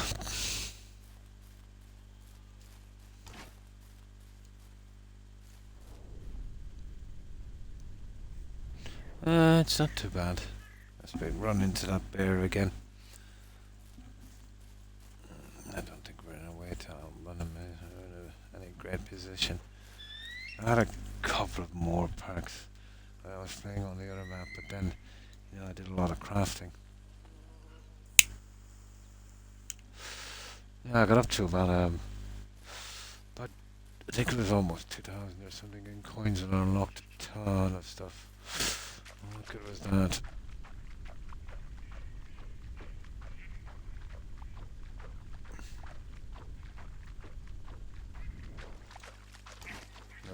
It's not too bad. Let's run into that bear again. I don't think we're in a way to outrun him. We're in any great position. I had a couple of more perks when I was playing on the other map, but then, you know, I did a lot of crafting. Yeah, I got up to about I think it was almost 2,000 or something in coins, and I unlocked a ton of stuff. How good was that?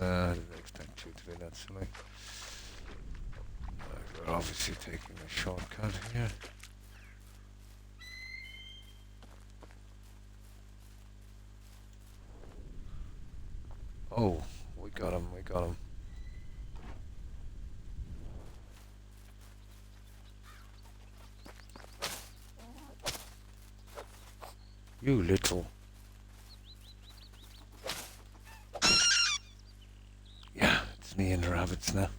I didn't expect you to be that silly. We're obviously taking a shortcut here. Oh, we got him, we got him. You little. Yeah, it's me and the rabbits now.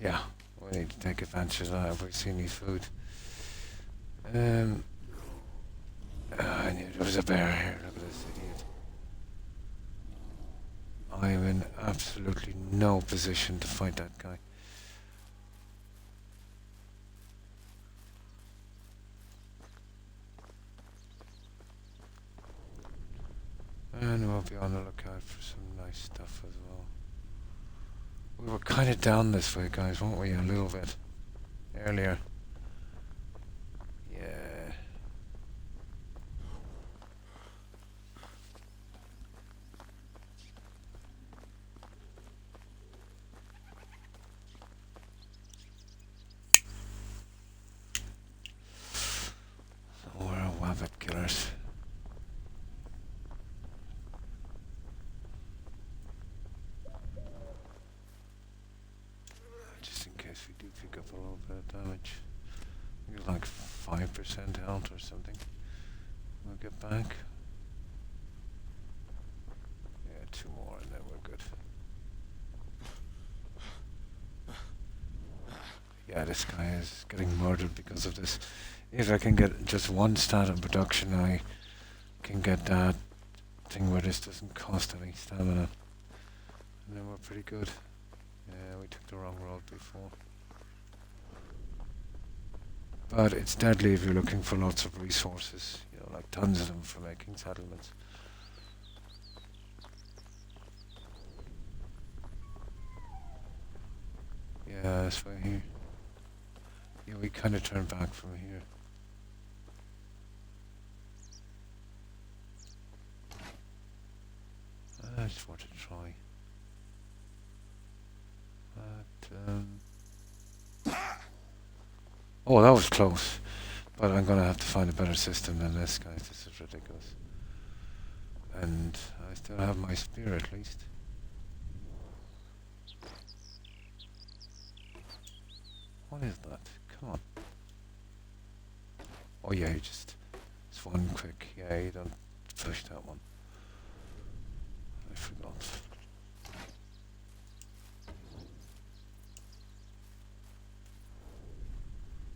Yeah, we need to take advantage of that if we see any food. I knew there was a bear here. Look at this idiot. I am in absolutely no position to fight that guy. And we'll be on the lookout for some nice stuff as well. We were kind of down this way, guys, weren't we? A little bit earlier. Yeah. Oh, we're wabbit killers. Just in case we do pick up a little bit of damage. I think it's like 5% health or something. We'll get back. Yeah, 2 more and then we're good. Yeah, this guy is getting murdered because of this. If I can get just 1 stat in production, I can get that thing where this doesn't cost any stamina. And then we're pretty good. Yeah, we took the wrong road before. But it's deadly if you're looking for lots of resources, you know, like tons of them for making settlements. Yeah, this way here. Yeah, we kind of turn back from here. I just want to try. But, oh, that was close. But I'm going to have to find a better system than this, guys. This is ridiculous. And I still have my spear, at least. What is that? Come on. Oh yeah, you just... It's one quick... Yeah, you don't push that one. I forgot.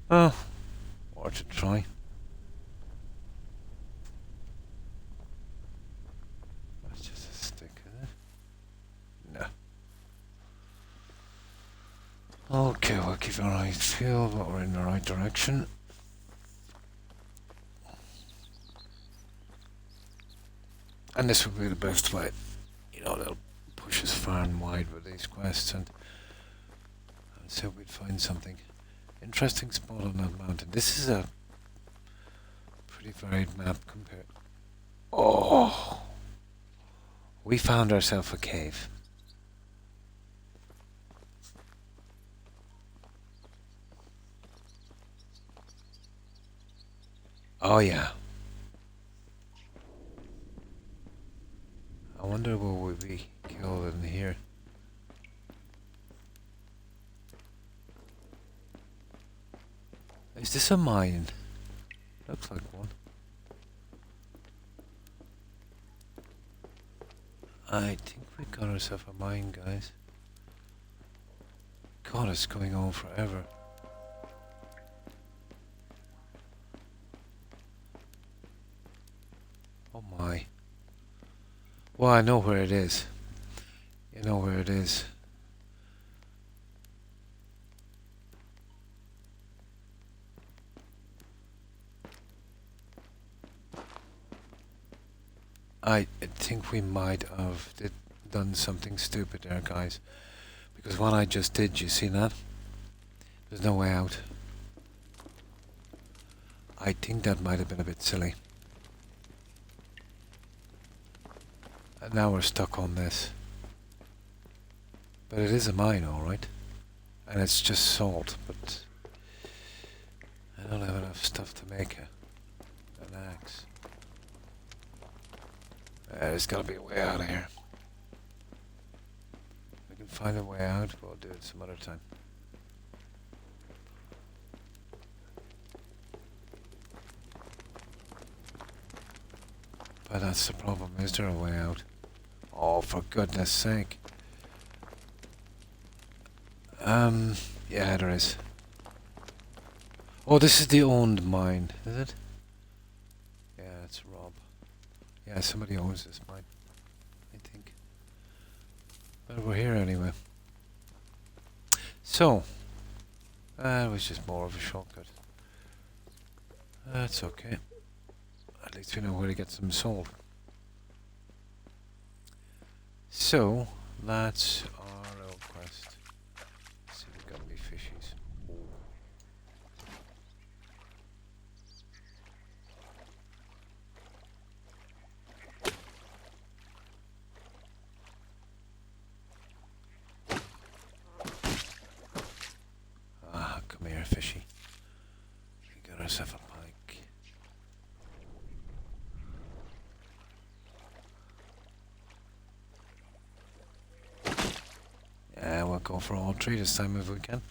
Oh, or to try. That's just a stick, is it? No. Okay, we'll keep our eyes peeled, but we're in the right direction. And this would be the best way. You know, they'll push us far and wide with these quests, and so we'd find something. Interesting spot on that mountain. This is a pretty varied map compared. Oh! We found ourselves a cave. Oh yeah. I wonder will we be killed in here. Is this a mine? Looks like one. I think we got ourselves a mine, guys. God, it's going on forever. Oh my. Well, I know where it is. You know where it is. I think we might have done something stupid there, guys. Because what I just did, you see that? There's no way out. I think that might have been a bit silly. And now we're stuck on this. But it is a mine, alright. And it's just salt, but I don't have enough stuff to make an axe. There's gotta be a way out of here. We can find a way out, but we'll do it some other time. But that's the problem, is there a way out? Oh, for goodness sake. Yeah, there is. Oh, this is the owned mine, is it? Yeah, it's Rob. Yeah, somebody owns this mine, I think. But we're here anyway. So, it was just more of a shortcut. That's okay. At least we know where to get some salt. So, that's our little quest. Let's see if we got any fishies. Ah, come here, fishy. We got ourselves a pike. Yeah, we'll go for all three this time if we can.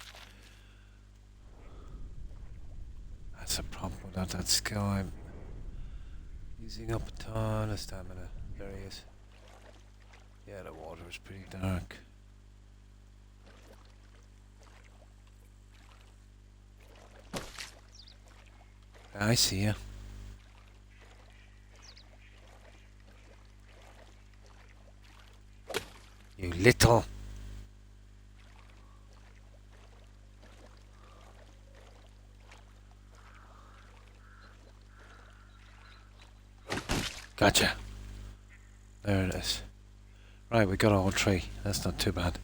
That's a problem without that skill. I'm using up a ton of stamina. There he is. Yeah, the water is pretty dark. I see you. You little... Gotcha. There it is. Right, we got all three. That's not too bad.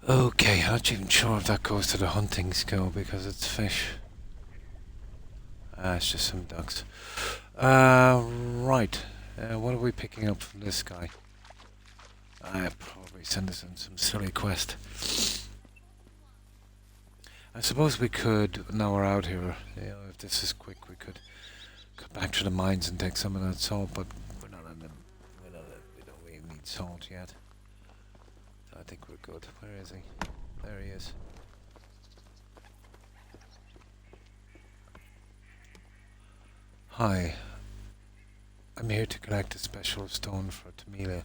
Okay, I'm not even sure if that goes to the hunting skill because it's fish. It's just some ducks. Right. What are we picking up from this guy? Probably send us on some silly quest. I suppose we could, now we're out here, you know, if this is quick, we could go back to the mines and take some of that salt, but we're not in them. We don't really need salt yet. So I think we're good. Where is he? There he is. Hi. I'm here to collect a special stone for Tamila.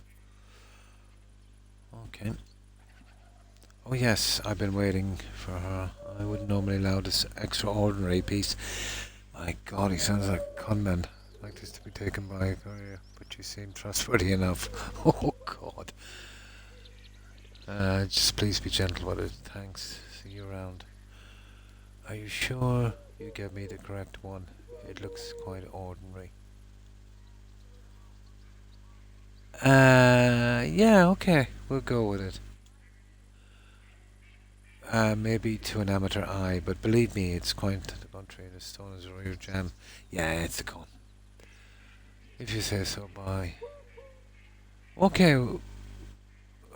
Okay. Oh yes, I've been waiting for her. I wouldn't normally allow this extraordinary piece. My god, he sounds like a conman. Like this to be taken by a courier, but you seem trustworthy enough. Oh god. Just please be gentle with it. Thanks. See you around. Are you sure you gave me the correct one? It looks quite ordinary. Yeah, okay. We'll go with it. Maybe to an amateur eye, but believe me, it's quite the contrary. The stone is a real gem. Yeah, it's a con. If you say so, bye. Okay.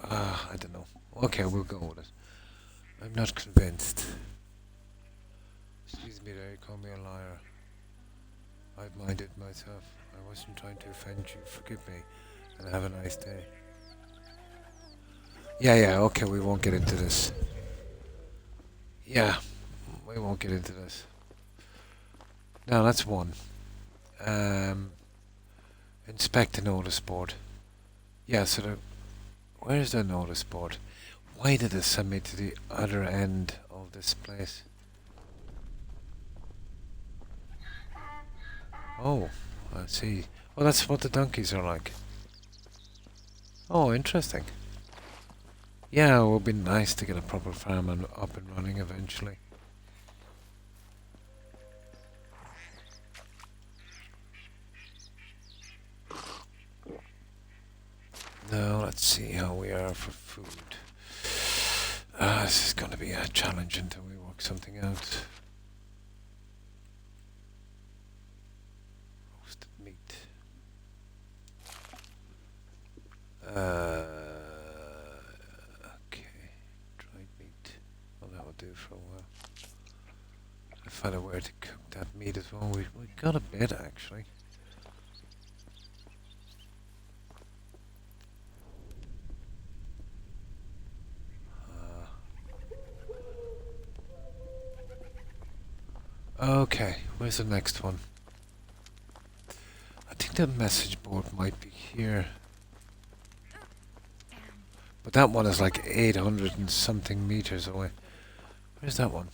I don't know. Okay, we'll go with it. I'm not convinced. Excuse me there, you call me a liar. I've minded myself. I wasn't trying to offend you. Forgive me, and have a nice day. Yeah, okay, we won't get into this. Yeah, we won't get into this. Now, that's one. Inspect the notice board. Yeah, so where's the notice board? Why did it send me to the other end of this place? Oh, I see. Well, that's what the donkeys are like. Oh, interesting. Yeah, it would be nice to get a proper farm up and running eventually. Now, let's see how we are for food. This is going to be a challenge until we work something out. Roasted meat. Okay. Dried meat. Well, that will do for a while. I found a way to cook that meat as well. We got a bit, actually. Okay, where's the next one? I think the message board might be here. But that one is like 800 and something meters away. Where's that one?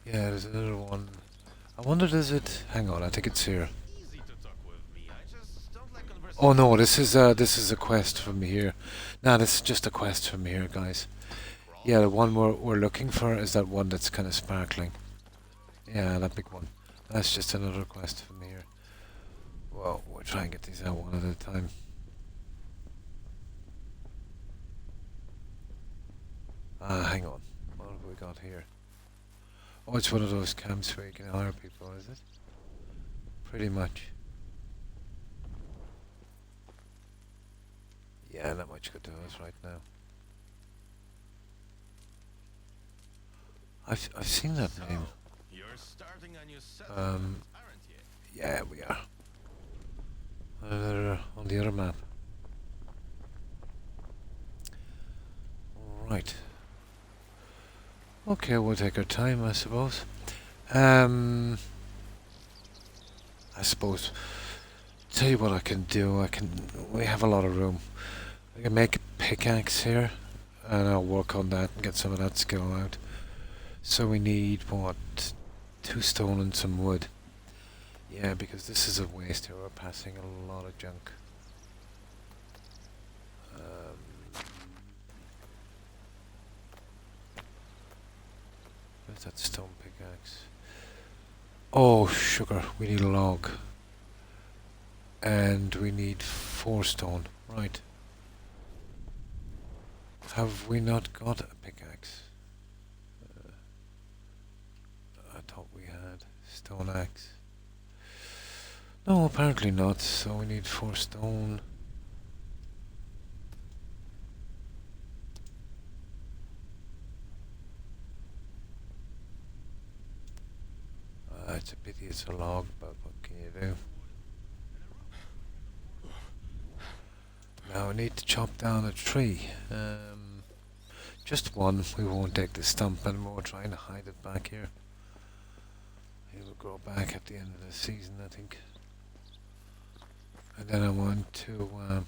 Yeah, there's another one. I wonder, does it... Hang on, I think it's here. Oh no, this is a quest from here. Nah, this is just a quest from here, guys. Yeah, the one we're looking for is that one that's kind of sparkling. Yeah, that big one. That's just another quest from here. Well, we'll try and get these out one at a time. Hang on. What have we got here? Oh, it's one of those camps where you can hire people, is it? Pretty much. Yeah, not much good to us right now. I've seen that name. You're starting a new settlement, aren't you? Yeah, we are. On the other map. Right. Okay, we'll take our time, I suppose. I suppose. Tell you what I can do. We have a lot of room. I can make a pickaxe here, and I'll work on that and get some of that skill out. So we need, what, 2 stone and some wood. Yeah, because this is a waste here. We're passing a lot of junk. Where's that stone pickaxe? Oh, sugar. We need a log. And we need 4 stone. Right. Have we not got a pickaxe? I thought we had stone axe. No, apparently not. So we need 4 stone. It's a pity it's a log, but what can you do? Now we need to chop down a tree. Just one. We won't take the stump anymore. Trying to hide it back here. It will grow back at the end of the season, I think. And then I want to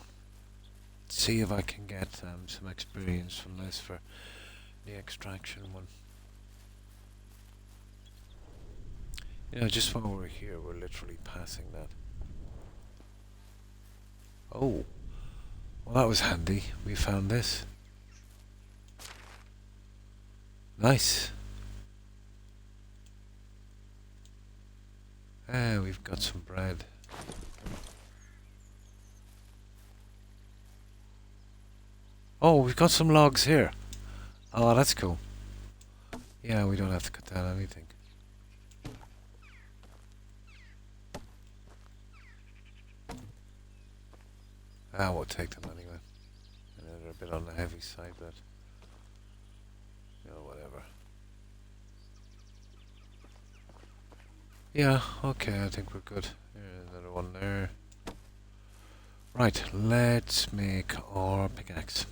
see if I can get some experience from this for the extraction one. You know, just while we're here, we're literally passing that. Oh, well that was handy. We found this. Nice. We've got some bread. Oh, we've got some logs here. Oh, that's cool. Yeah, we don't have to cut down anything. We'll take them anyway. And they're a bit on the heavy side, but you know, whatever. Yeah, okay, I think we're good. Here's another one there. Right, let's make our pickaxe.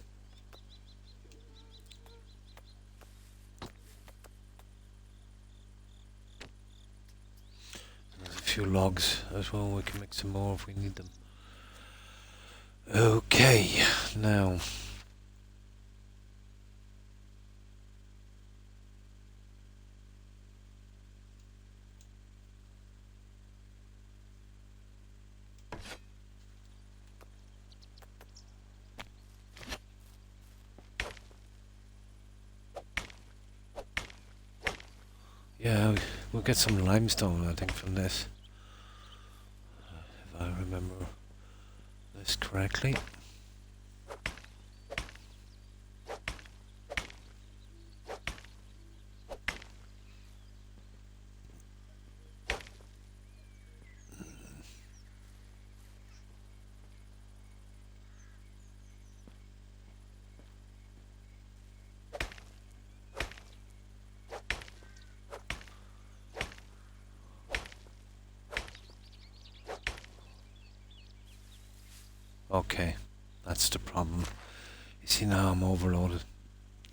There's a few logs as well, we can make some more if we need them. Okay, now yeah, we'll get some limestone I think from this. If I remember this correctly. Okay, that's the problem. You see now I'm overloaded.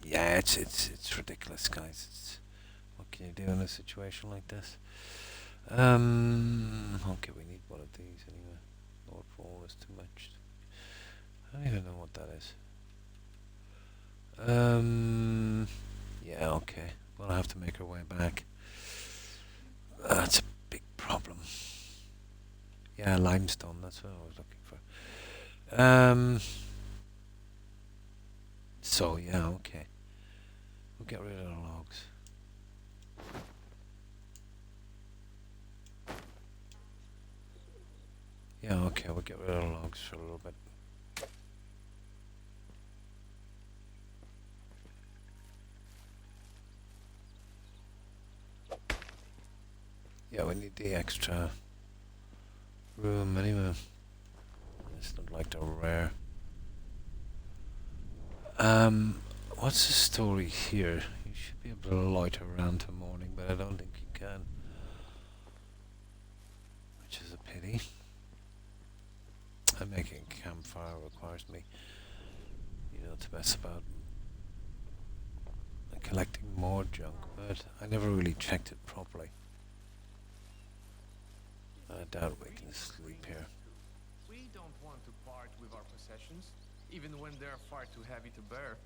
Yeah, it's ridiculous, guys. What can you do in a situation like this? Okay, we need one of these anyway. North 4 is too much. I don't even know what that is. Yeah, okay. We'll have to make our way back. That's a big problem. Yeah, limestone, that's what I was looking for. So yeah, okay. We'll get rid of the logs. Yeah, okay, we'll get rid of the logs for a little bit. Yeah, we need the extra room anyway. It's not like they're rare. What's the story here? You should be able to loiter around till morning, but I don't think you can. Which is a pity. And making a campfire requires me, you know, to mess about and collecting more junk, but I never really checked it properly. I doubt we can sleep here. We don't want to part with our possessions, even when they're far too heavy to bear.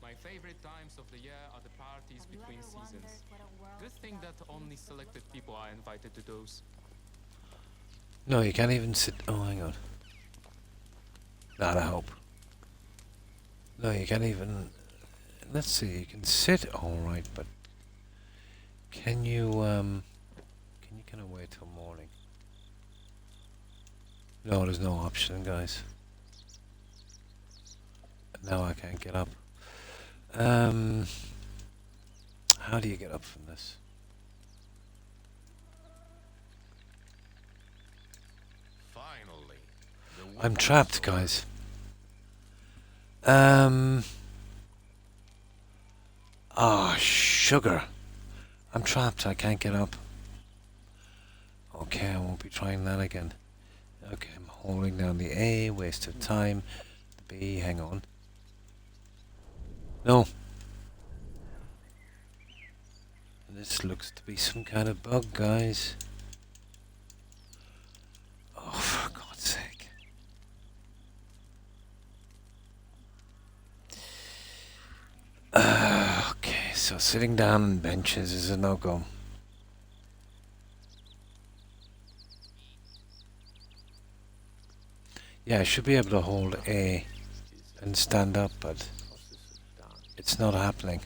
My favorite times of the year are the parties Have you between ever seasons. wondered what a world Good thing that without only humans would selected look people are invited to those. No, you can't even sit. Oh, hang on. Not a hope. No, you can't even. Let's see. You can sit all right, but can you Can I wait till morning? No, there's no option, guys. Now I can't get up. How do you get up from this? Finally. I'm trapped, guys. Ah, sugar. I'm trapped. I can't get up. Okay, I won't be trying that again. Okay, I'm holding down the A. Waste of time. The B. Hang on. No. This looks to be some kind of bug, guys. Oh, for God's sake. Okay, so sitting down on benches is a no-go. Yeah, I should be able to hold A and stand up, but it's not happening.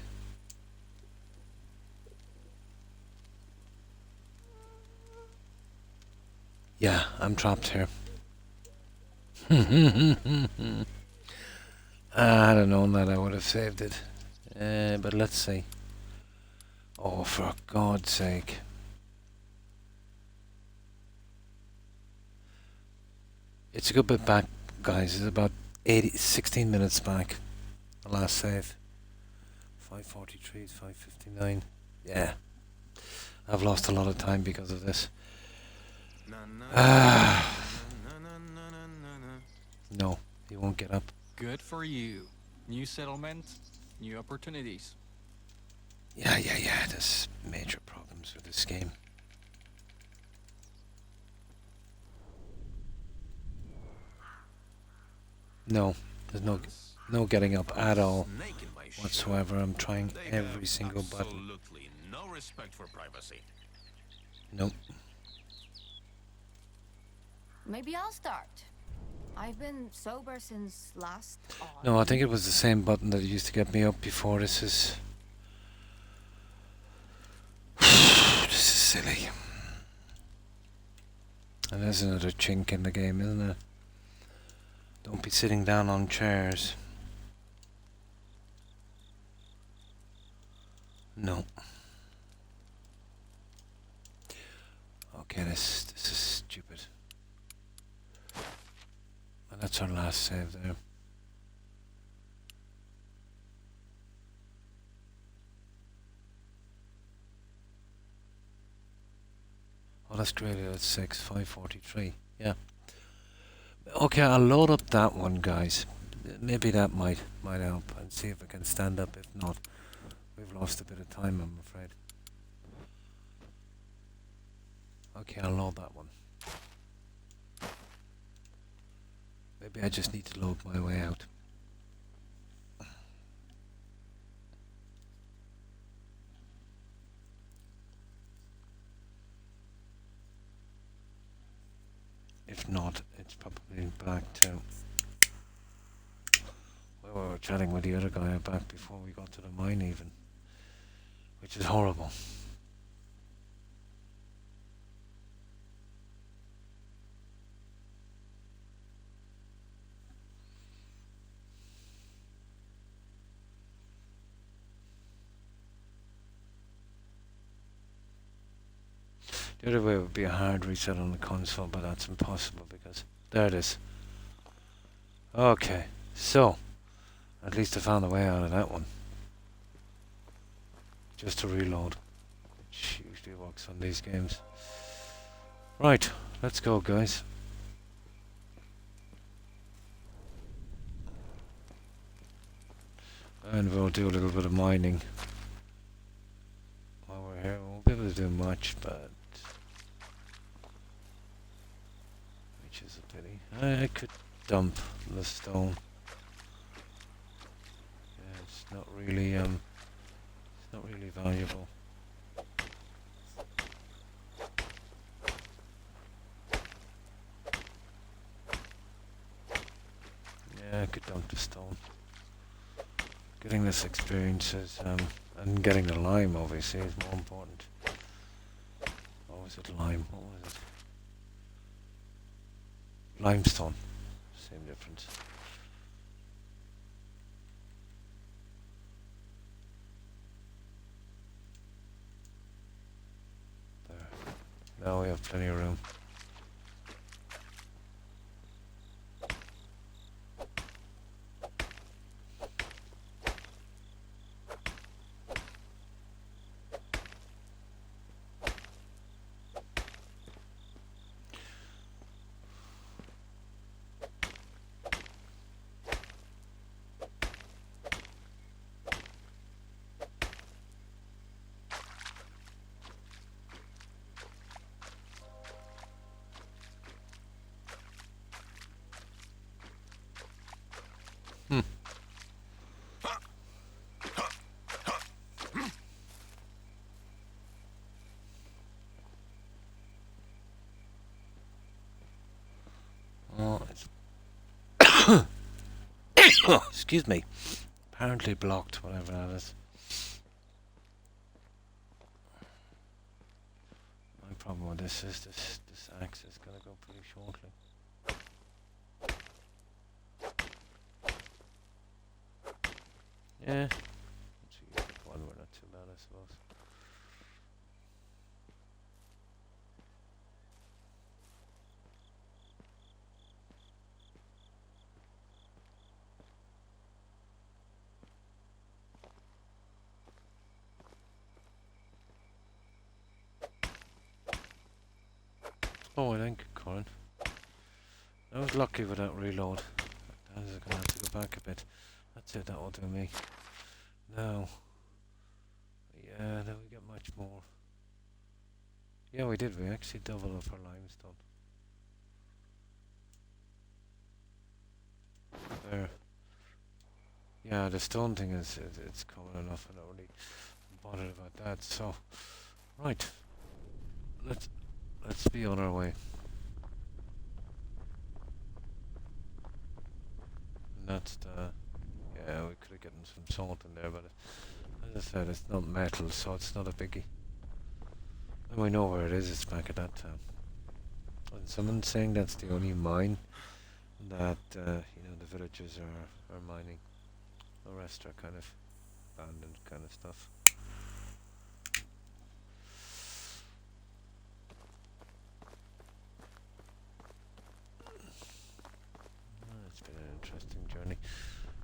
Yeah, I'm trapped here. I'd have known that I would have saved it. But let's see. Oh, for God's sake. It's a good bit back, guys. It's about 16 minutes back. The last save. 5:43, 5:59. Yeah. I've lost a lot of time because of this. No, he won't get up. Good for you. New settlement, new opportunities. Yeah. There's major problems with this game. No, there's no getting up at all whatsoever. I'm trying every single button. Absolutely no respect for privacy. Nope. Maybe I'll start. I've been sober since last autumn. No, I think it was the same button that used to get me up before. This is silly. And there's another chink in the game, isn't it? Don't be sitting down on chairs. No. Okay, this is stupid. And that's our last save there. Oh, that's great. That's 5:43. Yeah. Okay, I'll load up that one, guys. Maybe that might help, and see if I can stand up. If not, we've lost a bit of time, I'm afraid. Okay, I'll load that one. Maybe I just need to load my way out. If not, it's probably back to where we were chatting with the other guy back before we got to the mine even. Which is horrible. The other way would be a hard reset on the console, but that's impossible because there it is. Okay, so at least I found a way out of that one. Just to reload, which usually works on these games. Right, let's go, guys. And we'll do a little bit of mining while we're here. We won't be able to do much, but which is a pity. I could dump the stone. Yeah, it's not really valuable. Yeah, I could dump the stone. Getting this experience is, and getting the lime obviously is more important. Always was it lime? What was it? Limestone. Same difference. There. Now we have plenty of room. Oh, it's excuse me. Apparently blocked, whatever that is. My problem with this is this axe is gonna go pretty shortly. Yeah. Let's use the one, we're not too bad, I suppose. Oh, I think, Colin. I was lucky with that reload. I was gonna have to go back a bit. That's it, that will do me. Now. Yeah, now we get much more. Yeah, we did. We actually doubled up our limestone. There. Yeah, the stone thing is, it's common enough. I'm not really bothered about that. So, right. Let's be on our way. And that's the... Yeah, we could have gotten some salt in there, but as I said, it's not metal, so it's not a biggie. And we know where it is, it's back at that town. And someone's saying that's the only mine that, you know, the villagers are mining. The rest are kind of abandoned kind of stuff. It's been an interesting journey.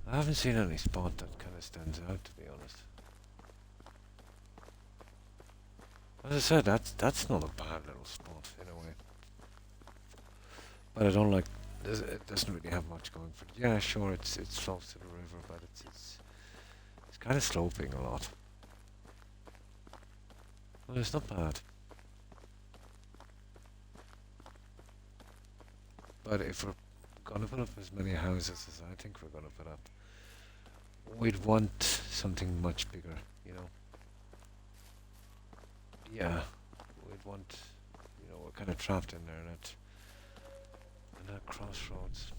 I haven't seen any spot that kind of stands out, to be honest. As I said, that's not a bad little spot in a way. But I don't like. It doesn't really have much going for it. Yeah, sure, it's close to the river, but it's kind of sloping a lot. Well, it's not bad. But if we're gonna put up as many houses as I think we're gonna put up, we'd want something much bigger, you know. Yeah, we'd want, you know, we're kind of trapped in there, in that crossroads.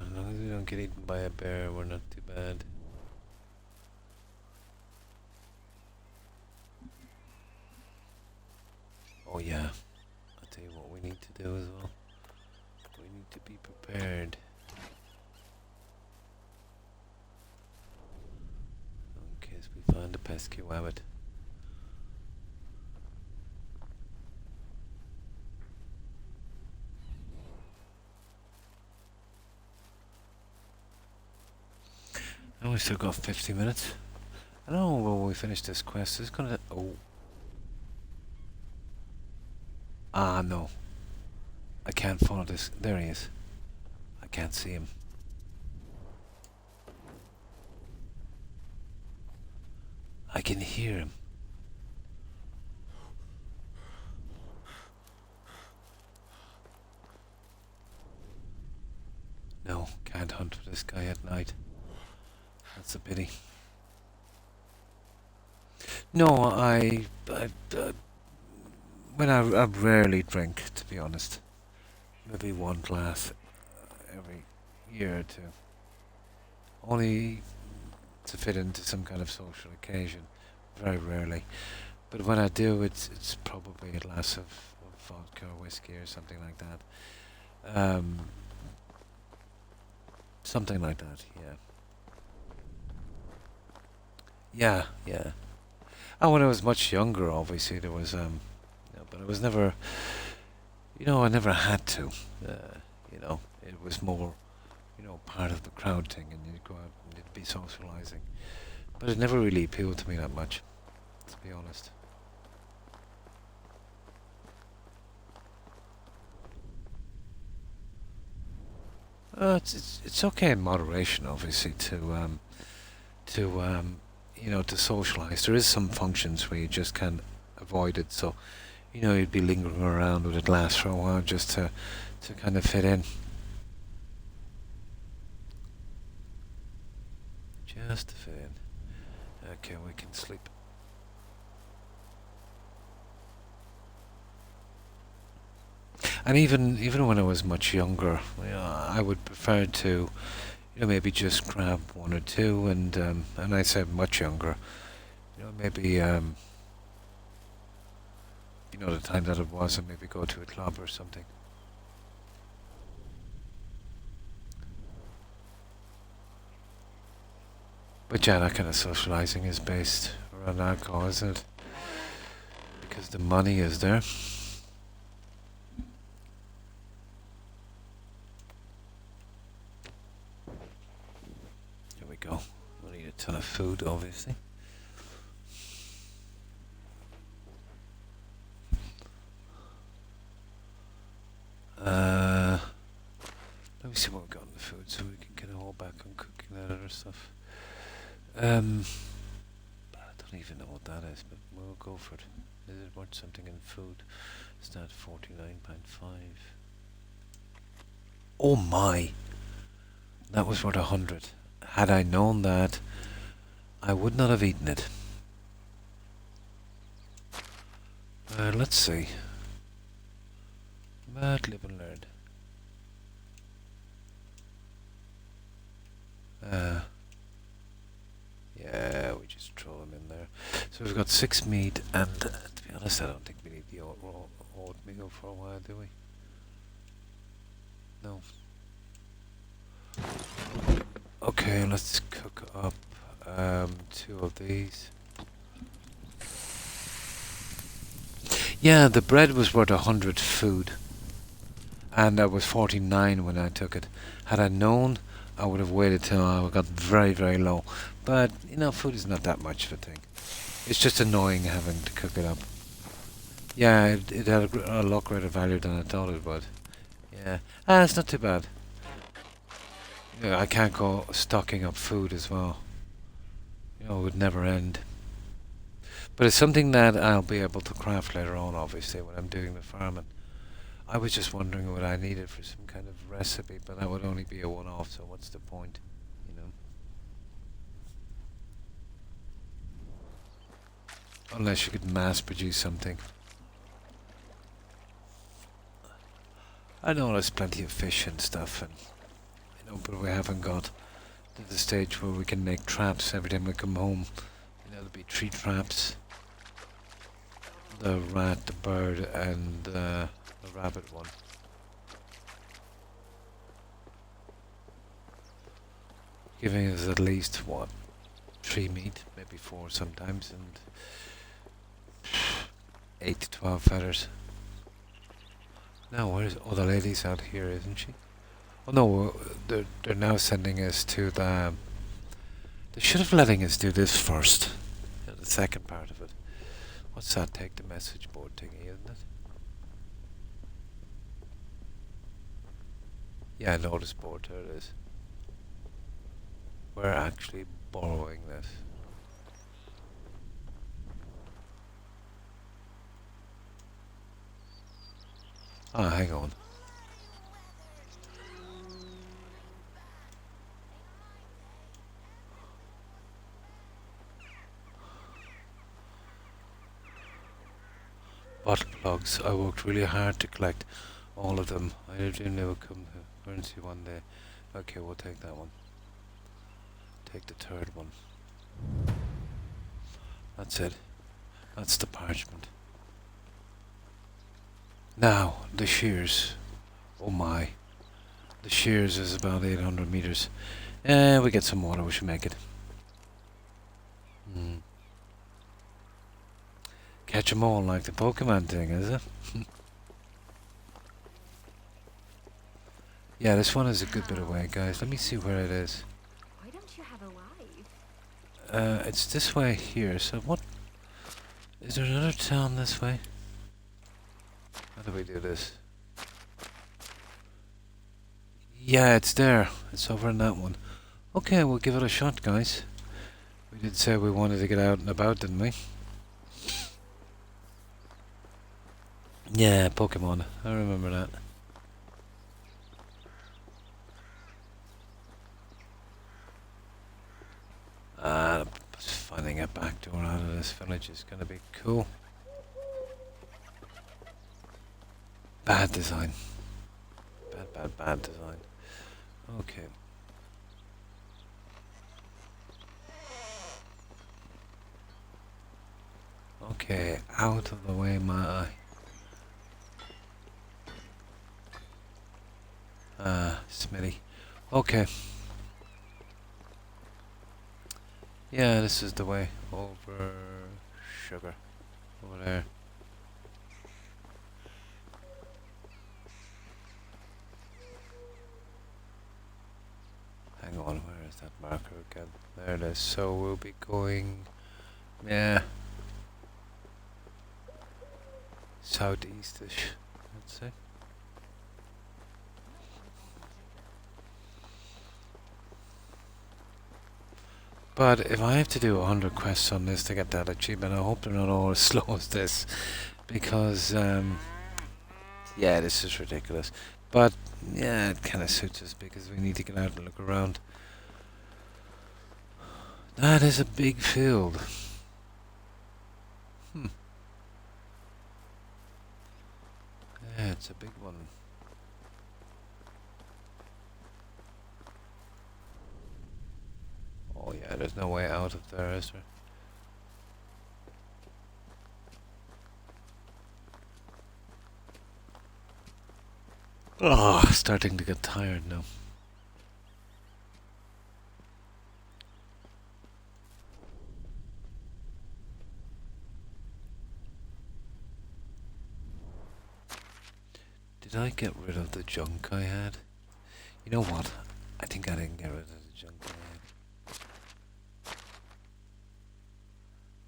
As long as we don't get eaten by a bear, we're not too bad. Oh yeah, I'll tell you what we need to do as well. We need to be prepared. In case we find a pesky wabbit. And we still got 50 minutes. I know when we finish this quest, it's gonna... Oh. Ah, no. I can't follow this. There he is. I can't see him. I can hear him. No, can't hunt with this guy at night. That's a pity. No, when I rarely drink, to be honest. Maybe one glass every year or two. Only to fit into some kind of social occasion. Very rarely. But when I do, it's probably a glass of vodka or whiskey or something like that. Something like that, yeah. Yeah. And when I was much younger, obviously, there was, but I was never, I never had to. It was more, part of the crowd thing, and you'd go out and you'd be socializing. But it never really appealed to me that much, to be honest. It's okay in moderation, obviously, to socialize. There is some functions where you just can't avoid it, so you'd be lingering around with a glass for a while just to kind of fit in. Just to fit in. Okay, we can sleep. And even when I was much younger, I would prefer to, maybe just grab one or two, and I said much younger, maybe the time that it was, and maybe go to a club or something. But yeah, that kind of socializing is based around alcohol, isn't it? Because the money is there. Here we go. We need a ton of food, obviously. Let me see what we've got in the food so we can kind of hold back on cooking that other stuff. I don't even know what that is, but we'll go for it. Is it worth something in food? Is that 49.5? Oh my! That was worth 100. Had I known that, I would not have eaten it. Let's see. But live and learn. Yeah, we just throw them in there. So we've got 6 meat, and to be honest, I don't think we need the oatmeal for a while, do we? No. Okay, let's cook up 2 of these. Yeah, the bread was worth 100 food, and that was 49 when I took it. Had I known, I would have waited till I got very, very low. But, food is not that much of a thing. It's just annoying having to cook it up. Yeah, it had a lot greater value than I thought it would. Yeah. It's not too bad. I can't go stocking up food as well. It would never end. But it's something that I'll be able to craft later on, obviously, when I'm doing the farming. I was just wondering what I needed for some kind of recipe, but that would only be a one-off, so what's the point, Unless you could mass produce something. I know there's plenty of fish and stuff, and but we haven't got to the stage where we can make traps every time we come home. There'll be 3 traps. The rat, the bird, and the rabbit one. Giving us at least, 3 meat, maybe 4 sometimes, and 8 to 12 feathers. Now, where's... Oh, the lady's out here, isn't she? Oh no, they're now sending us to the... They should have letting us do this first. The second part of it. What's that? Take the message board thingy, isn't it? Yeah, notice board, there it is. We're actually borrowing this. Hang on. bottle plugs. I worked really hard to collect all of them. I dreamed they would come to currency one day. Okay, we'll take that one. Take the third one. That's it. That's the parchment. Now, the shears. Oh my. The shears is about 800 meters. We get some water, we should make it. Catch 'em all like the Pokemon thing, is it? Yeah, this one is a good bit away, guys. Let me see where it is. Why don't you have a life? It's this way here, so what? Is there another town this way? How do we do this? Yeah, it's there. It's over in that one. Okay, we'll give it a shot, guys. We did say we wanted to get out and about, didn't we? Yeah, Pokemon. I remember that. Finding a back door out of this village is going to be cool. Bad design. Bad design. Okay. Okay, out of the way, my eye. Smitty. Okay. Yeah, this is the way. Over sugar. Over there. Hang on, where is that marker again? There it is. So we'll be going... Yeah. Southeast-ish, let's say. But if I have to do 100 quests on this to get that achievement, I hope they're not all as slow as this. Because, yeah, this is ridiculous. But, yeah, it kind of suits us because we need to get out and look around. That is a big field. Yeah, it's a big one. Oh yeah, there's no way out of there, is there? Oh, starting to get tired now. Did I get rid of the junk I had? You know what? I think I didn't get rid of the junk I had.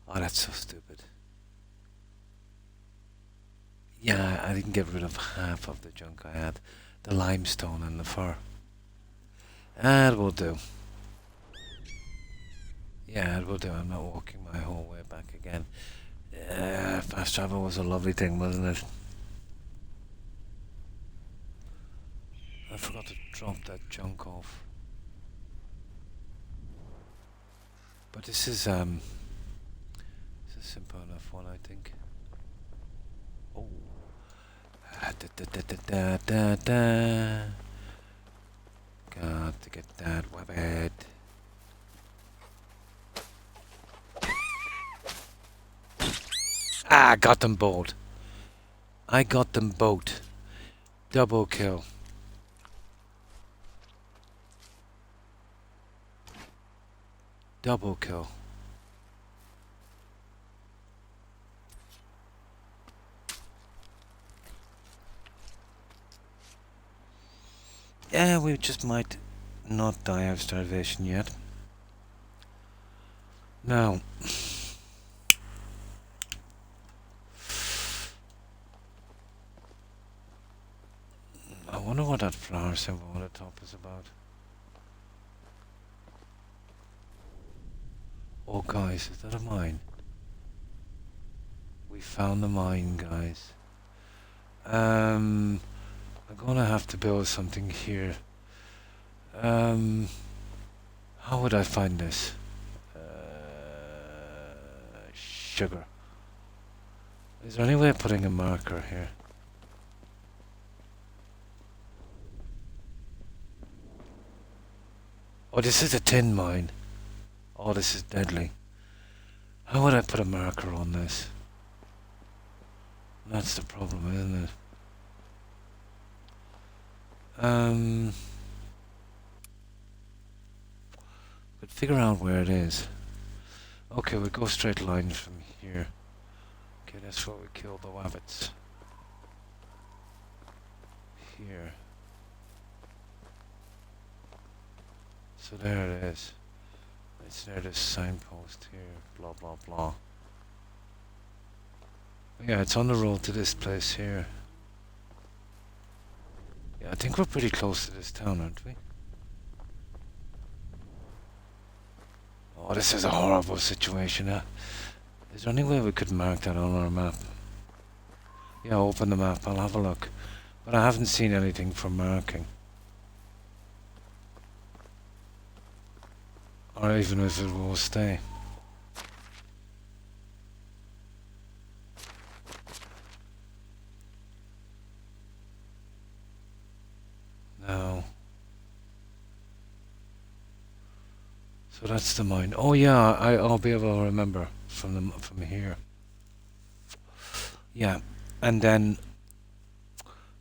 Oh, that's so stupid. Yeah, I didn't get rid of half of the junk I had. The limestone and the fur. That will do. Yeah, it will do. I'm not walking my whole way back again. Fast travel was a lovely thing, wasn't it? I forgot to drop that junk off. But this is a simple enough one, I think. Oh. Da. Got to get that webbed. Ah, got them both. I got them both. Double kill. Double kill. Yeah, we just might not die of starvation yet. Now, I wonder what that flower symbol on the top is about. Oh guys, is that a mine? We found the mine, guys. I'm gonna have to build something here. How would I find this? Sugar. Is there any way of putting a marker here? Oh, this is a tin mine. Oh, this is deadly. How would I put a marker on this? That's the problem, isn't it? But figure out where it is. Okay, we'll go straight line from here. Okay, that's where we kill the wabbits. Here. So there it is. It's near this signpost here. Blah blah blah. Yeah, it's on the road to this place here. Yeah, I think we're pretty close to this town, aren't we? Oh, this is a horrible situation. Is there any way we could mark that on our map? Yeah, open the map. I'll have a look. But I haven't seen anything for marking. Or even if it will stay. No. So that's the mine. Oh yeah, I'll be able to remember from here. Yeah, and then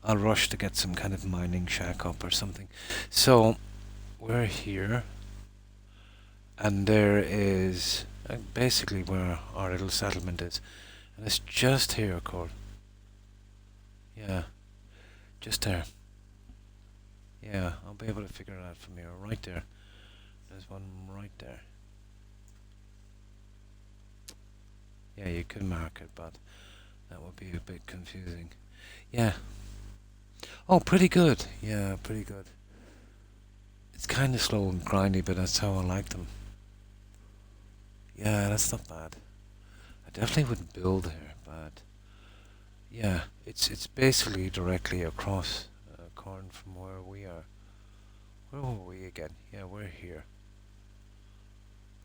I'll rush to get some kind of mining shack up or something. So we're here, and there is basically where our little settlement is, and it's just here, Cord. Yeah, just there. Yeah, I'll be able to figure it out from here. Right there. There's one right there. Yeah, you could mark it, but that would be a bit confusing. Yeah. Oh, pretty good. Yeah, pretty good. It's kind of slow and grindy, but that's how I like them. Yeah, that's not bad. I definitely wouldn't build here, but yeah, it's basically directly across corn from where we are. Where were we again? Yeah, we're here.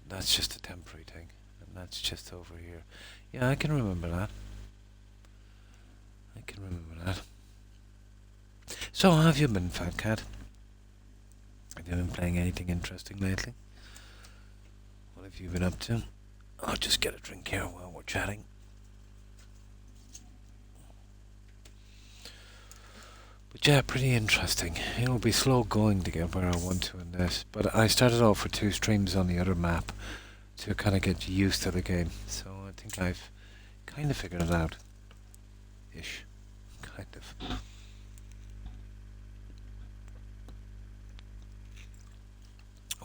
That's just a temporary thing, and that's just over here. Yeah, I can remember that. I can remember that. So, how have you been, Fat Cat? Have you been playing anything interesting lately? What have you been up to? I'll just get a drink here while we're chatting. But yeah, pretty interesting. It'll be slow going to get where I want to in this. But I started off with 2 streams on the other map to kind of get used to the game. So I think I've kind of figured it out. Ish. Kind of.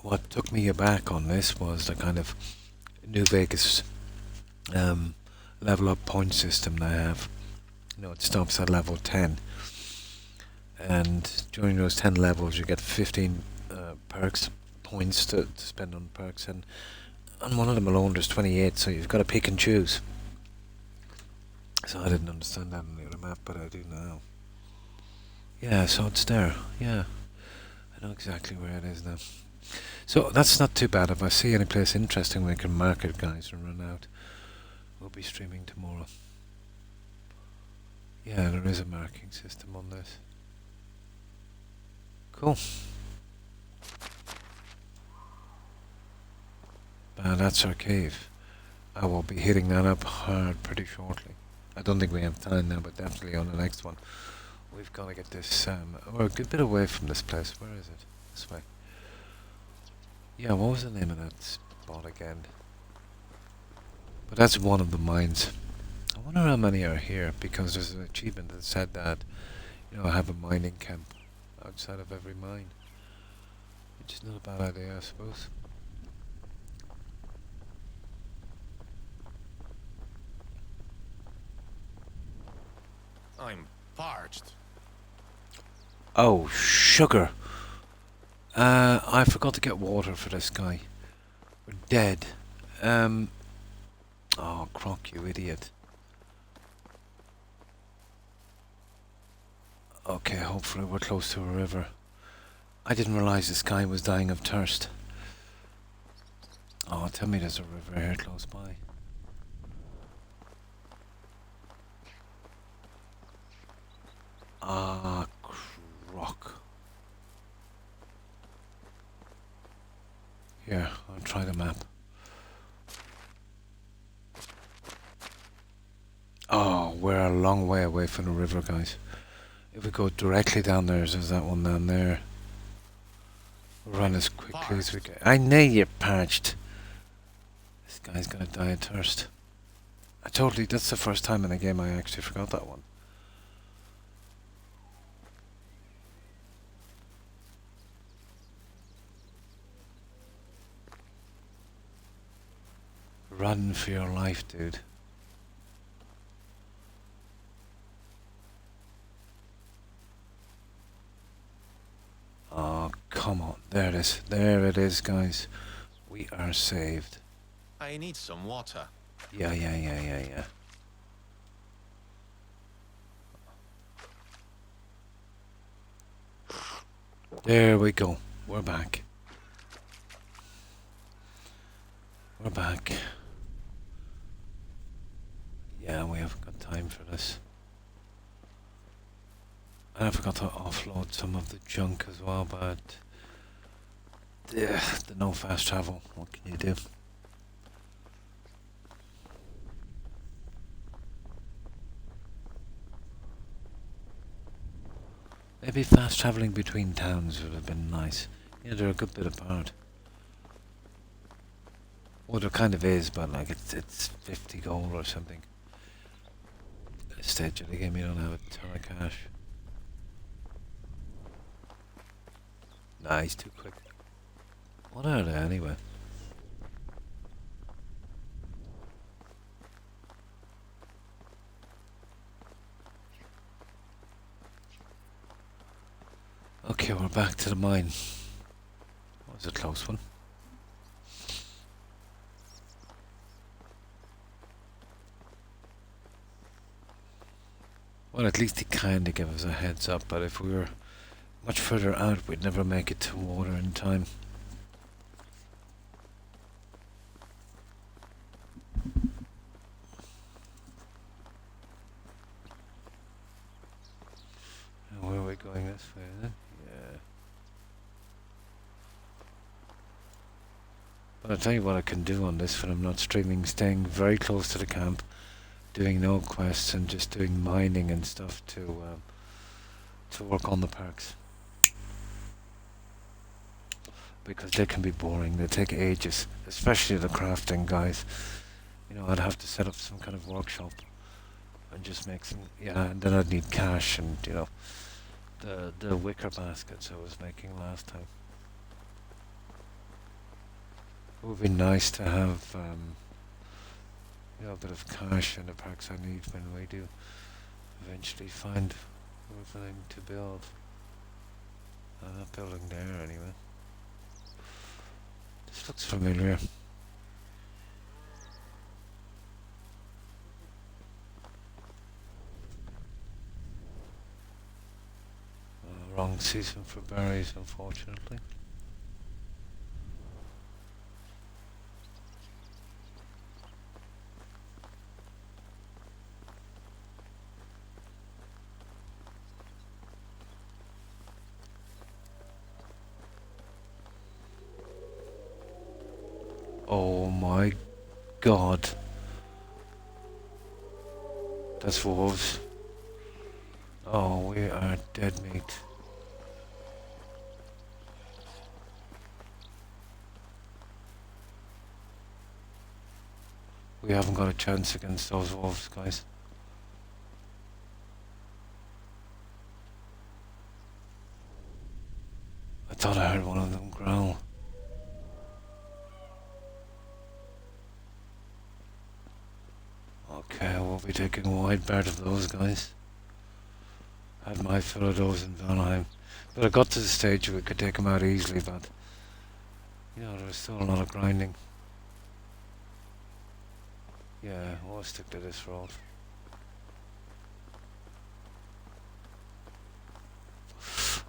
What took me aback on this was the kind of New Vegas level up point system they have. You know, it stops at level 10. And during those 10 levels you get 15 perks, points to spend on perks, and on one of them alone there's 28, so you've got to pick and choose. So I didn't understand that on the other map, but I do now. Yeah, so it's there. Yeah, I know exactly where it is now. So that's not too bad. If I see any place interesting we can mark it, guys, and run out, we'll be streaming tomorrow. Yeah, there is a marking system on this. Cool. That's our cave. I will be hitting that up hard pretty shortly. I don't think we have time now, but definitely on the next one. We've got to get this, we're a good bit away from this place. Where is it? This way. Yeah, what was the name of that spot again? But that's one of the mines. I wonder how many are here, because there's an achievement that said that, you know, have a mining camp outside of every mine. Which is not a bad idea, I suppose. I'm parched. Oh, sugar. I forgot to get water for this guy. We're dead. Oh, Croc, you idiot. Okay, hopefully we're close to a river. I didn't realize this guy was dying of thirst. Oh, tell me there's a river here close by. Ah, Croc. Here, I'll try the map. Oh, we're a long way away from the river, guys. If we go directly down there, there's that one down there. We'll run as quickly as we can. I know you're parched. This guy's gonna die of thirst. That's the first time in a game I actually forgot that one. Run for your life, dude. Oh, come on. There it is. There it is, guys. We are saved. I need some water. Yeah. There we go. We're back. We're back. Yeah, we haven't got time for this. And I forgot to offload some of the junk as well, but the no fast travel. What can you do? Maybe fast traveling between towns would have been nice. Yeah, they're a good bit apart. Well, there kind of is, but like it's 50 gold or something. At this stage of the game, you don't have a ton of cash. Nah, he's too quick. What are they anyway? Okay, we're back to the mine. That was a close one. Well, at least he kinda gave us a heads up, but if we were much further out, we'd never make it to water in time. And where are we going this way, is it? Yeah. But I'll tell you what I can do on this when I'm not streaming, staying very close to the camp, doing no quests and just doing mining and stuff to work on the perks. Because they can be boring, they take ages, especially the crafting guys. You know, I'd have to set up some kind of workshop and just make some, and then I'd need cash and, you know, the wicker baskets I was making last time. It would be nice to have, you know, a bit of cash and the perks I need when we do eventually find everything to build. I'm not building there anyway. This looks familiar. Wrong season for berries, unfortunately. Oh my god. That's wolves. Oh, we are dead meat. We haven't got a chance against those wolves, guys. I thought I heard one of them growl. Okay, we'll be taking a wide berth of those guys. Had my fill of those in Valheim. But I got to the stage where we could take them out easily, but you know, there was still a lot of grinding. Yeah, we'll stick to this road.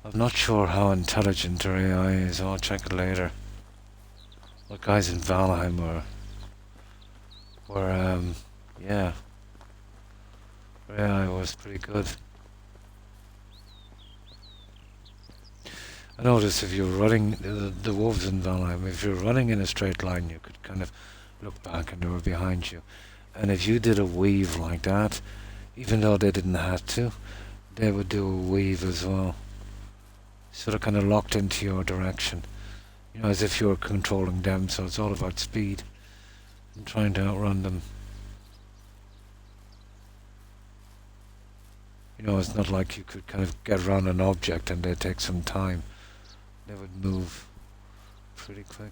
I'm not sure how intelligent their AI is, I'll check it later. The guys in Valheim yeah. Their AI was pretty good. I noticed if you're running, the wolves in Valheim, if you're running in a straight line, you could kind of look back and they were behind you. And if you did a weave like that, even though they didn't have to, they would do a weave as well. Sort of kind of locked into your direction. You know, as if you're controlling them, so it's all about speed and trying to outrun them. You know, it's not like you could kind of get around an object and they'd take some time. They would move pretty quick.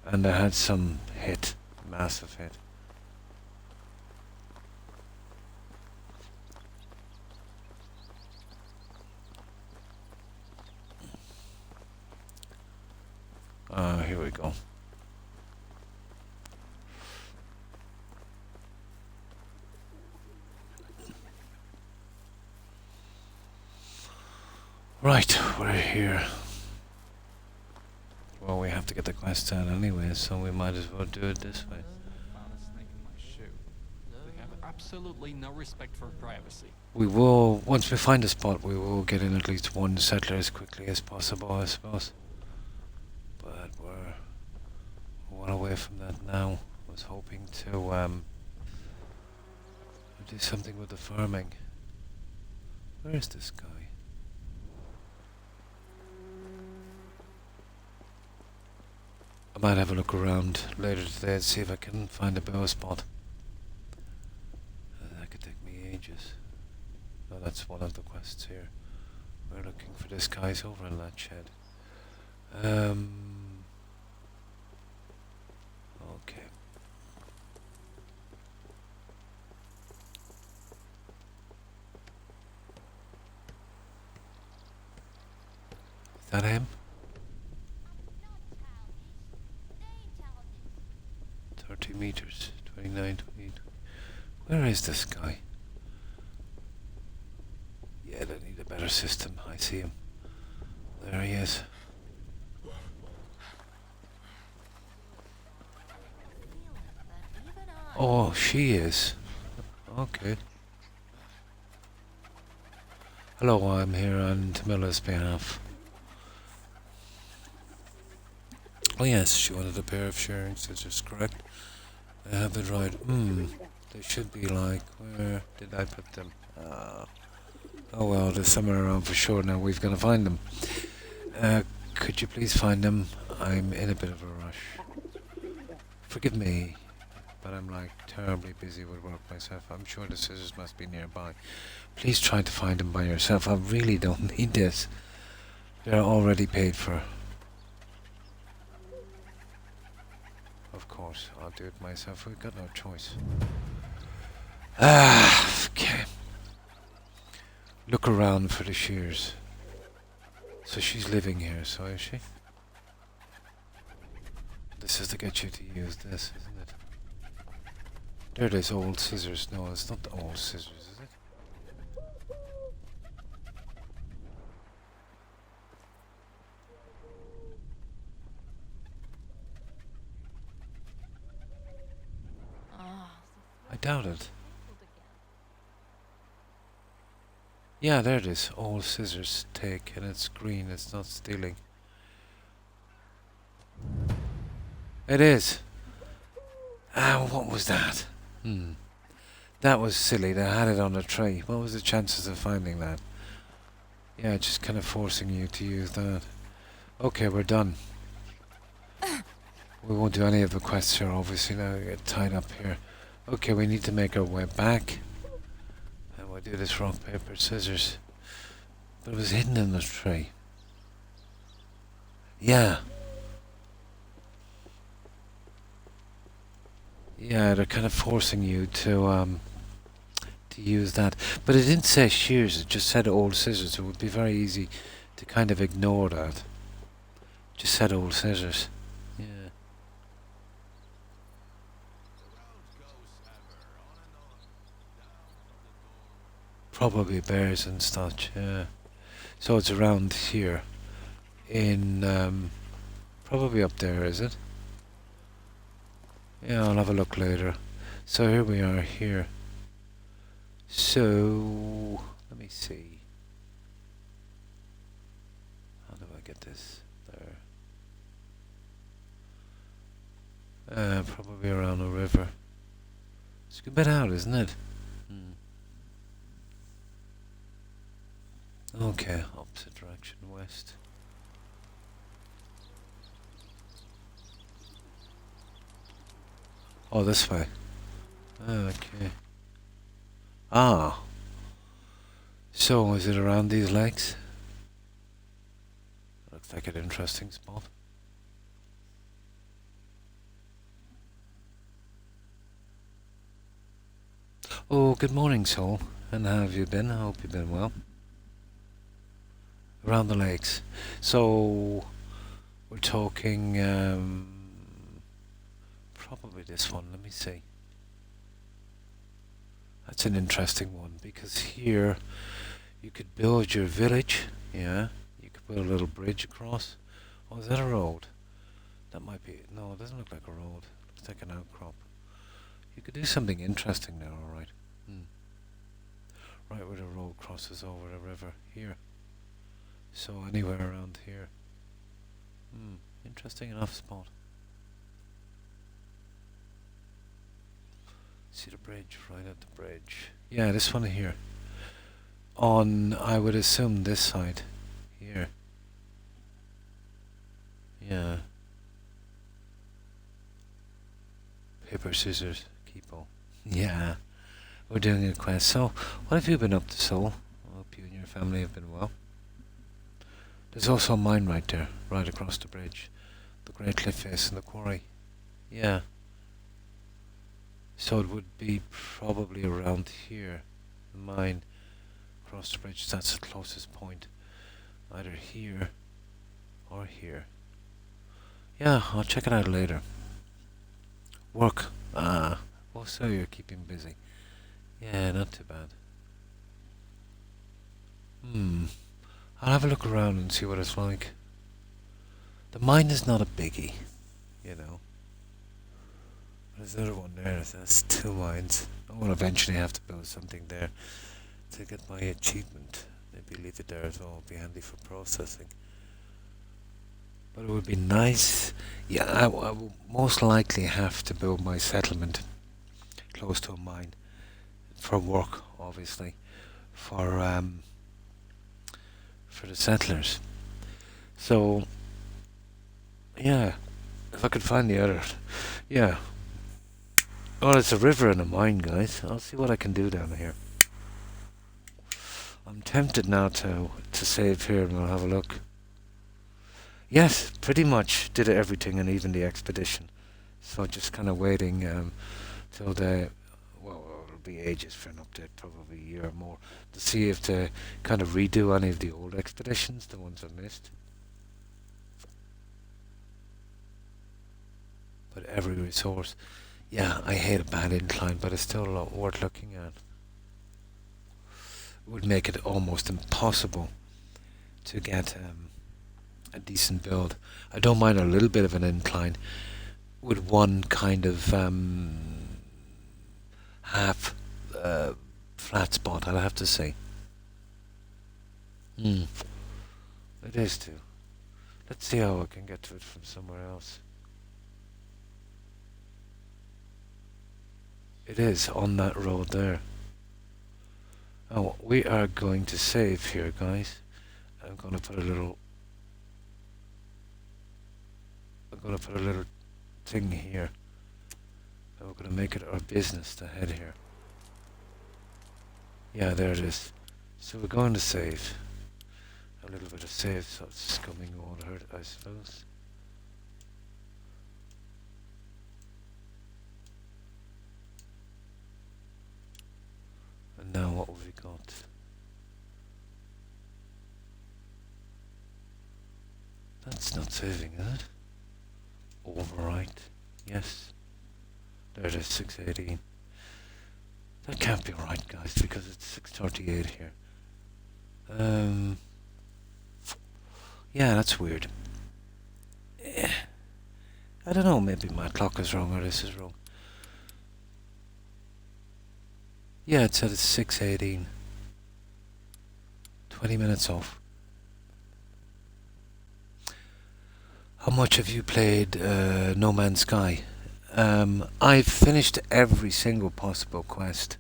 And they had some hit, massive hit. Here we go. Right, we're here. Well, we have to get the quest done anyway, so we might as well do it this way. Found a snake in my shoe. They have absolutely no respect for privacy. We will, once we find a spot, we will get in at least one settler as quickly as possible, I suppose. But we're well away from that now. I was hoping to do something with the farming. Where is this guy? I might have a look around later today and see if I can find a bow spot. That could take me ages. No, that's one of the quests here. We're looking for this guy's over in that shed. Okay. Is that him? 30 meters, 29, 28. Where is this guy? Yeah, they need a better system. I see him. There he is. Oh, she is. Okay. Hello, I'm here on Tamila's behalf. Oh yes, she wanted a pair of shearing scissors, correct? I have it right. They should be like, where did I put them? Oh well, they're somewhere around for sure now. We've got to find them. Could you please find them? I'm in a bit of a rush. Forgive me, but I'm like terribly busy with work myself. I'm sure the scissors must be nearby. Please try to find them by yourself. I really don't need this. They're already paid for. Of course, I'll do it myself. We've got no choice. Okay. Look around for the shears. So she's living here, so is she? This is to get you to use this, isn't it? There it is, old scissors. No, it's not the old scissors, is it? I doubt it. Yeah, there it is. All scissors take, and it's green. It's not stealing. It is. What was that? That was silly. They had it on a tray. What was the chances of finding that? Yeah, just kind of forcing you to use that. Okay, we're done. We won't do any of the quests here, obviously. Now we get tied up here. Okay, we need to make our way back. And we'll do this rock, paper, scissors. But it was hidden in the tray. Yeah. Yeah, they're kind of forcing you to use that. But it didn't say shears, it just said old scissors. It would be very easy to kind of ignore that. Just said old scissors. Yeah. Probably bears and such, yeah. So it's around here. In, probably up there, is it? Yeah, I'll have a look later. So here we are here. So, let me see. get this there. Probably around a river. It's a good bit out, isn't it? Okay, opposite direction, west. Oh, this way. Okay. Ah. So, is it around these lakes? Looks like an interesting spot. Oh, good morning, Soul. And how have you been? I hope you've been well. Around the lakes. So, we're talking, probably this one. Let me see. That's an interesting one, because here you could build your village. Yeah, you could put a little bridge across. Oh, is that a road? That might be. No, it doesn't look like a road. It looks like an outcrop. You could do something interesting there, alright. Right where the road crosses over the river. Here. So anywhere around here. Interesting enough spot. See the bridge, right at the bridge. Yeah, this one here. On, I would assume this side. Here. Yeah. Paper, scissors, keepo. Yeah. We're doing a quest. So, what have you been up to, Soul? I hope you and your family have been well. There's also a mine right there, right across the bridge. The Great Cliff Face and the quarry. Yeah. So it would be probably around here. The mine. Across the bridge, that's the closest point. Either here or here. Yeah, I'll check it out later. Work. Oh, so you're keeping busy. Yeah, not too bad. I'll have a look around and see what it's like. The mine is not a biggie, you know. There's another one there, that's 2 mines. I will eventually have to build something there to get my achievement. Maybe leave it there as well, it'll be handy for processing. But it would be nice. Yeah, I will most likely have to build my settlement close to a mine. For work, obviously. For the settlers. So, yeah, if I could find the other. Yeah. Oh, it's a river and a mine, guys. I'll see what I can do down here. I'm tempted now to save here and we'll have a look. Yes, pretty much did everything and even the expedition. So just kind of waiting till the... Well, it'll be ages for an update, probably a year or more, to see if they kind of redo any of the old expeditions, the ones I missed. But every resource... Yeah, I hate a bad incline, but it's still a lot worth looking at. It would make it almost impossible to get a decent build. I don't mind a little bit of an incline with one kind of half flat spot, I'll have to say. It is too. Let's see how I can get to it from somewhere else. It is on that road there. Oh, we are going to save here, guys. I'm going to put a little thing here. And we're going to make it our business to head here. Yeah, there it is. So we're going to save. A little bit of save, so it's scumming won't hurt, I suppose. And now what have we got? That's not saving, is it? Overwrite. Yes. There it is, 618. That can't be right, guys, because it's 638 here. Yeah, that's weird. I don't know, maybe my clock is wrong or this is wrong. Yeah, it said it's 6:18. 20 minutes off. How much have you played No Man's Sky? I've finished every single possible quest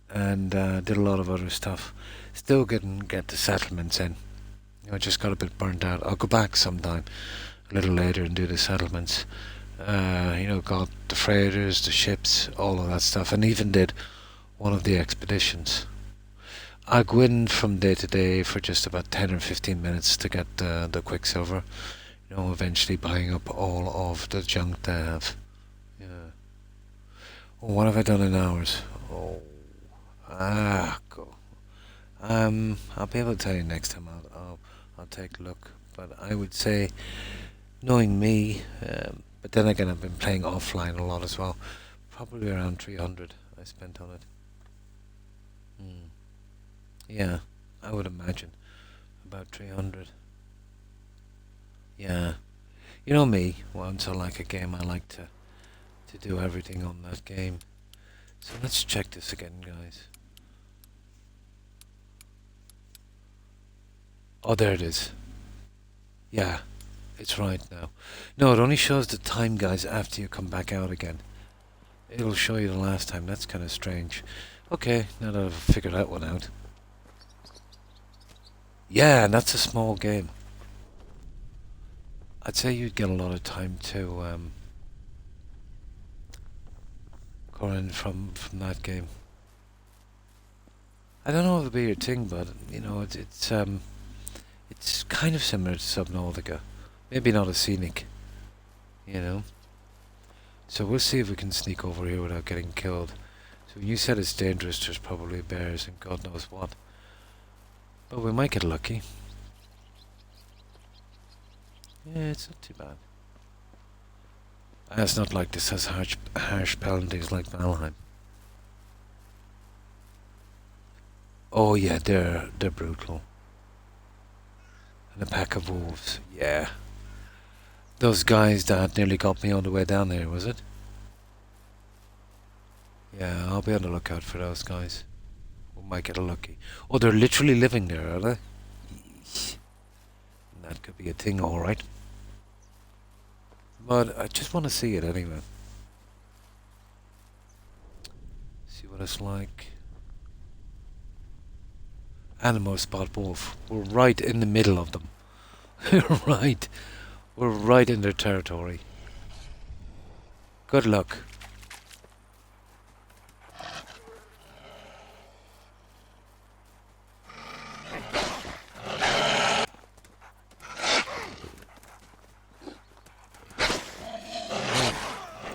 and did a lot of other stuff. Still didn't get the settlements in. I just got a bit burnt out. I'll go back sometime a little later and do the settlements. Got the freighters, the ships, all of that stuff, and even did one of the expeditions. I go in from day to day for just about 10 or 15 minutes to get the Quicksilver. Eventually buying up all of the junk they have. Yeah. Oh, what have I done in hours? Oh. Go. I'll be able to tell you next time I'll take a look. But I would say, knowing me, but then again I've been playing offline a lot as well. Probably around 300 I spent on it. Yeah, I would imagine about 300. Yeah. You know me, once I like a game I like to do everything on that game. So let's check this again, guys. Oh, there it is. Yeah, it's right now. No, it only shows the time, guys, after you come back out again. It'll show you the last time. That's kind of strange. Okay, now that I've figured that one out. Yeah, and that's a small game. I'd say you'd get a lot of time to go in from that game. I don't know if it'll be your thing, but it's kind of similar to Subnautica. Maybe not as scenic, So we'll see if we can sneak over here without getting killed. So when you said it's dangerous, there's probably bears and God knows what. But we might get lucky. Yeah, it's not too bad. It's not like this has harsh penalties like Valheim. Oh yeah, they're brutal. And a pack of wolves, yeah. Those guys that nearly got me on the way down there, was it? Yeah, I'll be on the lookout for those guys. We might get lucky. Oh, they're literally living there, are they? That could be a thing, alright. But I just want to see it anyway. See what it's like. Animal spot wolf. We're right in the middle of them. Right. We're right in their territory. Good luck.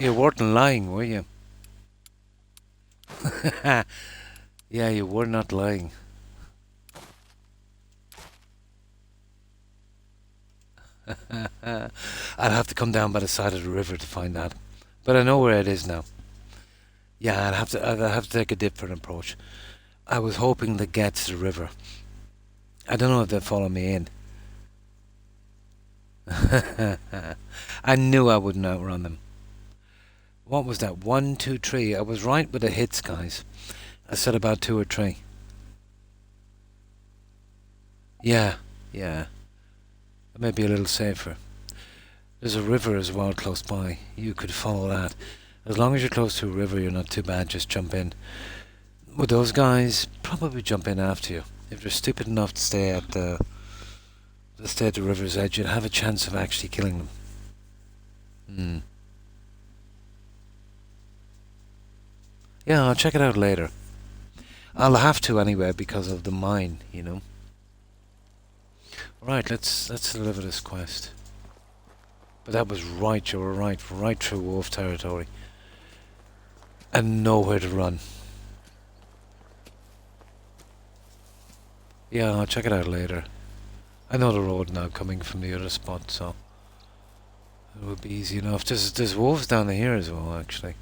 You weren't lying, were you? Yeah, you were not lying. I'd have to come down by the side of the river to find that. But I know where it is now. Yeah, I'd have to take a different approach. I was hoping to get to the river. I don't know if they'll follow me in. I knew I wouldn't outrun them. What was that? 1, 2, 3. I was right with the hits, guys. I said about 2 or 3. Yeah. That may be a little safer. There's a river as well close by. You could follow that. As long as you're close to a river, you're not too bad. Just jump in. Would those guys probably jump in after you? If they're stupid enough to stay at the river's edge, you'd have a chance of actually killing them. Yeah, I'll check it out later. I'll have to anyway because of the mine, Right, let's deliver this quest. But that was right, you were right through wolf territory. And nowhere to run. Yeah, I'll check it out later. I know the road now coming from the other spot, so it would be easy enough. There's wolves down here as well, actually.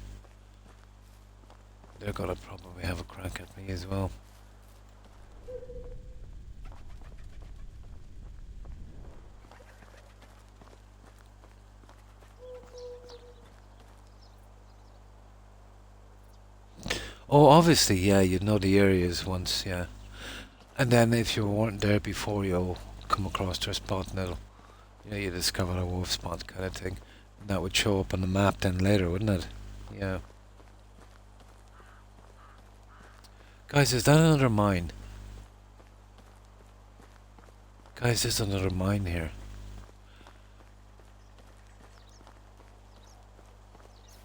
They're gonna probably have a crack at me as well. Oh, obviously, yeah, you'd know the areas once, yeah. And then if you weren't there before, you'll come across their spot and it'll You know, you discover a wolf spot kind of thing. And that would show up on the map then later, wouldn't it? Yeah. Guys, is that another mine? Guys, there's another mine here.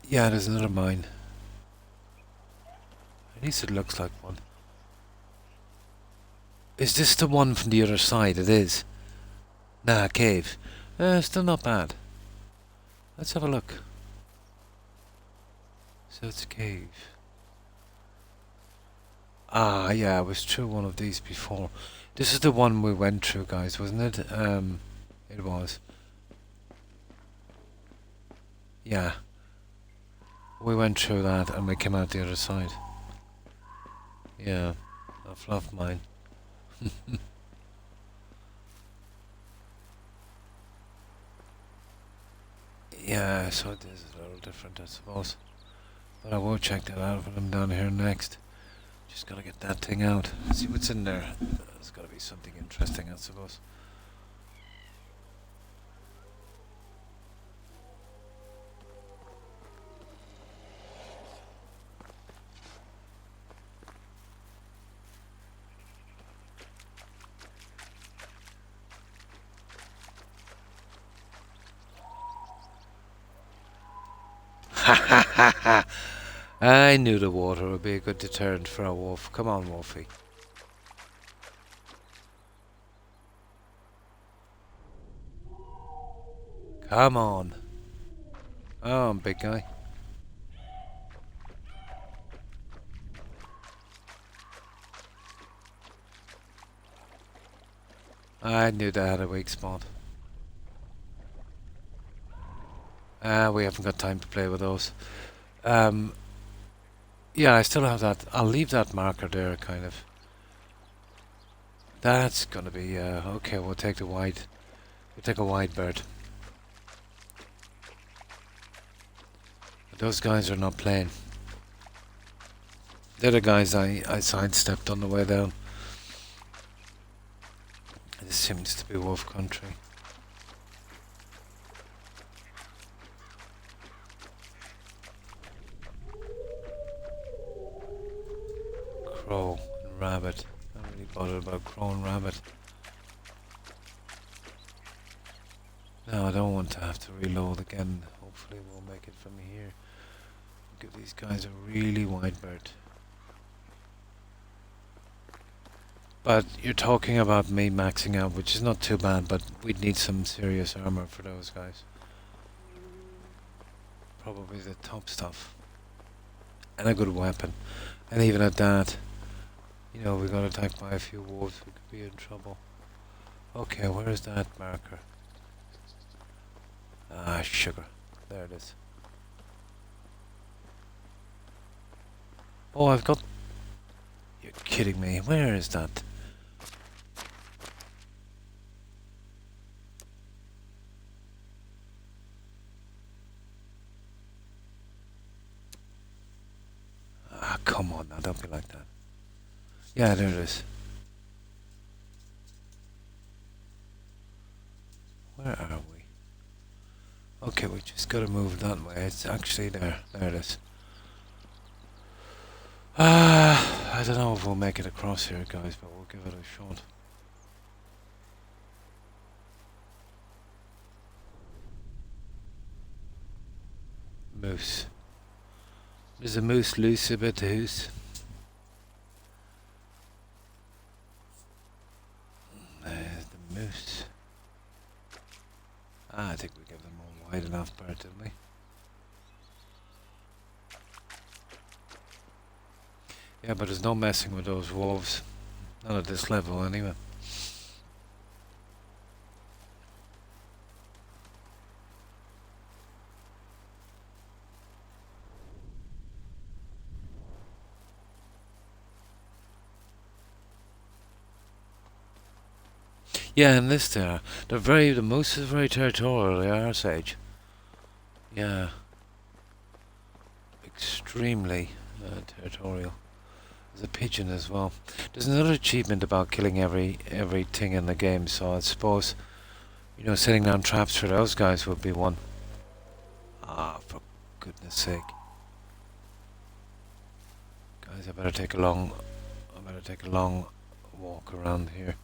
Yeah, there's another mine. At least it looks like one. Is this the one from the other side? It is. Nah, cave. Still not bad. Let's have a look. So it's a cave. Ah, yeah, I was through one of these before. This is the one we went through, guys, wasn't it? It was. Yeah. We went through that and we came out the other side. Yeah. A fluff mine. Yeah, so this is a little different, I suppose. But I will check that out when I'm down here next. Just gotta get that thing out. See what's in there. There's gotta be something interesting, I suppose. Ha ha ha ha! I knew the water would be a good deterrent for a wolf. Come on, Wolfie. Come on. Oh, big guy. I knew they had a weak spot. We haven't got time to play with those. Yeah, I still have that. I'll leave that marker there, kind of. That's gonna be, okay, we'll take the wide. We'll take a wide bird. But those guys are not playing. They're the guys I sidestepped on the way down. This seems to be wolf country. Crow and rabbit. Not really bothered about crow and rabbit. No, I don't want to have to reload again. Hopefully we'll make it from here. Give these guys a really wide berth. But you're talking about me maxing out, which is not too bad, but we'd need some serious armor for those guys. Probably the top stuff. And a good weapon. And even at that, you know, we got attacked by a few wolves, we could be in trouble. Okay, where is that marker? Ah, sugar. There it is. Oh, I've got... You're kidding me. Where is that? Ah, come on now, don't be like that. Yeah, there it is. Where are we? Okay, we just gotta move that way. It's actually there. There it is. I don't know if we'll make it across here, guys, but we'll give it a shot. Moose. There's a moose loose about the house. There's the moose. I think we gave them all wide enough berth, didn't we? Yeah, but there's no messing with those wolves. Not at this level, anyway. Yeah, and this there, the moose is very territorial, they are, Sage. Yeah. Extremely territorial. There's a pigeon as well. There's another achievement about killing everything in the game, so I suppose, You know, setting down traps for those guys would be one. Ah, for goodness sake. Guys, I better take a long walk around here.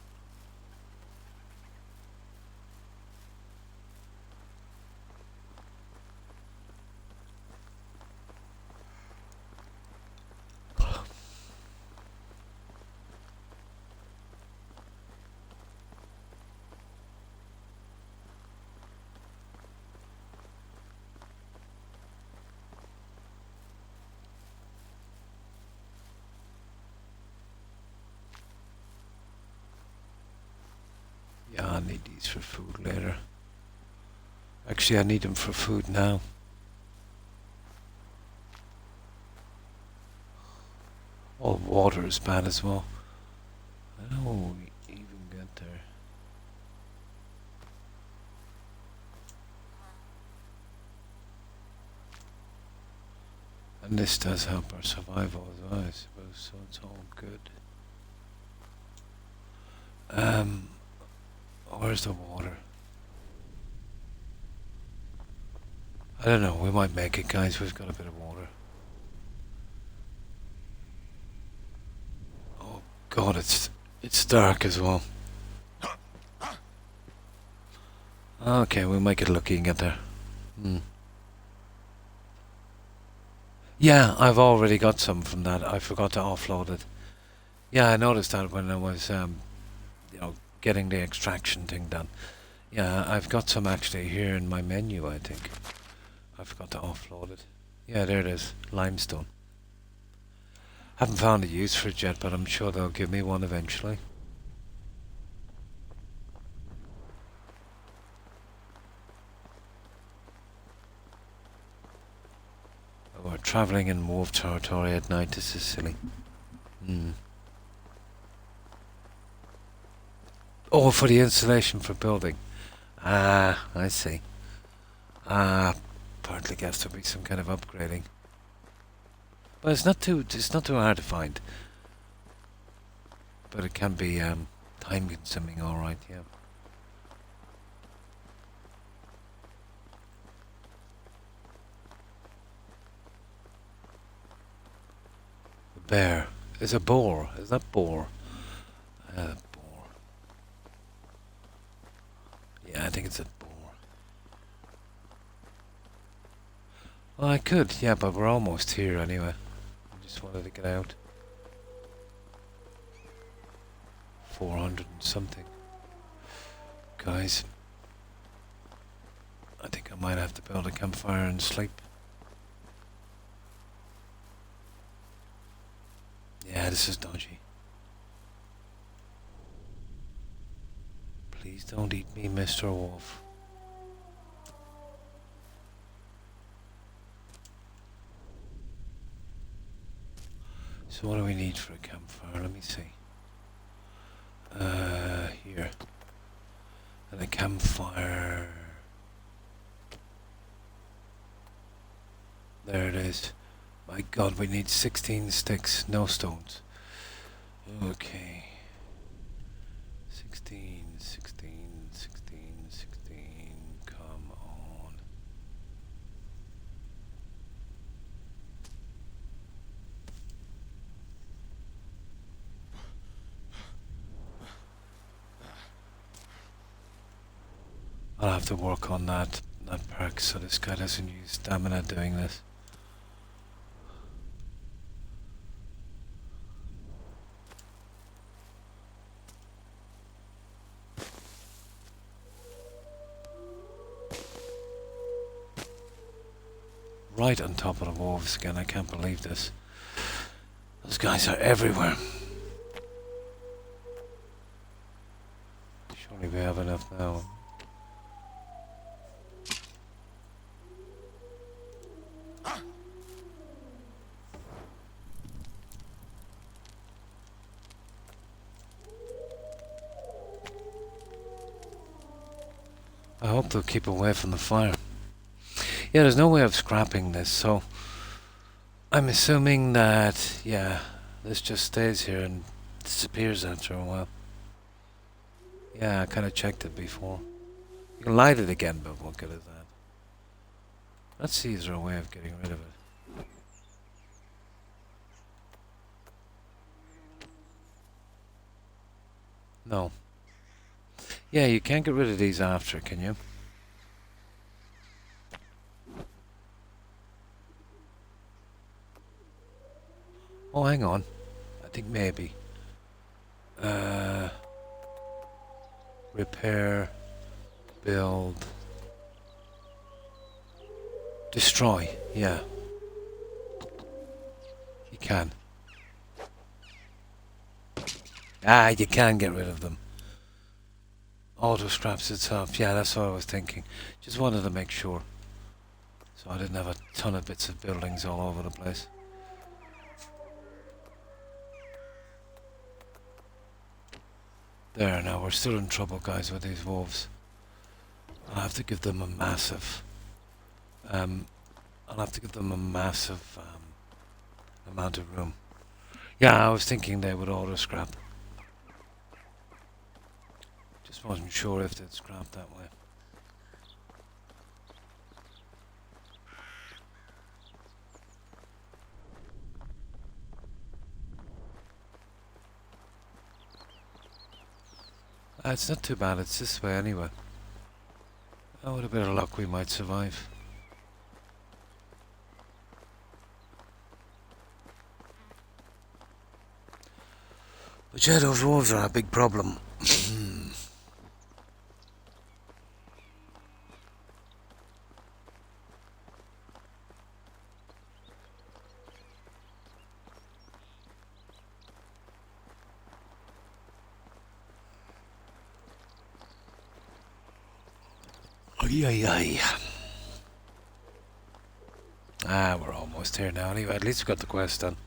Yeah, I need these for food later. Actually, I need them for food now. Oh, water is bad as well. I don't know how we even get there. And this does help our survival as well, I suppose, so it's all good. Where's the water? I don't know, we might make it, guys. We've got a bit of water. Oh god, it's dark as well. Okay, we'll make it lucky and get there. Yeah, I've already got some from that. I forgot to offload it. Yeah, I noticed that when I was, you know, getting the extraction thing done. Yeah, I've got some actually here in my menu, I think. I forgot to offload it. Yeah, there it is. Limestone. Haven't found a use for it yet, but I'm sure they'll give me one eventually. We're travelling in Wolf territory at night. This is silly. Oh, for the installation for building. Ah, I see. Ah, partly guess there'll be some kind of upgrading. But it's not too hard to find. But it can be time consuming, alright, yeah. The bear is a boar. Is that boar? Boar. Yeah, I think it's a boar. Well, I could, yeah, but we're almost here anyway. I just wanted to get out. 400 and something. Guys, I think I might have to build a campfire and sleep. Yeah, this is dodgy. Please don't eat me, Mr. Wolf. So what do we need for a campfire? Let me see. Here. And a campfire. There it is. My god, we need 16 sticks, no stones. Okay. 16, 16, 16, 16. Come on. I'll have to work on that perk so this guy doesn't use stamina doing this. Right on top of the wolves again, I can't believe this. Those guys are everywhere. Surely we have enough now. I hope they'll keep away from the fire. Yeah, there's no way of scrapping this, so I'm assuming that, yeah, this just stays here and disappears after a while. Yeah, I kind of checked it before. You can light it again, but what good is that? Let's see, is there a way of getting rid of it? No. Yeah, you can't get rid of these after, can you? Oh, hang on. I think maybe. Repair, build, destroy. Yeah. You can. Ah, you can get rid of them. Auto scraps itself. Yeah, that's what I was thinking. Just wanted to make sure. So I didn't have a ton of bits of buildings all over the place. There, now we're still in trouble, guys, with these wolves. I'll have to give them a massive... I'll have to give them a massive amount of room. Yeah, I was thinking they would auto scrap. Just wasn't sure if they'd scrap that way. It's not too bad, it's this way anyway. Oh, with a bit of luck we might survive. But yeah, those wolves are a big problem. Ay. Ah, we're almost here now anyway. At least we got the quest done.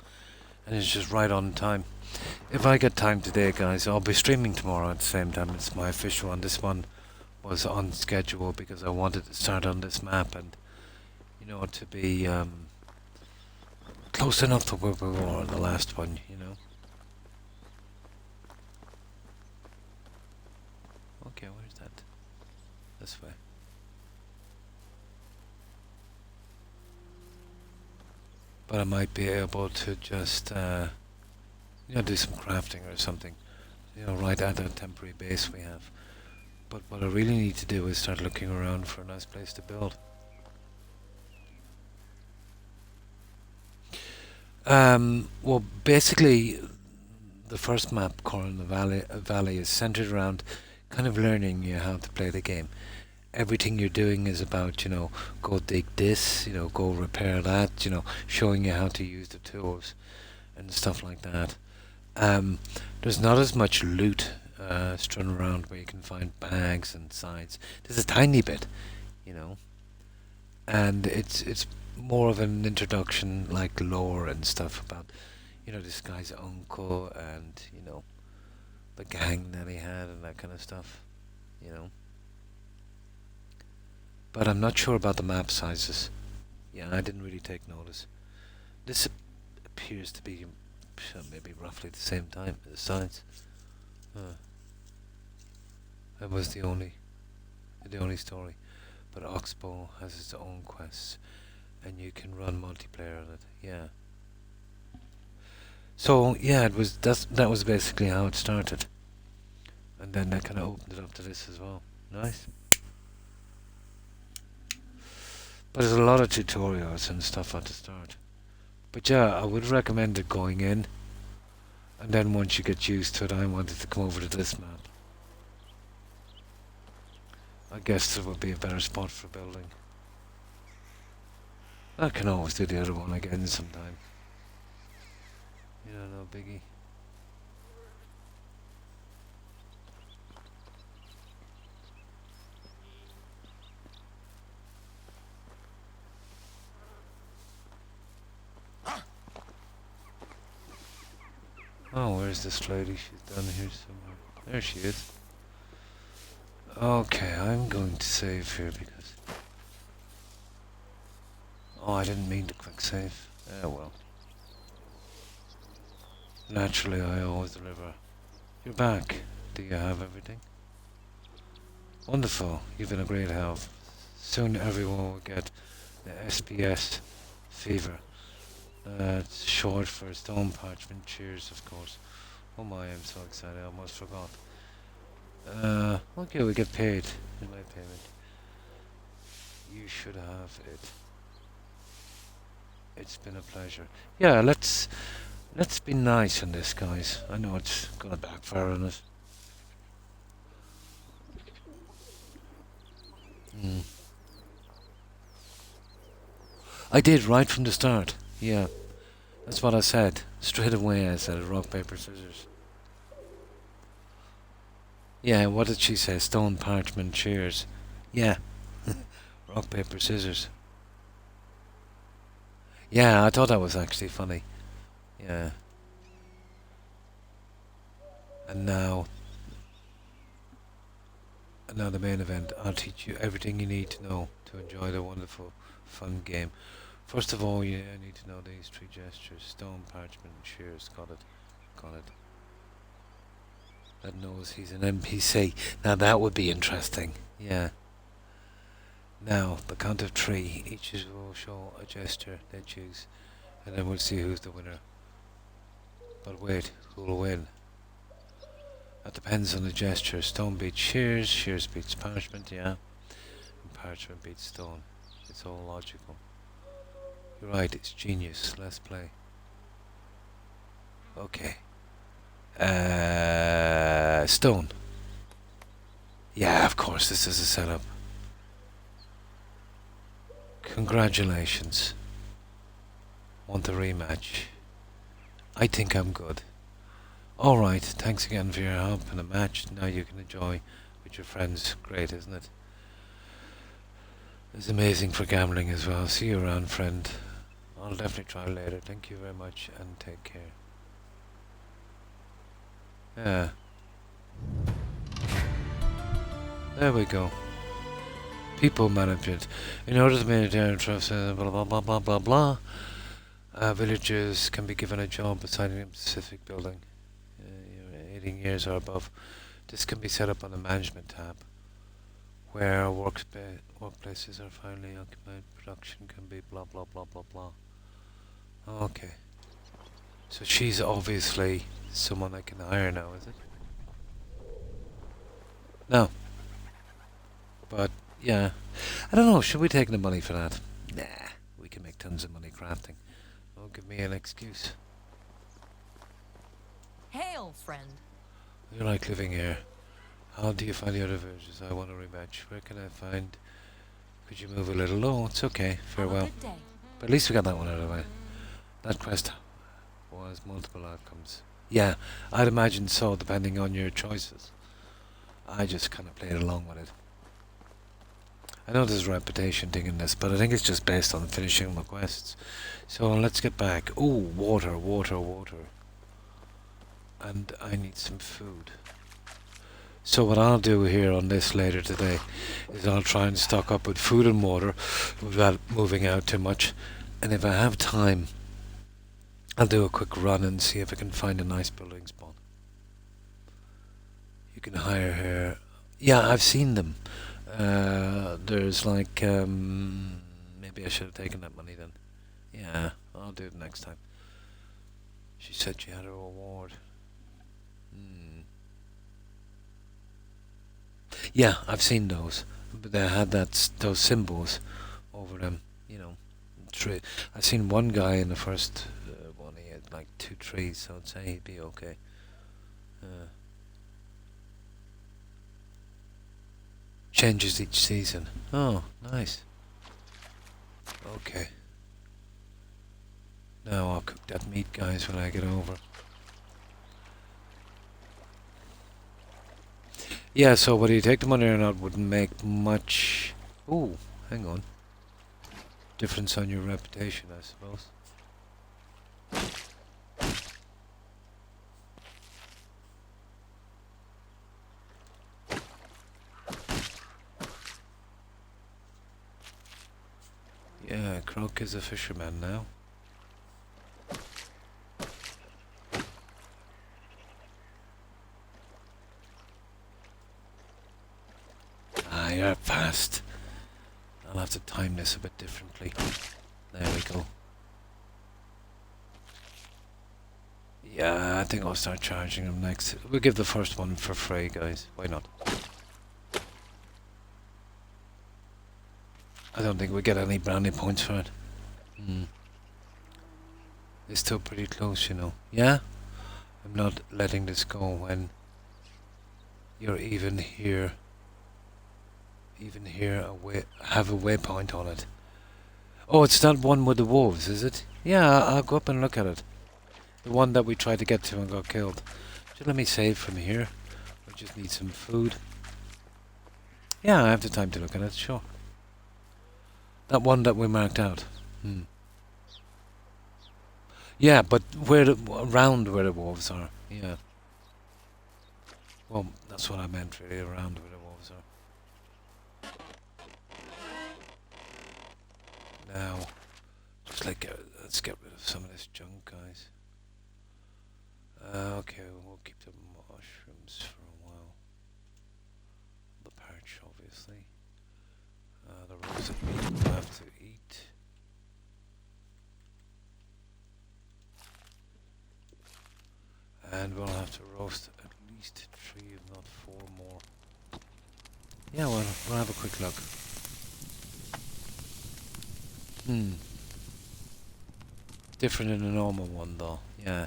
And it's just right on time. If I get time today, guys, I'll be streaming tomorrow at the same time. It's my official one. This one was on schedule because I wanted to start on this map and, you know, to be close enough to where we were on the last one, you know. Okay, where's that? This way. But I might be able to just, you know, do some crafting or something, you know, right at the temporary base we have. But what I really need to do is start looking around for a nice place to build. Well, basically, the first map, Corin the Valley, is centered around kind of learning you how to play the game. Everything you're doing is about, you know, go dig this, you know, go repair that, you know, showing you how to use the tools and stuff like that. There's not as much loot strewn around where you can find bags and sides. There's a tiny bit, you know, and it's more of an introduction, like lore and stuff about, you know, this guy's uncle and, you know, the gang that he had and that kind of stuff, you know. But I'm not sure about the map sizes. Yeah, I didn't really take notice. This appears to be maybe roughly the same time as size. That was the only story. But Oxbow has its own quests, and you can run multiplayer on it. Yeah. So yeah, that was basically how it started, and then that kind of opened it up to this as well. Nice. But there's a lot of tutorials and stuff at the start. But yeah, I would recommend it going in. And then once you get used to it, I wanted to come over to this map. I guess there would be a better spot for building. I can always do the other one again sometime. You know, no biggie. Oh, where's this lady? She's down here somewhere. There she is. Okay, I'm going to save here because... Oh, I didn't mean to quick save. Yeah, well. Naturally, I always deliver. You're back. Do you have everything? Wonderful. You've been a great help. Soon everyone will get the SPS fever. It's short for stone parchment. Cheers, of course. Oh my, I'm so excited. I almost forgot. Okay, we get paid in my payment. You should have it. It's been a pleasure. Yeah, let's be nice on this, guys. I know it's gonna backfire on us. I did right from the start. Yeah, that's what I said. Straight away I said rock, paper, scissors. Yeah, what did she say? Stone, parchment, cheers. Yeah. Rock, paper, scissors. Yeah, I thought that was actually funny. Yeah. And now the main event. I'll teach you everything you need to know to enjoy the wonderful, fun game. First of all, you need to know these 3 gestures. Stone, parchment, and shears. Got it. Got it. That knows he's an NPC. Now that would be interesting. Yeah. Now, the count of 3. Each will show a gesture they choose. And then we'll see who's the winner. But wait, who'll win? That depends on the gesture. Stone beats shears, shears beats parchment, yeah. And parchment beats stone. It's all logical. You're right, it's genius. Let's play. Okay. Stone. Yeah, of course, this is a setup. Congratulations. Want a rematch? I think I'm good. Alright, thanks again for your help in the match. Now you can enjoy with your friends. Great, isn't it? It's amazing for gambling as well. See you around, friend. I'll definitely try later. Thank you very much and take care. Yeah. There we go. People management. In order to maintain trust, blah blah blah blah blah blah. Villagers can be given a job assigning a specific building. 18 years or above. This can be set up on the management tab, where workplaces are finally occupied. Production can be blah blah blah blah blah. Okay. So she's obviously someone I can hire now, is it? No. But yeah, I don't know. Should we take the money for that? Nah, we can make tons of money crafting. Don't give me an excuse. Hail, friend. You like living here. How do you find the other villagers? I want a rematch. Where can I find? Could you move a little? Oh, it's okay. Farewell. Have a good day. But at least we got that one out of the way. That quest was multiple outcomes. Yeah, I'd imagine so, depending on your choices. I just kind of played along with it. I know there's a reputation thing in this, but I think it's just based on finishing my quests. So let's get back. Ooh, water, water, water. And I need some food. So what I'll do here on this later today is I'll try and stock up with food and water without moving out too much. And if I have time, I'll do a quick run and see if I can find a nice building spot. You can hire her. Yeah, I've seen them. There's like, maybe I should have taken that money then. Yeah, I'll do it next time. She said she had a reward. Yeah, I've seen those. But they had those symbols over them, you know. I've seen one guy in the first one, he had like 2 trees, so I'd say he'd be okay. Changes each season. Oh, nice. Okay. Now I'll cook that meat, guys, when I get over. Yeah, so whether you take the money or not wouldn't make much... Ooh, hang on. Difference on your reputation, I suppose. Yeah, Croc is a fisherman now. you're fast. I'll have to time this a bit differently. There we go. Yeah, I think I'll start charging them next. We'll give the first one for free, guys. Why not? I don't think we get any brownie points for it. It's still pretty close, you know. Yeah? I'm not letting this go when you're even here, have a waypoint on it. Oh, it's that one with the wolves, is it? Yeah, I'll go up and look at it. The one that we tried to get to and got killed. Just let me save from here. We just need some food. Yeah, I have the time to look at it, sure. That one that we marked out. Yeah, but around where the wolves are. Yeah. Well, that's what I meant, really, around where the wolves are. Now, just let's get rid of some of this junk, guys. Okay, we'll keep the mushrooms for a while. The perch, obviously. The roasted meat we'll have to eat. And we'll have to roast at least 3, if not 4 more. Yeah, we'll have a quick look. Different than a normal one, though. Yeah.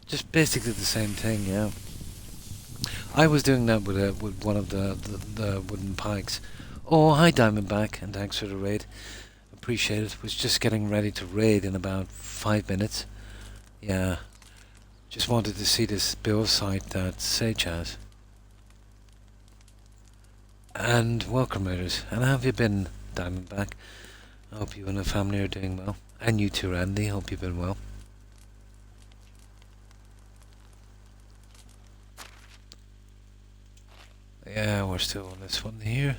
Just basically the same thing, yeah. I was doing that with one of the wooden pikes. Oh, hi Diamondback, and thanks for the raid. Appreciate it. Was just getting ready to raid in about 5 minutes. Yeah. Just wanted to see this build site that Sage has. And welcome, raiders. And how have you been, Diamondback? I hope you and the family are doing well. And you too, Randy. Hope you've been well. Yeah, we're still on this one here.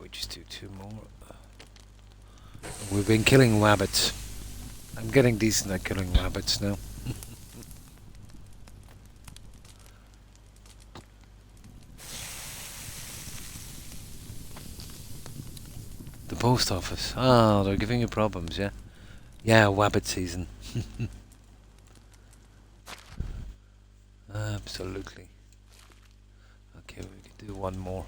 We just do 2 more. We've been killing rabbits. I'm getting decent at killing rabbits now. The post office. Ah, they're giving you problems, yeah? Yeah, rabbit season. Absolutely. Okay, we could do 1 more.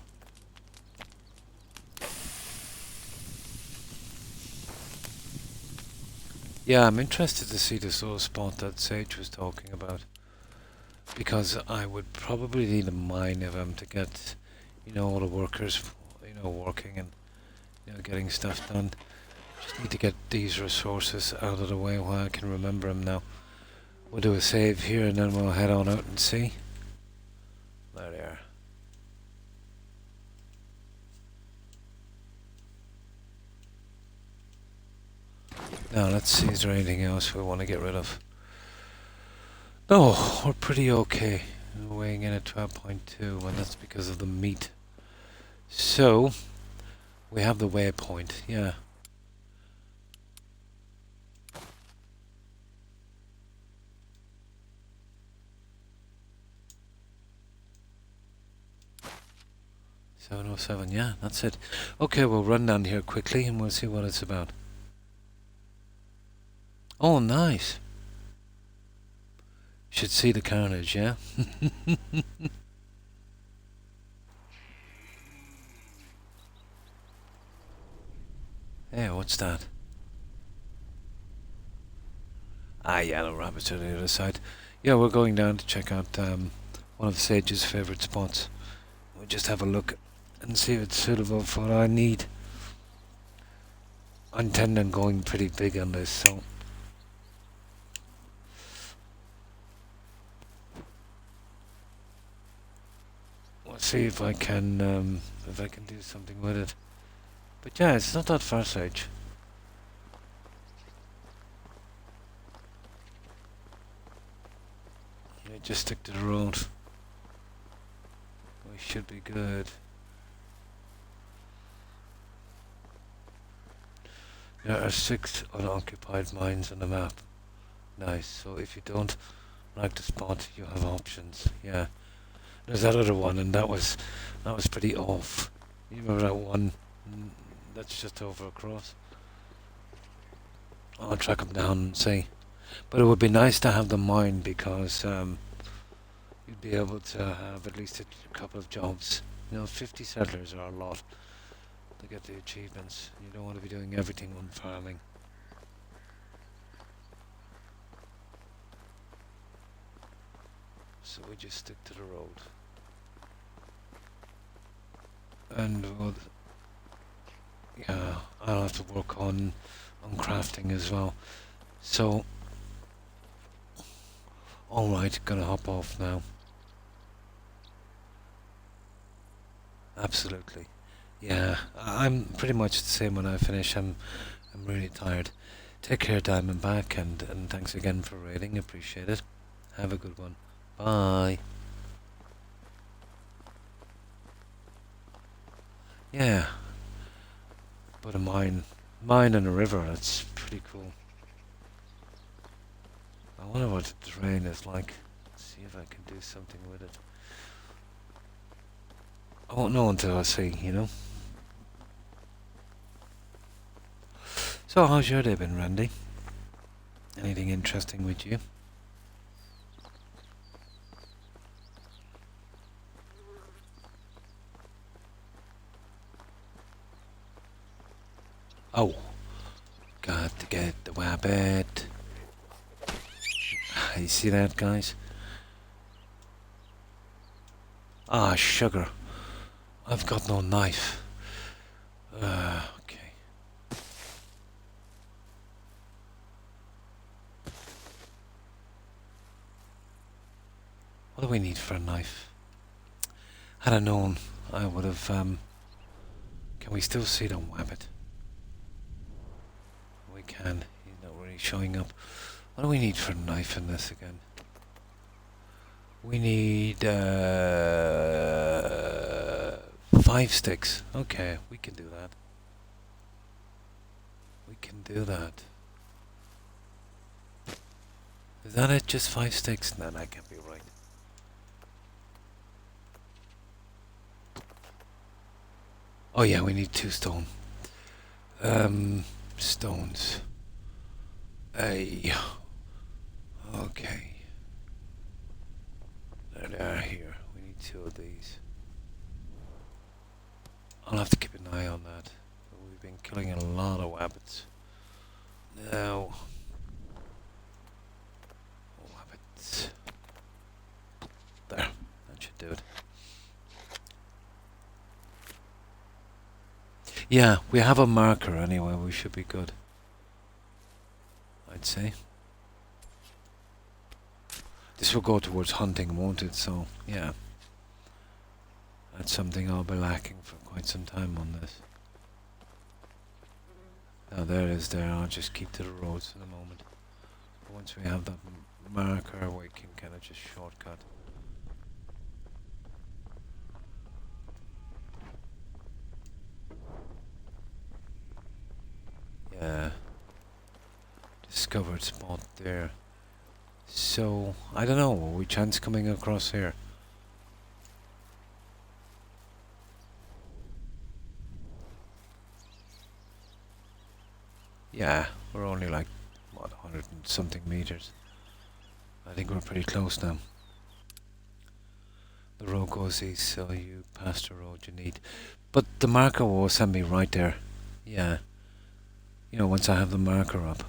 Yeah, I'm interested to see this little spot that Sage was talking about. Because I would probably need a mine of them to get, all the workers, working and, getting stuff done. Just need to get these resources out of the way while I can remember them now. We'll do a save here and then we'll head on out and see. There they are. Now let's see, is there anything else we want to get rid of? No, we're pretty okay. We're weighing in at 12.2 and that's because of the meat. So, we have the waypoint, yeah. $707, yeah, that's it. Okay, we'll run down here quickly and we'll see what it's about. Oh, nice. Should see the carnage, yeah? Hey, what's that? Ah, yeah, the rabbits are on the other side. Yeah, we're going down to check out one of Sage's favourite spots. We'll just have a look and see if it's suitable for what I need. I intend on going pretty big on this, so... We'll see if I can do something with it. But yeah, it's not that far, Sage. Yeah, just stick to the road. We should be good. There are 6 unoccupied mines on the map. Nice. So if you don't like the spot, you have options. Yeah. There's that other one, and that was pretty off. You remember that one? That's just over across. I'll track him down and see. But it would be nice to have the mine because you'd be able to have at least a couple of jobs. 50 settlers are a lot to get the achievements. You don't want to be doing everything on farming. So we just stick to the road. And yeah, I'll have to work on crafting as well. So, alright, gonna hop off now. Absolutely. Yeah, I'm pretty much the same when I finish. I'm really tired. Take care, Diamondback, and thanks again for raiding. Appreciate it. Have a good one. Bye. Yeah. But a mine and a river, that's pretty cool. I wonder what the terrain is like. Let's see if I can do something with it. I won't know until I see, So how's your day been, Randy? Anything interesting with you? Oh, got to get the wabbit. You see that, guys? Ah, sugar. I've got no knife. Okay. What do we need for a knife? Had I known, I would have, Can we still see the wabbit? We can. He's not really showing up. What do we need for a knife in this again? We need 5 sticks. Okay, we can do that. We can do that. Is that it? Just 5 sticks? No, that can't be right. Oh yeah, we need 2 stone. Stones. Okay. There they are here. We need 2 of these. I'll have to keep an eye on that. We've been killing a lot of wabbits. Now... wabbits. There. That should do it. Yeah, we have a marker anyway. We should be good. I'd say. This will go towards hunting, won't it? So, yeah. That's something I'll be lacking for quite some time on this. Now there it is there. I'll just keep to the roads in a moment. But once we have that marker, we can kind of just shortcut. Yeah. Discovered spot there. So, I don't know, are we chance coming across here? Yeah, we're only like, what, 100 and something meters. I think we're pretty close now. The road goes east, so you pass the road you need. But the marker will send me right there. Yeah. Once I have the marker up.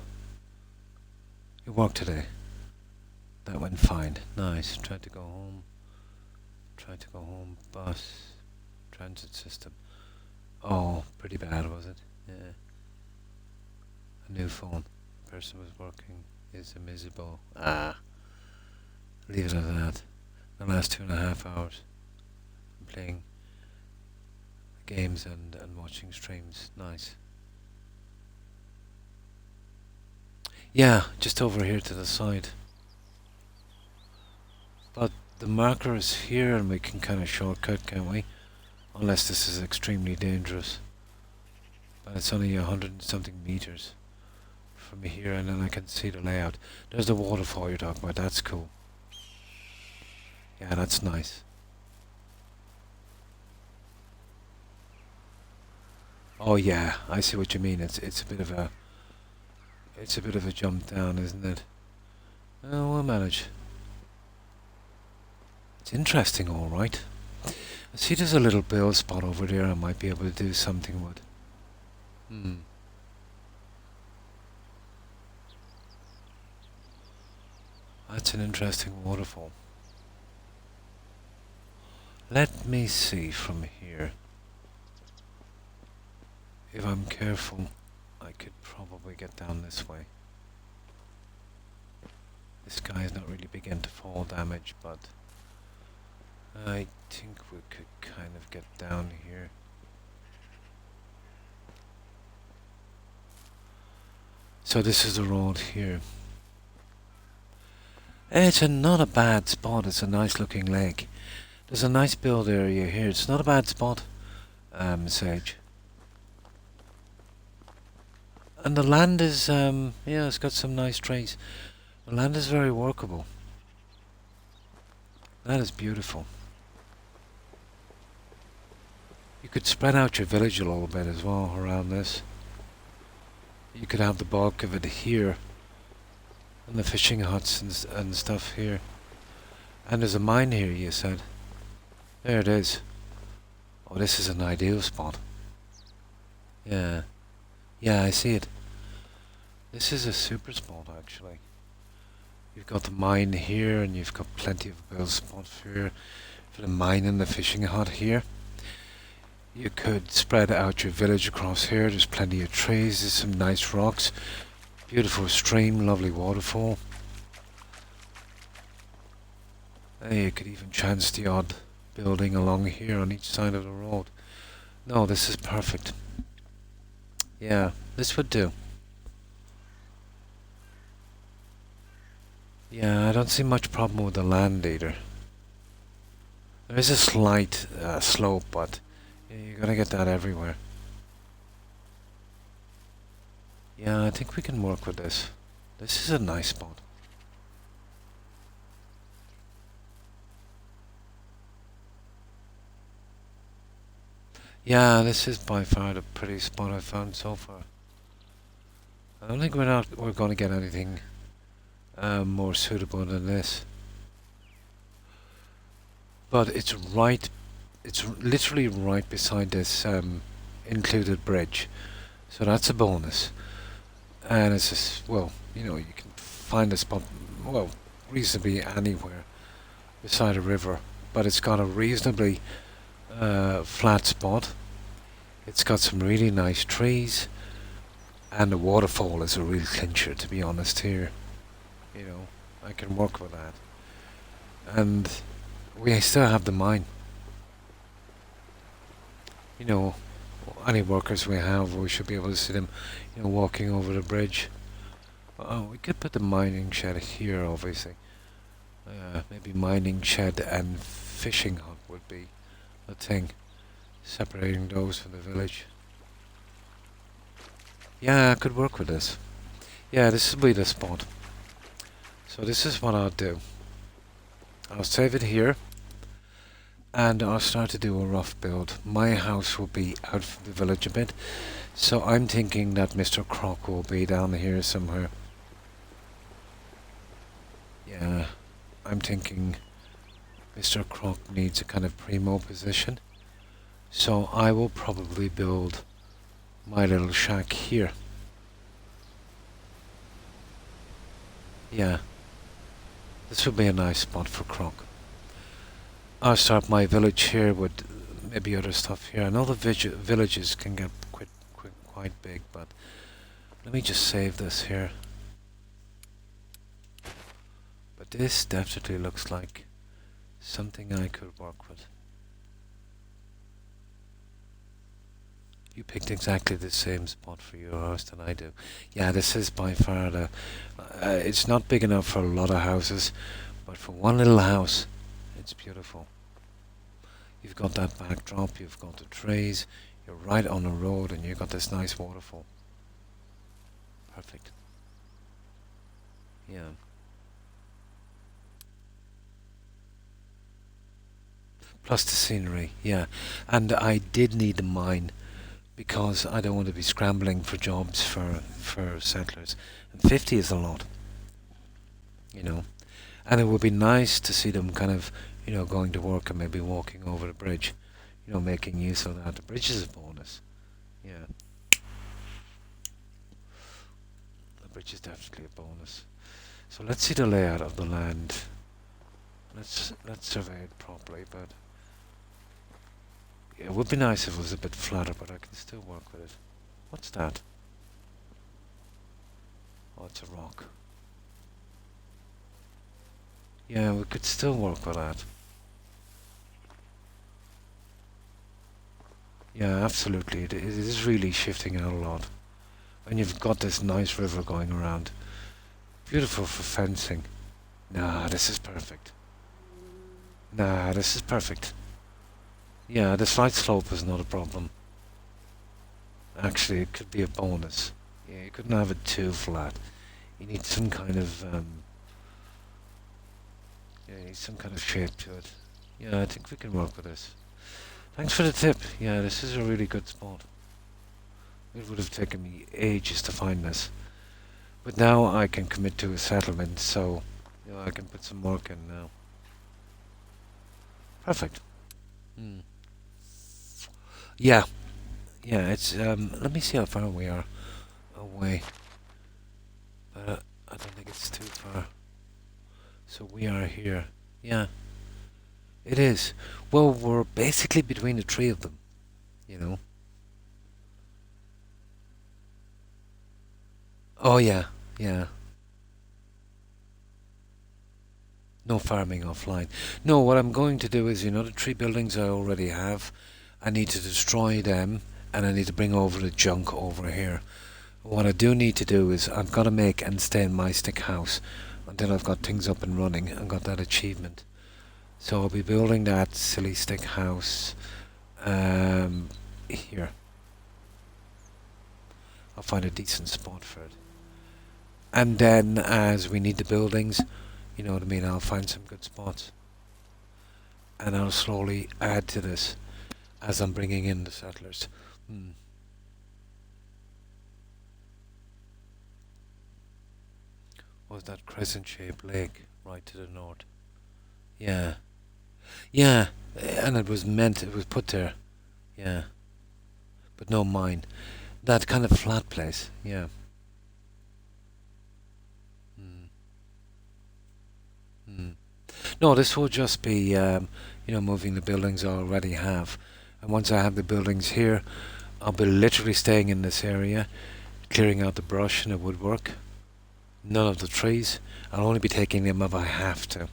You worked today. That went fine. Nice. Tried to go home. Bus. Transit system. Oh, pretty bad, was it? Yeah. A new phone. The person was working is invisible. Ah. Leave it at that. The last 2.5 hours. I'm playing games and watching streams. Nice. Yeah, just over here to the side. But the marker is here and we can kind of shortcut, can't we? Unless this is extremely dangerous. But it's only 100 and something meters from here, and then I can see the layout. There's the waterfall you're talking about, that's cool. Yeah, that's nice. Oh yeah, I see what you mean. It's a bit of a jump down, isn't it? Oh, we'll manage. It's interesting, all right. I see there's a little build spot over there I might be able to do something with. That's an interesting waterfall. Let me see from here. If I'm careful, I could probably get down this way. This guy is not really big into fall damage, but I think we could kind of get down here. So this is the road here. It's not a bad spot. It's a nice looking lake. There's a nice build area here. It's not a bad spot, Sage. And the land is, yeah, it's got some nice trees. The land is very workable. That is beautiful. You could spread out your village a little bit as well around this. You could have the bulk of it here. And the fishing huts and stuff here. And there's a mine here, you said. There it is. Oh, this is an ideal spot. Yeah. Yeah, I see it. This is a super spot, actually. You've got the mine here, and you've got plenty of build spots here for the mine and the fishing hut here. You could spread out your village across here. There's plenty of trees. There's some nice rocks. Beautiful stream, lovely waterfall. You could even chance the odd building along here on each side of the road. No, this is perfect. Yeah, this would do. Yeah, I don't see much problem with the land either. There is a slight slope, but you're gonna get that everywhere. Yeah, I think we can work with this. This is a nice spot. Yeah, this is by far the prettiest spot I've found so far. I don't think we're going to get anything more suitable than this. But it's literally right beside this included bridge. So that's a bonus. And it's just, well, you know, you can find a spot, well, reasonably anywhere beside a river. But it's got a reasonably flat spot. It's got some really nice trees. And the waterfall is a real clincher, to be honest, here. You know, I can work with that. And we still have the mine. You know, any workers we have, we should be able to see them, you know, walking over the bridge. Oh, we could put the mining shed here, obviously. Maybe mining shed and fishing hut would be a thing. Separating those from the village. Yeah, I could work with this. Yeah, this will be the spot. So this is what I'll do. I'll save it here. And I'll start to do a rough build. My house will be out from the village a bit. So I'm thinking that Mr. Croc will be down here somewhere. Yeah, I'm thinking Mr. Croc needs a kind of primo position. So I will probably build my little shack here. Yeah, this would be a nice spot for Croc. I'll start my village here with maybe other stuff here. I know the villages can get quite big, but let me just save this here. But this definitely looks like something I could work with. You picked exactly the same spot for your house than I do. Yeah, this is by far the... it's not big enough for a lot of houses, but for one little house, it's beautiful. You've got that backdrop, you've got the trees, you're right on the road, and you've got this nice waterfall. Perfect. Yeah. Plus the scenery, yeah. And I did need a mine because I don't want to be scrambling for jobs for settlers. And 50 is a lot, you know. And it would be nice to see them kind of, you know, going to work and maybe walking over the bridge, you know, making use of that. The bridge is a bonus. Yeah. The bridge is definitely a bonus. So let's see the layout of the land. Let's survey it properly, but yeah, it would be nice if it was a bit flatter, but I can still work with it. What's that? Oh, it's a rock. Yeah, we could still work with that. Yeah, absolutely. It is really shifting out a lot. And you've got this nice river going around. Beautiful for fencing. Nah, this is perfect. Nah, this is perfect. Yeah, the slight slope is not a problem. Actually, it could be a bonus. Yeah, you couldn't have it too flat. You need some kind of yeah, you need some kind of shape to it. Yeah, I think we can work with this. Thanks for the tip. Yeah, this is a really good spot. It would have taken me ages to find this. But now I can commit to a settlement, so you know, I can put some work in now. Perfect. Yeah. Yeah, it's let me see how far we are away. But I don't think it's too far. So we are here. Yeah. It is. Well, we're basically between the three of them, you know. Oh yeah, yeah. No farming offline. No, what I'm going to do is, you know, the three buildings I already have, I need to destroy them, and I need to bring over the junk over here. What I do need to do is, I've got to make and stay in my stick house until I've got things up and running and got that achievement. So I'll be building that silly stick house here. I'll find a decent spot for it. And then as we need the buildings, you know what I mean, I'll find some good spots. And I'll slowly add to this as I'm bringing in the settlers. Was that crescent-shaped lake right to the north? Yeah. Yeah, and it was put there. Yeah. But no mine. That kind of flat place, yeah. No, this will just be, you know, moving the buildings I already have. And once I have the buildings here, I'll be literally staying in this area, clearing out the brush and the woodwork. None of the trees. I'll only be taking them if I have to.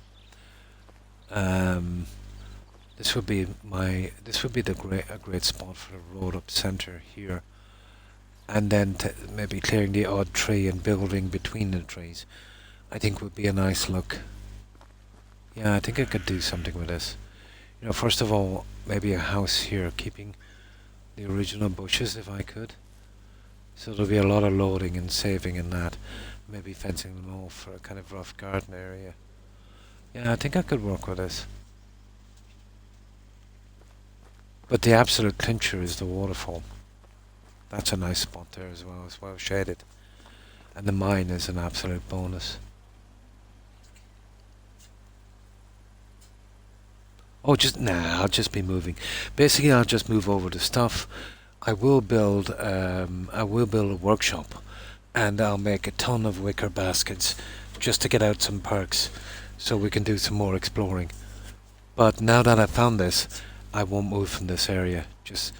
This would be a great spot for the road up center here, and then maybe clearing the odd tree and building between the trees. I think would be a nice look. Yeah, I think I could do something with this. You know, first of all, maybe a house here, keeping the original bushes if I could. So there'll be a lot of loading and saving in that. Maybe fencing them off for a kind of rough garden area. Yeah, I think I could work with this. But the absolute clincher is the waterfall. That's a nice spot there as well. It's well shaded. And the mine is an absolute bonus. Oh, I'll just be moving. Basically, I'll just move over the stuff. I will build a workshop, and I'll make a ton of wicker baskets just to get out some perks, so we can do some more exploring. But now that I've found this, I won't move from this area. Just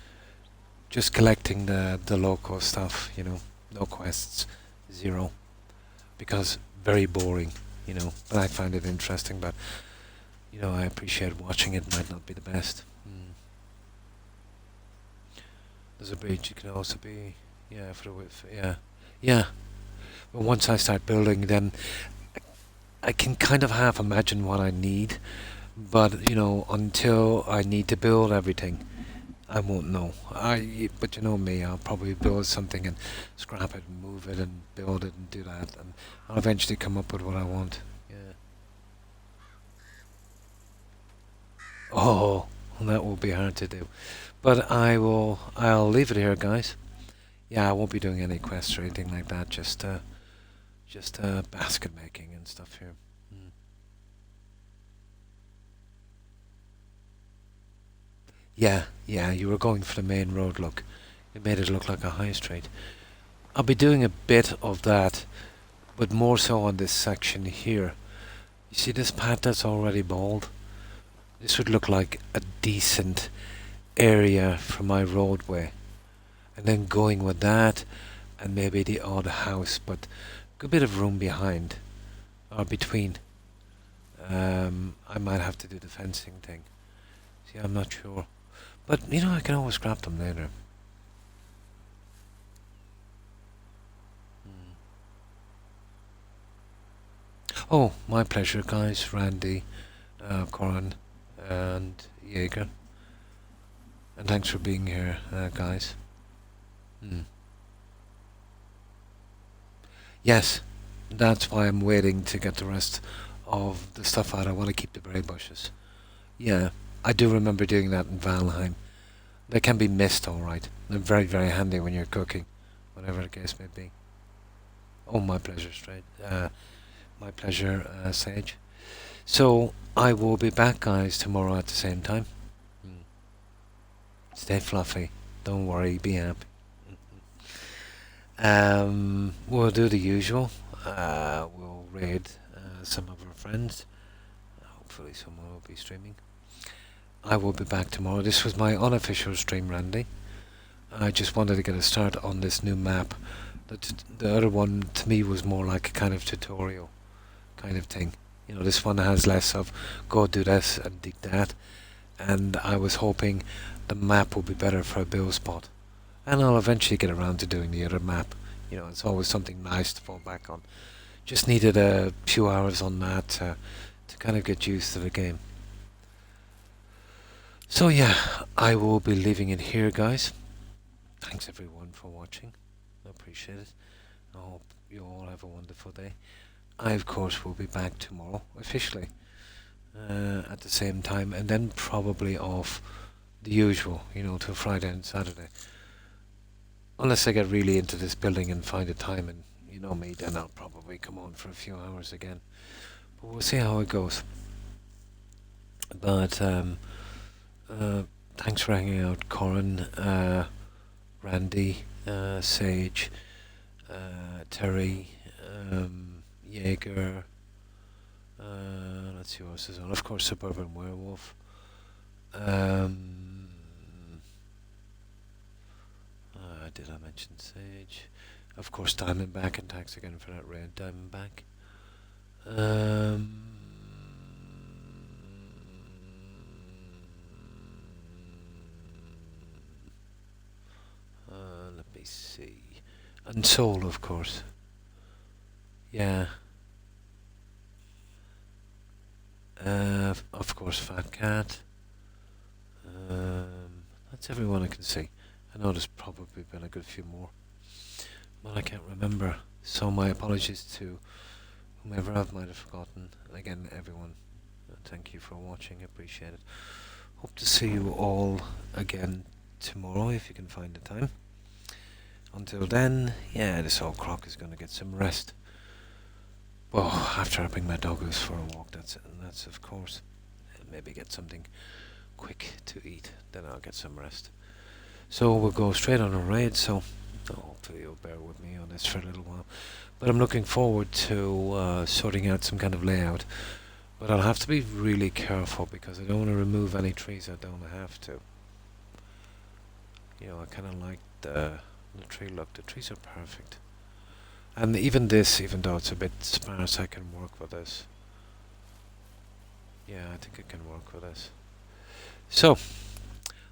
collecting the local stuff, you know. No quests, 0, because very boring, you know. But I find it interesting. But you know, I appreciate watching it. Might not be the best. There's a bridge. You can also be, yeah, for the width. Yeah. But once I start building, then I can kind of half imagine what I need. But you know, until I need to build everything, I won't know. But you know me, I'll probably build something and scrap it and move it and build it and do that, and I'll eventually come up with what I want. Oh, that will be hard to do. But I'll leave it here, guys. Yeah, I won't be doing any quests or anything like that. Just basket making and stuff here. Yeah, you were going for the main road look. It made it look like a high street. I'll be doing a bit of that, but more so on this section here. You see this path that's already bald? This would look like a decent area for my roadway. And then going with that, and maybe the odd house, but a good bit of room behind, or between. I might have to do the fencing thing. See, I'm not sure. But, you know, I can always scrap them later. Oh, my pleasure, guys. Randy, Corin, and Jaeger. And thanks for being here, guys. Yes, that's why I'm waiting to get the rest of the stuff out. I want to keep the berry bushes. Yeah, I do remember doing that in Valheim. They can be missed, alright. They're very, very handy when you're cooking, whatever the case may be. Oh, my pleasure, my pleasure, Sage. So, I will be back, guys, tomorrow at the same time. Stay fluffy. Don't worry, be happy. We'll do the usual. We'll raid some of our friends. Hopefully someone will be streaming. I will be back tomorrow. This was my unofficial stream, Randy. I just wanted to get a start on this new map. The other one, to me, was more like a kind of tutorial kind of thing. You know, this one has less of go do this and dig that. And I was hoping the map will be better for a build spot. And I'll eventually get around to doing the other map. You know, it's always something nice to fall back on. Just needed a few hours on that to kind of get used to the game. So yeah, I will be leaving it here, guys. Thanks everyone for watching. I appreciate it. I hope you all have a wonderful day. I, of course, will be back tomorrow, officially, at the same time, and then probably off the usual, you know, till Friday and Saturday. Unless I get really into this building and find a time, and you know me, then I'll probably come on for a few hours again. But we'll see how it goes. But thanks for hanging out, Corin, Randy, Sage, Terry, Jaeger. Let's see what else is on. Of course, Suburban Werewolf. Did I mention Sage? Of course, Diamondback, and thanks again for that raid, Diamondback. Let me see. And Soul, of course. Yeah. Of course, Fat Cat. That's everyone I can see. I know there's probably been a good few more, but I can't remember. So my apologies to whomever I might have forgotten. And again, everyone, thank you for watching. Appreciate it. Hope to see you all again tomorrow if you can find the time. Until then, yeah, this old Croc is going to get some rest. Well, after I bring my doggos for a walk, that's of course. Maybe get something quick to eat, then I'll get some rest. So we'll go straight on a raid, so hopefully you'll bear with me on this for a little while. But I'm looking forward to sorting out some kind of layout. But I'll have to be really careful because I don't want to remove any trees I don't have to. You know, I kind of like the tree look. The trees are perfect. And even this, even though it's a bit sparse, I can work with this. Yeah, I think I can work with this. So,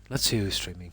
let's see who's streaming.